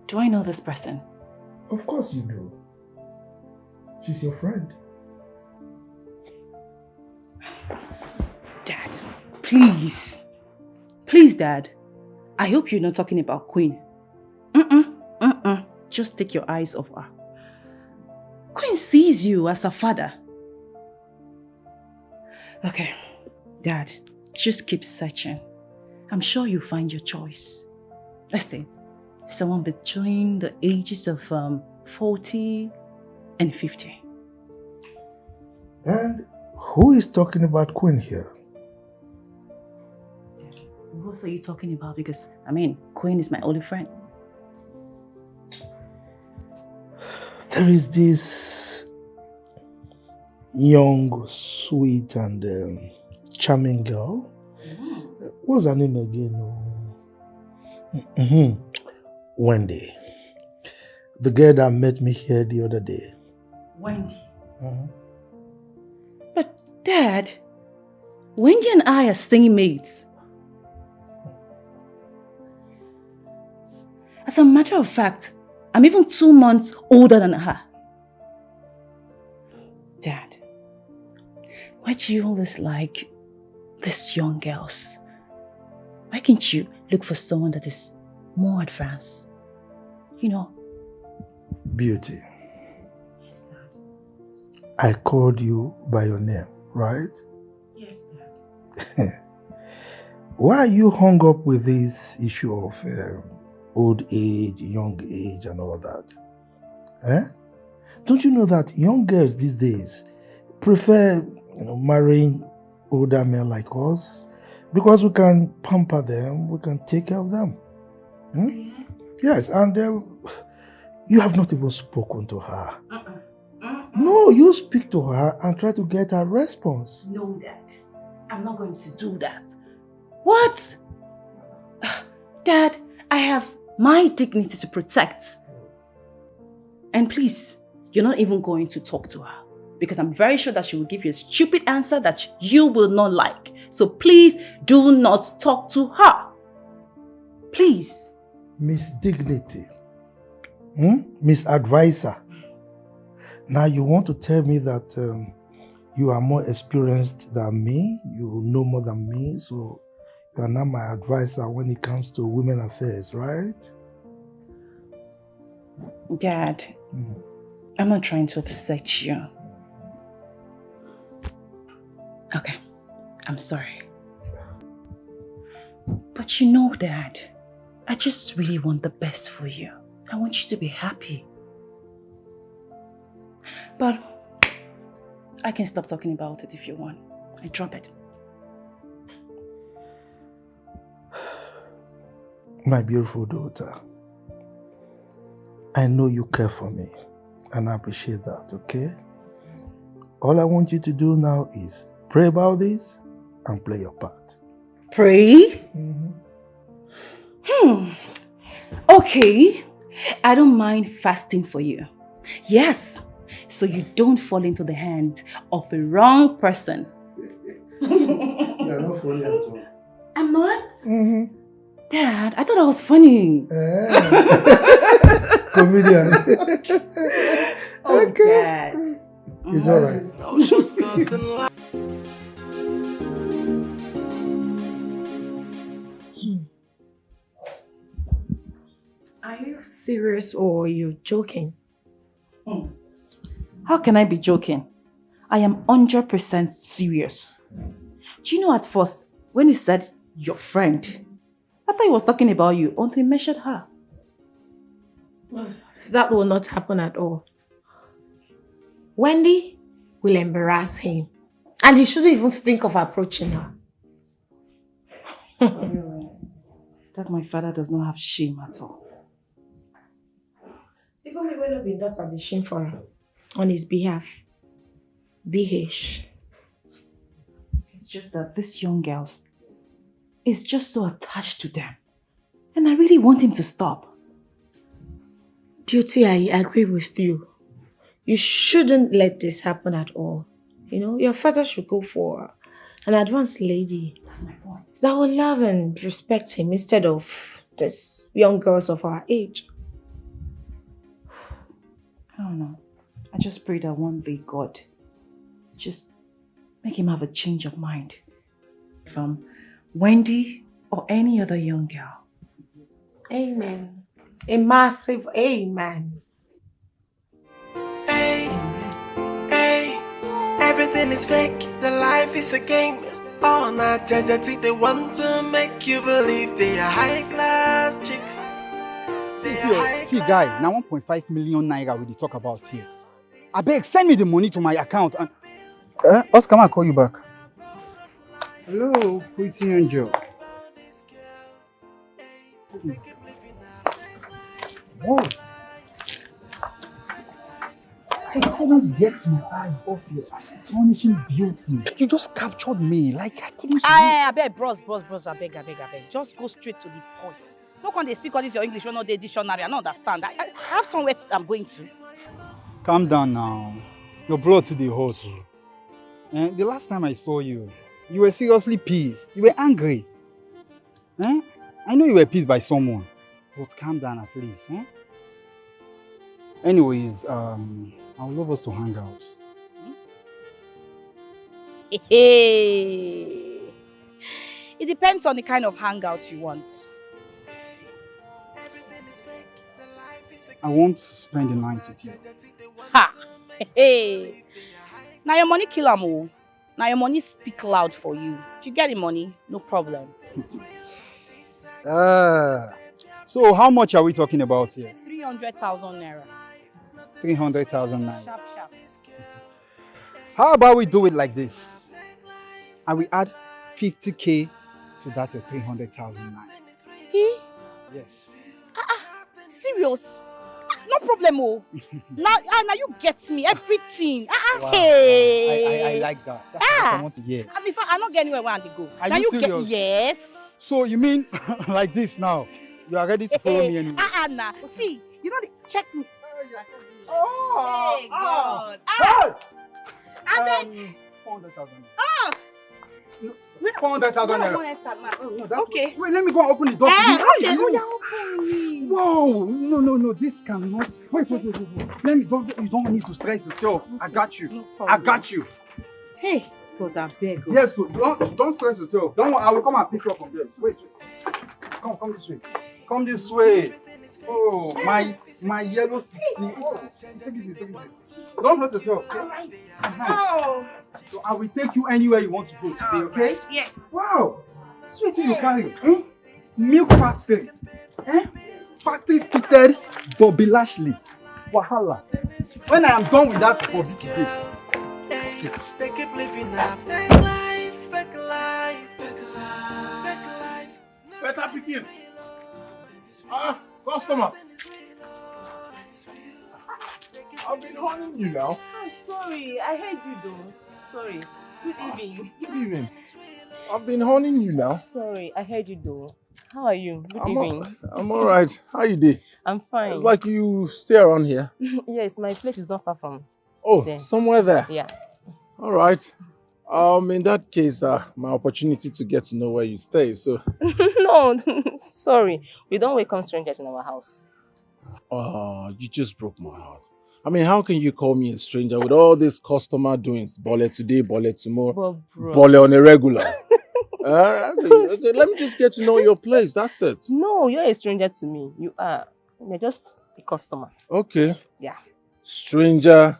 Do I know this person? Of course you do. She's your friend. Dad, please. Please, Dad. I hope you're not talking about Queen. Just take your eyes off her. Queen sees you as a father. Okay, Dad, just keep searching. I'm sure you'll find your choice. Let's say, someone between the ages of 40 and 50. And who is talking about Queen here? What are you talking about? Because, I mean, Queen is my only friend. There is this young, sweet, and charming girl. What's her name again? Wendy. The girl that met me here the other day. Wendy? But, Dad, Wendy and I are singing mates. As a matter of fact, I'm even 2 months older than her. Dad, why do you always like these young girls? Why can't you look for someone that is more advanced? You know? Beauty. Yes, Dad. I called you by your name, right? Yes, Dad. Why are you hung up with this issue of old age, young age, and all that? Eh? Don't you know that young girls these days prefer, marrying older men like us because we can pamper them, we can take care of them. Yes, and you have not even spoken to her. No, you speak to her and try to get a response. No, Dad. I'm not going to do that. What? Dad, I have my dignity to protect. And please, you're not even going to talk to her because I'm very sure that she will give you a stupid answer that you will not like. So please do not talk to her. Please. Miss Dignity. Miss Advisor. Now you want to tell me that you are more experienced than me, you know more than me, so You are now my advisor when it comes to women affairs, right? Dad, I'm not trying to upset you. Okay, I'm sorry. But you know, Dad, I just really want the best for you. I want you to be happy. But I can stop talking about it if you want. I drop it. My beautiful daughter, I know you care for me and I appreciate that, okay? All I want you to do now is pray about this and play your part. Pray? Okay. I don't mind fasting for you. Yes. So you don't fall into the hands of a wrong person. You're not funny at all. I'm not? Dad, I thought I was funny. Comedian. Okay. Dad. It's alright. Are you serious or are you joking? How can I be joking? I am 100% serious. Do you know at first, when he said, your friend, I thought he was talking about you until he mentioned her. That will not happen at all. Wendy will embarrass him. And he shouldn't even think of approaching her. That my father does not have shame at all. Even me will not be that at the shame for her. On his behalf. BH. It's just that these young girls is just so attached to them. And I really want him to stop. Beauty, I agree with you. You shouldn't let this happen at all. You know, your father should go for an advanced lady. That's my point. That will love and respect him instead of these young girls of our age. I don't know. I just pray that one day God just make him have a change of mind from Wendy or any other young girl. Amen. A massive amen. Hey, hey, everything is fake. The life is a game. All night, judge, they want to make you believe they are high class chicks. See, guy, now 1.5 million naira we dey talk about here. I beg, send me the money to my account and Oscar, I'll call you back. Hello, pretty angel. Whoa. I couldn't get my eyes off your astonishing beauty. You just captured me, like I couldn't. I beg, bros, I beg. Just go straight to the point. No can they speak all this your English, not the dictionary. I don't understand. I have somewhere I'm going to. Calm down now. Your blood to the hot. And the last time I saw you, you were seriously pissed. You were angry. I know you were pissed by someone, but calm down at least. Anyways, I would love us to hang out. Hey. It depends on the kind of hangout you want. I want to spend the night with you. Ha! Hey! Now your money kill am. Now your money speak loud for you. If you get the money, no problem. So how much are we talking about here? 300,000 naira. 300,000 naira. Sharp. How about we do it like this? And we add 50k to that your 300,000 naira. Yes. Serious? No problem, now you get me everything. Wow. Hey. I like that. That's what I want to hear. And if I not get anywhere where I want to go. Are now you get serious? yes. So you mean like this now? You are ready to follow me anyway? Nah. See, you know check me. Oh, hey God. I mean 400,000. 400,000 naira. Okay. Wait, let me go and open the door for you. Okay, Whoa! No, this cannot. Wait. Let me. You don't need to stress yourself. I got you. No I got you. Hey, God, I beg. Yes, so don't stress yourself. Don't worry, I will come and pick you up from there. Wait. Come this way. Come this way. Oh, my yellow 16. Oh, take it easy. Don't hurt yourself, okay? Alright. Oh. So I will take you anywhere you want to go today, okay? Yes. Wow. Sweet you carry. Eh? Milk factory. Eh? Factory fitted Bobby Lashley. Wahala. When I am done with that Bobby today. They keep living a fake life, fake life, fake life, fake life. Better begin. Customer. I've been honing you now. I'm sorry, I heard you though. Sorry. Good evening. Good evening. I've been honing you now. Sorry, I heard you though. How are you? Good evening. I'm alright. How you doing? I'm fine. It's like you stay around here. Yes, my place is not far from Oh, somewhere there. Yeah. Alright. In that case, my opportunity to get to know where you stay, so No, sorry. We don't welcome strangers in our house. you just broke my heart. I mean, how can you call me a stranger with all these customer doings? Bole today, bole tomorrow, bole on a regular. Okay, let me just get to know your place. That's it. No, you're a stranger to me. You are. You're just a customer. Okay. Yeah. Stranger,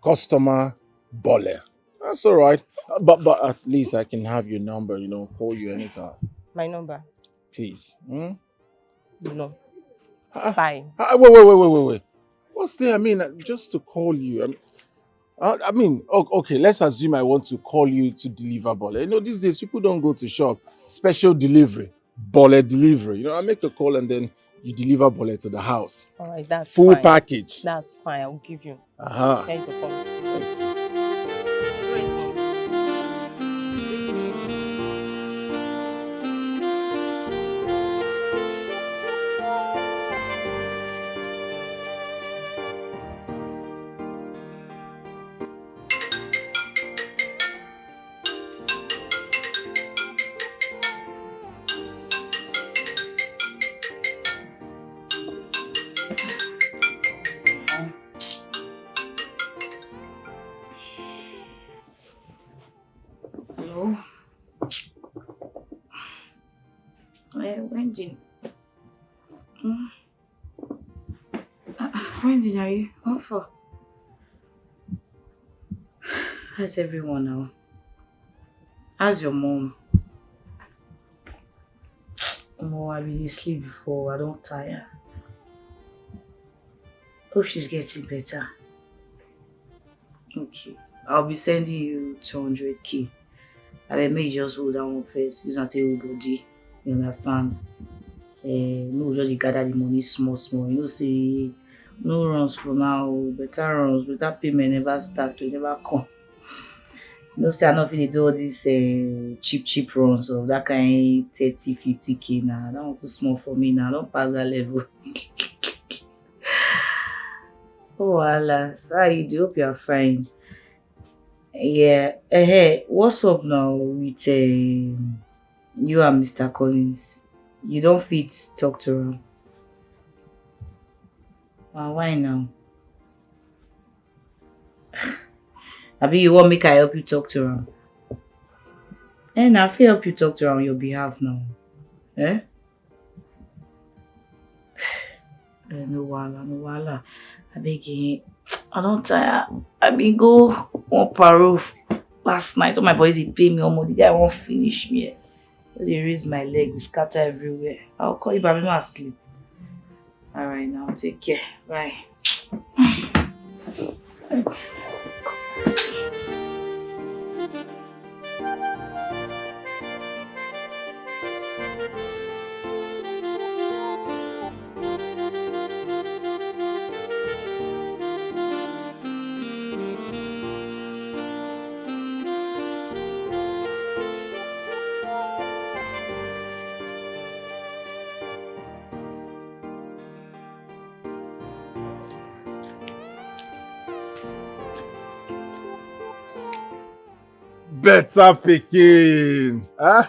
customer, bole. That's all right. But at least I can have your number, call you anytime. My number? Please. No. Bye. Wait. What's there? I mean, just to call you. Okay, let's assume I want to call you to deliver bole. These days people don't go to shop. Special delivery, bole delivery. I make a call and then you deliver bole to the house. All right, that's full fine. package. That's fine. I'll give you. Uh-huh. Here's your phone. Hello? When did... When did I... What for? How's everyone now? How's your mom? Oh, I really sleep before. I don't tire. Hope she's getting better. Okay. I'll be sending you 200k. I mean, may just hold that one first. Use not a body. You understand? No, just gather the money small. Say no runs for now. Better runs. Better payment never start. We never come. Say I'm not going to do all these cheap runs of that kind 30, 50k now. That one too small for me now. I don't pass that level. Oh, alas. How you do? Hope you are fine. Yeah. Hey, what's up now with you and Mr. Collins? You don't fit talk to him. Why now? Abi, you want me to help you talk to him? And I feel help you talk to her on your behalf now. Eh? No wala. I beg you. I don't tire. I been go one parole last night. All my body they pay me almost. The guy won't finish me. They raise my leg, they scatter everywhere. I'll call you, but I'm not asleep. Alright, now take care. Bye. Better picking. Huh?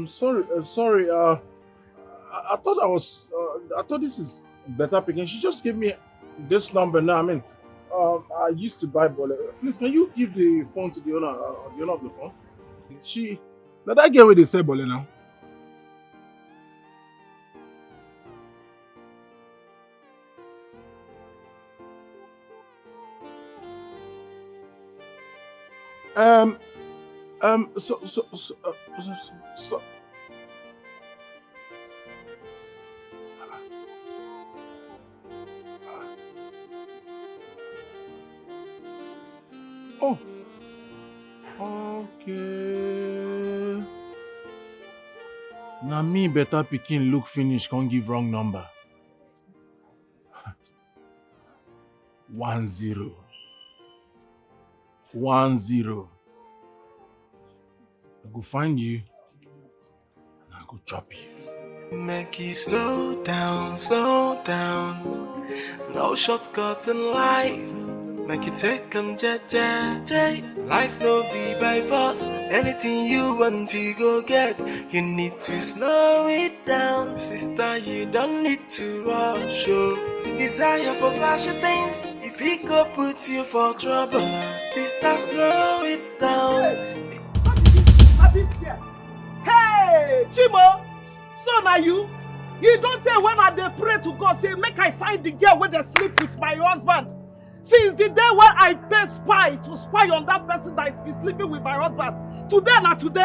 Sorry. I thought this is Better picking. She just gave me this number now. I mean, I used to buy bole. Please, can you give the phone to the owner of the phone? Now that girl where they say bole now. So. Oh. Okay. Now me better picking look finish can't give wrong number. 10. 10. I go find you and I go chop you. Make you slow down, slow down. No shortcut in life. Make you take 'em J. Life no be by force. Anything you want to go get, you need to slow it down. Sister, you don't need to rush. Oh. The desire for flashy things, if it go put you for trouble, sister, slow it down. Hey, Chimo! So now you don't tell when I dey pray to God, say, make I find the girl where they sleep with my husband. Since the day when I pay spy to spy on that person that is sleeping with my husband, today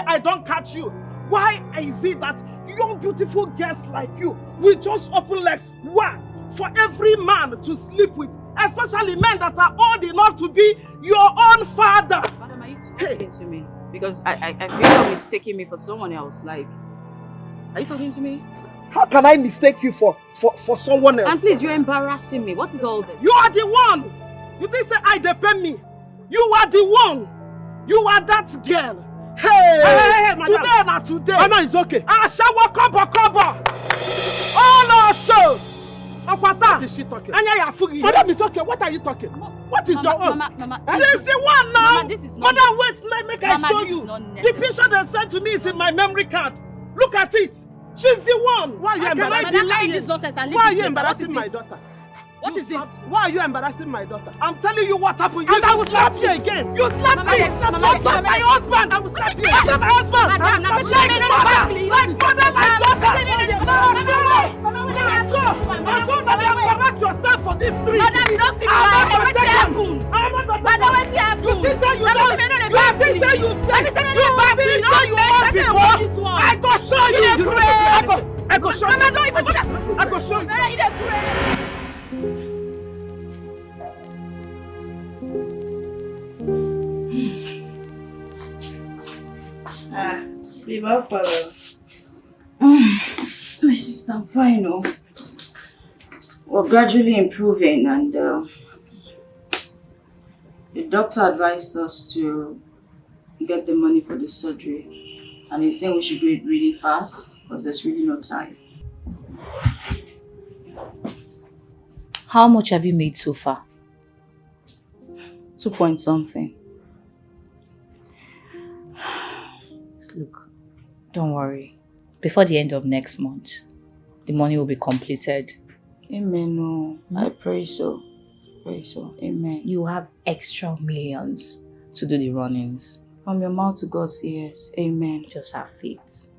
I don't catch you. Why is it that young beautiful girls like you will just open legs for every man to sleep with, especially men that are old enough to be your own father? Madam, are you talking to me? Because I feel you're mistaking me for someone else. Like, are you talking to me? How can I mistake you for someone else? And please, you're embarrassing me. What is all this? You are the one! You didn't say I depend me. You are the one. You are that girl. Hey, madam. Today. Mama, it's okay. Ashawa kobo. Oh no, show. What is she talking? Madam, it's okay. What are you talking? What is your own? Mama, she's the one now. Mama, this is not. Madam, wait, make I show you. The picture they sent to me is in my memory card. Look at it. She's the one. Why are you embarrassing my daughter? What is this? Why are you embarrassing my daughter? I'm telling you what happened. I will slap you again. You slap me. Mama, my husband. I will slap you. After my husband. Like mother, like daughter. So that you embarrass yourself for this street. Madam, you don't see me. What happened? Madam, what happened? You see, say you don't. I go show you. I go show you. I go show you. My sister, I'm fine. Oh. We're gradually improving, and the doctor advised us to get the money for the surgery, and he's saying we should do it really fast because there's really no time. How much have you made so far? 2 point something. Look, don't worry. Before the end of next month, the money will be completed. Amen. No, I pray so. Amen. You have extra millions to do the run-ins. From your mouth to God's ears. Amen. Just have faith.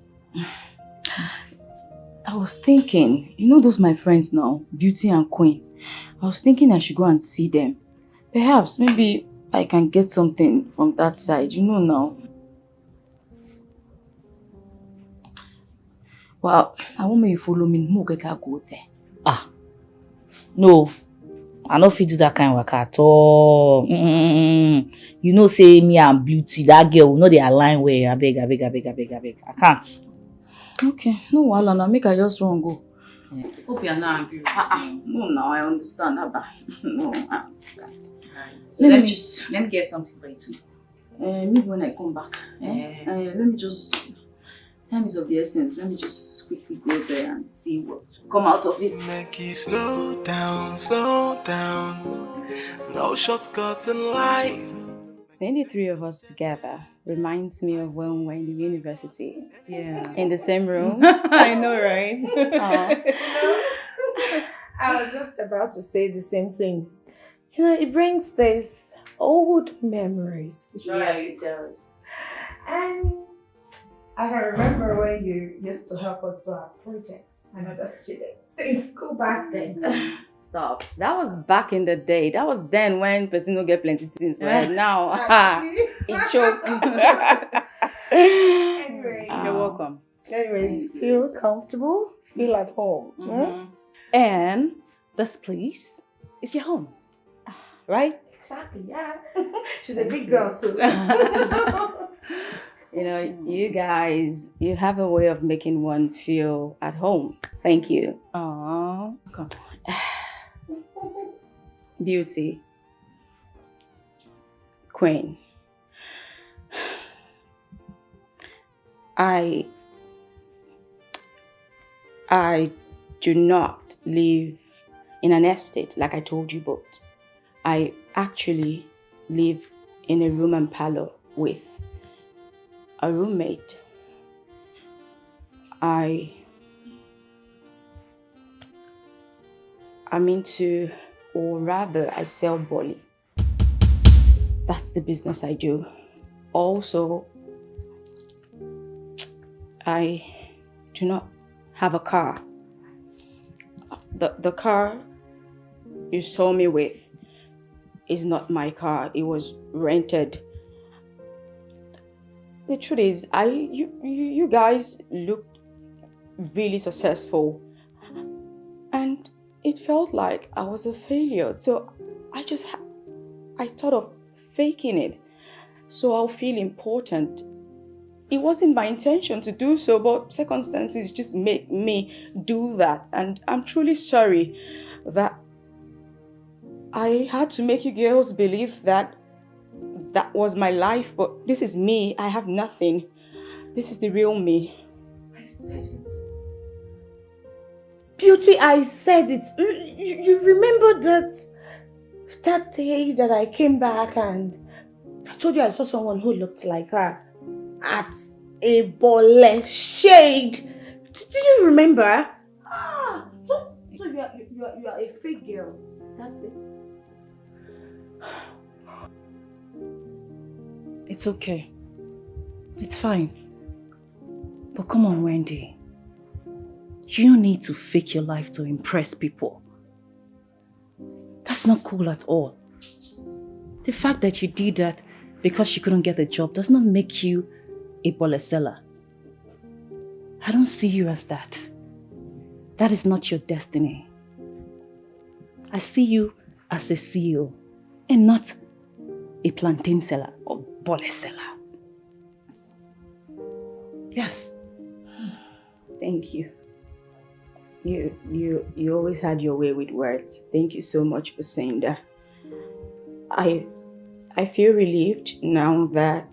I was thinking, you know those my friends now, Beauty and Queen. I was thinking I should go and see them. Perhaps, maybe I can get something from that side, you know now. Well, I want you to follow me. Go there. No, I no fit do that kind of work at all. You know, say me and Beauty, that girl, no, they align well. I beg. I can't. Okay, no wahala now. Make I just run go. Yeah. Hope you are not angry. No, now I understand. No, I understand. So let me get something for you too. Maybe when I come back. Let me just. Time is of the essence. Let me just quickly go there and see what come out of it. Make you slow down. No shortcut in life. Seeing the three of us together reminds me of when we were in the university. Yeah. In the same room. I know, right? I was just about to say the same thing. You know, it brings these old memories. Yeah, it does. And I can remember when you used to help us do our projects and other students in school back then. Stop. That was back in the day. That was then when person don't get plenty things. But now, it choke. Anyway, You're welcome. Anyways, feel comfortable, feel at home. And this place is your home, right? Exactly, yeah. She's a big girl too. You know, you guys, you have a way of making one feel at home. Thank you. Aww. Come on. Beauty. Queen. I do not live in an estate like I told you, but I actually live in a room and parlor with a roommate. I'm into, or rather I sell bolly. That's the business I do. Also, I do not have a car. The car you saw me with is not my car. It was rented. The truth is, you guys looked really successful, and it felt like I was a failure. So I thought of faking it, so I'll feel important. It wasn't my intention to do so, but circumstances just made me do that, and I'm truly sorry that I had to make you girls believe that that was my life, but this is me. I have nothing. This is the real me. I said it. Beauty, I said it. You remember that day that I came back and I told you I saw someone who looked like her at a bole shade. Did you remember? So you are a fake girl. That's it. It's okay. It's fine. But come on, Wendy. You don't need to fake your life to impress people. That's not cool at all. The fact that you did that because you couldn't get the job does not make you a bole seller. I don't see you as that. That is not your destiny. I see you as a CEO and not a plantain seller or bole seller. Yes. Thank you. You always had your way with words. Thank you so much for saying that. I feel relieved now that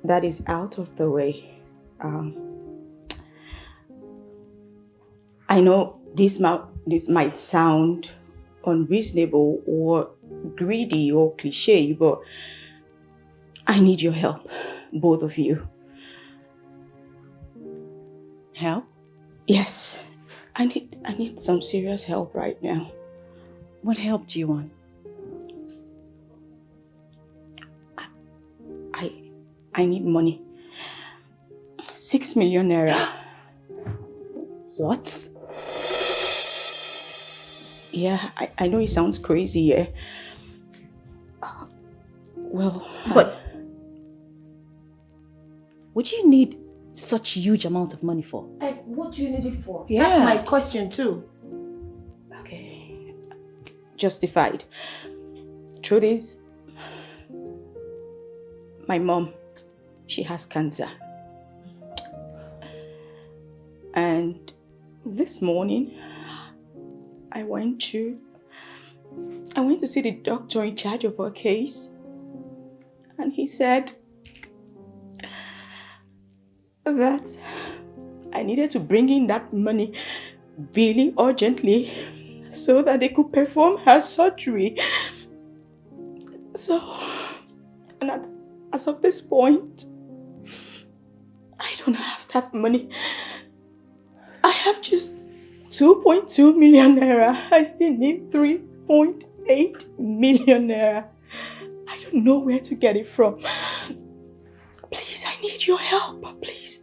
that is out of the way. I know this might sound unreasonable or greedy or cliche, but I need your help, both of you. Help? Yes, I need some serious help right now. What help do you want? I need money. 6 million naira. What? Yeah, I know it sounds crazy, yeah. Well, but would you need such huge amount of money for? What do you need it for? Yeah. That's my question too. Okay. Justified. Truth is, my mom, she has cancer. And this morning, I went to see the doctor in charge of her case. And he said that I needed to bring in that money really urgently so that they could perform her surgery. So, and as of this point, I don't have that money. I have just 2.2 million naira. I still need 3.8 million naira. I don't know where to get it from. Please, I need your help, please.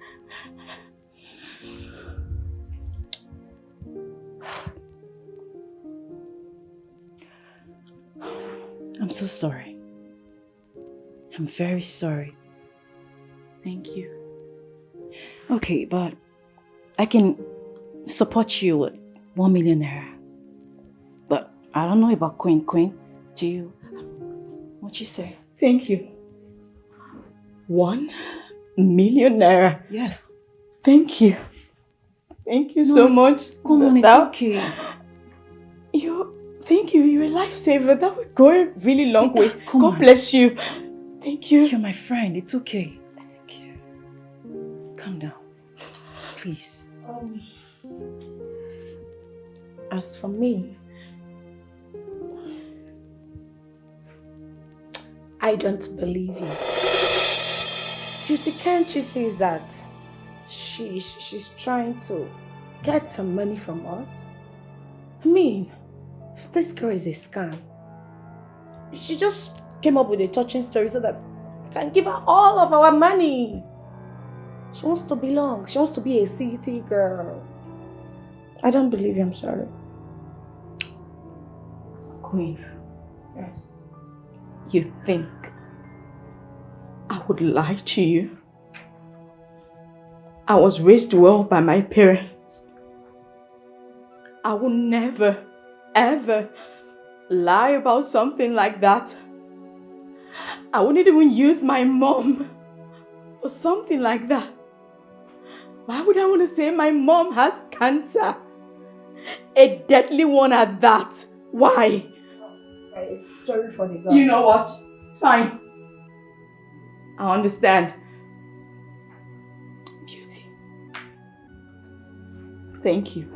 I'm so sorry. I'm very sorry. Thank you. Okay, but I can support you with 1 million naira. But I don't know about Queen. Do you? What you say? Thank you. 1 million naira. Yes. Thank you. Thank you so much. Come on, it's okay. Thank you. You're a lifesaver. That would go a really long way. God bless you. Thank you. You're my friend. It's okay. Thank you. Calm down. Please. As for me, I don't believe you. Beauty, can't you see that she's trying to get some money from us? I mean, this girl is a scam. She just came up with a touching story so that we can give her all of our money. She wants to belong. She wants to be a city girl. I don't believe you, I'm sorry. Queen. Yes. You think I would lie to you? I was raised well by my parents. I will never, ever lie about something like that. I wouldn't even use my mom for something like that. Why would I want to say my mom has cancer? A deadly one at that. Why? It's story for the gods. You know what? It's fine. I understand. Beauty. Thank you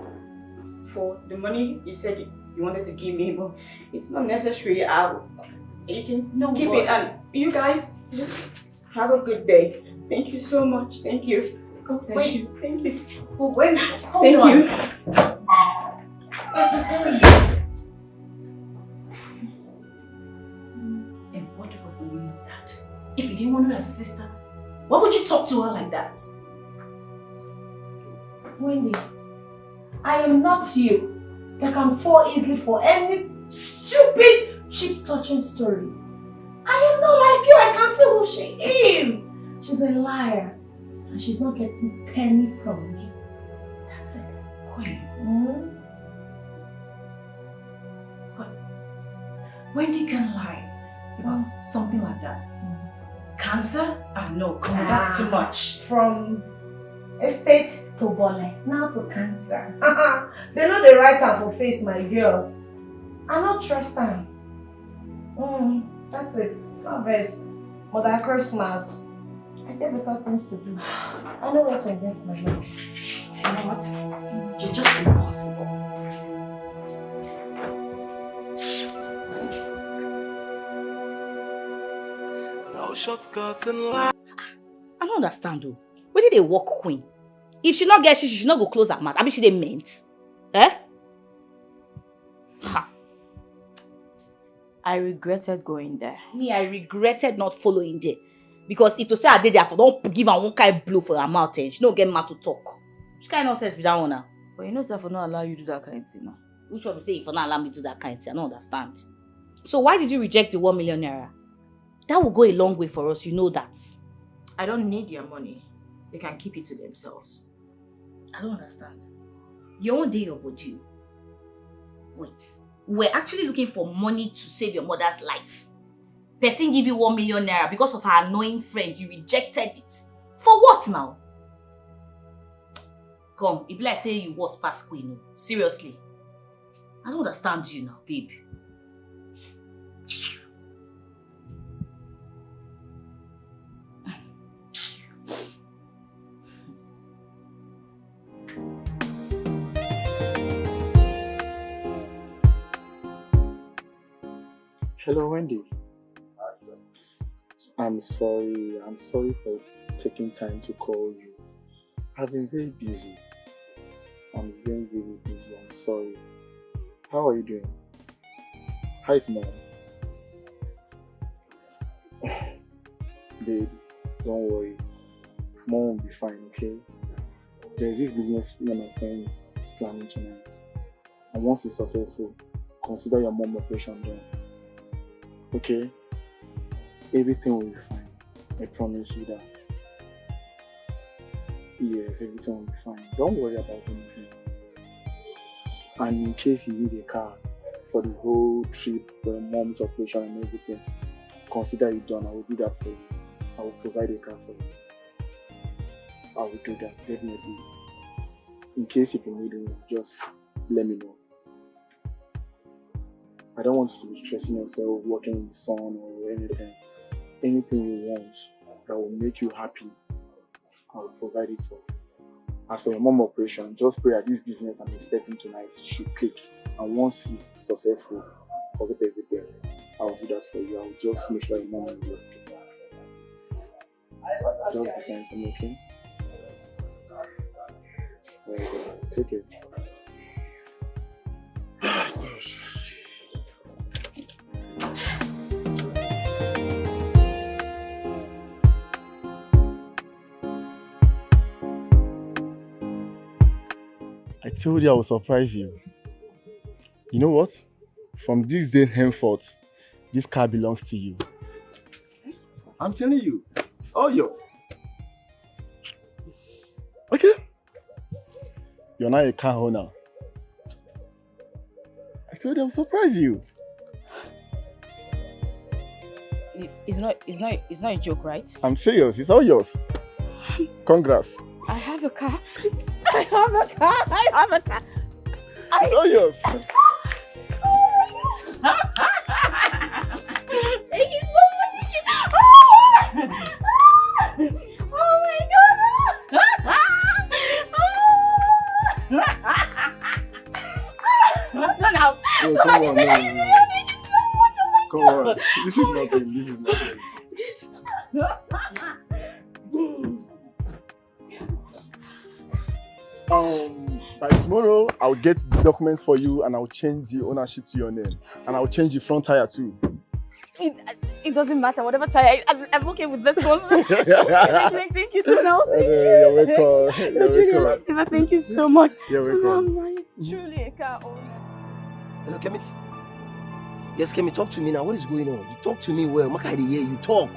for the money you said you wanted to give me, but it's not necessary. You can keep it, and you guys just have a good day. Thank you so much. Thank you. God bless you. Thank you. Oh, wait. Thank you. And what was the meaning of that? If you didn't want her as a sister, why would you talk to her like that? Wendy, I am not you that can fall easily for any stupid, cheap touching stories. I am not like you. I can see who she is. She's a liar. And she's not getting a penny from me. That's it. Queen. But Wendy can lie about something like that. Cancer? No, come on, that's too much. From estate to bole, now to cancer. They know the right time to face my girl. I not trust them. That's it. Harvest. Mother Christmas. I get better things to do. I know what to invest my money. You know what? You're just impossible. No shortcut in life. I don't understand though. Where did they walk Queen? If she not get she should not go close her mouth. I mean she they meant. Eh? Ha. I regretted going there. Me, I regretted not following there. Because if to say I did there, for don't give her one kind of blow for her mouth and she don't get mad to talk. She kind of nonsense with that one now. But you know sir, for not allow you to do that kind of thing now. Which one will say if for not allow me to do that kind of thing? I don't understand. So why did you reject the 1 million naira? That will go a long way for us, you know that. I don't need your money. They can keep it to themselves. I don't understand. Your own day your body. Wait. We're actually looking for money to save your mother's life. Person give you 1 million naira because of her annoying friend. You rejected it. For what now? Come, it be like say you was past Queen. Seriously. I don't understand you now, babe. Hello, Wendy. I'm sorry for taking time to call you. I've been very busy. I'm very, very busy. I'm sorry. How are you doing? Hi, it's Mom. Babe, don't worry. Mom will be fine, okay? There's this business me and my friend is planning tonight. And once it's successful, consider your mom operation done. Okay? Everything will be fine. I promise you that. Yes, everything will be fine. Don't worry about anything. And in case you need a car for the whole trip, for your mom's operation and everything, consider it done. I will do that for you. I will provide a car for you. I will do that, definitely. In case if you need me, just let me know. I don't want you to be stressing yourself, working in the sun or anything. Anything you want that will make you happy, I will provide it for you. As for your mom operation, just pray that this business I'm expecting tonight should click. And once it's successful, forget everything. I will do that for you. I will just make sure your mom will be okay. Just be saying for me, okay? Take it. I told you I would surprise you. You know what? From this day henceforth, this car belongs to you. I'm telling you, it's all yours. Okay? You're not a car owner. I told you I would surprise you. It's not a joke, right? I'm serious, it's all yours. Congrats. I have a car. I have a car. I have a car. It's all yours. Thank you so much. Oh my God. No. Yo, come on, no. Come on. This is nothing. By tomorrow, I'll get the documents for you and I'll change the ownership to your name. And I'll change the front tire too. It doesn't matter, whatever tire. I'm okay with this one. Thank you, Donald. You're welcome. You're welcome. Thank you so much. You're So now welcome. I'm truly a car owner. Hello, Kemi. Yes, Kemi, talk to me now. What is going on? You talk to me well. Maka, I dey hear you talk.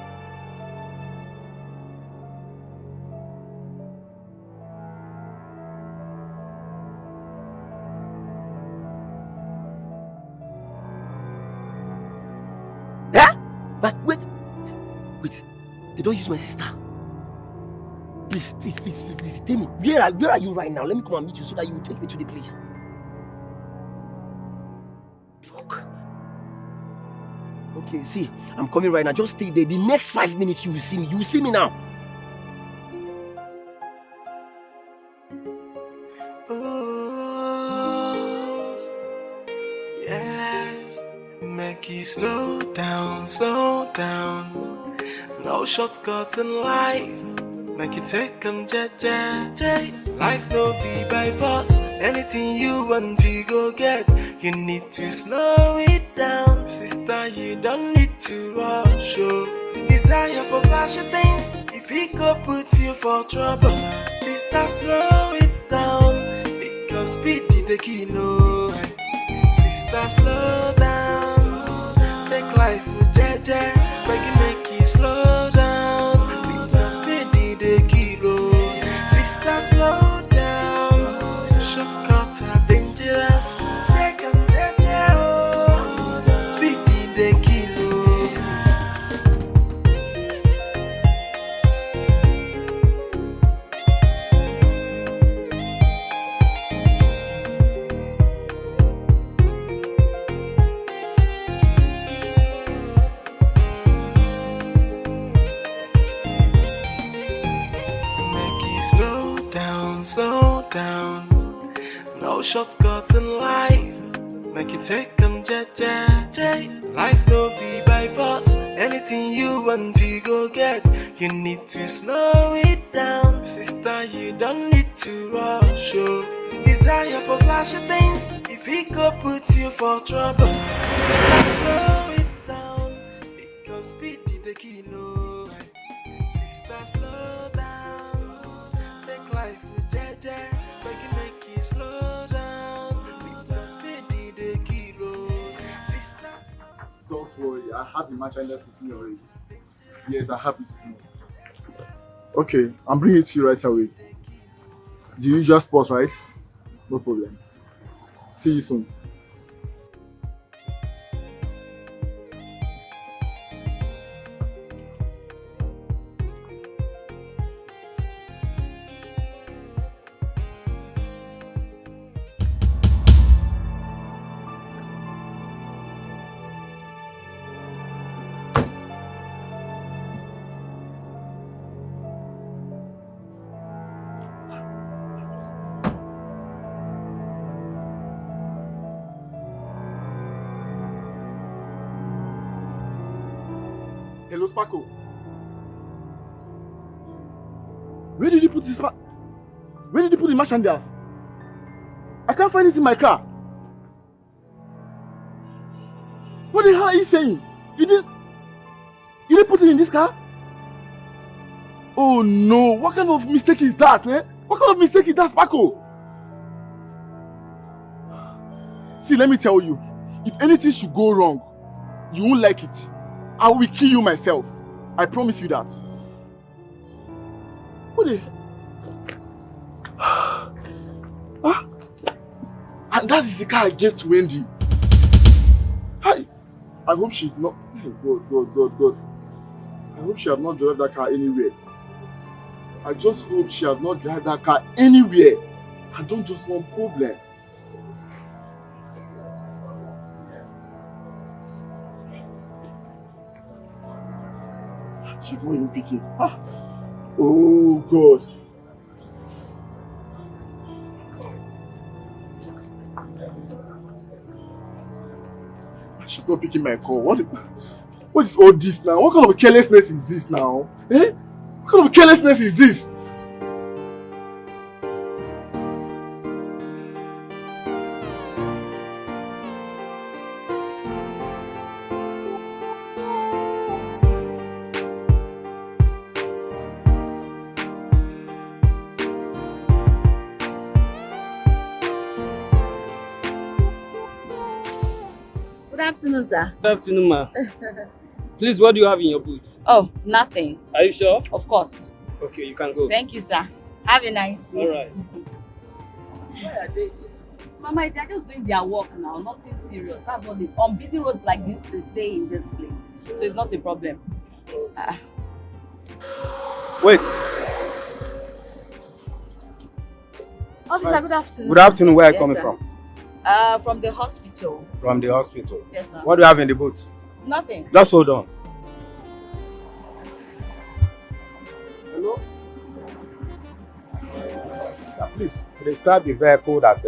But wait, they don't use my sister. Please, tell me, where are you right now? Let me come and meet you so that you will take me to the place. Fuck. Okay, see, I'm coming right now. Just stay there. The next 5 minutes you will see me. You will see me now. Make you slow down. No shortcut in life. Make you take them jeje. Life no be by force. Anything you want to go get, you need to slow it down. Sister, you don't need to rush. Oh. The desire for flashy things, if it go put you for trouble. Sister, slow it down. Because speed is the key, no. Sister, slow down. Take life with jeje. Make you slow down. Because speed is the key, no. Sister, slow down. Shortcuts are dangerous. Take them jeje, oh. Speed is the key, no. Slow down. No shortcut in life. Make you take them jeje. Life no be by force. Anything you want to go get, you need to slow it down. Sister, you don't need to rush. Oh. The desire for flashy things. If he go put you for trouble, sister, slow it down. Because speed is the kilo. Sister, slow down. Take life with jeje. Make you slow down. Because speed is the kilo. Sister, Don't worry, I have the merchandise with me already. Yes, I have it with me. Okay, I'm bringing it to you right away. The usual spot, right? No problem. See you soon. Hello, Sparko. Where did you put this? Where did you put the merchandise? I can't find it in my car. What the hell are you saying? You didn't put it in this car? Oh no! What kind of mistake is that, eh? What kind of mistake is that, Sparko? See, let me tell you, if anything should go wrong, you won't like it. I will kill you myself. I promise you that. What the... Huh? And that is the car I gave to Wendy. I hope she's not... Oh, God. I hope she has not driven that car anywhere. I just hope she has not driven that car anywhere. I don't just want problem. She's not even picking. Ah. Oh God. She's not picking my call. What is all this now? What kind of carelessness is this now? Eh? What kind of carelessness is this? Good afternoon, sir. Good afternoon, ma. Please, what do you have in your boot? Oh, nothing. Are you sure? Of course. Okay, you can go. Thank you, sir. Have a nice day. All right. Where are they? Mama, they're just doing their work now, nothing serious. That's what they, on busy roads like this, they stay in this place. So it's not a problem. Wait. Officer, good afternoon. Good afternoon. Where are you Yes, coming sir. from? From the hospital. From the hospital. Yes, sir. What do you have in the boot? Nothing. Just hold on. Hello? Sir, please describe the vehicle that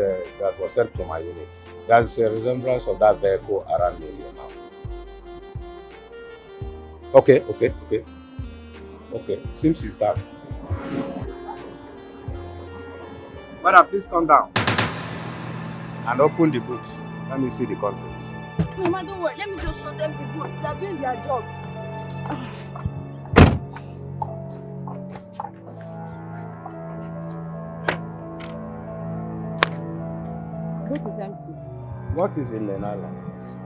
was sent to my unit. There's a resemblance of that vehicle around me here now. Okay. Seems it's that. Madam, please come down and open the boot. Let me see the contents. Mama, don't worry. Let me just show them the boots. They are doing their jobs. Boot is empty. What is in the nylon?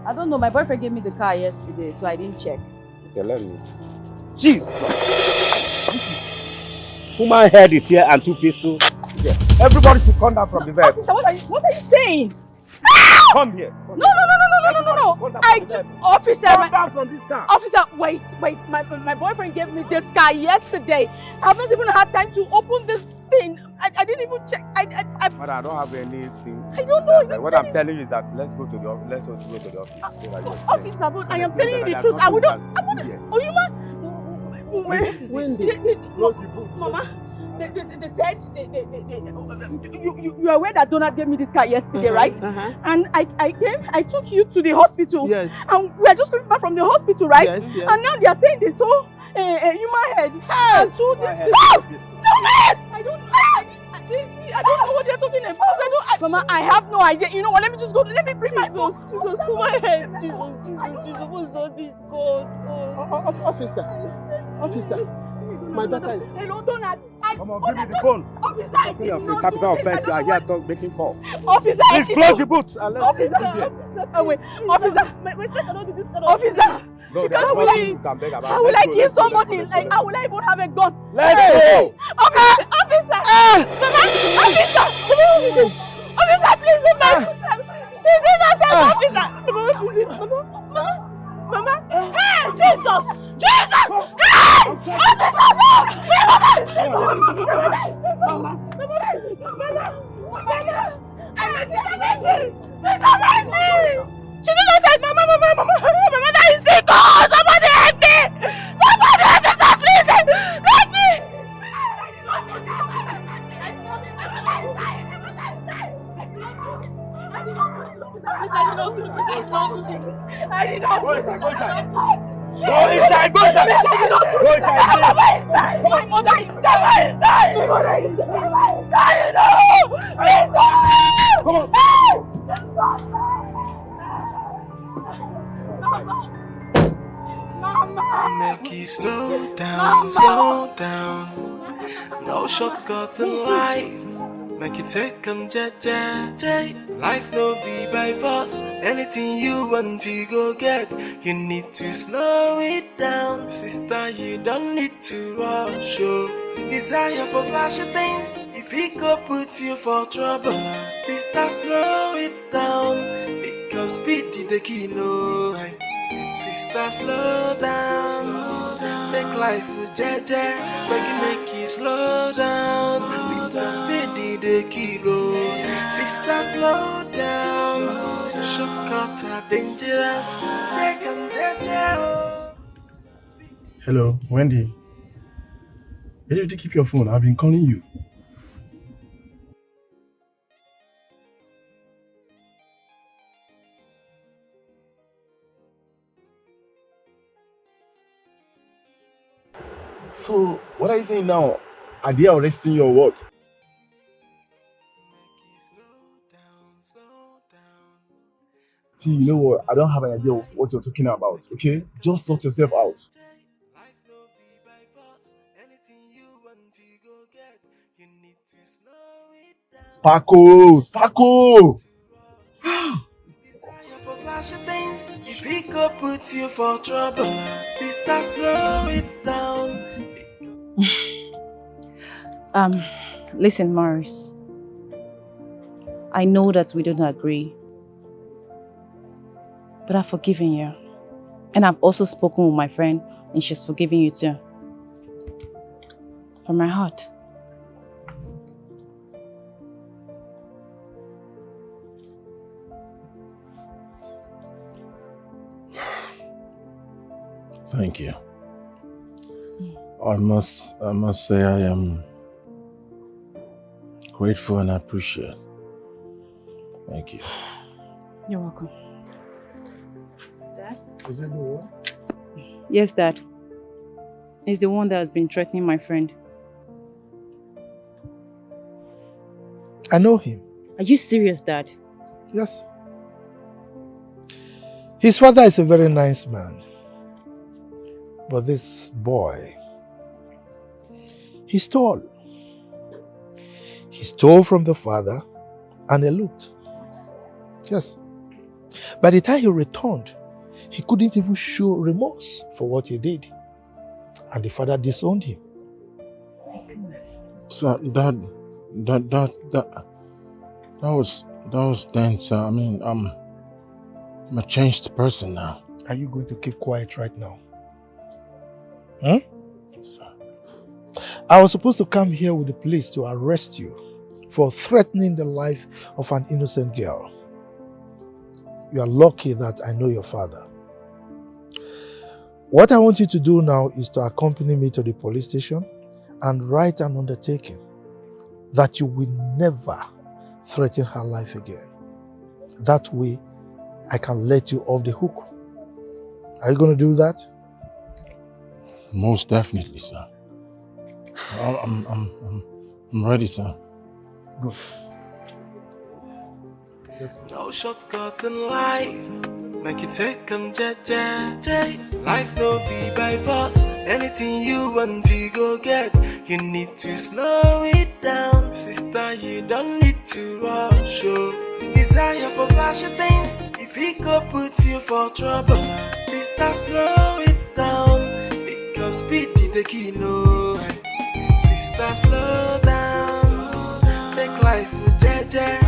I don't know. My boyfriend gave me the car yesterday, so I didn't check. Okay, let me. Jesus! Human head is here and two pistols. Okay. Everybody should come down from the vehicle. Officer, what are you saying? Come here. No. Officer, Come down from this car. Officer, wait. My boyfriend gave me this car yesterday. I haven't even had time to open this thing. I didn't even check. But I don't have anything. I don't know. What I'm telling you is that let's go to the office. Let's go to the office. So that Officer, but I am telling you the truth. I wouldn't. Oh, you man. Mama, they said you are aware that Donald gave me this car yesterday, right? And I took you to the hospital. Yes. And we are just coming back from the hospital, right? Yes. And now they are saying they saw a human head. And two this. I don't know. I don't know what they're talking about. Mama, I have no idea. You know what? Let me just go. Let me bring my phone. Jesus, for my head. Jesus, what's all this God? Officer, my daughter is... Hello, Donald. Come on, give me the phone. Officer, I did Of a not capital do this. offense, you are here making call. Officer, Please close the booth and let's Officer, wait, officer, my sister cannot do this kind of... Officer, no, she there's can't do nothing it. you can beg about. How will Let's I go, kill let's go, somebody? let's go, Like, how will I even have a gun? Let's Hey! go. Officer! Mama! Officer! Officer, please leave my sister! She's innocent, officer! Mama, what is it? Mama? Hey! Jesus! Jesus! Hey! Officer! Mama is sick! Mama! She's innocent! Mama, that is sick! Oh, somebody help me! Somebody help me, sir, please! Help me! I did not do this. Go inside, go inside! Go inside! My mother is dying! My mother is dying! No! Please, come on! Make you slow down, slow down. No shortcut in life. Make you take them jeje. Life no be by force. Anything you want to go get, you need to slow it down. Sister, you don't need to rush. The desire for flashy things, if it go put you for trouble, sister, slow it down. Because speed is the kilo. Sister, slow down. Take life with jeje. Make you slow down. Because speed is the kilo. Sister, slow down. Shortcuts are dangerous. Take them jeje. Hello, Wendy. Where did you keep your phone? I've been calling you. So, what are you saying now? Are they arresting you or what? See, you know what? I don't have an idea of what you're talking about, okay? Just sort yourself out. Sparkle! Sparkle! For flashy things, if it go put you for trouble, sister, slow it down. Listen, Morris. I know that we don't agree, but I've forgiven you. And I've also spoken with my friend, and she's forgiven you too. From my heart. Thank you. I must say I am grateful and appreciate. Thank you. You're welcome. Dad? Is it the one? Yes, Dad. He's the one that has been threatening my friend. I know him. Are you serious, Dad? Yes. His father is a very nice man. But this boy, he stole. He stole from the father and eloped. Yes. By the time he returned, he couldn't even show remorse for what he did. And the father disowned him. My goodness. So that was then, sir. I mean, I'm a changed person now. Are you going to keep quiet right now? Huh? Sir. I was supposed to come here with the police to arrest you for threatening the life of an innocent girl. You are lucky that I know your father. What I want you to do now is to accompany me to the police station and write an undertaking that you will never threaten her life again. That way, I can let you off the hook. Are you going to do that? Most definitely, sir. I'm ready, sir. Good. Let's go. No shortcut in life. Make you take them, JJ. Life no be by force. Anything you want to go get, you need to slow it down. Sister, you don't need to rush. The desire for flashy things, if it go put you for trouble, sister, slow it down. Because speed is the key, no. Sister, slow down. Take life with JJ.